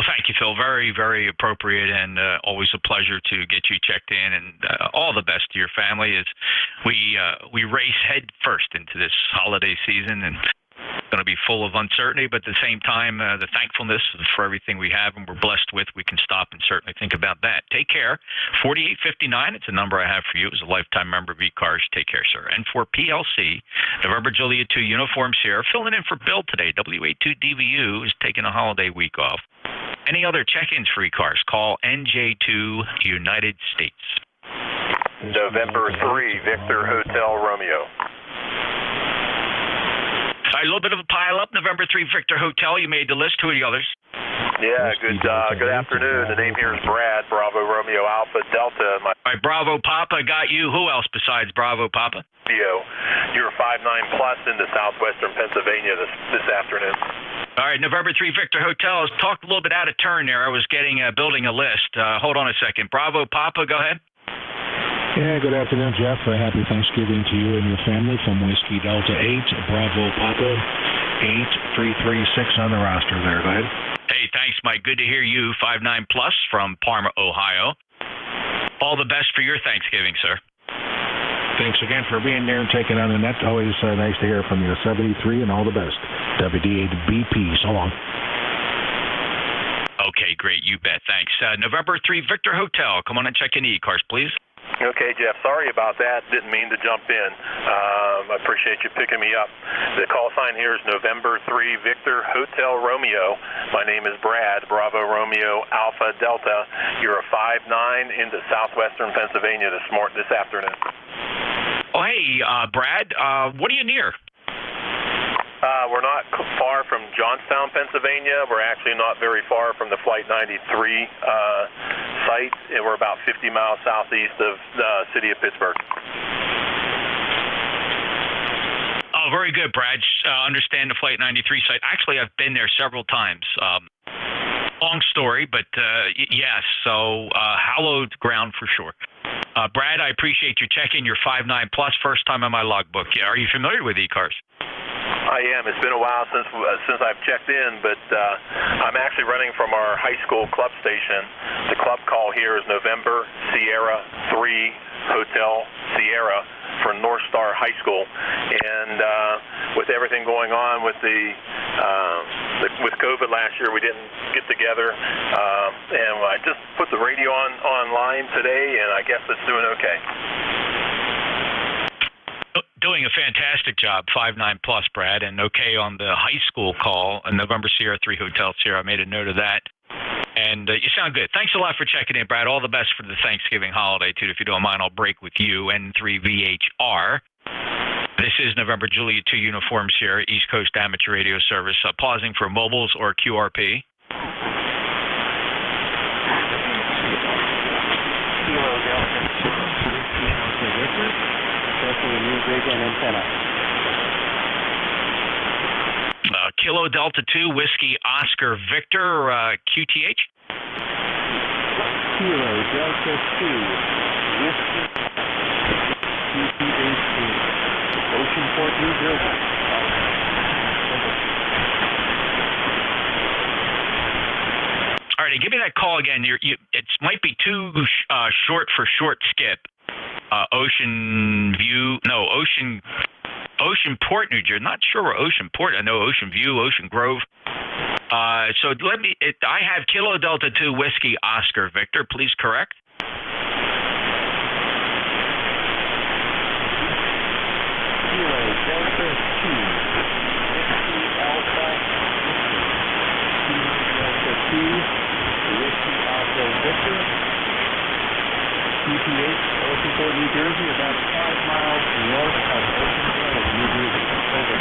Thank Thank you, Phil. Very, very appropriate, and always a pleasure to get you checked in. And all the best to your family as we race head first into this holiday season, and it's going to be full of uncertainty, but at the same time, the thankfulness for everything we have and we're blessed with, we can stop and certainly think about that. Take care. 4859, it's a number I have for you as a lifetime member of ECARS. Take care, sir. And for PLC, November Juliet 2 Uniform Sierra, filling in for Bill today. WA2DVU is taking a holiday week off. Any other check-ins for ECARS, call NJ2 United States. November 3 Victor Hotel Romeo. A little bit of a pile-up. November 3 Victor Hotel. You made the list. Who are the others? Yeah, good afternoon. The name here is Brad, Bravo Romeo Alpha Delta. All right, Bravo Papa got you. Who else besides Bravo Papa? You're 5-9 plus into southwestern Pennsylvania this afternoon. All right, November 3 Victor Hotel. Talked a little bit out of turn there. I was building a list. Hold on a second. Bravo Papa, go ahead. Yeah, good afternoon, Jeff. Happy Thanksgiving to you and your family from Whiskey Delta 8, Bravo Papa 8336 on the roster there. Go ahead. Hey, thanks, Mike. Good to hear you. 5-9 plus from Parma, Ohio. All the best for your Thanksgiving, sir. Thanks again for being there and taking on the net. Always nice to hear from you. 73 and all the best. WD8BP. So long. Okay, great. You bet. Thanks. November 3 Victor Hotel. Come on and check in ECARS, please. Okay, Jeff, sorry about that. Didn't mean to jump in. I appreciate you picking me up. The call sign here is November 3 Victor Hotel Romeo. My name is Brad, Bravo Romeo Alpha Delta. You're a 5-9 into southwestern Pennsylvania this afternoon. Oh, hey, Brad, what are you near? We're not far from Johnstown, Pennsylvania. We're actually not very far from the Flight 93 site, and we're about 50 miles southeast of the city of Pittsburgh. Oh, very good, Brad. Understand the Flight 93 site. Actually, I've been there several times. Long story, but yes, so hallowed ground for sure. Brad, I appreciate your check-in. You're 5-9 plus, first time on my logbook. Yeah, are you familiar with ECARS? I am. It's been a while since I've checked in, but I'm actually running from our high school club station. The club call here is November Sierra 3 Hotel Sierra for North Star High School. And with everything going on with with COVID last year, we didn't get together. And I just put the radio online today, and I guess it's doing okay. Doing a fantastic job, 5-9 plus, Brad, and okay on the high school call, November Sierra 3 Hotel Sierra. I made a note of that. And you sound good. Thanks a lot for checking in, Brad. All the best for the Thanksgiving holiday, too. If you don't mind, I'll break with you, N3VHR. This is November Juliet 2 Uniform Sierra, East Coast Amateur Radio Service. Pausing for mobiles or QRP. Kilo Delta 2 Whiskey Oscar Victor QTH. Kilo Delta 2 Whiskey QTH Oceanport, New Jersey. All right, give me that call again. It might be too short for short skip. Oceanport, New Jersey. Not sure where Oceanport. I know Ocean View, Ocean Grove. So I have Kilo Delta 2 Whiskey Oscar Victor. Please correct. Kilo Delta 2 Whiskey Alpha Delta 2 Whiskey Alpha Victor. QTH, Oceanport, New Jersey, about 5 miles north of Oceanport, New Jersey. Over.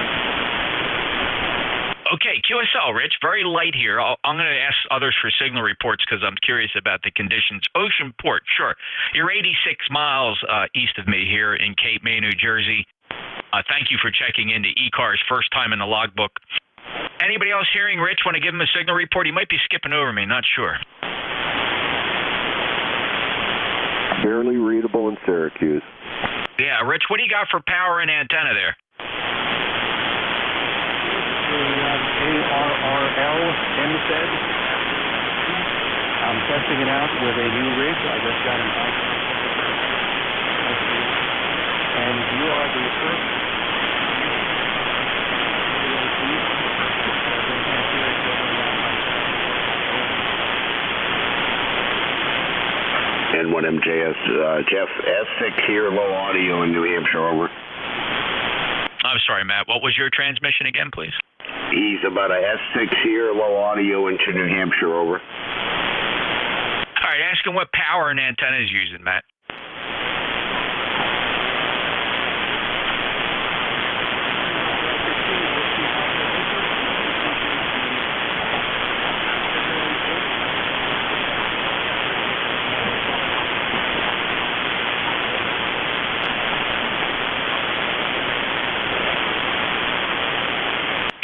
Okay, QSL, Rich. Very light here. I'm going to ask others for signal reports because I'm curious about the conditions. Oceanport, sure. You're 86 miles east of me here in Cape May, New Jersey. Thank you for checking into ECARS, first time in the logbook. Anybody else hearing Rich want to give him a signal report? He might be skipping over me, not sure. Barely readable in Syracuse. Yeah, Rich, what do you got for power and antenna there? ARRL, MSED, I'm testing it out with a new rig. I just got an ICOM. And you are the first. N1MJS, Jeff, S6 here, low audio in New Hampshire, over. I'm sorry, Matt. What was your transmission again, please? He's about a S6 here, low audio into New Hampshire, over. All right, ask him what power an antenna is using, Matt.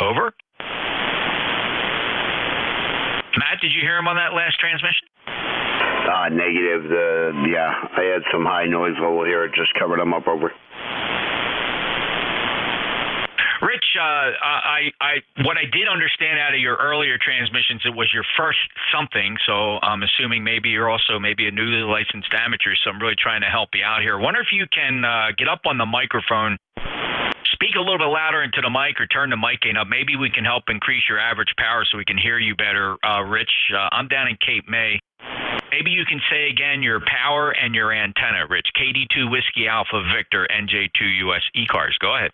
Over. Matt, did you hear him on that last transmission? Negative. Yeah, I had some high noise level here. It just covered them up, over. Rich, what I did understand out of your earlier transmissions, it was your first something, so I'm assuming maybe you're also maybe a newly licensed amateur, so I'm really trying to help you out here. I wonder if you can get up on the microphone, speak a little bit louder into the mic, or turn the mic gain up. Maybe we can help increase your average power so we can hear you better, Rich. I'm down in Cape May. Maybe you can say again your power and your antenna, Rich. KD2 Whiskey Alpha Victor NJ2US ECARS. Go ahead.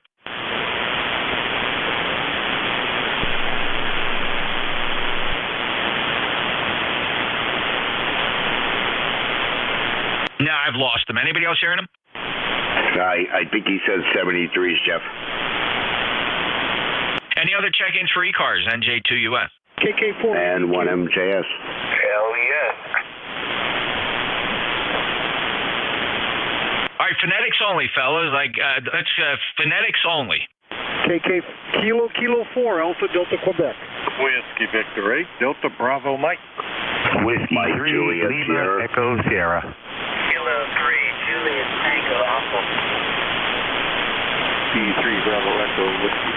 No, I've lost him. Anybody else hearing him? I think he said 73s, Jeff. Any other check-ins for ECARS, NJ2US? KK4. And 1MJS. Hell yes. All right, phonetics only, fellas. That's phonetics only. KK Kilo 4, Alpha Delta Quebec. Whiskey Victor 8, Delta Bravo Mike. Whiskey Mike 3, Juliet Lima Sierra. Echo Sierra. Kilo 3, Juliet Tango Alpha. P3 Bravo Echo Whiskey.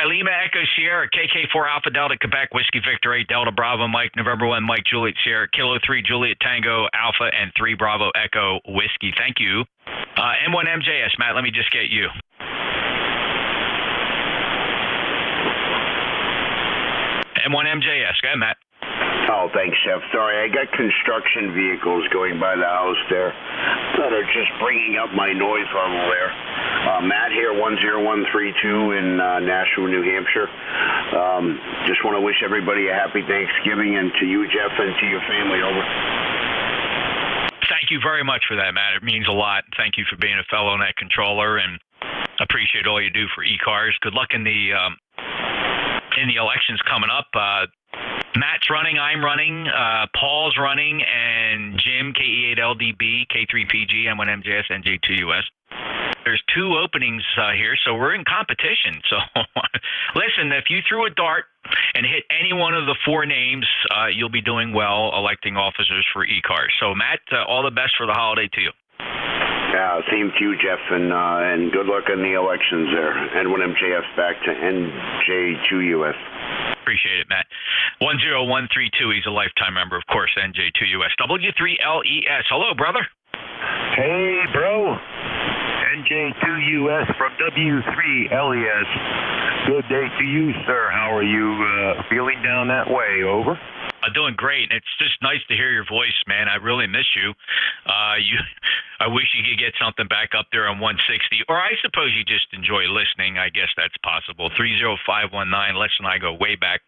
Lima Echo Sierra, KK4 Alpha Delta Quebec Whiskey Victor 8 Delta Bravo Mike November 1 Mike Juliet Sierra Kilo 3 Juliet Tango Alpha and 3 Bravo Echo Whiskey. Thank you. M1MJS, Matt, let me just get you. M1MJS, go ahead, Matt. Oh, thanks, Chef. Sorry, I got construction vehicles going by the house there that are just bringing up my noise level there. Matt here, 10132 in Nashua, New Hampshire. Just want to wish everybody a happy Thanksgiving, and to you, Jeff, and to your family, over. Thank you very much for that, Matt. It means a lot. Thank you for being a fellow net controller, and appreciate all you do for ECARS. Good luck in the elections coming up. Matt's running, I'm running, Paul's running, and Jim, KE8LDB, K3PG, M1MJS, NJ2US. There's 2 openings here, so we're in competition. So listen, if you threw a dart and hit any one of the 4 names, you'll be doing well electing officers for ECARS. So, Matt, all the best for the holiday to you. Yeah, same to you, Jeff, and good luck in the elections there. N1MJS back to NJ2US. Appreciate it, Matt. 10132, he's a lifetime member, of course, NJ2US. W3LES, hello, brother. Hey, bro. NJ2US from W3LES. Good day to you, sir. How are you feeling down that way? Over. Doing great. It's just nice to hear your voice, man. I really miss you. I wish you could get something back up there on 160, or I suppose you just enjoy listening. I guess that's possible. 30519. Les and I go way back,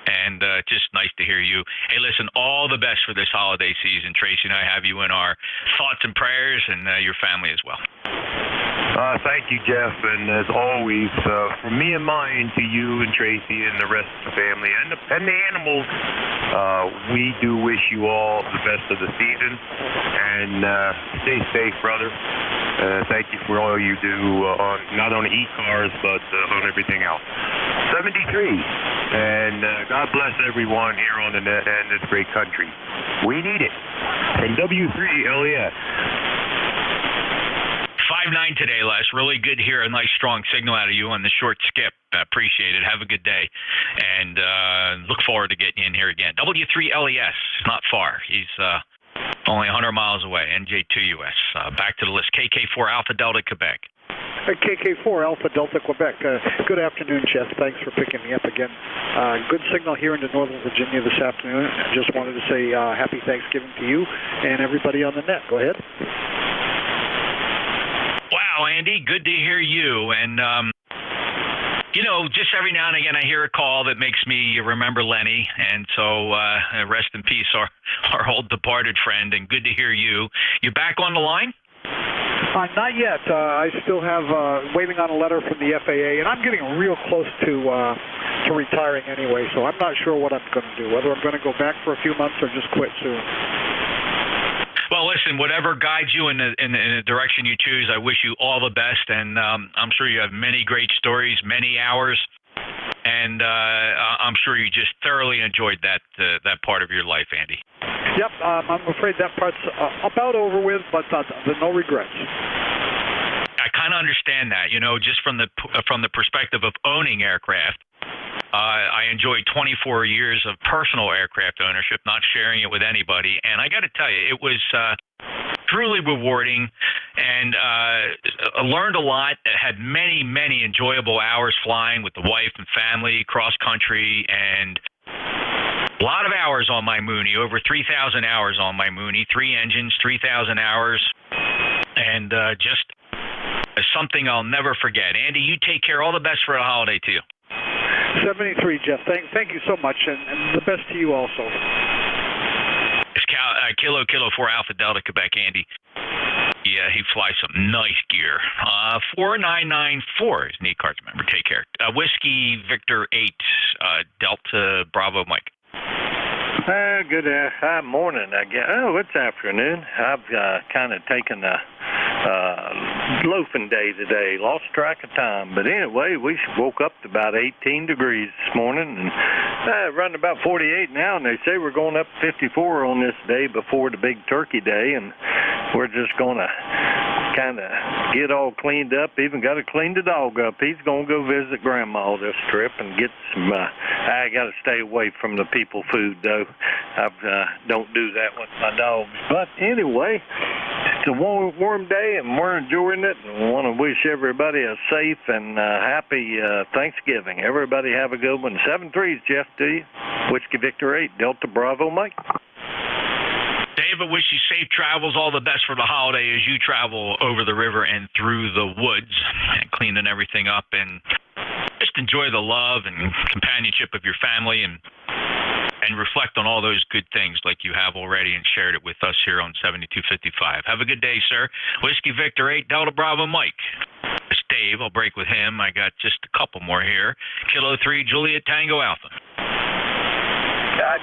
and just nice to hear you. Hey, listen, all the best for this holiday season. Tracy and I have you in our thoughts and prayers, and your family as well. Thank you, Jeff, and as always, from me and mine to you and Tracy and the rest of the family and the animals, we do wish you all the best of the season, and stay safe, brother. Thank you for all you do on not on ECARS, but on everything else. 73, and God bless everyone here on the net and this great country. We need it. From W3LES. 5-9 today, Les. Really good to hear a nice, strong signal out of you on the short skip. Appreciate it. Have a good day. And look forward to getting you in here again. W3LES, not far. He's only 100 miles away. NJ2US. Back to the list. KK4 Alpha Delta, Quebec. KK4 Alpha Delta, Quebec. Good afternoon, Jeff. Thanks for picking me up again. Good signal here into Northern Virginia this afternoon. Just wanted to say happy Thanksgiving to you and everybody on the net. Go ahead. Wow, Andy, good to hear you. And, just every now and again I hear a call that makes me remember Lenny. And so rest in peace, our old departed friend. And good to hear you. You back on the line? Not yet. I still have waiting on a letter from the FAA, and I'm getting real close to retiring anyway, so I'm not sure what I'm going to do, whether I'm going to go back for a few months or just quit soon. Well, listen, whatever guides you in the direction you choose, I wish you all the best, and I'm sure you have many great stories, many hours, and I'm sure you just thoroughly enjoyed that part of your life, Andy. Yep, I'm afraid that part's about over with, but no regrets. I kind of understand that, just from the perspective of owning aircraft. I enjoyed 24 years of personal aircraft ownership, not sharing it with anybody, and I got to tell you, it was truly rewarding, and I learned a lot. Had many, many enjoyable hours flying with the wife and family, cross country, and a lot of hours on my Mooney, over 3,000 hours on my Mooney, 3 engines, 3,000 hours, and just something I'll never forget. Andy, you take care. All the best for the holiday to you. 73, Jeff. Thank you so much, and the best to you also. It's Kilo 4 Alpha Delta, Quebec, Andy. Yeah, he flies some nice gear. 4994 is an ECARS member. Take care. Whiskey Victor 8, Delta Bravo Mike. Good morning, I guess. Oh, it's afternoon. I've kind of taken a loafing day today. Lost track of time. But anyway, we woke up to about 18 degrees this morning and running about 48 now. And they say we're going up 54 on this day before the big turkey day. And we're just going to kind of get all cleaned up. Even got to clean the dog up. He's going to go visit Grandma this trip and get some. I got to stay away from the people food, though. I don't do that with my dogs. But anyway, it's a warm day, and we're enjoying it. And want to wish everybody a safe and happy Thanksgiving. Everybody have a good one. 7-3's Jeff to you. Whiskey Victor 8, Delta Bravo Mike. Dave, I wish you safe travels, all the best for the holiday as you travel over the river and through the woods and cleaning everything up, and just enjoy the love and companionship of your family and reflect on all those good things like you have already and shared it with us here on 7255. Have a good day, sir. Whiskey Victor 8, Delta Bravo Mike. It's Dave. I'll break with him. I got just a couple more here. Kilo 3, Juliet Tango Alpha.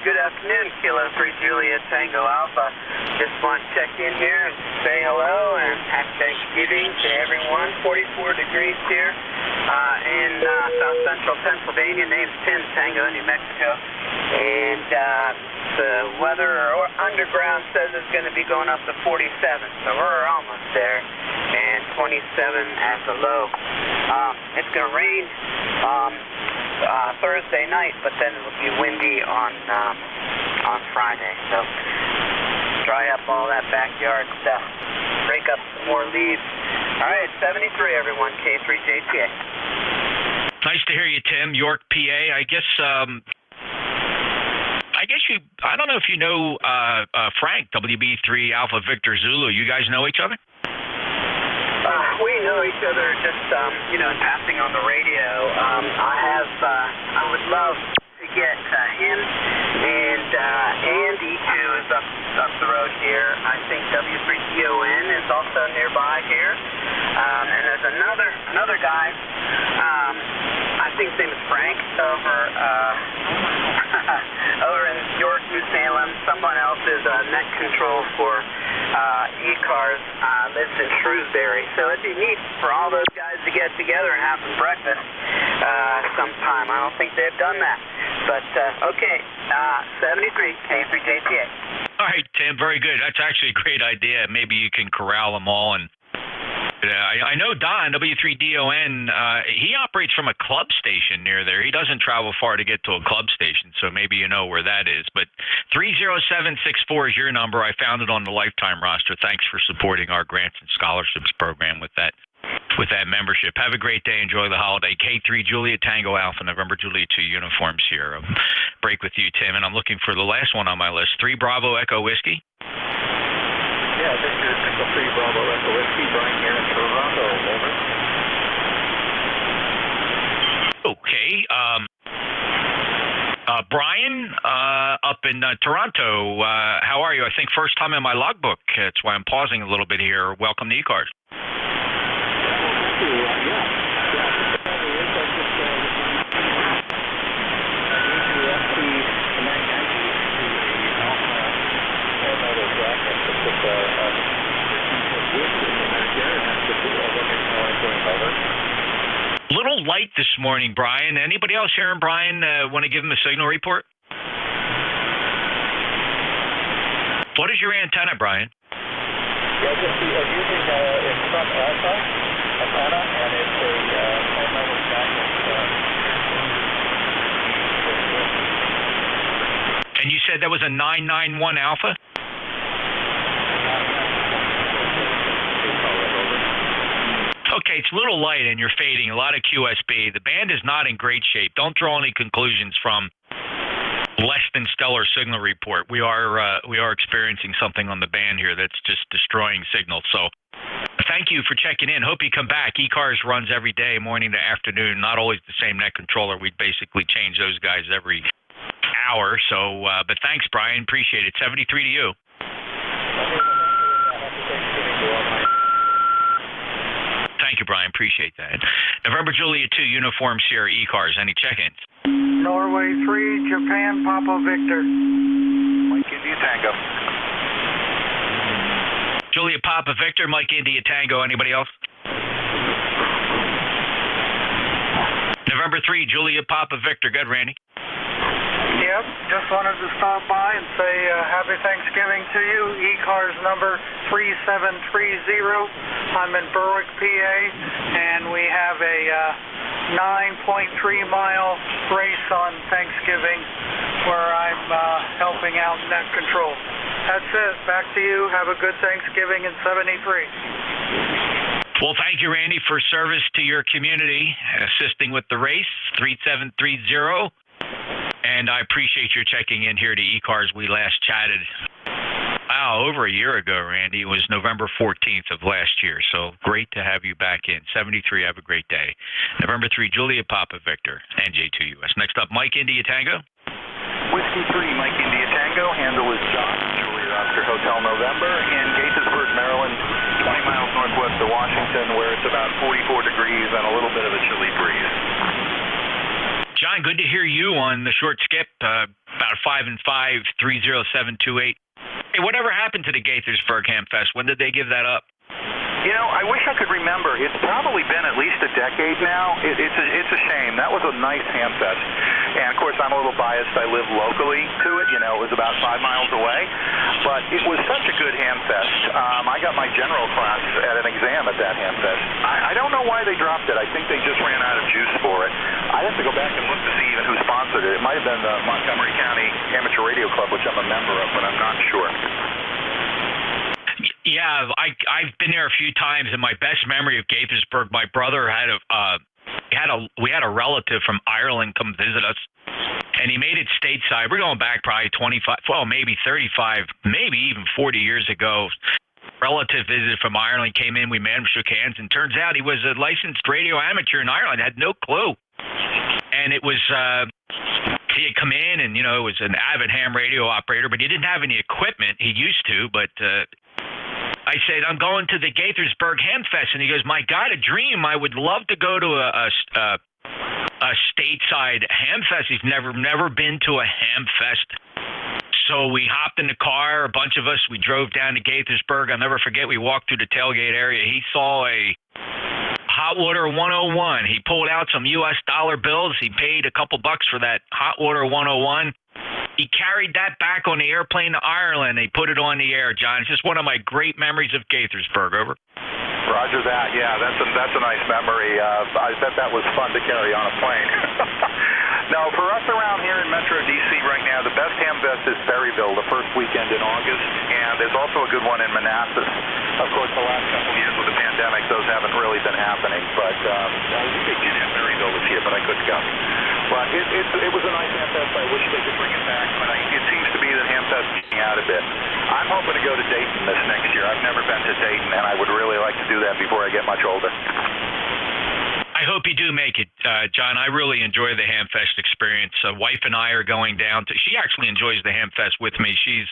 Good afternoon, Kilo 3 Juliet Tango Alpha. Just want to check in here and say hello and happy Thanksgiving to everyone. 44 degrees here in south central Pennsylvania. Name's Tim, Tango, New Mexico. And the weather or underground says it's going to be going up to 47, so we're almost there. And 27 at the low. It's going to rain Thursday night, but then it'll be windy on Friday. So dry up all that backyard stuff. Break up some more leaves. All right, 73 everyone, K3JTA. Nice to hear you, Tim. York, PA. I guess I don't know if you know Frank, WB3 Alpha Victor Zulu. You guys know each other? We know each other just, passing on the radio. I would love to get him and Andy, who is up the road here. I think W3DON is also nearby here. And there's another guy, I think his name is Frank, over in York, New Salem. Someone else is net control for ECARS, lives in Shrewsbury. So it'd be neat for all those guys to get together and have some breakfast sometime. I don't think they've done that. But, okay, 73, K3JTA. All right, Tim, very good. That's actually a great idea. Maybe you can corral them all and I know Don, W3DON, he operates from a club station near there. He doesn't travel far to get to a club station, so maybe you know where that is. But 30764 is your number. I found it on the Lifetime roster. Thanks for supporting our grants and scholarships program with that membership. Have a great day. Enjoy the holiday. K3 Juliet Tango Alpha, November Juliet 2 uniforms here. Break with you, Tim. And I'm looking for the last one on my list. 3 Bravo Echo Whiskey. Yeah, Victor, Echo 3 Bravo Echo Whiskey. Brian here in Toronto. Over. Okay. Brian, up in Toronto, how are you? I think first time in my logbook. That's why I'm pausing a little bit here. Welcome to ECARS. Little light this morning, Brian. Anybody else hearing Brian want to give him a signal report? What is your antenna, Brian? Yeah, just using it's from Alpha antenna, and it's a 10-level jacket. And you said that was a 991 Alpha? Okay, it's a little light and you're fading. A lot of QSB. The band is not in great shape. Don't draw any conclusions from less than stellar signal report. We are experiencing something on the band here that's just destroying signal. So thank you for checking in. Hope you come back. ECARS runs every day, morning to afternoon. Not always the same net controller. We basically change those guys every hour. So, but thanks, Brian. Appreciate it. 73 to you. Thank you, Brian. Appreciate that. November Juliet 2, Uniform Sierra ECARS. Any check-ins? Norway 3, Japan, Papa Victor. Mike India Tango. Juliet Papa Victor, Mike India Tango. Anybody else? November 3, Juliet Papa Victor. Good, Randy. Yep, just wanted to stop by and say happy Thanksgiving to you. ECARS number 3730. I'm in Berwick, PA, and we have a 9.3-mile race on Thanksgiving where I'm helping out net control. That's it. Back to you. Have a good Thanksgiving in 73. Well, thank you, Randy, for service to your community, assisting with the race, 3730. And I appreciate your checking in here to ECARS. We last chatted, over a year ago, Randy. It was November 14th of last year. So great to have you back in. 73, have a great day. November 3, Juliet Papa Victor, NJ2US. Next up, Mike India Tango. Whiskey 3, Mike India Tango. Handle is John, Juliet Oscar Hotel November, in Gaithersburg, Maryland, 20 miles northwest of Washington, where it's about 44 degrees and a little bit of a chilly breeze. John, good to hear you on the short skip, about 5 and 5, 30728. Hey, whatever happened to the Gaithersburg Hamfest? When did they give that up? You know, I wish I could remember. It's probably been at least a decade now. It's a shame. That was a nice Hamfest. And, of course, I'm a little biased. I live locally to it. You know, it was about 5 miles away. But it was such a good Hamfest. I got my general class at an exam at that Hamfest. I don't know why they dropped it. I think they just ran out of juice for it. I'd have to go back and look to see even who sponsored it. It might have been the Montgomery County Amateur Radio Club, which I'm a member of, but I'm not sure. Yeah, I've been there a few times, and my best memory of Gaithersburg, my brother we had a relative from Ireland come visit us, and he made it stateside. We're going back probably 25, well, maybe 35, maybe even 40 years ago. Relative visited from Ireland, came in, we met him, shook hands, and turns out he was a licensed radio amateur in Ireland. I had no clue. And it was, he had come in, and, you know, it was an avid ham radio operator, but he didn't have any equipment. He used to, but I said, I'm going to the Gaithersburg Hamfest. And he goes, my God, a dream. I would love to go to a stateside Hamfest. He's never been to a Hamfest. So we hopped in the car, a bunch of us. We drove down to Gaithersburg. I'll never forget, we walked through the tailgate area. He saw a Hot Water 101. He pulled out some U.S. dollar bills. He paid a couple bucks for that Hot Water 101. He carried that back on the airplane to Ireland. They put it on the air, John. It's just one of my great memories of Gaithersburg. Over. Roger that. Yeah, that's a nice memory. I bet that was fun to carry on a plane. No, for us around here in Metro D.C. right now, the best Hamfest is Berryville, the first weekend in August, and there's also a good one in Manassas. Of course, the last couple of years with the pandemic, those haven't really been happening. But we did have Berryville this year, but I couldn't go. But it was a nice Hamfest. I wish they could bring it back, but it seems to be that Hamfest is getting out a bit. I'm hoping to go to Dayton this next year. I've never been to Dayton, and I would really like to do that before I get much older. I hope you do make it, John. I really enjoy the Hamfest experience. Wife and I are going down to. She actually enjoys the Hamfest with me. She's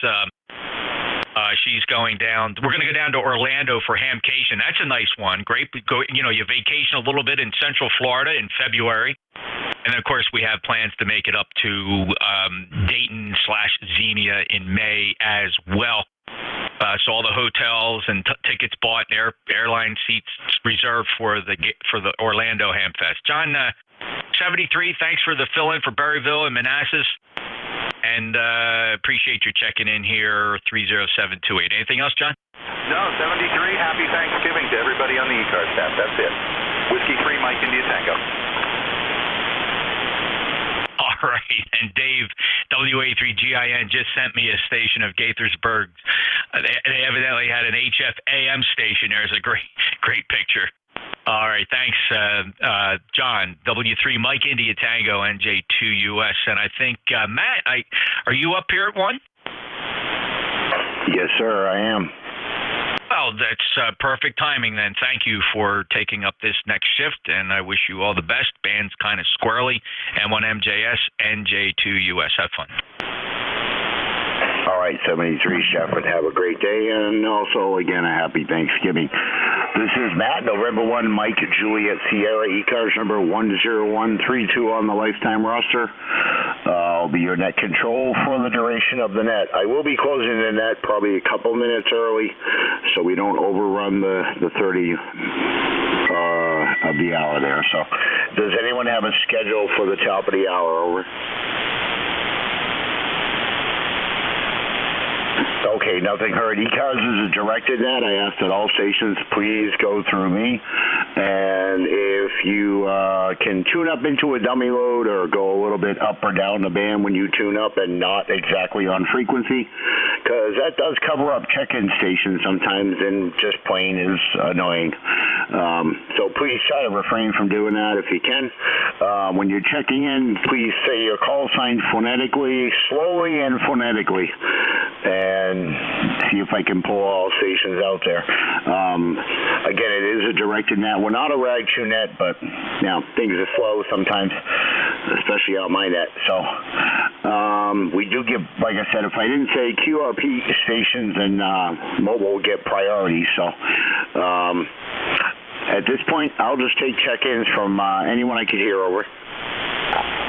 going down. We're going to go down to Orlando for Hamcation. That's a nice one. Great. You vacation a little bit in Central Florida in February, and then of course we have plans to make it up to Dayton/Xenia in May as well. So all the hotels and tickets bought, and airline seats reserved for the Orlando Hamfest. John, 73. Thanks for the fill-in for Berryville and Manassas, and appreciate your checking in here. 30728. Anything else, John? No, 73. Happy Thanksgiving to everybody on the ECARS staff. That's it. Whiskey 3, Mike India Tango. All right, and Dave, WA3GIN, just sent me a station of Gaithersburg. They evidently had an HF AM station. There's a great picture. All right, thanks, John. W3 Mike India Tango NJ2US, and I think Matt, are you up here at 1? Yes, sir, I am. Well, that's perfect timing then. Thank you for taking up this next shift, and I wish you all the best. Band's kind of squirrely. M1MJS, NJ2US. Have fun. All right, 73, Shepard. Have a great day, and also, again, a happy Thanksgiving. This is Matt, November 1, Mike, Juliet, Sierra, ECARS number 10132 on the lifetime roster. I'll be your net control for the duration of the net. I will be closing the net probably a couple minutes early so we don't overrun the 30 of the hour there. So does anyone have a schedule for the top of the hour? Over. Okay, nothing heard. ECARS is a directed net. I asked that all stations please go through me. And if you can tune up into a dummy load or go a little bit up or down the band when you tune up and not exactly on frequency, because that does cover up check-in stations sometimes and just plain is annoying. So please try to refrain from doing that if you can. When you're checking in, please say your call sign phonetically, slowly and phonetically, and see if I can pull all stations out there. Again, it is a directed net. We're not a rag chew net, but things are slow sometimes, especially out my net. So we do give, like I said, if I didn't say QRP stations and mobile will get priority. So at this point, I'll just take check-ins from anyone I could hear over.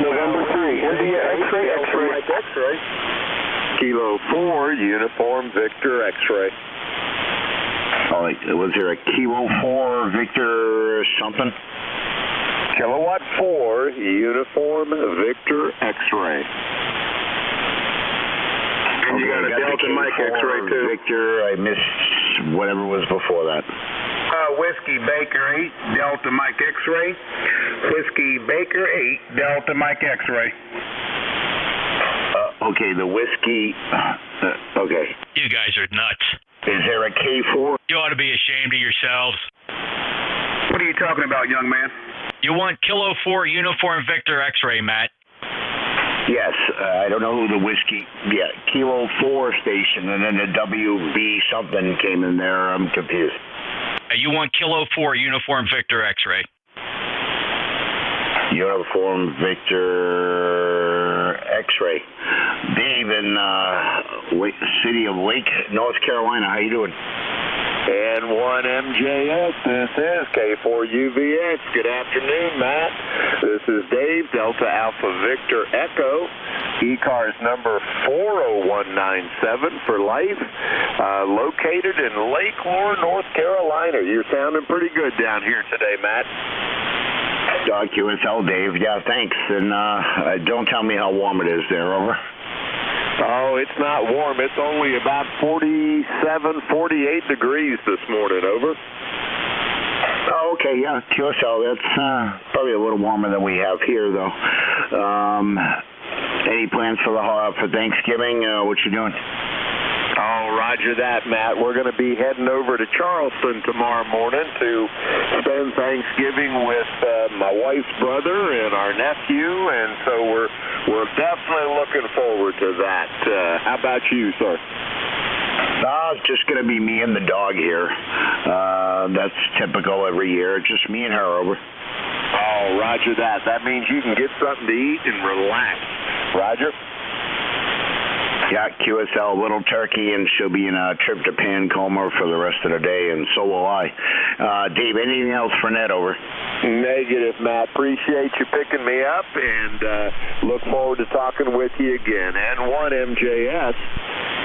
November 3, India X-ray, X-ray. Kilo 4, Uniform Victor X-ray. All right, was there a Kilo 4 Victor something? Kilowatt 4, Uniform Victor X-ray. And you got a Delta Mike X-ray too. Victor, I missed whatever was before that. Whiskey Baker 8, Delta Mike X-ray. Whiskey Baker 8, Delta Mike X-ray. Okay, the whiskey. Okay. You guys are nuts. Is there a K4? You ought to be ashamed of yourselves. What are you talking about, young man? You want Kilo 4 Uniform Victor X-ray, Matt. Yes, I don't know who the whiskey. Yeah, Kilo 4 station, and then the WB something came in there. I'm confused. You want Kilo 4 Uniform Victor X-ray. Uniform Victor X-ray. Dave in city of Lake, North Carolina. How you doing? N1MJS, this is K4UVX. Good afternoon, Matt. This is Dave, Delta Alpha Victor Echo, ECARS number 40197 for life, located in Lake Lure, North Carolina. You're sounding pretty good down here today, Matt. Doc USL, Dave. Yeah, thanks. And don't tell me how warm it is there, over. Oh, it's not warm. It's only about 47, 48 degrees this morning, over. Oh, okay, yeah, QSL. That's probably a little warmer than we have here, though. Any plans for Thanksgiving? What you doing? Oh, roger that, Matt. We're going to be heading over to Charleston tomorrow morning to spend Thanksgiving with my wife's brother and our nephew, and so we're definitely looking forward to that. How about you, sir? It's just going to be me and the dog here. That's typical every year. Just me and her over. Oh, roger that. That means you can get something to eat and relax. Roger? Yeah, QSL, little turkey, and she'll be in a trip to Pancoma for the rest of the day, and so will I. Dave, anything else for Ned over? Negative, Matt. Appreciate you picking me up, and look forward to talking with you again. N1 MJS,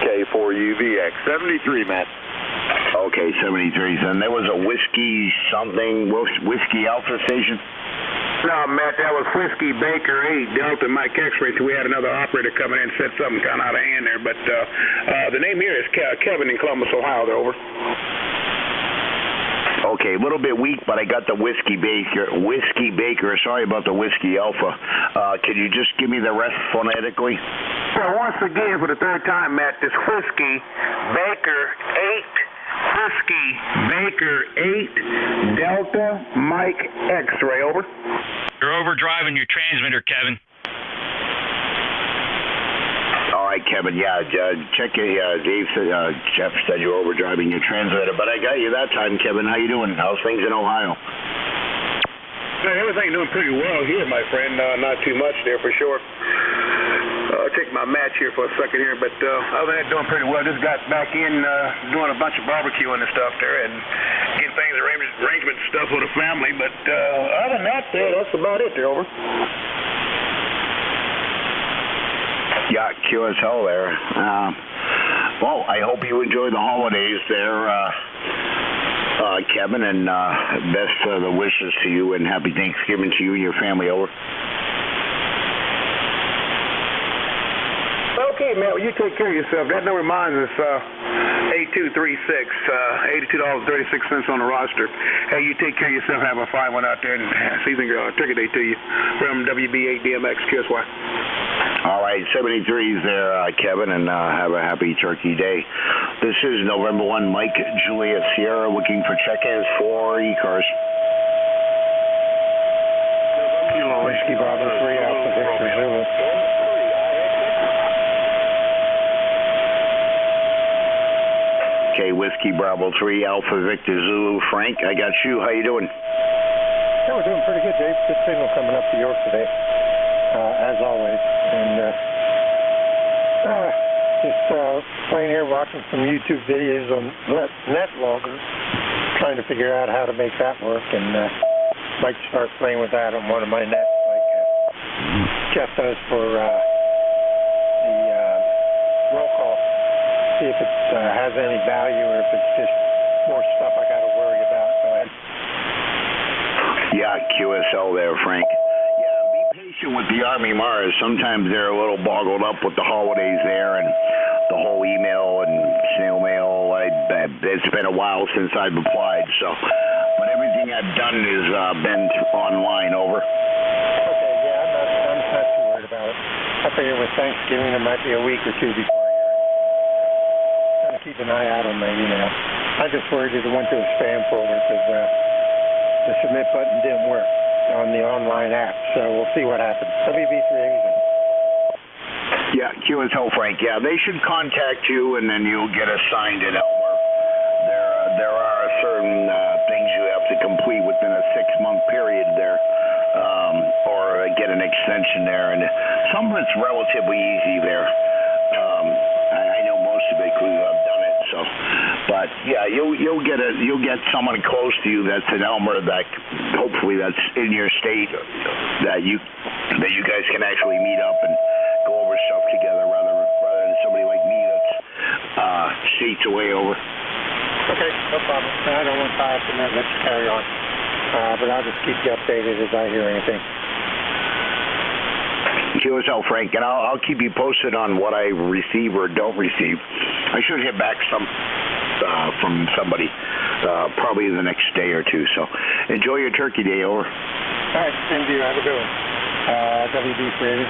K4UVX. 73, Matt. Okay, 73. And there was a whiskey Alpha station? No, Matt, that was Whiskey Baker 8 Delta Mike X-ray. So we had another operator coming in and said something kind of out of hand there. But the name here is Kevin in Columbus, Ohio. They're over. Okay, a little bit weak, but I got the Whiskey Baker. Sorry about the Whiskey Alpha. Can you just give me the rest phonetically? Well, once again, for the third time, Matt, this Whiskey Baker 8. Whiskey Baker 8 Delta Mike X-ray, over. You're overdriving your transmitter, Kevin. All right, Kevin. Yeah, check it. Dave said, Jeff said you're overdriving your transmitter, but I got you that time, Kevin. How you doing? How's things in Ohio? Everything doing pretty well here, my friend. Not too much there for sure. I'll take my match here for a second here, but other than that, doing pretty well. Just got back in doing a bunch of barbecuing and stuff there, and getting things arrangement stuff for the family. But other than that, that's about it there, over. Yeah, QSL there. Well, I hope you enjoy the holidays there, Kevin, and best the wishes to you, and happy Thanksgiving to you and your family, over. Okay, man, well, you take care of yourself. That number of mine is 8236, $82.36 on the roster. Hey, you take care of yourself. Have a fine one out there, and season turkey day to you from WB8DMX QSY. All right, 73's there, Kevin, and have a happy turkey day. This is November 1, Mike Juliet Sierra, looking for check-ins for ECARS. Kilo Whiskey Bravo 3 Alpha Victor Zulu. Okay, Whiskey Bravo 3 Alpha Victor Zulu. Frank, I got you. How you doing? Yeah, we're doing pretty good, Dave. Good signal coming up to York today, as always. And just playing here, watching some YouTube videos on NetLogger, trying to figure out how to make that work, and might start playing with that on one of my nets, like Jeff does for the roll call. See if it has any value or if it's just more stuff I got to worry about. Go ahead. Yeah, QSL there, Frank. Yeah, be patient with the Army Mars. Sometimes they're a little boggled up with the holidays there and the whole email and snail mail. It's been a while since I've applied, so. But everything I've done is been online, over. Okay, yeah, I'm not too worried about it. I figure with Thanksgiving there might be a week or two before I hear anything. Trying to keep an eye out on my email. I just worried it went to a spam folder because the submit button didn't work on the online app, so we'll see what happens. WB380. Yeah, QSL, Frank. Yeah, they should contact you, and then you'll get assigned at Elmer. There are certain things you have to complete within a 6-month period there, or get an extension there, and some of it's relatively easy there. I know most of it because I've done it. So, but yeah, you'll get someone close to you that's in Elmer that hopefully that's in your state that you guys can actually meet up and go over stuff together rather than somebody like me that's states away, over. Okay, no problem. I don't want to tie up the net. Let's carry on. But I'll just keep you updated as I hear anything. QSL, Frank, and I'll keep you posted on what I receive or don't receive. I should hit back some. from somebody probably the next day or two. So enjoy your turkey day, over. All right, same to you. Have a good one. WB3.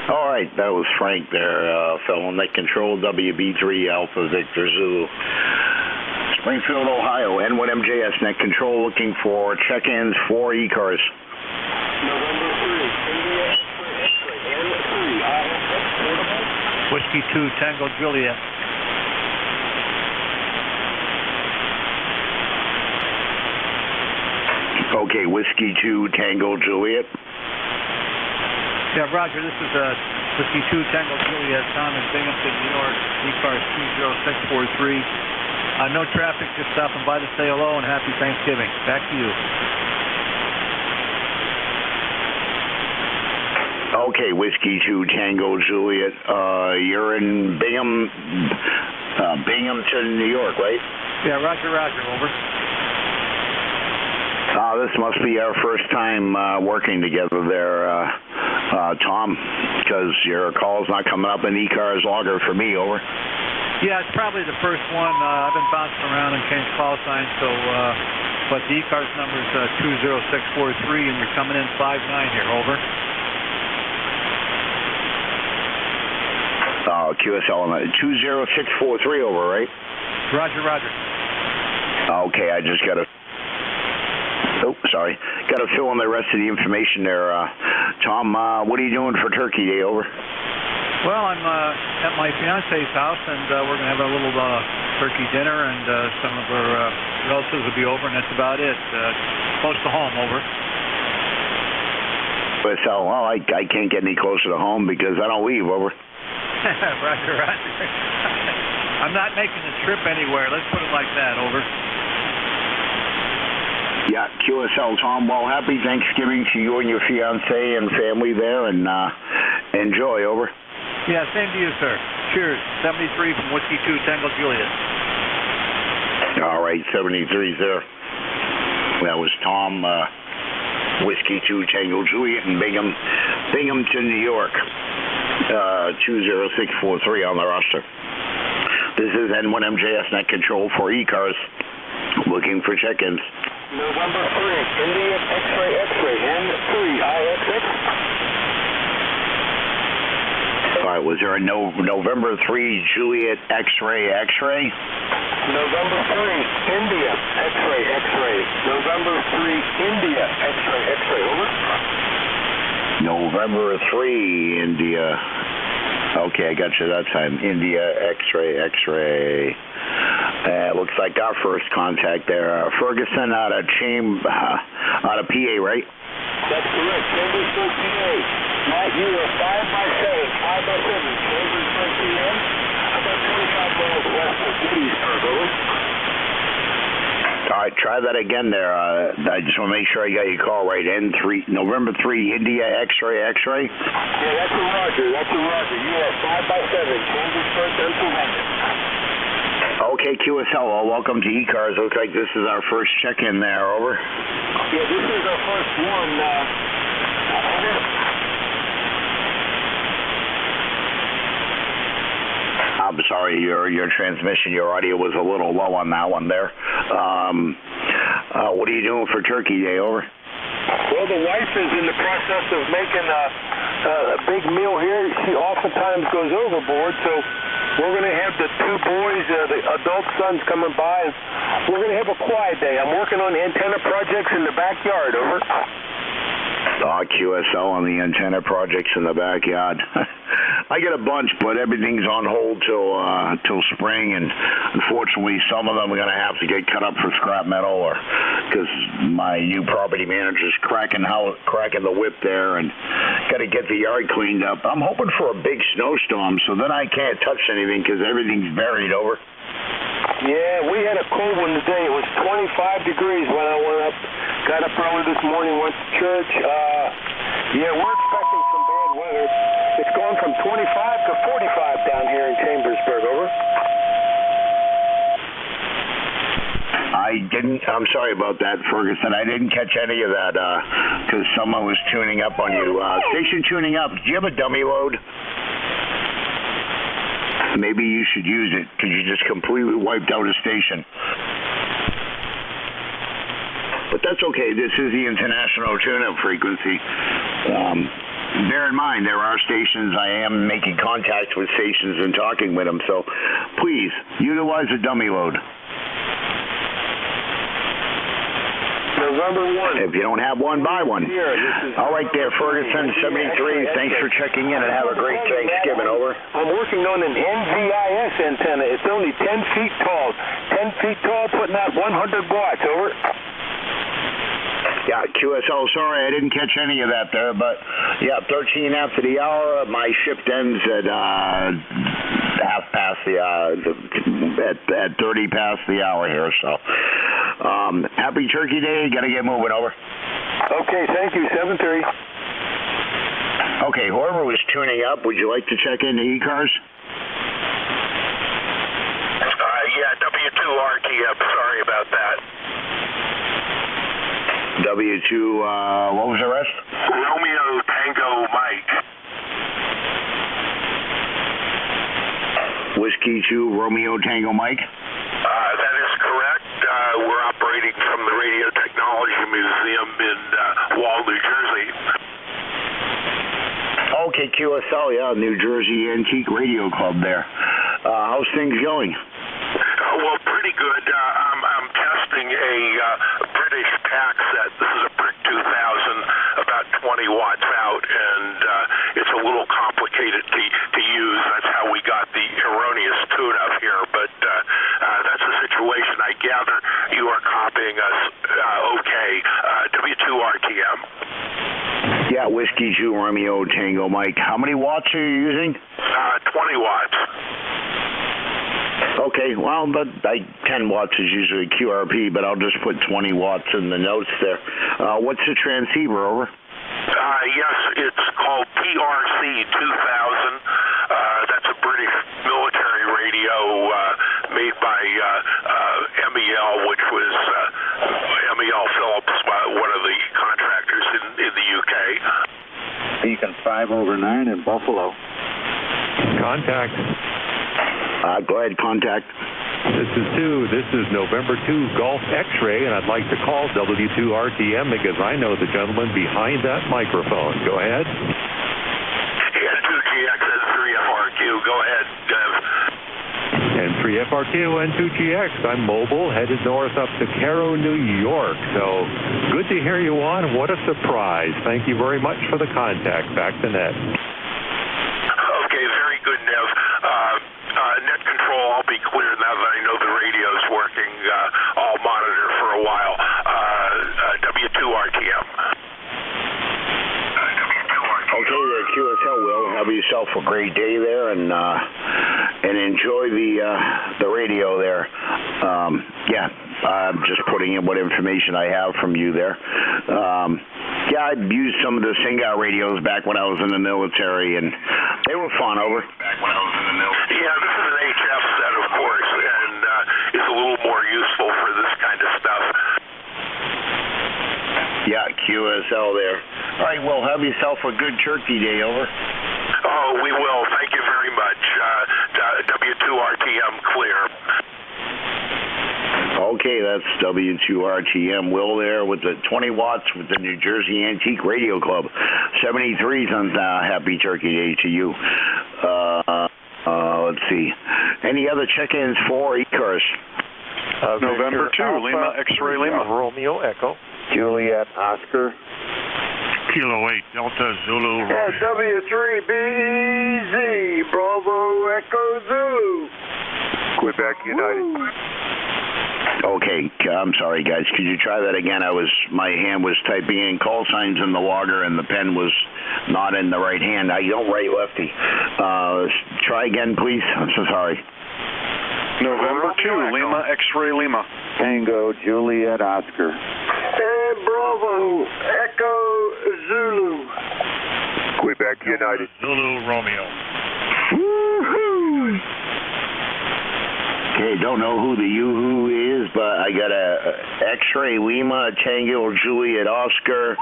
All right, that was Frank there, fellow net control, WB3 Alpha Victor Zulu. Springfield, Ohio, N1MJS net control, looking for check-ins for ECARS. November 3, India, X-ray, N3, Whiskey 2, Tango Juliet. Okay, Whiskey 2, Tango Juliet. Yeah, Roger, this is Whiskey 2, Tango Juliet, Tom in Binghamton, New York, ECARS 20643. No traffic, just stopping by to say hello and happy Thanksgiving. Back to you. Okay, Whiskey 2, Tango Juliet. You're in Binghamton, New York, right? Yeah, Roger, over. This must be our first time working together there, Tom, because your call's not coming up in ECARS logger for me, over. Yeah, it's probably the first one. I've been bouncing around and changed call signs, so, but the ECARS number is 20643, and you're coming in 59 here, over. QSL 20643, over, right? Roger. Okay, I just got to... Oh, sorry. Got to fill in the rest of the information there. Tom, what are you doing for Turkey Day, over? Well, I'm at my fiance's house, and we're going to have a little turkey dinner, and some of our relatives will be over, and that's about it. Close to home, over. So, well, I can't get any closer to home because I don't leave, over. Roger. I'm not making a trip anywhere. Let's put it like that, over. Yeah, QSL, Tom. Well, happy Thanksgiving to you and your fiancé and family there, and enjoy, over. Yeah, same to you, sir. Cheers. 73 from Whiskey 2, Tango Juliet. All right, 73 there. That was Tom, Whiskey 2, Tango Juliet in Binghamton, New York. 20643 on the roster. This is N1MJS net control for ECARS. Looking for check-ins. November 3, India, X-ray, N3, IXX. All right, was there a November 3 Juliet X-ray? November 3, India, X-ray. November 3, India, X-ray, over. November 3, India. Okay, I got you that time. India, X-ray. Looks like our first contact there. Ferguson out of PA, right? That's correct. Chambersburg, PA. Matt, you are 5 by 7, Chambersburg, PA. About 25 miles west of Gettysburg, over. All right, try that again there. I just want to make sure I got your call right. N3, November 3, India, X-ray. Yeah, that's a Roger. You are 5 by 7, Chambersburg, Pennsylvania. Okay, QSL, well, welcome to ECARS. Looks like this is our first check-in there, over. Yeah, this is our first one. I'm sorry, your transmission, your audio was a little low on that one there. What are you doing for Turkey Day, over? Well, the wife is in the process of making a big meal here. She oftentimes goes overboard, so we're going to have the two boys, the adult sons coming by, and we're going to have a quiet day. I'm working on antenna projects in the backyard, over. QSL on the antenna projects in the backyard. I get a bunch, but everything's on hold till spring, and unfortunately, some of them are going to have to get cut up for scrap metal, or because my new property manager's cracking the whip there, and got to get the yard cleaned up. I'm hoping for a big snowstorm, so then I can't touch anything because everything's buried, over. Yeah, we had a cold one today. It was 25 degrees when I went up. Got up early this morning, went to church. Yeah, we're expecting some bad weather. It's going from 25 to 45 down here in Chambersburg, over. I'm sorry about that, Ferguson. I didn't catch any of that because someone was tuning up on you. Station tuning up. Do you have a dummy load? maybe you should use it because you just completely wiped out a station. But that's okay. This is the international tune-up frequency. Bear in mind, there are stations. I am making contact with stations and talking with them. So please, utilize a dummy load. November 1. If you don't have one, buy one. All right there, Ferguson 73. Thanks for checking in and have a great Thanksgiving. Over. I'm working on an NJ2US antenna. It's only 10 feet tall. 10 feet tall, putting out 100 watts. Over. Yeah, QSL, sorry I didn't catch any of that there, but yeah, 13 after the hour. My shift ends at half past the at 30 past the hour here. So happy Turkey Day. Got to get moving. Over. Okay, thank you. 7:30. Okay, whoever was tuning up, would you like to check into ECARS? Yeah, W2RTM. Sorry about that. W2, what was the rest? Romeo Tango Mike. Whiskey 2, Romeo Tango Mike? That is correct. We're operating from the Radio Technology Museum in Wall, New Jersey. Okay, QSL, yeah, New Jersey Antique Radio Club there. How's things going? Well, pretty good. I'm testing a British pack set. This is a Brick 2000, about 20 watts out, and it's a little complicated to use. That's how we got the erroneous tune-up here, but that's the situation. I gather you are copying us okay. W2RTM. Yeah, Whiskey 2, Romeo Tango Mike. How many watts are you using? 20 watts. Okay, well, 10 watts is usually QRP, but I'll just put 20 watts in the notes there. What's the transceiver, over? Yes, it's called PRC 2000. That's a British military radio made by MEL, which was MEL Phillips, one of the contractors in the UK. Beacon 5/9 in Buffalo. Contact. Go ahead, contact. This is November 2 Golf X-Ray, and I'd like to call W2RTM because I know the gentleman behind that microphone. Go ahead. N2GX and 3FRQ. Go ahead, Dev. And 3FRQ and 2GX. I'm mobile, headed north up to Cairo, New York. So good to hear you on. What a surprise. Thank you very much for the contact. Back to net. Okay, very good, Nev. Net control, I'll be clear now that I know the radio's working. I'll monitor for a while. W2RTM. Okay there, QSL, Will. Have yourself a great day there, and enjoy the radio there. Yeah, I'm just putting in what information I have from you there. Yeah, I used some of the Singar radios back when I was in the military, and they were fun. Over. Yeah, this is an HF set, of course, and it's a little more useful for this kind of stuff. Yeah, QSL there. All right, well, have yourself a good Turkey Day. Over. Oh, we will. Thank you very much. W2RTM clear. Okay, that's W2RTM Will there with the 20 watts with the New Jersey Antique Radio Club. 73s on Happy Turkey Day to you. Let's see. Any other check-ins for ECARS? November 2, Alpha, Lima X-Ray Lima. Romeo Echo. Juliet Oscar. Kilo 8 Delta Zulu. W3BZ, Bravo Echo Zulu. Quebec United. Okay, I'm sorry, guys. Could you try that again? My hand was typing in call signs in the water, and the pen was not in the right hand. I don't write lefty. Try again, please. I'm so sorry. November 2, Lima X-Ray Lima. Tango Juliet Oscar. Bravo Echo Zulu. Quebec United. Zulu Romeo. Woohoo! Okay, don't know who the yoo-hoo is, but I got a X-Ray Lima, Tango Juliet Oscar,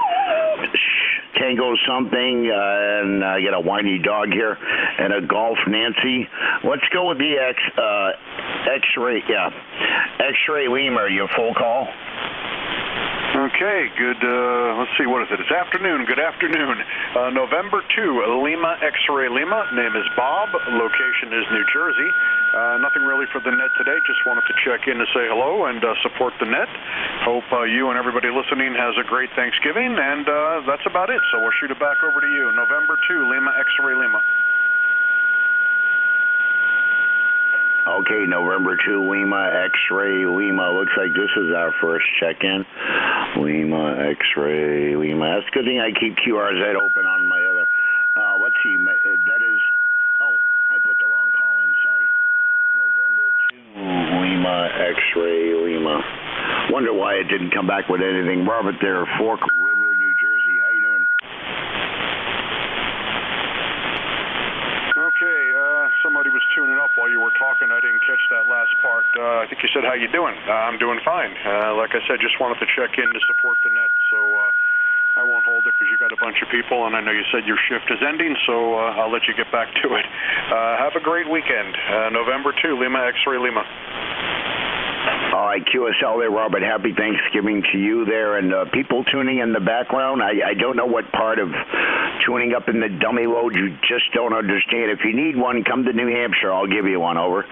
Tango something, and I got a whiny dog here, and a Golf Nancy. Let's go with the X-ray, yeah. X-ray Lima, your full call. Okay, good, let's see, what is it? It's afternoon, good afternoon. November 2, Lima X-ray Lima, name is Bob, location is New Jersey. Nothing really for the net today, just wanted to check in to say hello and support the net. Hope you and everybody listening has a great Thanksgiving, and that's about it, so we'll shoot it back over to you. November 2, Lima X-ray Lima. Okay, November 2, Lima X-ray Lima. Looks like this is our first check-in. Lima X-ray Lima. That's a good thing I keep QRZ open on my other. Let's see, that is, oh, I put the wrong call in, sorry. November 2, Lima X-ray Lima. Wonder why it didn't come back with anything. Robert there, Fork River, New Jersey. How you doing? Okay, somebody was tuning up while you were talking. I didn't catch that last part. I think you said, how you doing? I'm doing fine. Like I said, just wanted to check in to support the net, so I won't hold it because you got a bunch of people, and I know you said your shift is ending, so I'll let you get back to it. Have a great weekend. November 2, Lima X-ray Lima. All right, QSL there, Robert. Happy Thanksgiving to you there. And people tuning in the background, I don't know what part of tuning up in the dummy load you just don't understand. If you need one, come to New Hampshire. I'll give you one. Over.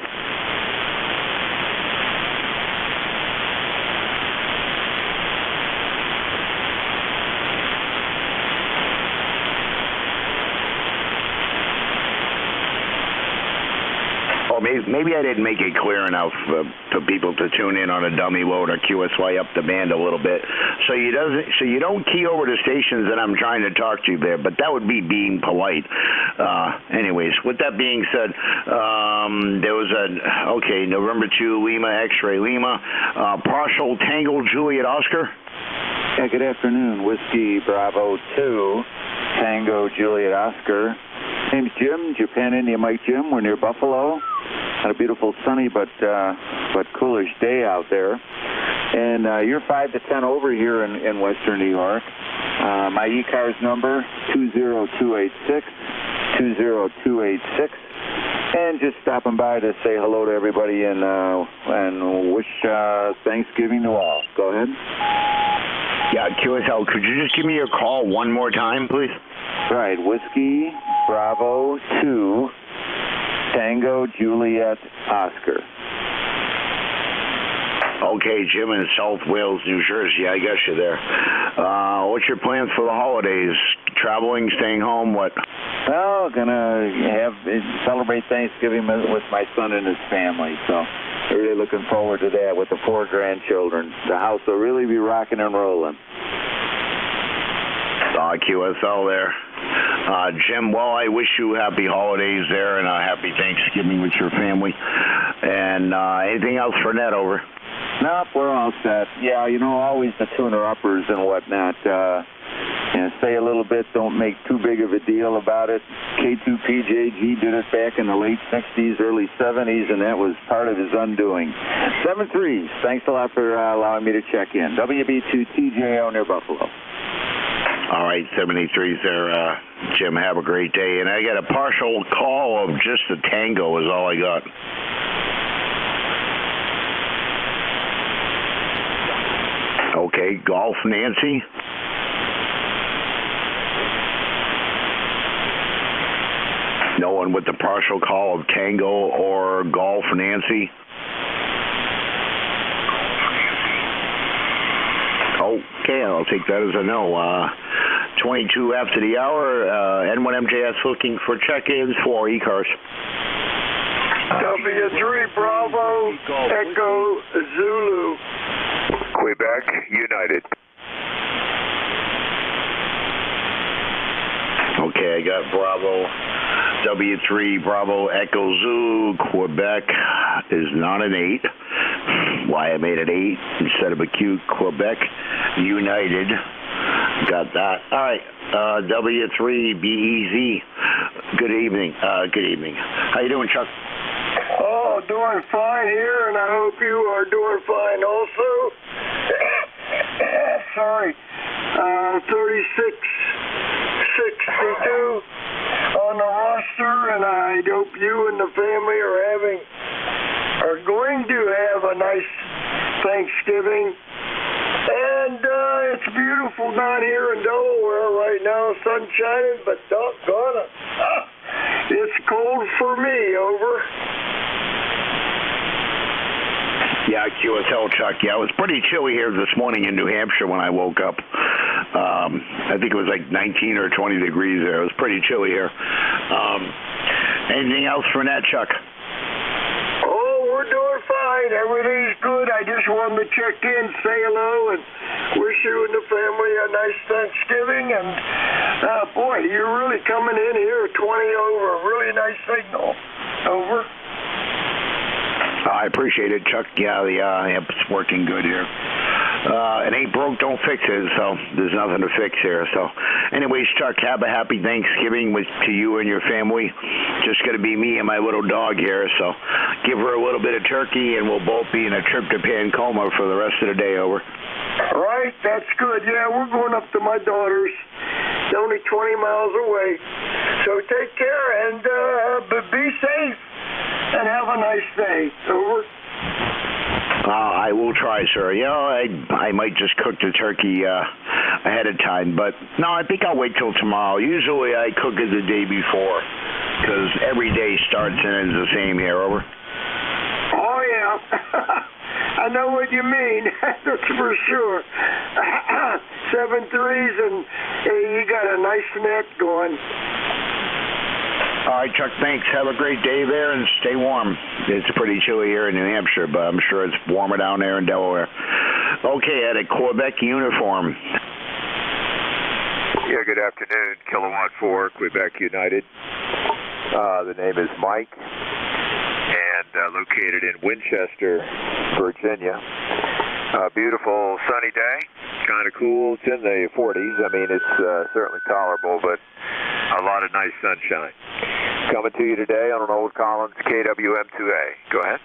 Maybe I didn't make it clear enough for people to tune in on a dummy load or QSY up the band a little bit. So you don't key over to stations that I'm trying to talk to you there, but that would be being polite. Anyways, with that being said, there was okay, November 2, Lima X-ray Lima, partial Tango Juliet Oscar. Yeah, good afternoon. Whiskey Bravo 2, Tango Juliet Oscar. Name's Jim, Japan India Mike Jim. We're near Buffalo. Had a beautiful sunny but coolish day out there. And you're 5 to 10 over here in Western New York. My ECARS number 20286, 20286. And just stopping by to say hello to everybody and wish Thanksgiving to all. Go ahead. Yeah, QSL, could you just give me your call one more time, please? Right, Whiskey Bravo 2, Tango Juliet Oscar. Okay, Jim in South Wales, New Jersey. I got you there. What's your plans for the holidays? Traveling, staying home, what? Well, gonna celebrate Thanksgiving with my son and his family. So, really looking forward to that with the 4 grandchildren. The house will really be rocking and rolling. QSL there. Jim, well, I wish you happy holidays there and a happy Thanksgiving with your family. And anything else for Ned, over? Nope, we're all set. Yeah, always the tuner-uppers and whatnot. Say a little bit, don't make too big of a deal about it. K2PJG did it back in the late 60s, early 70s, and that was part of his undoing. 7-3s, thanks a lot for allowing me to check in. WB2TJO near Buffalo. All right, 73s there, Jim. Have a great day. And I got a partial call of just the Tango is all I got. Okay, Golf Nancy. No one with the partial call of Tango or Golf Nancy. Okay, I'll take that as a no. 22 after the hour, N1MJS looking for check-ins for ECARS. W3 Bravo, Echo Zulu. Quebec United. Okay, I got Bravo, W3 Bravo Echo Zulu. Quebec is not an 8. Why I made it 8 instead of a Q. Quebec United. Got that. All right. W3 BEZ. Good evening. Good evening. How you doing, Chuck? Oh, doing fine here, and I hope you are doing fine also. Sorry. 36 62 on the roster, and I hope you and the family are going to have a nice Thanksgiving. And it's beautiful down here in Delaware right now, sun shining, but doggone it, it's cold for me, over. Yeah, QSL, Chuck. Yeah, it was pretty chilly here this morning in New Hampshire when I woke up. I think it was like 19 or 20 degrees there. It was pretty chilly here. Anything else for that, Chuck? Oh, we're doing fine. Everything's good. I just wanted to check in, say hello, and wish you and the family a nice Thanksgiving. And, boy, you're really coming in here 20 over. Really nice signal. Over. I appreciate it, Chuck. Yeah, the amp's working good here. It ain't broke, don't fix it, so there's nothing to fix here. So anyways, Chuck, have a happy Thanksgiving to you and your family. Just going to be me and my little dog here, so give her a little bit of turkey, and we'll both be in a tryptophan coma for the rest of the day, over. Right, that's good. Yeah, we're going up to my daughter's. It's only 20 miles away. So take care, and be safe, and have a nice day. Over. I will try, sir. You know, I might just cook the turkey ahead of time, but no, I think I'll wait till tomorrow. Usually I cook it the day before, because every day starts and ends the same here, over. Oh, yeah. I know what you mean. That's for sure. 7 threes, and you got a nice net going. All right, Chuck, thanks. Have a great day there and stay warm. It's pretty chilly here in New Hampshire, but I'm sure it's warmer down there in Delaware. Okay, at a Quebec uniform. Yeah, good afternoon. Kilowatt 4, Quebec United. The name is Mike, and located in Winchester, Virginia. Beautiful sunny day, kind of cool. It's in the 40s. I mean, it's certainly tolerable, but a lot of nice sunshine. Coming to you today on an old Collins KWM2A. Go ahead.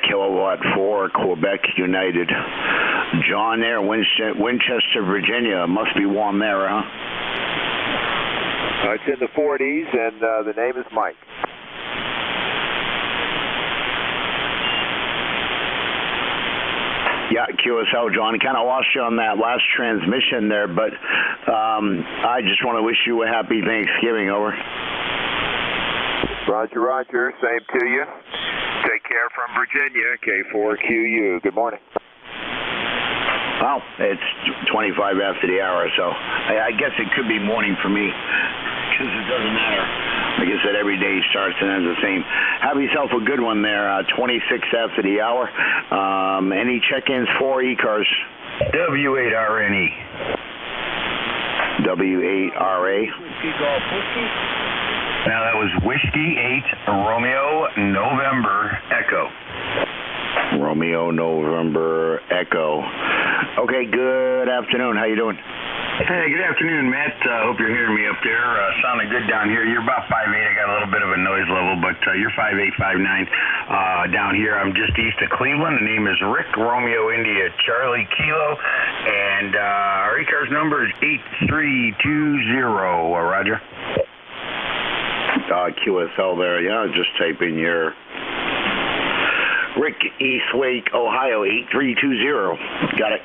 Kilowatt 4, Quebec United. John there, Winchester, Virginia. Must be warm there, huh? It's in the 40s, and the name is Mike. Yeah, QSL, John. Kind of lost you on that last transmission there, but I just want to wish you a happy Thanksgiving, over. Roger, roger. Same to you. Take care from Virginia, K4QU. Good morning. Well, it's 25 after the hour, so I guess it could be morning for me, because it doesn't matter. Like I said, every day starts and ends the same. Have yourself a good one there, 26 after the hour. Any check-ins for ECARS? W8RNE. W8RA. Now that was Whiskey 8 Romeo November Echo. Romeo November Echo. Okay, good afternoon. How you doing? Hey, good afternoon, Matt. Hope you're hearing me up there. Sounding good down here. You're about 5'8". I got a little bit of a noise level, but you're 5'8", 5'9". Down here, I'm just east of Cleveland. The name is Rick, Romeo India Charlie Kilo, and our ECARS number is 8320. Roger. QSL there. Yeah, just type in your Rick, East Wake, Ohio, 8320. Got it.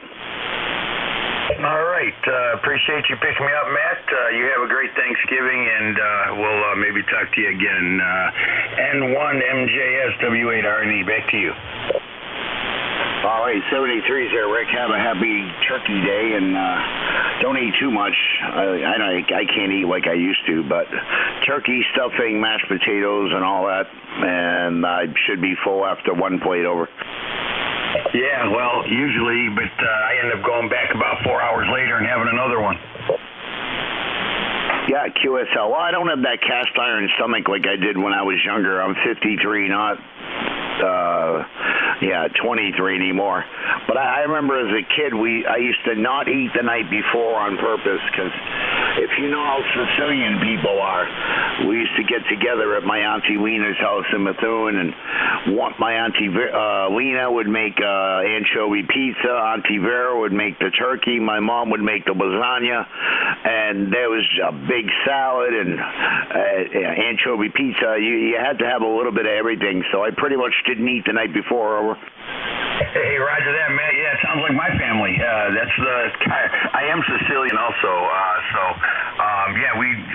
All right. Appreciate you picking me up, Matt. You have a great Thanksgiving, and we'll maybe talk to you again. N1MJS W8RNE. Back to you. All right, 73's there, Rick. Have a happy turkey day, and don't eat too much. I know I can't eat like I used to, but turkey, stuffing, mashed potatoes, and all that, and I should be full after one plate, over. Yeah, well, usually, but I end up going back about 4 hours later and having another one. Yeah, QSL. Well, I don't have that cast iron stomach like I did when I was younger. I'm 53, not 23 anymore. But I remember as a kid, I used to not eat the night before on purpose, because if you know how Sicilian people are, we used to get together at my Auntie Lena's house in Methuen, and my Auntie Lena would make anchovy pizza, Auntie Vera would make the turkey, my mom would make the lasagna, and there was a big salad and anchovy pizza. You had to have a little bit of everything, so I pretty much didn't eat the night before. Over. Hey, roger that, Matt. Yeah, it sounds like my family. I am Sicilian also,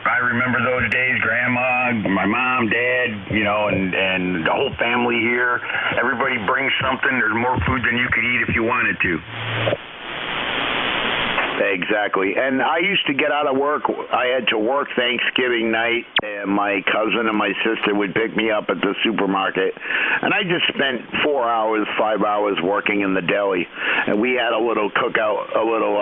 I remember those days. Grandma, my mom, Dad, and the whole family here. Everybody brings something. There's more food than you could eat if you wanted to. Exactly. And I used to get out of work. I had to work Thanksgiving night, and my cousin and my sister would pick me up at the supermarket. And I just spent 4 hours, 5 hours working in the deli. And we had a little cookout, a little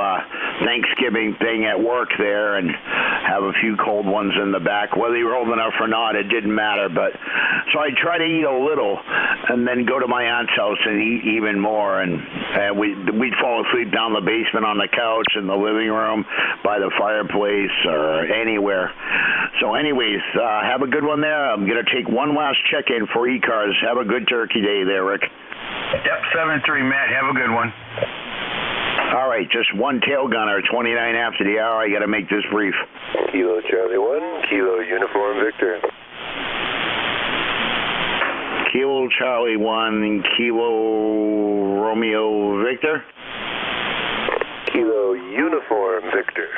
Thanksgiving thing at work there, and have a few cold ones in the back. Whether you were old enough or not, it didn't matter. But so I'd try to eat a little and then go to my aunt's house and eat even more. And we'd fall asleep down the basement on the couch in the living room, by the fireplace, or anywhere. So anyways, have a good one there. I'm going to take one last check-in for ECARS. Have a good turkey day there, Rick. Yep, 7-3, Matt. Have a good one. All right, just one tail gunner, 29 after the hour. I got to make this brief. Kilo Charlie 1, Kilo Uniform Victor. Kilo Charlie 1, Kilo Romeo Victor. Kilo Uniform Victor.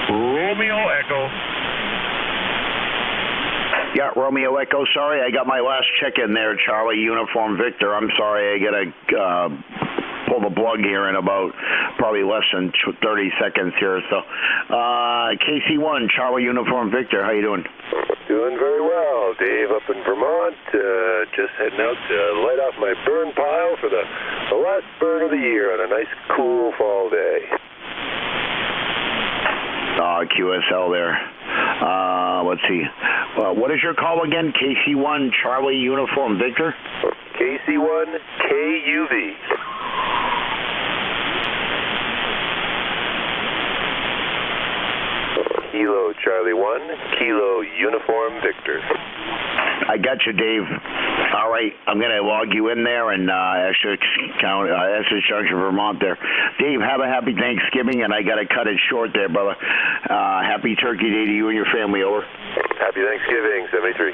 Romeo Echo. Yeah, Romeo Echo. Sorry, I got my last check-in there, Charlie Uniform Victor. I'm sorry, I got to pull the plug here in about probably less than 30 seconds here. So, KC1, Charlie Uniform Victor, how you doing? Doing very well. Dave up in Vermont, just heading out to light off my burn pile for the last burn of the year on a nice cool fall day. QSL there. Let's see. What is your call again? KC1 Charlie Uniform Victor? KC1 KUV. Kilo Charlie 1, Kilo Uniform Victor. I got you, Dave. All right, I'm going to log you in there and Essex Junction, Vermont there. Dave, have a happy Thanksgiving, and I got to cut it short there, brother. Happy Turkey Day to you and your family, over. Happy Thanksgiving, 73.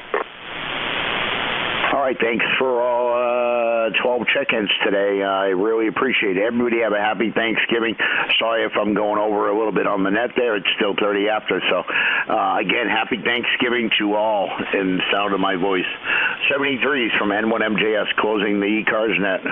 All right, thanks for all 12 check-ins today. I really appreciate it. Everybody have a happy Thanksgiving. Sorry if I'm going over a little bit on the net there. It's still 30 after. So, again, happy Thanksgiving to all in the sound of my voice. 73s from N1MJS closing the ECARS net.